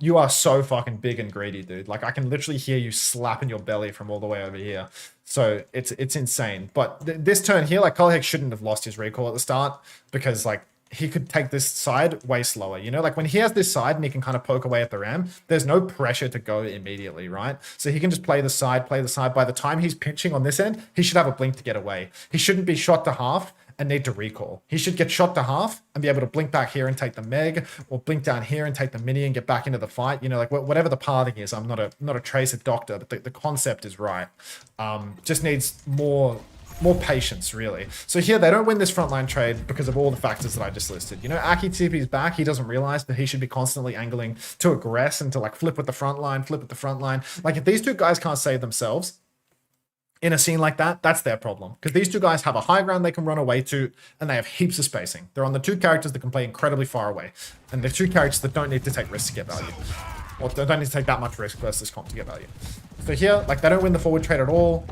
You are so fucking big and greedy, dude. Like I can literally hear you slapping your belly from all the way over here. So it's insane. But this turn here, like Colhex shouldn't have lost his recall at the start because like he could take this side way slower, you know? Like when he has this side and he can kind of poke away at the ram, there's no pressure to go immediately, right? So he can just play the side. By the time he's pinching on this end, he should have a blink to get away. He shouldn't be shot to half and need to recall. He should get shot to half and be able to blink back here and take the Meg, or blink down here and take the mini and get back into the fight. You know, like whatever the pathing is. I'm not a Tracer doctor, but the concept is right. Just needs more patience, really. So here, they don't win this frontline trade because of all the factors that I just listed. You know, Aki TP's back. He doesn't realize that he should be constantly angling to aggress and to like flip with the front line. Like if these two guys can't save themselves in a scene like that, that's their problem. Because these two guys have a high ground they can run away to, and they have heaps of spacing. They're on the two characters that can play incredibly far away. And they're two characters that don't need to take risks to get value. Or don't need to take that much risk versus comp to get value. So here, like they don't win the forward trade at all.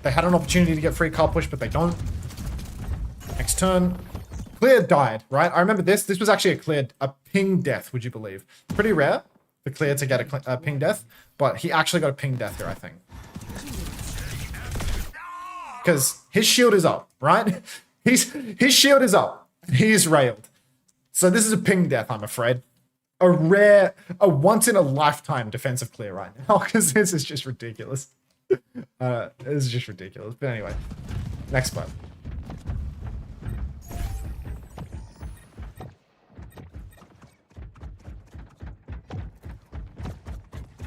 They had an opportunity to get free car push, but they don't. Next turn. Clear died, right? I remember this. This was actually a ping death, would you believe? Pretty rare for Clear to get a ping death, but he actually got a ping death here, I think. Because his shield is up, right? His shield is up. He is railed. So this is a ping death, I'm afraid. A once in a lifetime defensive clear right now, because this is just ridiculous. This is just ridiculous. But anyway, next spot.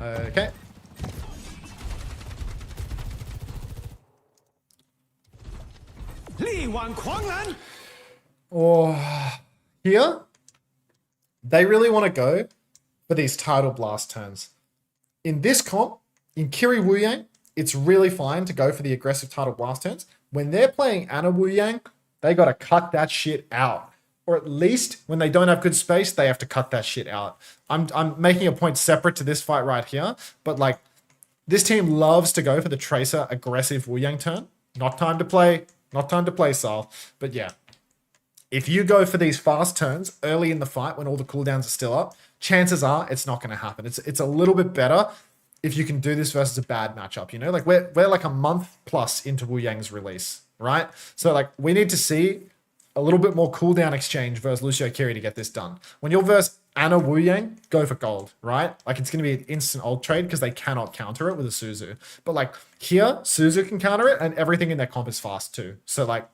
Okay. Or here, they really want to go for these title blast turns. In this comp, in Kiri Wu Yang, it's really fine to go for the aggressive title blast turns. When they're playing Anna Wu Yang, they got to cut that shit out. Or at least when they don't have good space, they have to cut that shit out. I'm making a point separate to this fight right here, but like this team loves to go for the Tracer aggressive Wu Yang turn. Not time to play style. But yeah, if you go for these fast turns early in the fight when all the cooldowns are still up, chances are it's not going to happen. It's a little bit better if you can do this versus a bad matchup, you know? Like we're like a month plus into Wu Yang's release, right? So like we need to see a little bit more cooldown exchange versus Lucio Kiri to get this done. When you're versus Anna Wu Yang, go for gold, right? Like it's going to be an instant ult trade because they cannot counter it with a Suzu. But like here, Suzu can counter it and everything in their comp is fast too. So like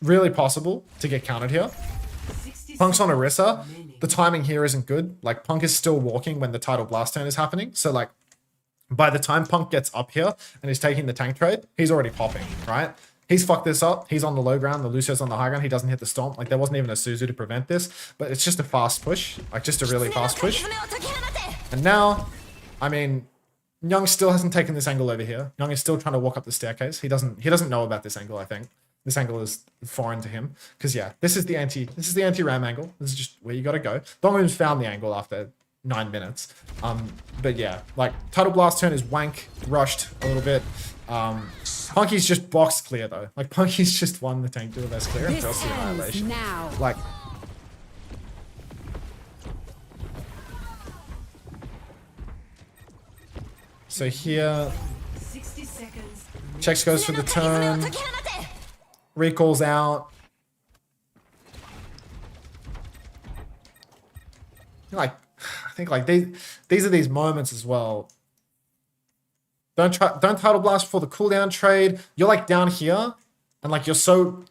really possible to get countered here. Punk's on Orisa. The timing here isn't good. Like Punk is still walking when the title blast turn is happening. So like by the time Punk gets up here and is taking the tank trade, he's already popping, right? He's fucked this up. He's on the low ground. The Lucio's on the high ground. He doesn't hit the stomp. Like, there wasn't even a Suzu to prevent this. But it's just a fast push. Like, just a really fast push. And now, I mean, Young still hasn't taken this angle over here. Young is still trying to walk up the staircase. He doesn't know about this angle, I think. This angle is foreign to him. Because, yeah, this is the anti-ram angle. This is just where you got to go. Donghoon's found the angle after 9 minutes. But, yeah, like, Title Blast turn is wank, rushed a little bit. Punky's just box clear though. Like Punky's just won the tank duel best clear and first the annihilation. Like so here 60 seconds. Chex goes for the turn. Recalls out. Like I think like these are these moments as well. Don't title blast before the cooldown trade. You're like down here, and like you so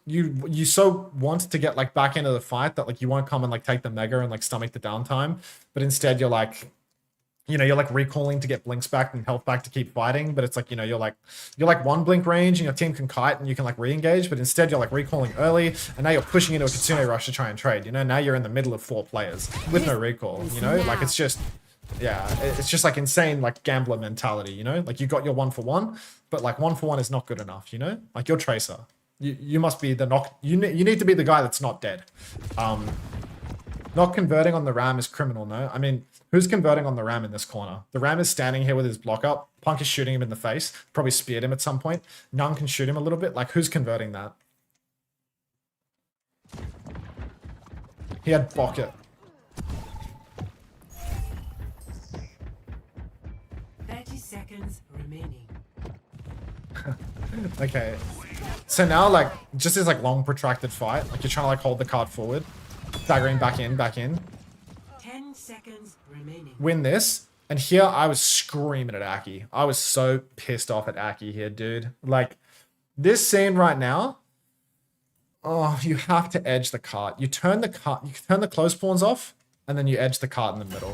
want to get like back into the fight that like you won't come and like take the mega and like stomach the downtime, but instead you're like, you know, you're like recalling to get blinks back and health back to keep fighting. But it's like, you know, you're like one blink range and your team can kite and you can like re-engage, but instead you're like recalling early and now you're pushing into a Kitsune rush to try and trade. You know, now you're in the middle of 4 players with no recall. You know, like it's just. Yeah, it's just like insane, like gambler mentality, you know? Like you got your 1-for-1, but like 1-for-1 is not good enough, you know? Like you're Tracer. You must be the knock. You need to be the guy that's not dead. Not converting on the Ram is criminal, no? I mean, who's converting on the Ram in this corner? The Ram is standing here with his block up. Punk is shooting him in the face. Probably speared him at some point. Nung can shoot him a little bit. Like who's converting that? He had Bucket. Seconds remaining. Okay. So now like just this like long protracted fight, like you're trying to like hold the card forward, staggering back in. 10 seconds remaining. Win this. And here I was screaming at Aki. I was so pissed off at Aki here, dude. Like this scene right now. Oh, you have to edge the cart. You turn the close pawns off, and then you edge the cart in the middle.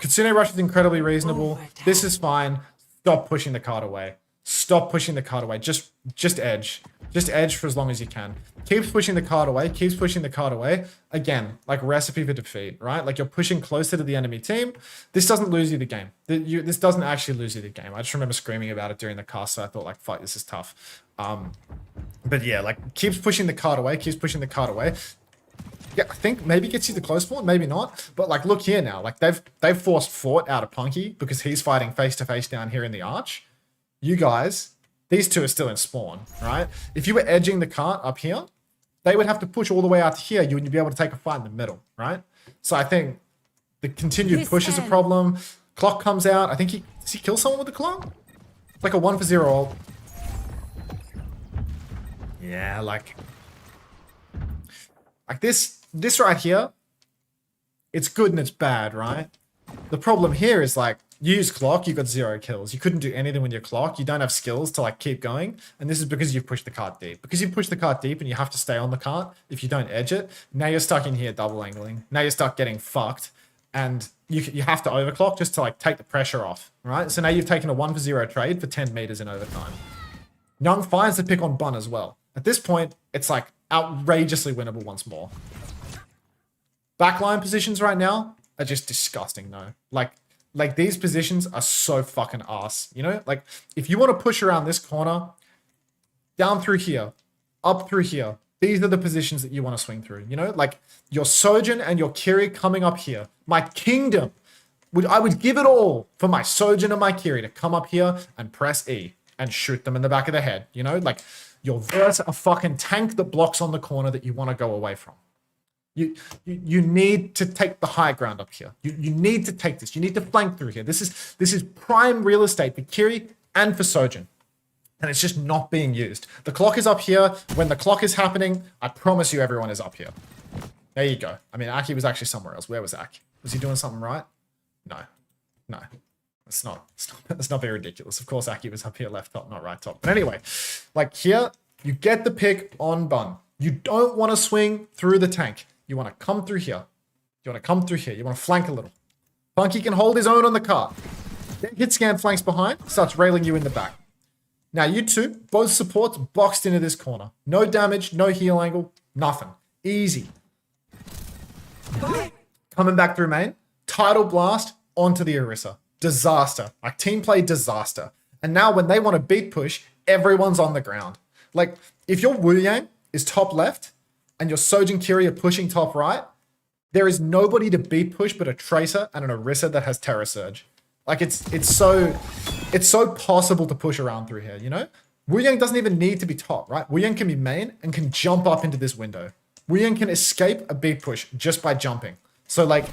Kitsune rush is incredibly reasonable. This is fine. Stop pushing the card away. Stop pushing the card away. Just edge. Just edge for as long as you can. Keeps pushing the card away. Keeps pushing the card away. Again, like recipe for defeat, right? Like you're pushing closer to the enemy team. This doesn't lose you the game. This doesn't actually lose you the game. I just remember screaming about it during the cast, so I thought like, fuck, this is tough. But yeah, like keeps pushing the card away. Keeps pushing the card away. Yeah, I think maybe gets you the close pawn, maybe not. But like, look here now. Like they've forced Fort out of Punky because he's fighting face to face down here in the arch. You guys, these two are still in spawn, right? If you were edging the cart up here, they would have to push all the way out to here. You wouldn't be able to take a fight in the middle, right? So I think the continued push is a problem. Clock comes out. I think does he kill someone with the clock? Like a 1-for-0 ult. Yeah, like this right here, it's good and it's bad, right? The problem here is like, you use clock, you got 0 kills. You couldn't do anything with your clock. You don't have skills to like keep going. And this is because you've pushed the cart deep. Because you push the cart deep and you have to stay on the cart if you don't edge it. Now you're stuck in here double angling. Now you're stuck getting fucked. And you have to overclock just to like take the pressure off, right? So now you've taken a 1-for-0 trade for 10 meters in overtime. Young finds the pick on Bun as well. At this point, it's like outrageously winnable once more. Backline positions right now are just disgusting, though. Like these positions are so fucking ass, you know? Like, if you want to push around this corner, down through here, up through here, these are the positions that you want to swing through, you know? Like, your Sojourn and your Kiri coming up here. My kingdom, I would give it all for my Sojourn and my Kiri to come up here and press E and shoot them in the back of the head, you know? Like, you're versus a fucking tank that blocks on the corner that you want to go away from. You need to take the high ground up here. You need to take this. You need to flank through here. This is prime real estate for Kiri and for Sojourn. And it's just not being used. The clock is up here. When the clock is happening, I promise you everyone is up here. There you go. I mean, Aki was actually somewhere else. Where was Aki? Was he doing something right? No. It's not very ridiculous. Of course, Aki was up here, left top, not right top. But anyway, like here, you get the pick on Bun. You don't want to swing through the tank. You want to come through here. You want to come through here. You want to flank a little. Funky can hold his own on the cart. Then hit scan flanks behind, starts railing you in the back. Now you two, both supports boxed into this corner. No damage, no heal angle, nothing. Easy. Coming back through main, Tidal Blast onto the Orisa. Disaster. Like team play disaster. And now when they want to beat push, everyone's on the ground. Like if your Wu Yang is top left, and your Sojourn Kiri are pushing top right, there is nobody to beat push but a Tracer and an Orisa that has Terror Surge. Like it's so possible to push around through here, you know? Wu Yang doesn't even need to be top, right? Wu Yang can be main and can jump up into this window. Wu Yang can escape a beat push just by jumping. So like,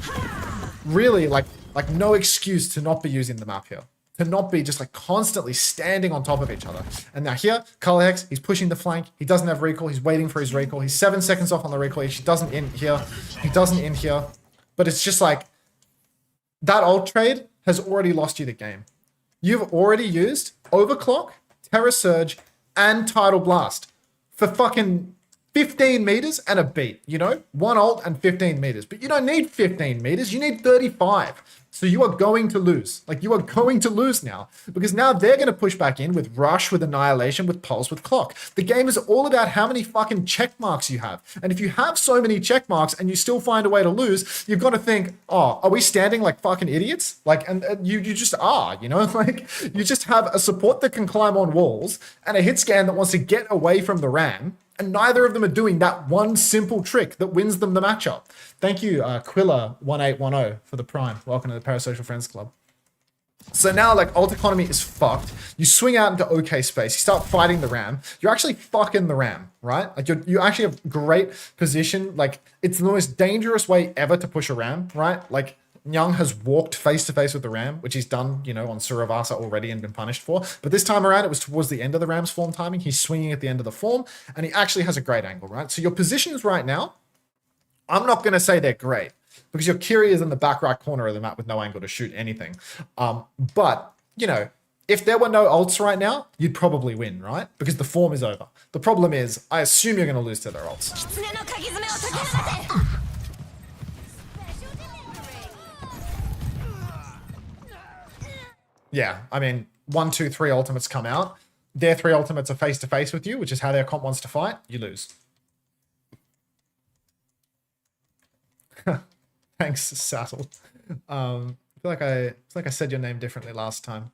really, like no excuse to not be using the map here. To not be just like constantly standing on top of each other. And now here, Color Hex, he's pushing the flank. He doesn't have recall. He's waiting for his recall. He's 7 seconds off on the recall. He doesn't in here. He doesn't in here. But it's just like, that ult trade has already lost you the game. You've already used Overclock, Terror Surge, and Tidal Blast for fucking 15 meters and a beat, you know? 1 ult and 15 meters. But you don't need 15 meters. You need 35. So you are going to lose. Like, you are going to lose now. Because now they're going to push back in with Rush, with Annihilation, with Pulse, with Clock. The game is all about how many fucking check marks you have. And if you have so many check marks and you still find a way to lose, you've got to think, oh, are we standing like fucking idiots? Like, and you just are, you know? Like, you just have a support that can climb on walls and a hit scan that wants to get away from the ram. And neither of them are doing that one simple trick that wins them the matchup. Thank you, Quilla1810 for the prime. Welcome to the Parasocial Friends Club. So now, like, ult economy is fucked. You swing out into OK space. You start fighting the ram. You're actually fucking the ram, right? Like, you actually have great position. Like, it's the most dangerous way ever to push a ram, right? Like, Young has walked face to face with the ram, which he's done, you know, on Suravasa already and been punished for. But this time around, it was towards the end of the ram's form timing. He's swinging at the end of the form, and he actually has a great angle, right? So your positions right now, I'm not going to say they're great, because your Kiri is in the back right corner of the map with no angle to shoot anything. But, you know, if there were no ults right now, you'd probably win, right? Because the form is over. The problem is, I assume you're going to lose to their ults. Yeah, I mean, 1, 2, 3 ultimates come out. Their 3 ultimates are face-to-face with you, which is how their comp wants to fight. You lose. Thanks, Saddle. I feel like I said your name differently last time.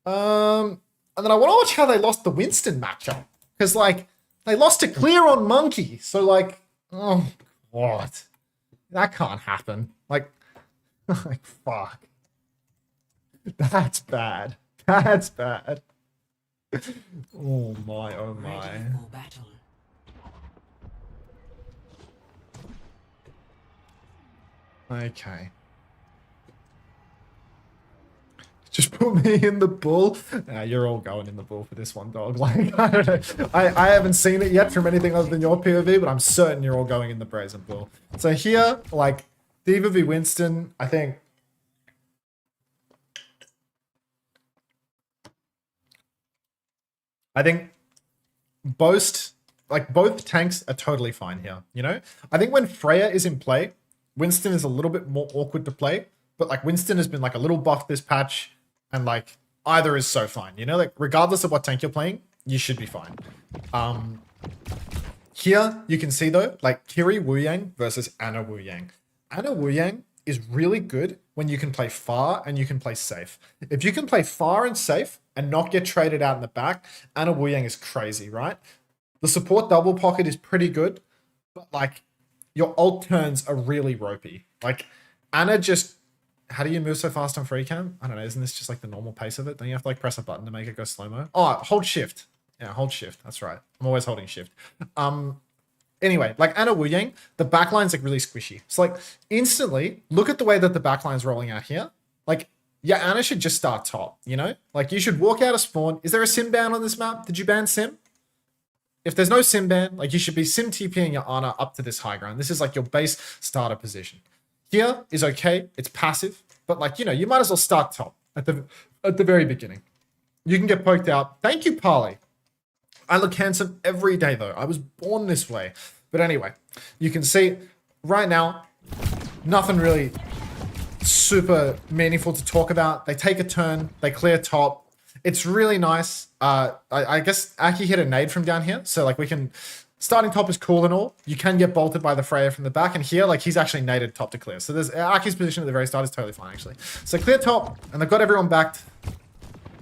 And then I want to watch how they lost the Winston matchup. Because, like, they lost to Clear on Monkey. So, like, oh, what? That can't happen. Like fuck. That's bad. That's bad. Oh my, oh my. Okay. Just put me in the bull. Nah, you're all going in the bull for this one, dog. Like, I don't know. I haven't seen it yet from anything other than your POV, but I'm certain you're all going in the brazen bull. So here, like, Diva v Winston, I think both tanks are totally fine here, you know? I think when Freya is in play, Winston is a little bit more awkward to play, but like Winston has been like a little buffed this patch, and like either is so fine, you know? Like regardless of what tank you're playing, you should be fine. Here, you can see though, like Kiri Wu Yang versus Anna Wu Yang. Anna Wu Yang is really good when you can play far and you can play safe. If you can play far and safe and not get traded out in the back, Anna Wu Yang is crazy, right? The support double pocket is pretty good, but like your ult turns are really ropey. Like Anna just, how do you move so fast on free cam? I don't know, isn't this just like the normal pace of it? Don't you have to like press a button to make it go slow-mo? Oh, hold shift. Yeah, hold shift. That's right. I'm always holding shift. Anyway, like Anna Wu Yang, the backline's like really squishy. So like instantly, look at the way that the backline's rolling out here. Like, yeah, Anna should just start top, you know? Like you should walk out of spawn. Is there a sim ban on this map? Did you ban sim? If there's no sim ban, like you should be sim TPing your Ana up to this high ground. This is like your base starter position. Here is okay. It's passive, but like, you know, you might as well start top at the very beginning. You can get poked out. Thank you, Parley. I look handsome every day though. I was born this way. But anyway, you can see right now, nothing really super meaningful to talk about. They take a turn, they clear top. It's really nice. I guess Aki hit a nade from down here. So like we can, starting top is cool and all. You can get bolted by the Freya from the back. And here, like he's actually naded top to clear. So there's Aki's position at the very start is totally fine actually. So clear top and they've got everyone backed.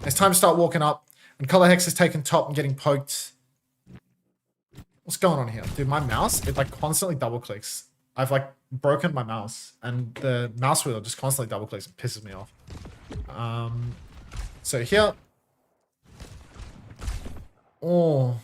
It's time to start walking up. And Color Hex is taking top and getting poked. What's going on here? Dude, my mouse, it like constantly double clicks. I've like broken my mouse and the mouse wheel just constantly double clicks and pisses me off. So here. Oh,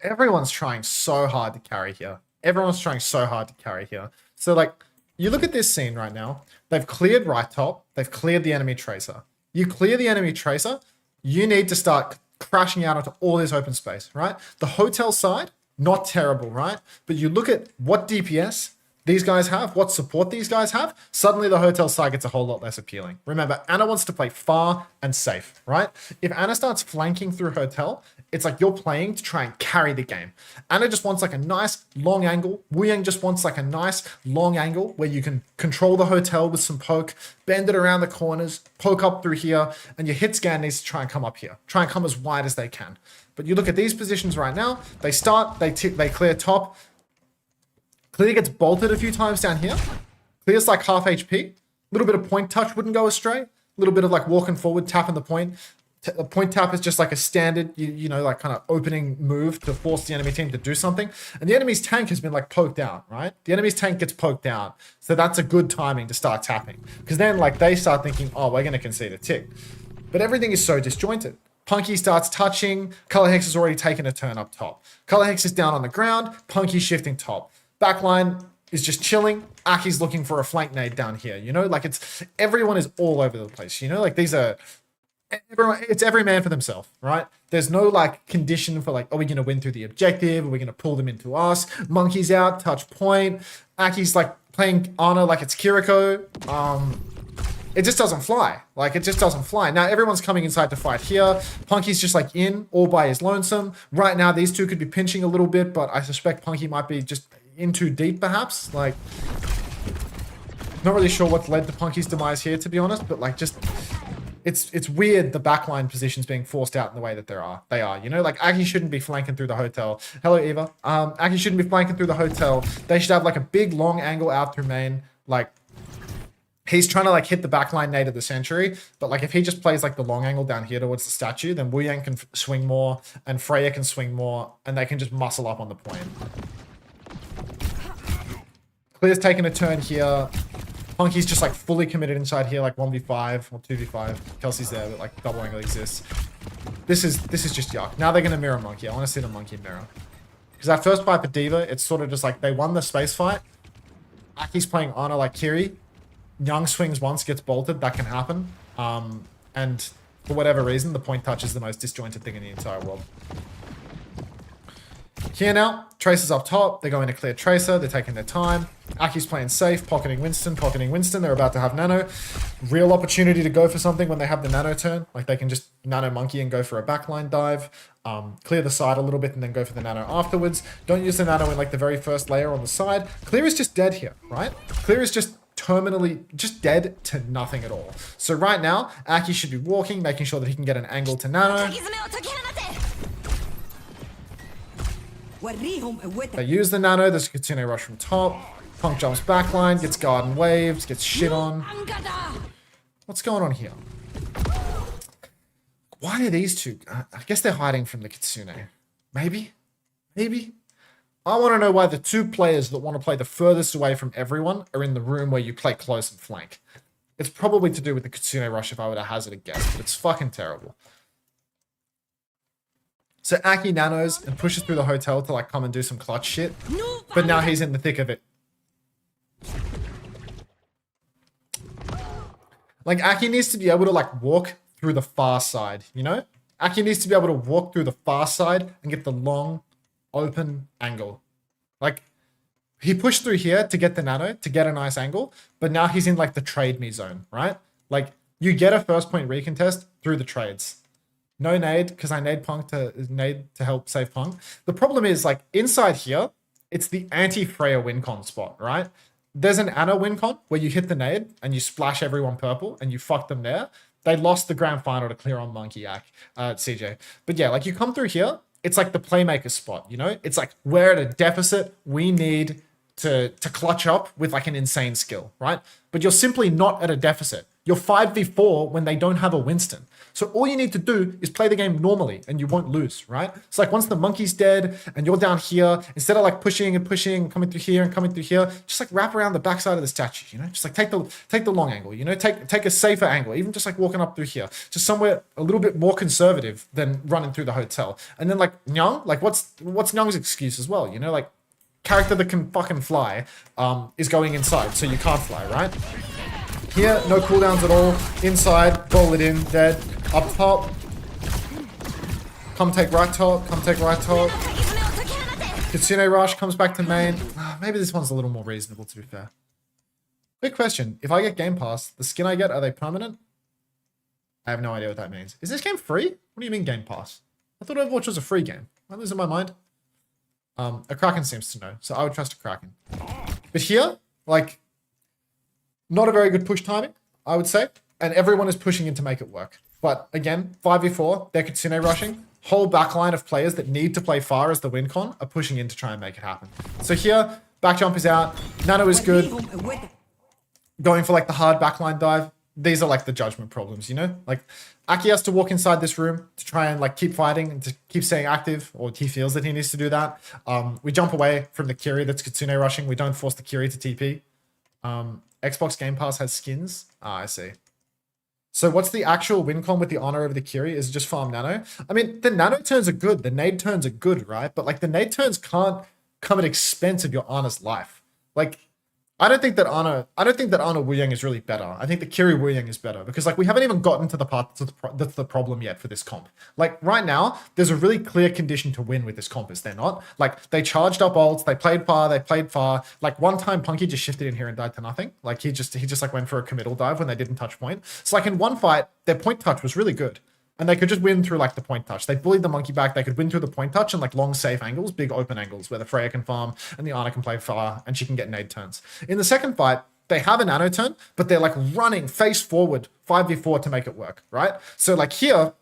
everyone's trying so hard to carry here. Everyone's trying so hard to carry here. So like, you look at this scene right now. They've cleared right top. They've cleared the enemy tracer. You clear the enemy tracer, you need to start crashing out onto all this open space, right? The hotel side, not terrible, right? But you look at what DPS these guys have, what support these guys have, suddenly the hotel side gets a whole lot less appealing. Remember, Anna wants to play far and safe, right? If Anna starts flanking through hotel, it's like you're playing to try and carry the game. Anna just wants like a nice long angle. Wu Yang just wants like a nice long angle where you can control the hotel with some poke, bend it around the corners, poke up through here, and your hit scan needs to try and come up here. Try and come as wide as they can. But you look at these positions right now, they start, they clear top. Clear gets bolted a few times down here. Clear's like half HP. A little bit of point touch wouldn't go astray. A little bit of like walking forward, tapping the point. The point tap is just like a standard, you know, like kind of opening move to force the enemy team to do something. And the enemy's tank has been like poked out, right? The enemy's tank gets poked out. So that's a good timing to start tapping. Because then like they start thinking, oh, we're going to concede a tick. But everything is so disjointed. Punky starts touching. Color Hex has already taken a turn up top. Color Hex is down on the ground. Punky's shifting top. Backline is just chilling. Aki's looking for a flank nade down here. You know, like it's, everyone is all over the place. You know, like these are, everyone, it's every man for themselves, right? There's no like condition for like, are we going to win through the objective? Are we going to pull them into us? Monkey's out, touch point. Aki's like playing Ana like it's Kiriko. It just doesn't fly. Like, it just doesn't fly. Now, everyone's coming inside to fight here. Punky's just, like, in, all by his lonesome. Right now, these two could be pinching a little bit, but I suspect Punky might be just in too deep, perhaps. Like, not really sure what led to Punky's demise here, to be honest, but, like, just... It's weird the backline positions being forced out in the way that they are, you know? Like, Aki shouldn't be flanking through the hotel. Hello, Eva. Aki shouldn't be flanking through the hotel. They should have, like, a big, long angle out through main, like... He's trying to like hit the backline nade of the century, but like if he just plays like the long angle down here towards the statue, then Wu Yang can swing more and Freya can swing more and they can just muscle up on the point. Clear's taking a turn here. Punky's just like fully committed inside here, like 1v5 or 2v5. Kelsey's there, but like double angle exists. This is just yuck. Now they're going to mirror Monkey. I want to see the Monkey mirror. Because that first fight for Diva, it's sort of just like they won the space fight. Aki's playing Ana like Kiri. Young swings once, gets bolted, that can happen. And for whatever reason, the point touch is the most disjointed thing in the entire world. Here now, Tracer's up top. They're going to clear Tracer. They're taking their time. Aki's playing safe, pocketing Winston. They're about to have Nano. Real opportunity to go for something when they have the Nano turn. Like they can just Nano Monkey and go for a backline dive. Clear the side a little bit and then go for the Nano afterwards. Don't use the Nano in like the very first layer on the side. Clear is just dead here, right? Clear is just terminally just dead to nothing at all. So right now, Aki should be walking, making sure that he can get an angle to Nano. They use the nano. There's a Kitsune rush from top. Punk jumps backline, gets garden waved, gets shit on. What's going on here? Why are these two? I guess they're hiding from the Kitsune. Maybe? Maybe? I want to know why the two players that want to play the furthest away from everyone are in the room where you play close and flank. It's probably to do with the Kitsune rush if I were to hazard a guess, but it's fucking terrible. So Aki nanos and pushes through the hotel to like come and do some clutch shit, but now he's in the thick of it. Like Aki needs to be able to like walk through the far side, you know? Aki needs to be able to walk through the far side and get the long, open angle. Like, he pushed through here to get the nano, to get a nice angle, but now he's in like the trade me zone, right? Like, you get a first point recontest through the trades. No nade, because I nade to help save Punk. The problem is, like, inside here, it's the anti-Freya win con spot, right? There's an Anna win con where you hit the nade and you splash everyone purple and you fuck them there. They lost the grand final to clear on Monkey Yak, CJ. But yeah, like you come through here, it's like the playmaker spot, you know? It's like we're at a deficit. We need to clutch up with like an insane skill, right? But you're simply not at a deficit. You're 5v4 when they don't have a Winston. So all you need to do is play the game normally and you won't lose, right? It's like once the monkey's dead and you're down here, instead of like pushing and pushing, coming through here and coming through here, just like wrap around the backside of the statue, you know? Just like take the long angle, you know? Take a safer angle, even just like walking up through here. Just somewhere a little bit more conservative than running through the hotel. And then like Nyang, like what's Nyang's excuse as well, you know? Like character that can fucking fly is going inside, so you can't fly, right? Here, no cooldowns at all. Inside, roll it in, dead. Up top. Come take right top, come take right top. Kitsune rush comes back to main. Maybe this one's a little more reasonable, to be fair. Quick question. If I get Game Pass, the skin I get, are they permanent? I have no idea what that means. Is this game free? What do you mean Game Pass? I thought Overwatch was a free game. Am I losing my mind? A Kraken seems to know, so I would trust a Kraken. But here, like, not a very good push timing, I would say. And everyone is pushing in to make it work. But again, 5v4, they're Kitsune rushing. Whole backline of players that need to play far as the win con are pushing in to try and make it happen. So here, back jump is out. Nano is good. Going for like the hard backline dive. These are like the judgment problems, you know? Like Aki has to walk inside this room to try and like keep fighting and to keep staying active, or he feels that he needs to do that. We jump away from the Kiri that's Kitsune rushing. We don't force the Kiri to TP. Xbox Game Pass has skins. I see. So what's the actual win con with the honor over the Kiri? Is it just farm nano? I mean, the nano turns are good. The nade turns are good, right? But like the nade turns can't come at expense of your Ana's life. Like, I don't think that Ana Wu Yang is really better. I think the Kiri Wu Yang is better because like we haven't even gotten to the part that's the problem yet for this comp. Like right now, there's a really clear condition to win with this comp, is there not? Like they charged up ults, they played far. Like one time Punky just shifted in here and died to nothing. Like he just like went for a committal dive when they didn't touch point. So like in one fight, their point touch was really good. And they could just win through like the point touch. They bullied the monkey back. They could win through the point touch and like long safe angles, big open angles where the Freya can farm and the Ana can play far and she can get nade turns. In the second fight, they have a nano turn, but they're like running face forward 5v4 to make it work, right? So like here,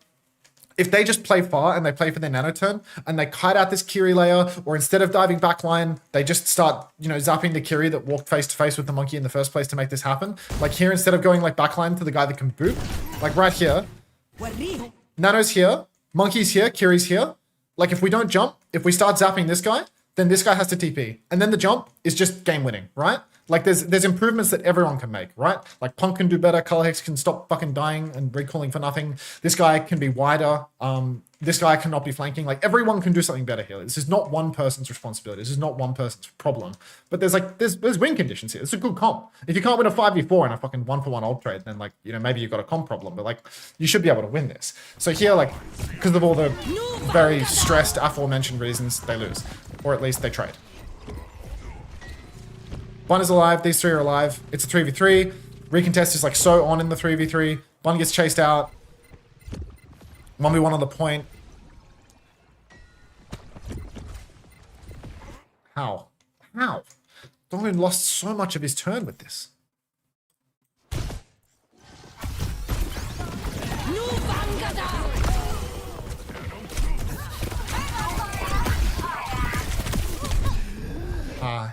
if they just play far and they play for their nano turn and they kite out this Kiri layer, or instead of diving backline, they just start, you know, zapping the Kiri that walked face to face with the monkey in the first place to make this happen. Like here, instead of going like backline to the guy that can boot, like right here, Nano's here, Monkey's here, Kiri's here. Like if we don't jump, if we start zapping this guy, then this guy has to TP. And then the jump is just game winning, right? Like there's improvements that everyone can make, right? Like Punk can do better, Color Hex can stop fucking dying and recalling for nothing. This guy can be wider. This guy cannot be flanking. Like everyone can do something better here. This is not one person's responsibility. This is not one person's problem. But there's win conditions here. It's a good comp. If you can't win a 5v4 and a fucking 1-for-1 ult trade, then like, you know, maybe you've got a comp problem, but like you should be able to win this. So here, like, because of all the very stressed aforementioned reasons, they lose. Or at least they trade. Bun is alive, these three are alive. It's a 3v3. Recontest is like so on in the 3v3. Bun gets chased out. 1v1 on the point. How? How? Donglin lost so much of his turn with this.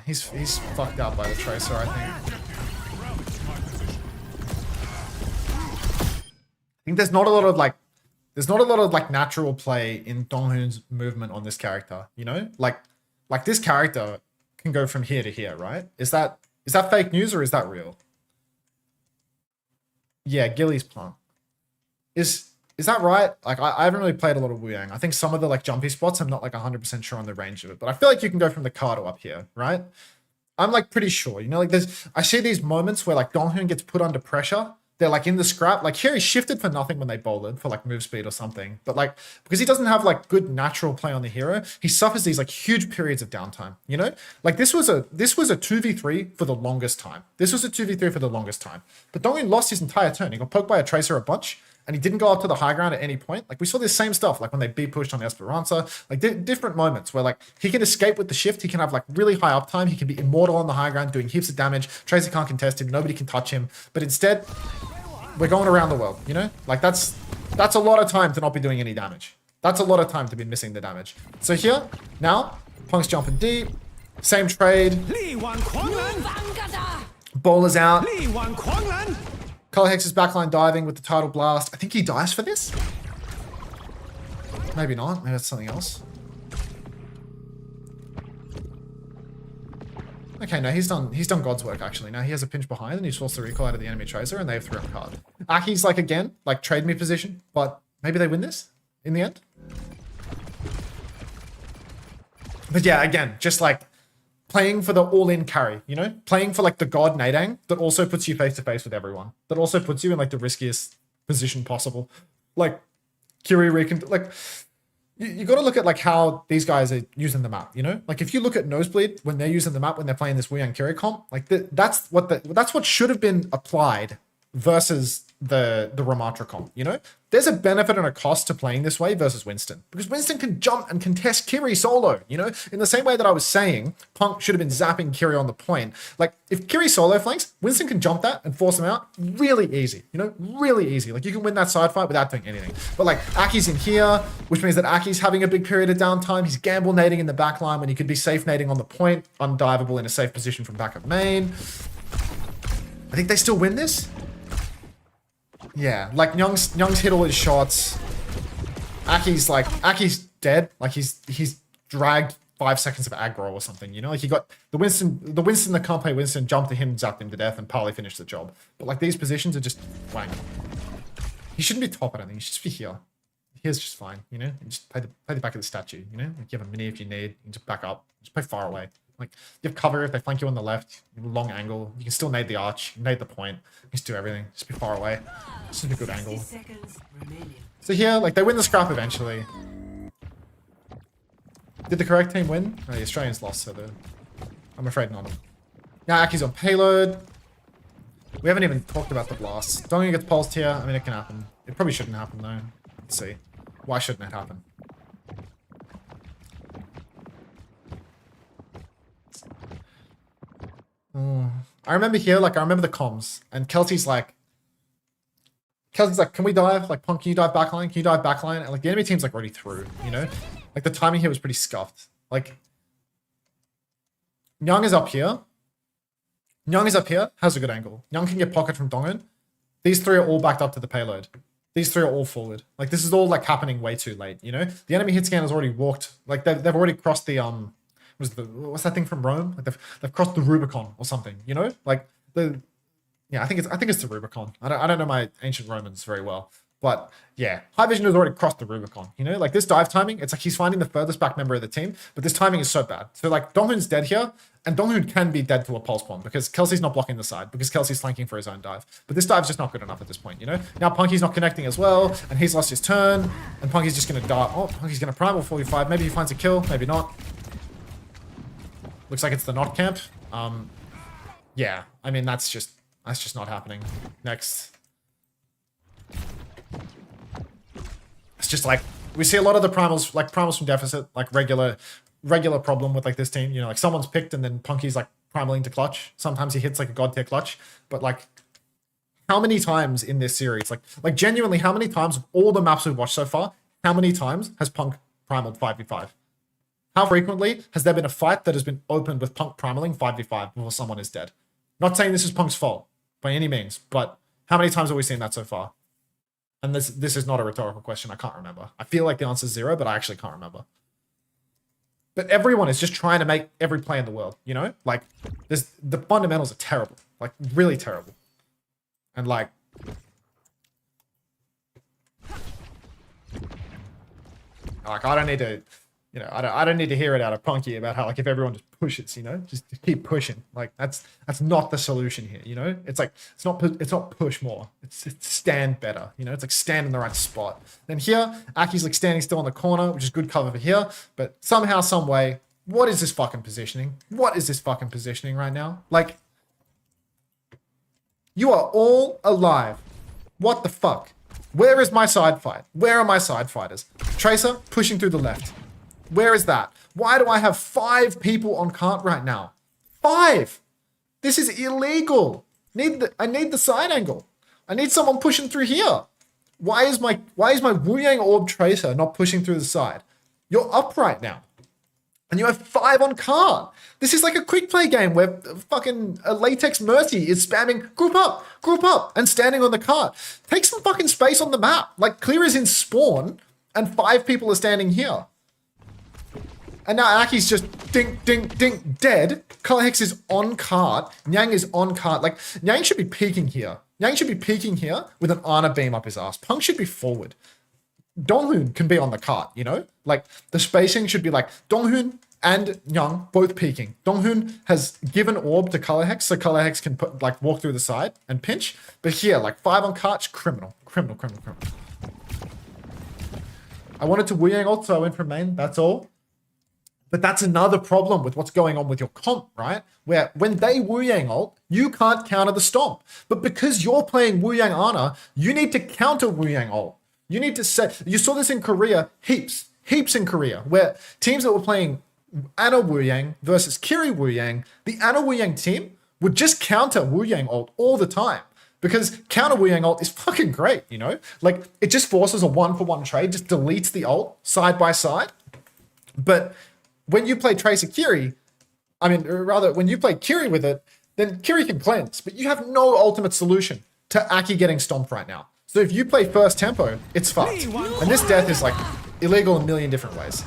he's fucked out by the Tracer, I think. I think there's not a lot of like natural play in Donghoon's movement on this character, you know? Like this character can go from here to here, right? Is that fake news or is that real? Yeah, Gilly's plant. Is that right? Like I haven't really played a lot of Wuyang. I think some of the like jumpy spots I'm not like 100% sure on the range of it, but I feel like you can go from the car to up here, right? I'm like pretty sure, you know, like I see these moments where like Donghoon gets put under pressure. They're like in the scrap. Like here he shifted for nothing when they bowled for like move speed or something. But like, because he doesn't have like good natural play on the hero, he suffers these like huge periods of downtime, you know? Like this was a 2v3 for the longest time. This was a 2v3 for the longest time. But Donghoon lost his entire turn. He got poked by a Tracer a bunch and he didn't go up to the high ground at any point. Like we saw this same stuff, like when they B pushed on Esperanza, like different moments where like he can escape with the shift. He can have like really high uptime. He can be immortal on the high ground doing heaps of damage. Tracer can't contest him. Nobody can touch him. But instead, we're going around the world, you know? Like that's a lot of time to not be doing any damage. That's a lot of time to be missing the damage. So here, now, Punk's jumping deep. Same trade. Bowler's out. Color Hex's backline diving with the tidal blast. I think he dies for this. Maybe not. Maybe that's something else. Okay, no, he's done God's work actually. Now he has a pinch behind and he's forced to recoil out of the enemy Tracer and they have 3 on card. Aki's like again, like trade me position, but maybe they win this in the end. But yeah, again, just like playing for the all-in carry, you know? Playing for like the God Nadang that also puts you face to face with everyone. That also puts you in like the riskiest position possible. Like Kiri like you got to look at like how these guys are using the map, you know? Like if you look at Nosebleed when they're using the map when they're playing this Wuyang Kiri comp, like that's what should have been applied versus the Ramatra comp, you know? There's a benefit and a cost to playing this way versus Winston. Because Winston can jump and contest Kiri solo, you know? In the same way that I was saying, Punk should have been zapping Kiri on the point. Like, if Kiri solo flanks, Winston can jump that and force him out really easy, you know? Really easy. Like, you can win that side fight without doing anything. But, like, Aki's in here, which means that Aki's having a big period of downtime. He's gamble nading in the back line when he could be safe nading on the point, undivable in a safe position from back of main. I think they still win this. Yeah, like Young's hit all his shots. Aki's dead. Like he's dragged 5 seconds of aggro or something, you know? Like he got the Winston that can't play Winston jumped to him, zapped him to death, and Parley finished the job. But like these positions are just wank. He shouldn't be top, I don't think. He should just be here. Here's just fine, you know? You just play the back of the statue, you know? Like you have a mini if you need, you can just back up. Just play far away. Like, you have cover if they flank you on the left, you have a long angle, you can still nade the arch, you nade the point, you just do everything, just be far away. Just a good angle. So here, like, they win the scrap eventually. Did the correct team win? No, the Australians lost, so I'm afraid not. Now Aki's on payload. We haven't even talked about the blast. Donghoon gets pulsed here, I mean, it can happen. It probably shouldn't happen, though. Let's see. Why shouldn't it happen? I remember here, like, I remember the comms, and Kelsey's like, can we dive? Like, Punk, can you dive backline? Can you dive backline? And, like, the enemy team's, like, already through, you know? Like, the timing here was pretty scuffed. Like, Nyang is up here. Nyang is up here, has a good angle. Nyang can get pocket from Donghoon. These 3 are all backed up to the payload. These 3 are all forward. Like, this is all, like, happening way too late, you know? The enemy hit scan has already walked, like, they've already crossed the, what's that thing from Rome? Like they've crossed the Rubicon or something, you know? Like I think it's the Rubicon. I don't know my ancient Romans very well, but yeah, High Vision has already crossed the Rubicon, you know? Like this dive timing, it's like he's finding the furthest back member of the team, but this timing is so bad. So like Donghoon's dead here, and Donghoon can be dead to a pulse bomb because Kelsey's not blocking the side, because Kelsey's flanking for his own dive. But this dive's just not good enough at this point, you know? Now Punky's not connecting as well, and he's lost his turn, and Punky's just gonna die. Oh, Punky's gonna primal 45. Maybe he finds a kill, maybe not. Looks like it's the not camp. Yeah, I mean, that's just not happening. Next. It's just like, we see a lot of the primals, like primals from deficit, like regular problem with like this team. You know, like someone's picked and then Punky's like primaling to clutch. Sometimes he hits like a god tier clutch, but like how many times in this series, like genuinely, how many times of all the maps we've watched so far, how many times has Punk primaled 5v5? How frequently has there been a fight that has been opened with Punk primaling 5v5 before someone is dead? Not saying this is Punk's fault by any means, but how many times have we seen that so far? And this is not a rhetorical question. I can't remember. I feel like the answer is 0, but I actually can't remember. But everyone is just trying to make every play in the world, you know? Like, the fundamentals are terrible. Like, really terrible. And like... Like, I don't need to... You know, I don't need to hear it out of Punky about how, like, if everyone just pushes, you know, just keep pushing. Like, that's not the solution here, you know? It's like, it's not push more. It's stand better, you know? It's like stand in the right spot. Then here, Aki's like standing still in the corner, which is good cover for here. But somehow, some way, what is this fucking positioning? What is this fucking positioning right now? Like, you are all alive. What the fuck? Where is my side fight? Where are my side fighters? Tracer pushing through the left. Where is that? Why do I have 5 people on cart right now? 5! This is illegal. I need the side angle. I need someone pushing through here. Why is my Wu Yang Orb Tracer not pushing through the side? You're up right now. And you have 5 on cart. This is like a quick play game where fucking a Latex Mercy is spamming group up, and standing on the cart. Take some fucking space on the map. Like, clear is in spawn, and 5 people are standing here. And now Aki's just ding, ding, ding, dead. Color Hex is on cart. Nyang is on cart. Like, Nyang should be peeking here. Nyang should be peeking here with an Ana beam up his ass. Punk should be forward. Donghoon can be on the cart, you know? Like, the spacing should be like Donghoon and Nyang both peeking. Donghoon has given orb to Color Hex, so Color Hex can walk through the side and pinch. But here, like, 5 on cart, criminal. I wanted to Wu Yang ult, so I went for main, that's all. But that's another problem with what's going on with your comp, right? Where when they Wu Yang ult, you can't counter the stomp. But because you're playing Wu Yang Ana, you need to counter Wu Yang ult. You need to set... You saw this in Korea, heaps in Korea, where teams that were playing Ana Wu Yang versus Kiri Wu Yang, the Ana Wu Yang team would just counter Wu Yang ult all the time. Because counter Wu Yang ult is fucking great, you know? Like, it just forces a 1-for-1 trade, just deletes the ult side by side. But... when you play Tracer Kiri, when you play Kiri with it, then Kiri can cleanse, but you have no ultimate solution to Aki getting stomped right now. So if you play first tempo, it's fucked. And this death is like illegal in a million different ways.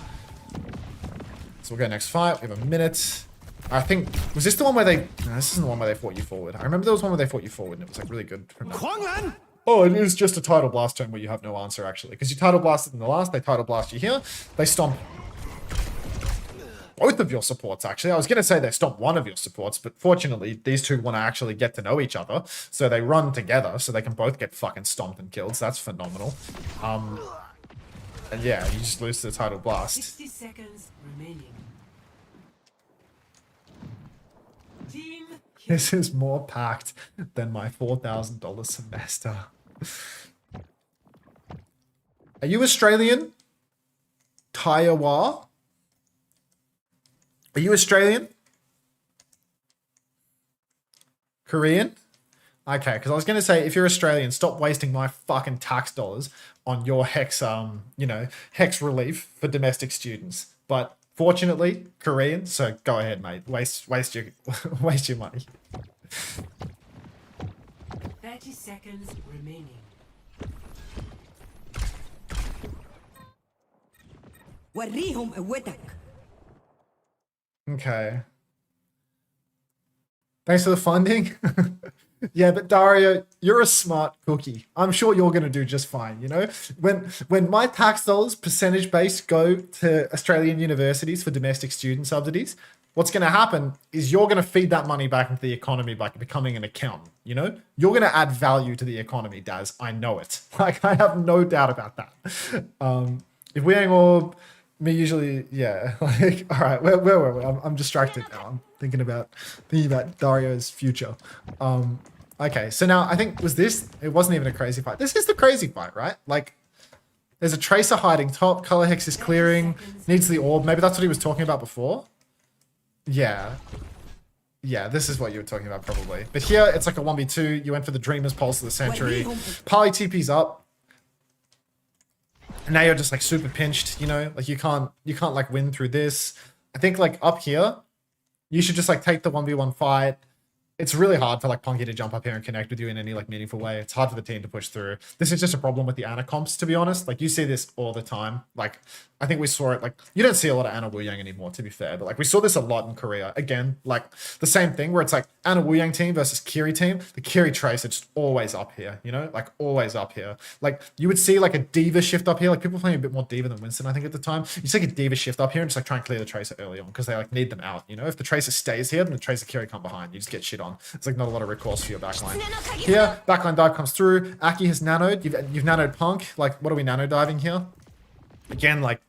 So we'll go next fight. We have a minute. I think, was this the one where they, no, this isn't the one where they fought you forward. I remember there was one where they fought you forward and it was like really good from that. Oh, it is just a title blast turn where you have no answer actually. Because you title blasted in the last, they title blast you here, they stomp both of your supports, actually. I was going to say they stomp one of your supports, but fortunately, these two want to actually get to know each other, so they run together, so they can both get fucking stomped and killed, so that's phenomenal. And yeah, you just lose to the title blast. 60 seconds remaining. Team This is more packed than my $4,000 semester. Are you Australian? Taiwa? Are you Australian? Korean? Okay, because I was going to say, if you're Australian, stop wasting my fucking tax dollars on your Hex, Hex relief for domestic students. But fortunately, Korean, so go ahead, mate. Waste your money. 30 seconds remaining. Okay. Thanks for the funding. Yeah, but Dario, you're a smart cookie. I'm sure you're going to do just fine, you know? When my tax dollars percentage-based go to Australian universities for domestic student subsidies, what's going to happen is you're going to feed that money back into the economy by becoming an accountant, you know? You're going to add value to the economy, Daz. I know it. Like, I have no doubt about that. If we ain't all... Me usually, yeah. Like, all right, where were we? I'm distracted now. I'm thinking about Dario's future. Okay, so now I think it wasn't even a crazy fight. This is the crazy fight, right? Like, there's a Tracer hiding top. Color Hex is clearing. Needs the orb. Maybe that's what he was talking about before. Yeah. Yeah, this is what you were talking about probably. But here it's like a 1v2. You went for the Dreamer's Pulse of the Century. Parley TP's up. And now you're just like super pinched, you know, like you can't like win through this. I think like up here, you should just like take the 1v1 fight. It's really hard for like Punky to jump up here and connect with you in any like meaningful way. It's hard for the team to push through. This is just a problem with the Ana comps, to be honest. Like you see this all the time. Like I think we saw it, like you don't see a lot of Ana Wu Yang anymore, to be fair, but like we saw this a lot in Korea. Again, like the same thing where it's like Ana Wu Yang team versus Kiri team. The Kiri Trace are just always up here, you know, like always up here. Like you would see like a Diva shift up here. Like people playing a bit more Diva than Winston, I think at the time. You see like a Diva shift up here and just like try and clear the Tracer early on because they like need them out, you know. If the Tracer stays here, then the Tracer Kiri come behind. You just get shit on. It's like not a lot of recourse for your backline. Here, backline dive comes through. Aki has nanoed. You've nanoed Punk. Like, what are we nano diving here? Again, like,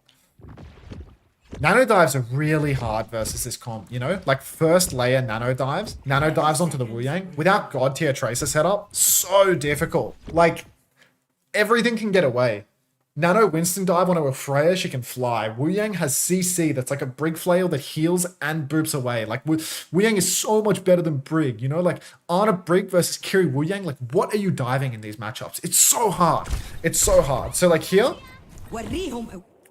nano dives are really hard versus this comp, you know? Like, first layer nano dives onto the Wu Yang, without God tier Tracer setup, so difficult. Like, everything can get away. Nano Winston dive onto a Freya, she can fly. Wu Yang has CC that's like a Brig flail that heals and boops away. Like, Wu Yang is so much better than Brig, you know? Like, Ana Brig versus Kiri Wu Yang, like, what are you diving in these matchups? It's so hard. It's so hard. So, like, here,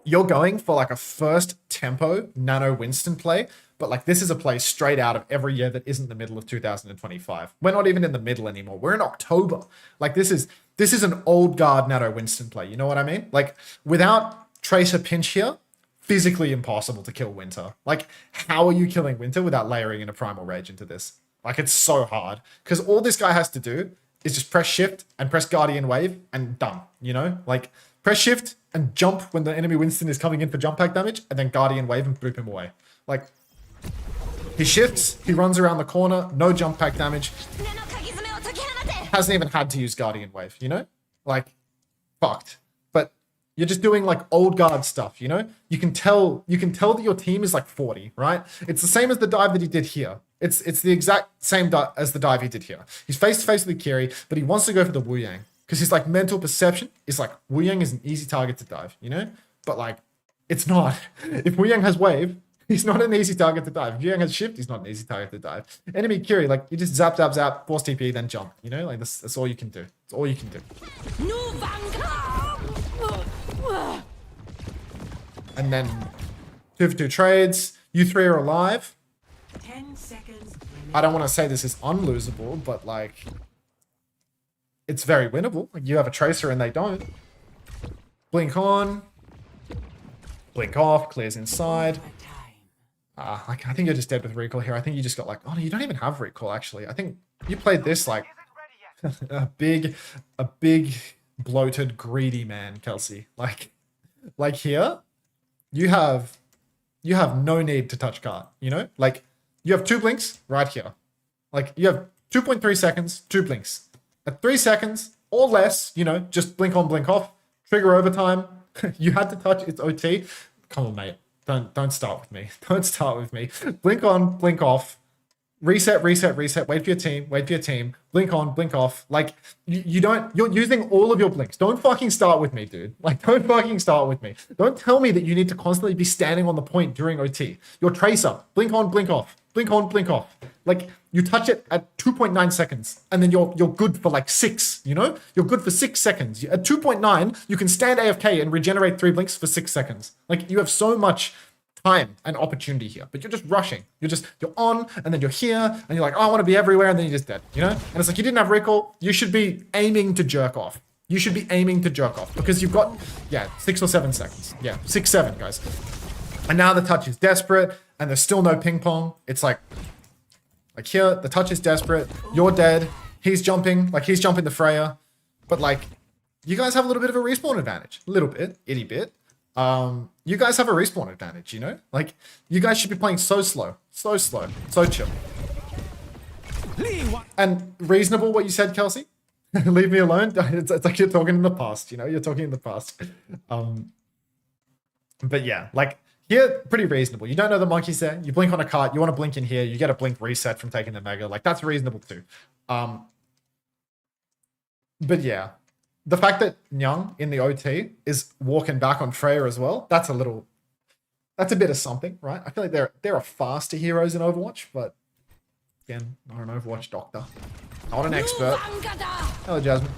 you're going for, like, a first tempo Nano Winston play, but, like, this is a play straight out of every year that isn't the middle of 2025. We're not even in the middle anymore. We're in October. Like, this is an old guard Nano Winston play. You know what I mean? Like, without Tracer pinch here, physically impossible to kill Winter. Like, how are you killing Winter without layering in a Primal Rage into this? Like, it's so hard. Because all this guy has to do is just press shift and press Guardian Wave and done. You know? Like, press shift and jump when the enemy Winston is coming in for jump pack damage, and then Guardian Wave and boop him away. Like, he shifts, he runs around the corner, no jump pack damage. Hasn't even had to use Guardian Wave, you know? Like, fucked. But you're just doing like old guard stuff, you know? You can tell that your team is like 40, right? It's the same as the dive that he did here. It's the exact same as the dive he did here. He's face to face with the Kiri, but he wants to go for the Wu Yang. Because his like mental perception is like Wu Yang is an easy target to dive, you know? But like, it's not. If Wu Yang has wave, he's not an easy target to dive. If Wu Yang has shift, he's not an easy target to dive. Enemy Kiri, like you just zap, zap, zap, force TP, then jump. You know, like that's all you can do. It's all you can do. And then 2-for-2 trades. You three are alive. 10 seconds. I don't want to say this is unlosable, but like, it's very winnable. Like you have a Tracer and they don't. Blink on. Blink off. Clears inside. Like I think you're just dead with recall here. I think you just got like, oh no, you don't even have recall actually. I think you played this like a big bloated greedy man, Kelsey. Like here, you have no need to touch card, you know? Like you have 2 blinks right here. Like you have 2.3 seconds, 2 blinks. At 3 seconds or less, you know, just blink on, blink off, trigger overtime. You had to touch its OT. Come on, mate. Don't start with me. Don't start with me. Blink on, blink off. Reset, reset, reset. Wait for your team. Wait for your team. Blink on, blink off. Like, you're using all of your blinks. Don't fucking start with me, dude. Like, don't fucking start with me. Don't tell me that you need to constantly be standing on the point during OT. Your Tracer. Blink on, blink off. Blink on, blink off. Like, you touch it at 2.9 seconds, and then you're good for like 6, you know? You're good for 6 seconds. At 2.9, you can stand AFK and regenerate 3 blinks for 6 seconds. Like, you have so much time and opportunity here, but you're just rushing. You're on, and then you're here, and you're like, oh, I want to be everywhere, and then you're just dead, you know? And it's like, you didn't have recall. You should be aiming to jerk off. You should be aiming to jerk off, because you've got, 6 or 7 seconds. 6, 7, guys. And now the touch is desperate, and there's still no ping pong. It's like here, the touch is desperate. You're dead. He's jumping the Freya. But like, you guys have a little bit of a respawn advantage. A little bit, itty bit. You guys have a respawn advantage, you know? Like, you guys should be playing so slow, so chill. And reasonable what you said, Kelsey. Leave me alone. It's like you're talking in the past, you know? You're talking in the past. But yeah, like, here, pretty reasonable. You don't know the monkey's there. You blink on a cart. You want to blink in here. You get a blink reset from taking the mega. Like, that's reasonable too. But yeah, the fact that Nyang in the OT is walking back on Freya as well, that's a bit of something, right? I feel like there are faster heroes in Overwatch, but again, not an Overwatch doctor. Not an expert. Hello, Jasmine.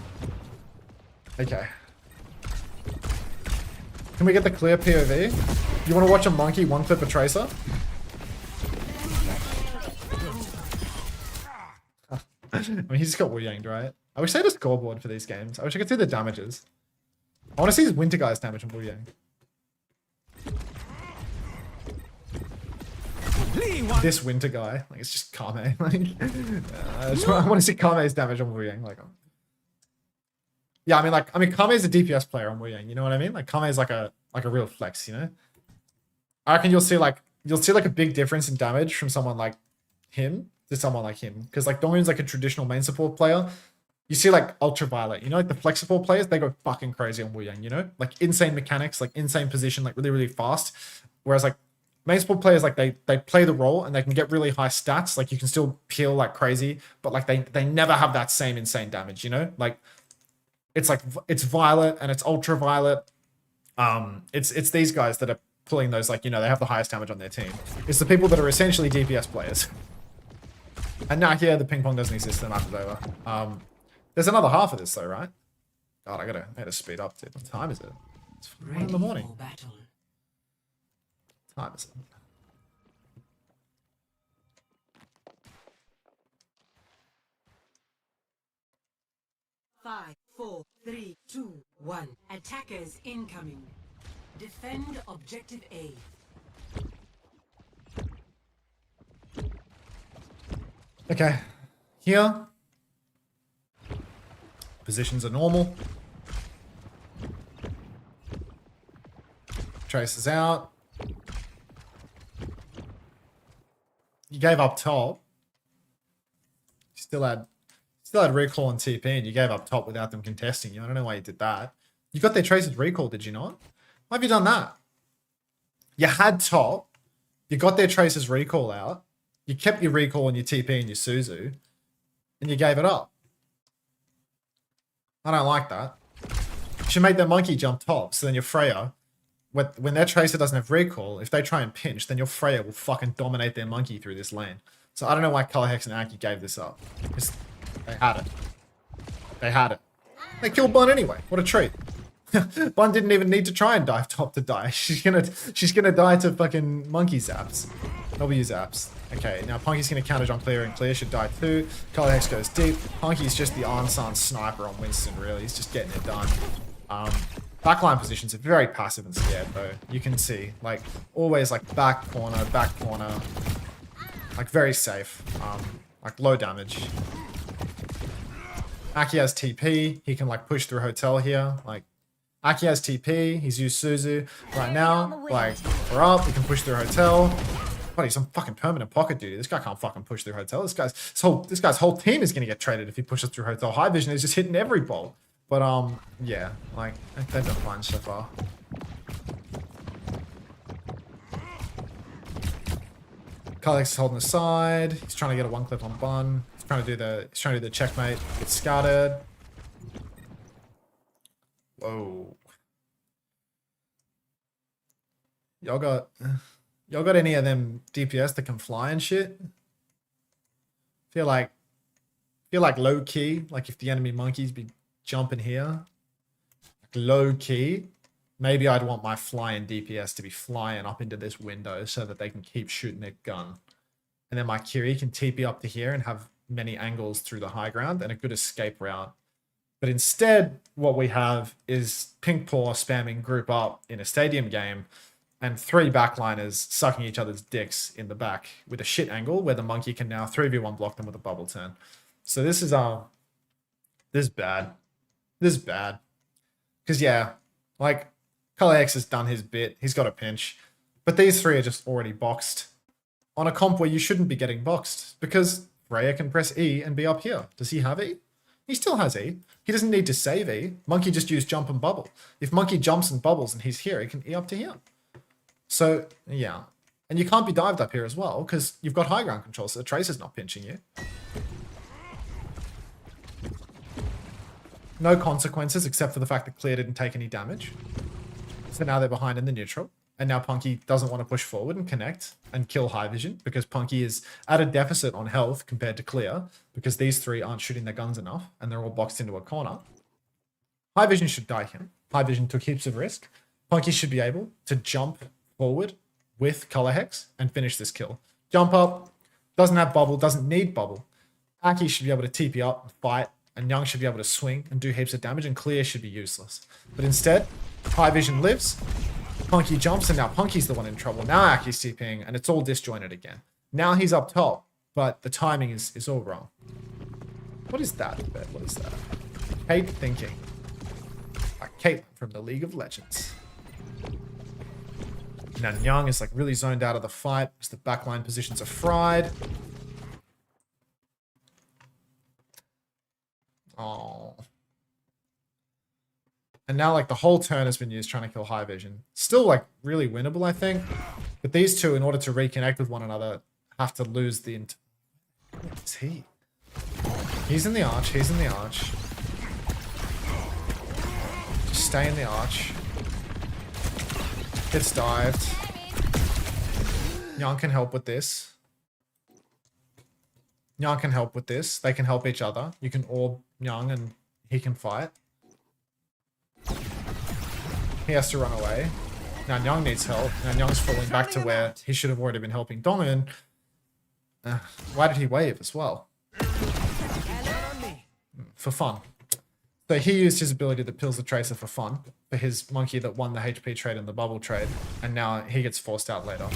Okay. Can we get the clear POV? You want to watch a monkey one clip a tracer? I mean, he just got Wu-Yanged, right? I wish they had a scoreboard for these games. I wish I could see the damages. I want to see his Winter Guy's damage on Wu-Yang. This Winter Guy, like, it's just Kame. Like, I want to see Kame's damage on Wu-Yang. Like, yeah, I mean, Kame is a DPS player on Wu-Yang. You know what I mean? Like, Kame is like a real flex. You know? I reckon you'll see like a big difference in damage from someone like him to someone like him, because like Donghyun's like a traditional main support player. You see like Ultraviolet, you know, like the flex support players, they go fucking crazy on Wu-Yang, you know, like insane mechanics, like insane position, like really, really fast. Whereas like main support players, like they play the role and they can get really high stats. Like you can still peel like crazy, but like they never have that same insane damage, you know, like it's Violet and it's Ultraviolet. It's these guys that are pulling those, like, you know, they have the highest damage on their team. It's the people that are essentially DPS players. And now here, the ping pong doesn't exist, the map is over. There's another half of this though, right? God, I gotta speed up, dude. What time is it? It's 1 in the morning. What time is it? Five, 4, 3, 2, 1. Attackers incoming. Defend objective A. Okay, here. Positions are normal. Traces out. You gave up top. You still had recall and TP, and you gave up top without them contesting you. I don't know why you did that. You got their traces recall, did you not? Why have you done that? You had top. You got their traces recall out. You kept your recall and your TP and your Suzu, and you gave it up. I don't like that. You should make their monkey jump top, so then your Freya, when their tracer doesn't have recall, if they try and pinch, then your Freya will fucking dominate their monkey through this lane. So I don't know why Color Hex and Aki gave this up. They had it. They had it. They killed Bun anyway. What a treat. Bun didn't even need to try and dive top to die. She's gonna die to fucking monkey zaps. W zaps. Okay, now Punky's gonna counter jump clear, and clear should die too. Color Hex goes deep. Punky's just the Ansan sniper on Winston, really. He's just getting it done. Backline positions are very passive and scared though. You can see, like, always like back corner, like very safe. Like low damage. Aki has TP. He can like push through hotel here. Like, Aki has TP. He's used Suzu right now. Like, we're up. We can push through hotel. But he's on fucking permanent pocket duty. This guy can't fucking push through hotel. This guy's whole team is gonna get traded if he pushes through hotel. High Vision is just hitting every ball. But yeah, like they've done fine so far. Kalex is holding the side. He's trying to get a one clip on Bun. He's trying to do the checkmate. Gets scouted. Whoa. Y'all got any of them DPS that can fly and shit? Feel like low key, like if the enemy monkeys be jumping here, like low key, maybe I'd want my flying DPS to be flying up into this window so that they can keep shooting their gun. And then my Kiri can TP up to here and have many angles through the high ground and a good escape route. But instead, what we have is Pink Paw spamming group up in a stadium game and 3 backliners sucking each other's dicks in the back with a shit angle where the monkey can now 3v1 block them with a bubble turn. So this is bad. This is bad. Because yeah, like Color X has done his bit. He's got a pinch. But these 3 are just already boxed on a comp where you shouldn't be getting boxed because Freya can press E and be up here. Does he have E? He still has E. He doesn't need to save E. Monkey just used jump and bubble. If Monkey jumps and bubbles and he's here, he can E up to here. So, yeah. And you can't be dived up here as well because you've got high ground control, so the Tracer's not pinching you. No consequences except for the fact that Clear didn't take any damage. So now they're behind in the neutral. And now Punky doesn't want to push forward and connect and kill High Vision because Punky is at a deficit on health compared to Clear because these 3 aren't shooting their guns enough and they're all boxed into a corner. High Vision should die here. High Vision took heaps of risk. Punky should be able to jump forward with Color Hex and finish this kill. Jump up, doesn't have bubble, doesn't need bubble. Aki should be able to TP up and fight, and Young should be able to swing and do heaps of damage, and Clear should be useless. But instead, High Vision lives, Punky jumps, and now Punky's the one in trouble. Now Aki's TPing, and it's all disjointed again. Now he's up top, but the timing is all wrong. What is that? What is that? Kate thinking. Like Kate from the League of Legends. Now Nyang is like really zoned out of the fight because the backline positions are fried. Oh. And now like the whole turn has been used trying to kill High Vision. Still like really winnable, I think. But these two, in order to reconnect with one another, have to lose the... What is he? He's in the arch. He's in the arch. Just stay in the arch. Gets dived. Yang can help with this. Yang can help with this. They can help each other. You can orb Yang and he can fight. He has to run away. Now Yang needs help. Now Yang's falling back to where he should have already been helping Dongan. Why did he wave as well? For fun. So he used his ability that pills the Tracer for fun. For his monkey that won the HP trade and the bubble trade. And now he gets forced out later.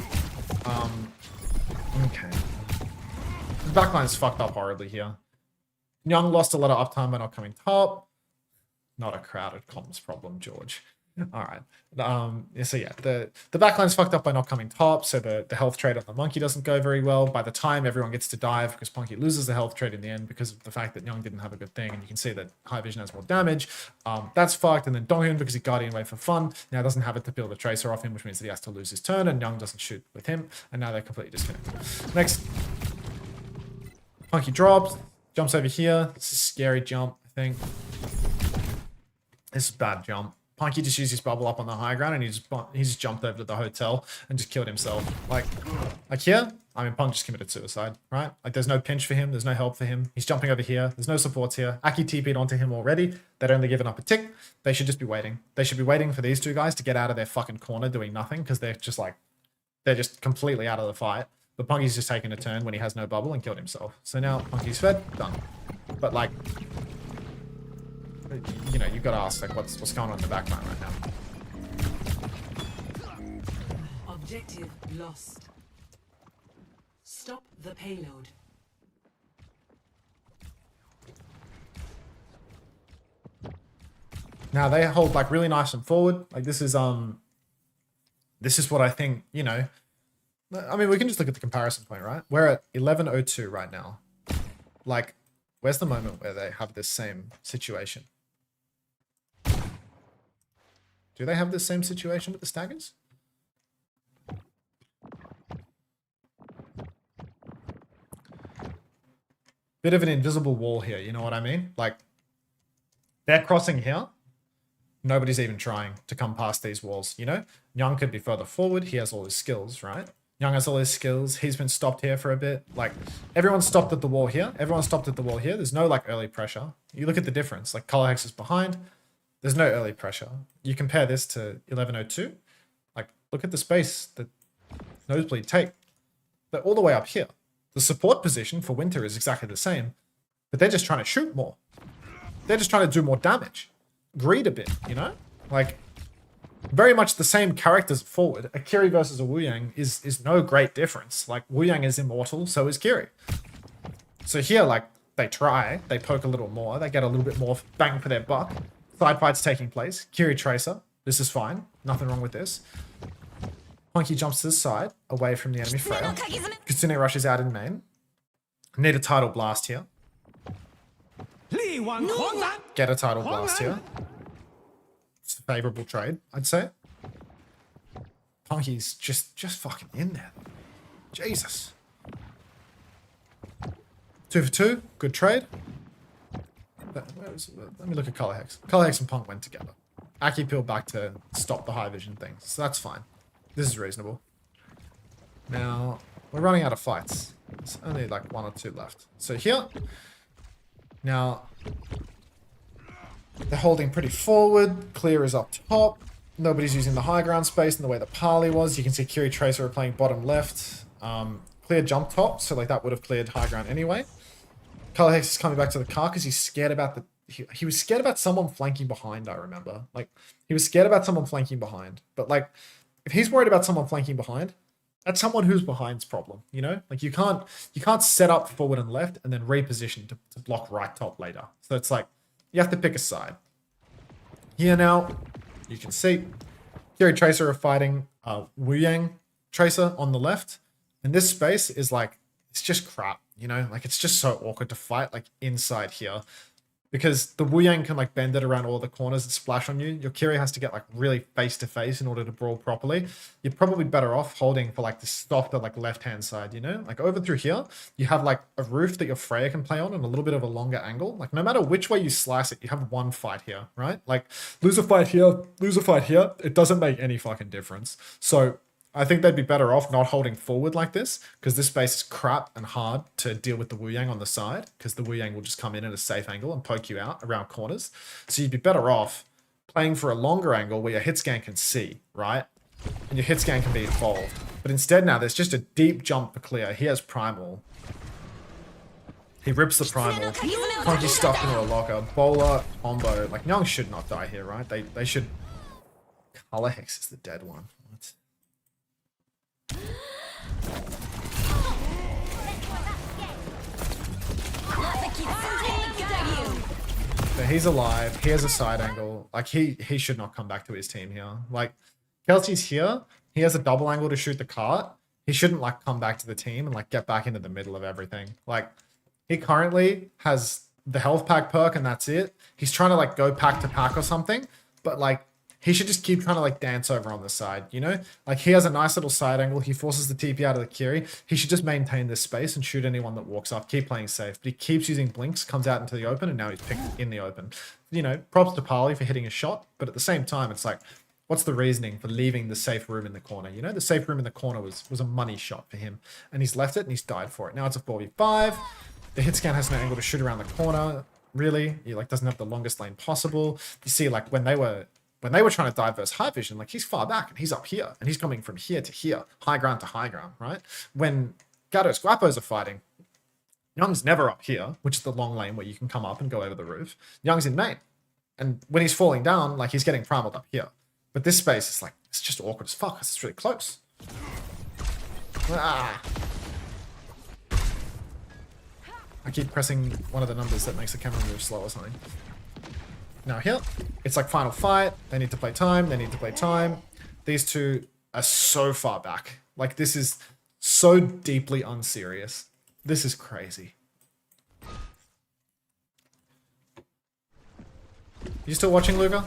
Okay. The backline's fucked up horribly here. Young lost a lot of uptime by not coming top. Not a crowded comms problem, George. Alright. So yeah, the backline's fucked up by not coming top, so the health trade on the monkey doesn't go very well. By the time everyone gets to dive, because Punky loses the health trade in the end because of the fact that Young didn't have a good thing, and you can see that High Vision has more damage. That's fucked, and then Donghyun, because he Guardian Wave for fun, now doesn't have it to peel the Tracer off him, which means that he has to lose his turn, and Young doesn't shoot with him, and now they're completely disconnected. Next, Punky drops, jumps over here. This is a scary jump, I think. This is a bad jump. Punky just used his bubble up on the high ground and he just jumped over to the hotel and just killed himself. Like here, I mean, Punk just committed suicide, right? Like there's no pinch for him. There's no help for him. He's jumping over here. There's no supports here. Aki TP'd onto him already. They'd only given up a tick. They should just be waiting. They should be waiting for these two guys to get out of their fucking corner doing nothing because they're just completely out of the fight. But Punky's just taken a turn when he has no bubble and killed himself. So now Punky's fed, done. But like, you know, you've got to ask like what's going on in the backline right now. Objective lost. Stop the payload. Now they hold like really nice and forward. Like this is what I think, you know. I mean, we can just look at the comparison point, right? We're at 11:02 right now. Like, where's the moment where they have this same situation? Do they have this same situation with the Staggers? Bit of an invisible wall here, you know what I mean? Like, they're crossing here. Nobody's even trying to come past these walls, you know? Young could be further forward. He has all his skills, right? Young has all his skills. He's been stopped here for a bit. Like, everyone's stopped at the wall here. Everyone's stopped at the wall here. There's no, like, early pressure. You look at the difference. Like, Color Hex is behind. There's no early pressure. You compare this to 11:02. Like, look at the space that Nosebleed take. They're all the way up here. The support position for Winter is exactly the same, but they're just trying to shoot more. They're just trying to do more damage. Greed a bit, you know? Like, very much the same characters forward. A Kiri versus a Wu Yang is no great difference. Like, Wu Yang is immortal, so is Kiri. So here, like, they try, they poke a little more, they get a little bit more bang for their buck. Side fight's taking place. Kiri Tracer. This is fine. Nothing wrong with this. Punky jumps to the side, away from the enemy Freya. Kitsune rushes out in main. Need a tidal blast here. Get a tidal blast here. It's a favorable trade, I'd say. Punky's just fucking in there. Jesus. 2 for 2. Good trade. Let me look at Color Hex. Color Hex and Punk went together. Aki peeled back to stop the High Vision thing, so that's fine. This is reasonable. Now, we're running out of fights. There's only like 1 or 2 left. So here, now, they're holding pretty forward. Clear is up top. Nobody's using the high ground space in the way that Parley was. You can see Kiri Tracer are playing bottom left. Clear jump top, so like that would have cleared high ground anyway. Color Hex is coming back to the car because he's scared about the... He was scared about someone flanking behind, I remember. Like, he was scared about someone flanking behind. But like, if he's worried about someone flanking behind, that's someone who's behind's problem, you know? Like, you can't set up forward and left and then reposition to block right top later. So it's like, you have to pick a side. Here now, you can see Kiri Tracer are fighting Wu Yang Tracer on the left. And this space is like, it's just crap, you know? Like, it's just so awkward to fight, like, inside here. Because the Wu Yang can, like, bend it around all the corners and splash on you. Your Kiri has to get, like, really face-to-face in order to brawl properly. You're probably better off holding for, like, the softer, like, left-hand side, you know? Like, over through here, you have, like, a roof that your Freya can play on and a little bit of a longer angle. Like, no matter which way you slice it, you have one fight here, right? Like, lose a fight here, it doesn't make any fucking difference. So... I think they'd be better off not holding forward like this, because this space is crap and hard to deal with the Wu Yang on the side, because the Wu Yang will just come in at a safe angle and poke you out around corners. So you'd be better off playing for a longer angle where your hit scan can see, right? And your hit scan can be involved. But instead now, there's just a deep jump for clear. He has Primal. He rips the Primal. Funky stuff into a locker. Bowler, combo. Like, Young should not die here, right? They should... Color Hex is the dead one. What? So he's alive. He has a side angle. Like, he should not come back to his team here. Like, Kelsey's here. He has a double angle to shoot the cart. He shouldn't, like, come back to the team and, like, get back into the middle of everything. Like, he currently has the health pack perk and that's it. He's trying to, like, go pack to pack or something. But, like, he should just keep trying to, like, dance over on the side, you know? Like, he has a nice little side angle. He forces the TP out of the Kiri. He should just maintain this space and shoot anyone that walks up. Keep playing safe. But he keeps using blinks, comes out into the open, and now he's picked in the open. You know, props to Parley for hitting a shot. But at the same time, it's like, what's the reasoning for leaving the safe room in the corner? You know, the safe room in the corner was a money shot for him. And he's left it, and he's died for it. Now it's a 4v5. The hit scan has no angle to shoot around the corner. Really? He, like, doesn't have the longest lane possible. You see, like, when they were trying to dive versus high vision, like, he's far back and he's up here and he's coming from here to here, high ground to high ground, right? When Gatos Guapos are fighting, Young's never up here, which is the long lane where you can come up and go over the roof. Young's in main. And when he's falling down, like, he's getting primaled up here. But this space is like, it's just awkward as fuck. It's really close. Ah. I keep pressing one of the numbers that makes the camera move slow or something. Now here, it's like final fight. They need to play time. They need to play time. These two are so far back. Like, this is so deeply unserious. This is crazy. You still watching, Luca?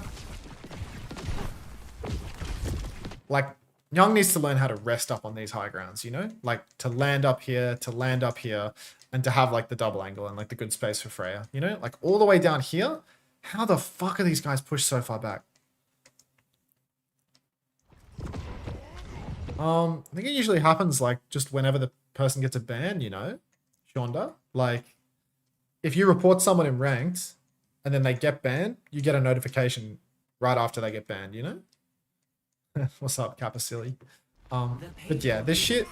Like, Young needs to learn how to rest up on these high grounds, you know? Like, to land up here, and to have, like, the double angle and, like, the good space for Freya, you know? Like, all the way down here. How the fuck are these guys pushed so far back? I think it usually happens, like, just whenever the person gets a ban, you know? Shonda. Like, if you report someone in ranked, and then they get banned, you get a notification right after they get banned, you know? What's up, Capacilly? But yeah, this shit,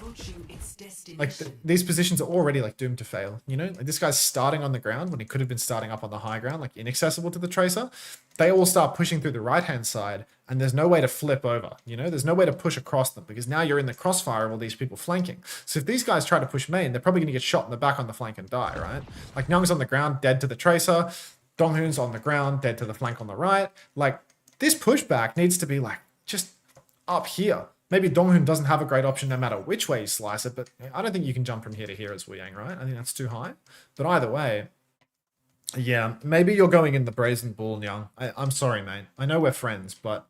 like, these positions are already, like, doomed to fail, you know? Like, this guy's starting on the ground when he could have been starting up on the high ground, like, inaccessible to the Tracer. They all start pushing through the right-hand side, and there's no way to flip over, you know? There's no way to push across them, because now you're in the crossfire of all these people flanking. So if these guys try to push main, they're probably going to get shot in the back on the flank and die, right? Like, Young's on the ground, dead to the Tracer. Donghoon's on the ground, dead to the flank on the right. Like, this pushback needs to be, like, just up here. Maybe Donghoon doesn't have a great option no matter which way you slice it, but I don't think you can jump from here to here as Wu Yang, right? I think that's too high. But either way, yeah, maybe you're going in the Brazen Bull, Young. I'm sorry, mate. I know we're friends, but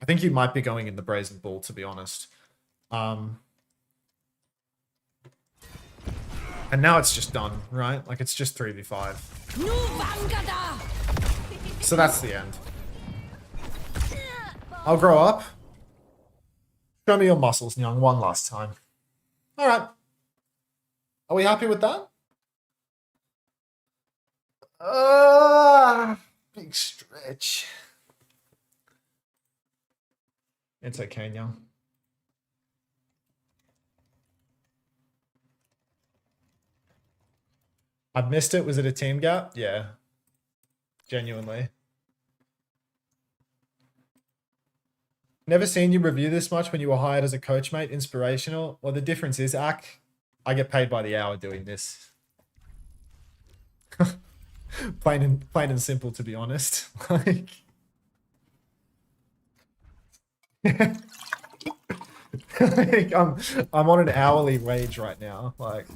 I think you might be going in the Brazen Bull, to be honest. And now it's just done, right? Like, it's just 3v5. So that's the end. I'll grow up. Show me your muscles, Young, one last time. All right. Are we happy with that? Big stretch. It's okay, Nyang. I've missed it. Was it a team gap? Yeah. Genuinely. Never seen you review this much when you were hired as a coach, mate. Inspirational. Well, the difference is, Ak, I get paid by the hour doing this. plain and simple, to be honest. Like, like, I'm on an hourly wage right now. Like,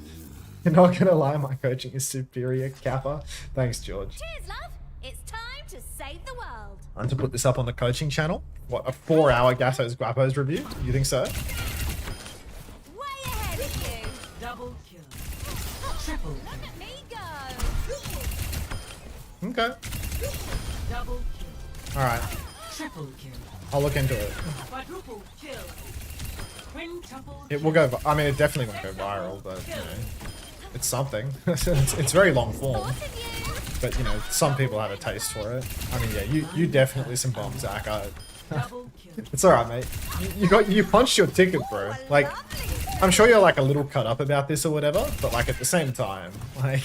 you're not gonna lie, my coaching is superior, Kappa. Thanks, George. Cheers, love. It's time to save the world. I'm to put this up on the coaching channel. What, a 4-hour Gatos Guapos review? You think so? Way ahead of you. Double kill. Triple Look kill. at me go. Okay. Double kill. Alright. Triple kill. I'll look into it. Quadruple kill. Quintuple It will go, I mean, it definitely won't go viral, but, you know, it's something. it's very long form. But, you know, some people have a taste for it. I mean, yeah, you definitely some bombs, Zach. It's alright, mate. You punched your ticket, bro. Like, I'm sure you're, like, a little cut up about this or whatever, but, like, at the same time, like,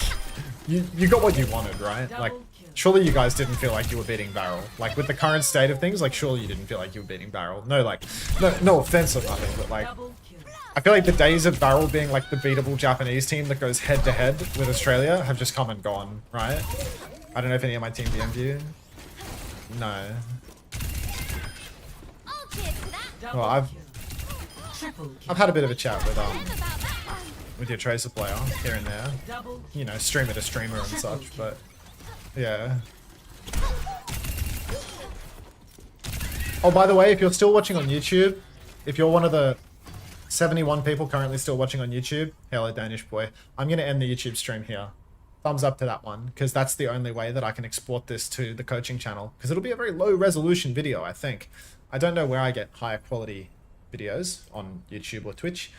you got what you wanted, right? Like, surely you guys didn't feel like you were beating Barrel. Like, with the current state of things, like, surely you didn't feel like you were beating Barrel. No, like, no offense or nothing, but, like, I feel like the days of Barrel being, like, the beatable Japanese team that goes head-to-head with Australia have just come and gone, right? I don't know if any of my team DM'd you. No. Well, I've had a bit of a chat with your Tracer player here and there. You know, streamer to streamer and such, but yeah. Oh, by the way, if you're still watching on YouTube, if you're one of the 71 people currently still watching on YouTube, hello Danish boy, I'm going to end the YouTube stream here. Thumbs up to that one, because that's the only way that I can export this to the coaching channel, because it'll be a very low resolution video, I think. I don't know where I get higher quality videos on YouTube or Twitch.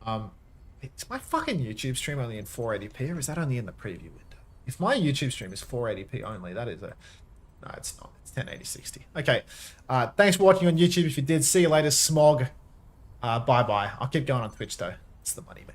Is my fucking YouTube stream only in 480p, or is that only in the preview window? If my YouTube stream is 480p only, that is a... No, it's not. It's 1080-60. Okay. Thanks for watching on YouTube. If you did, see you later, Smog. Bye-bye. I'll keep going on Twitch, though. It's the money, mate.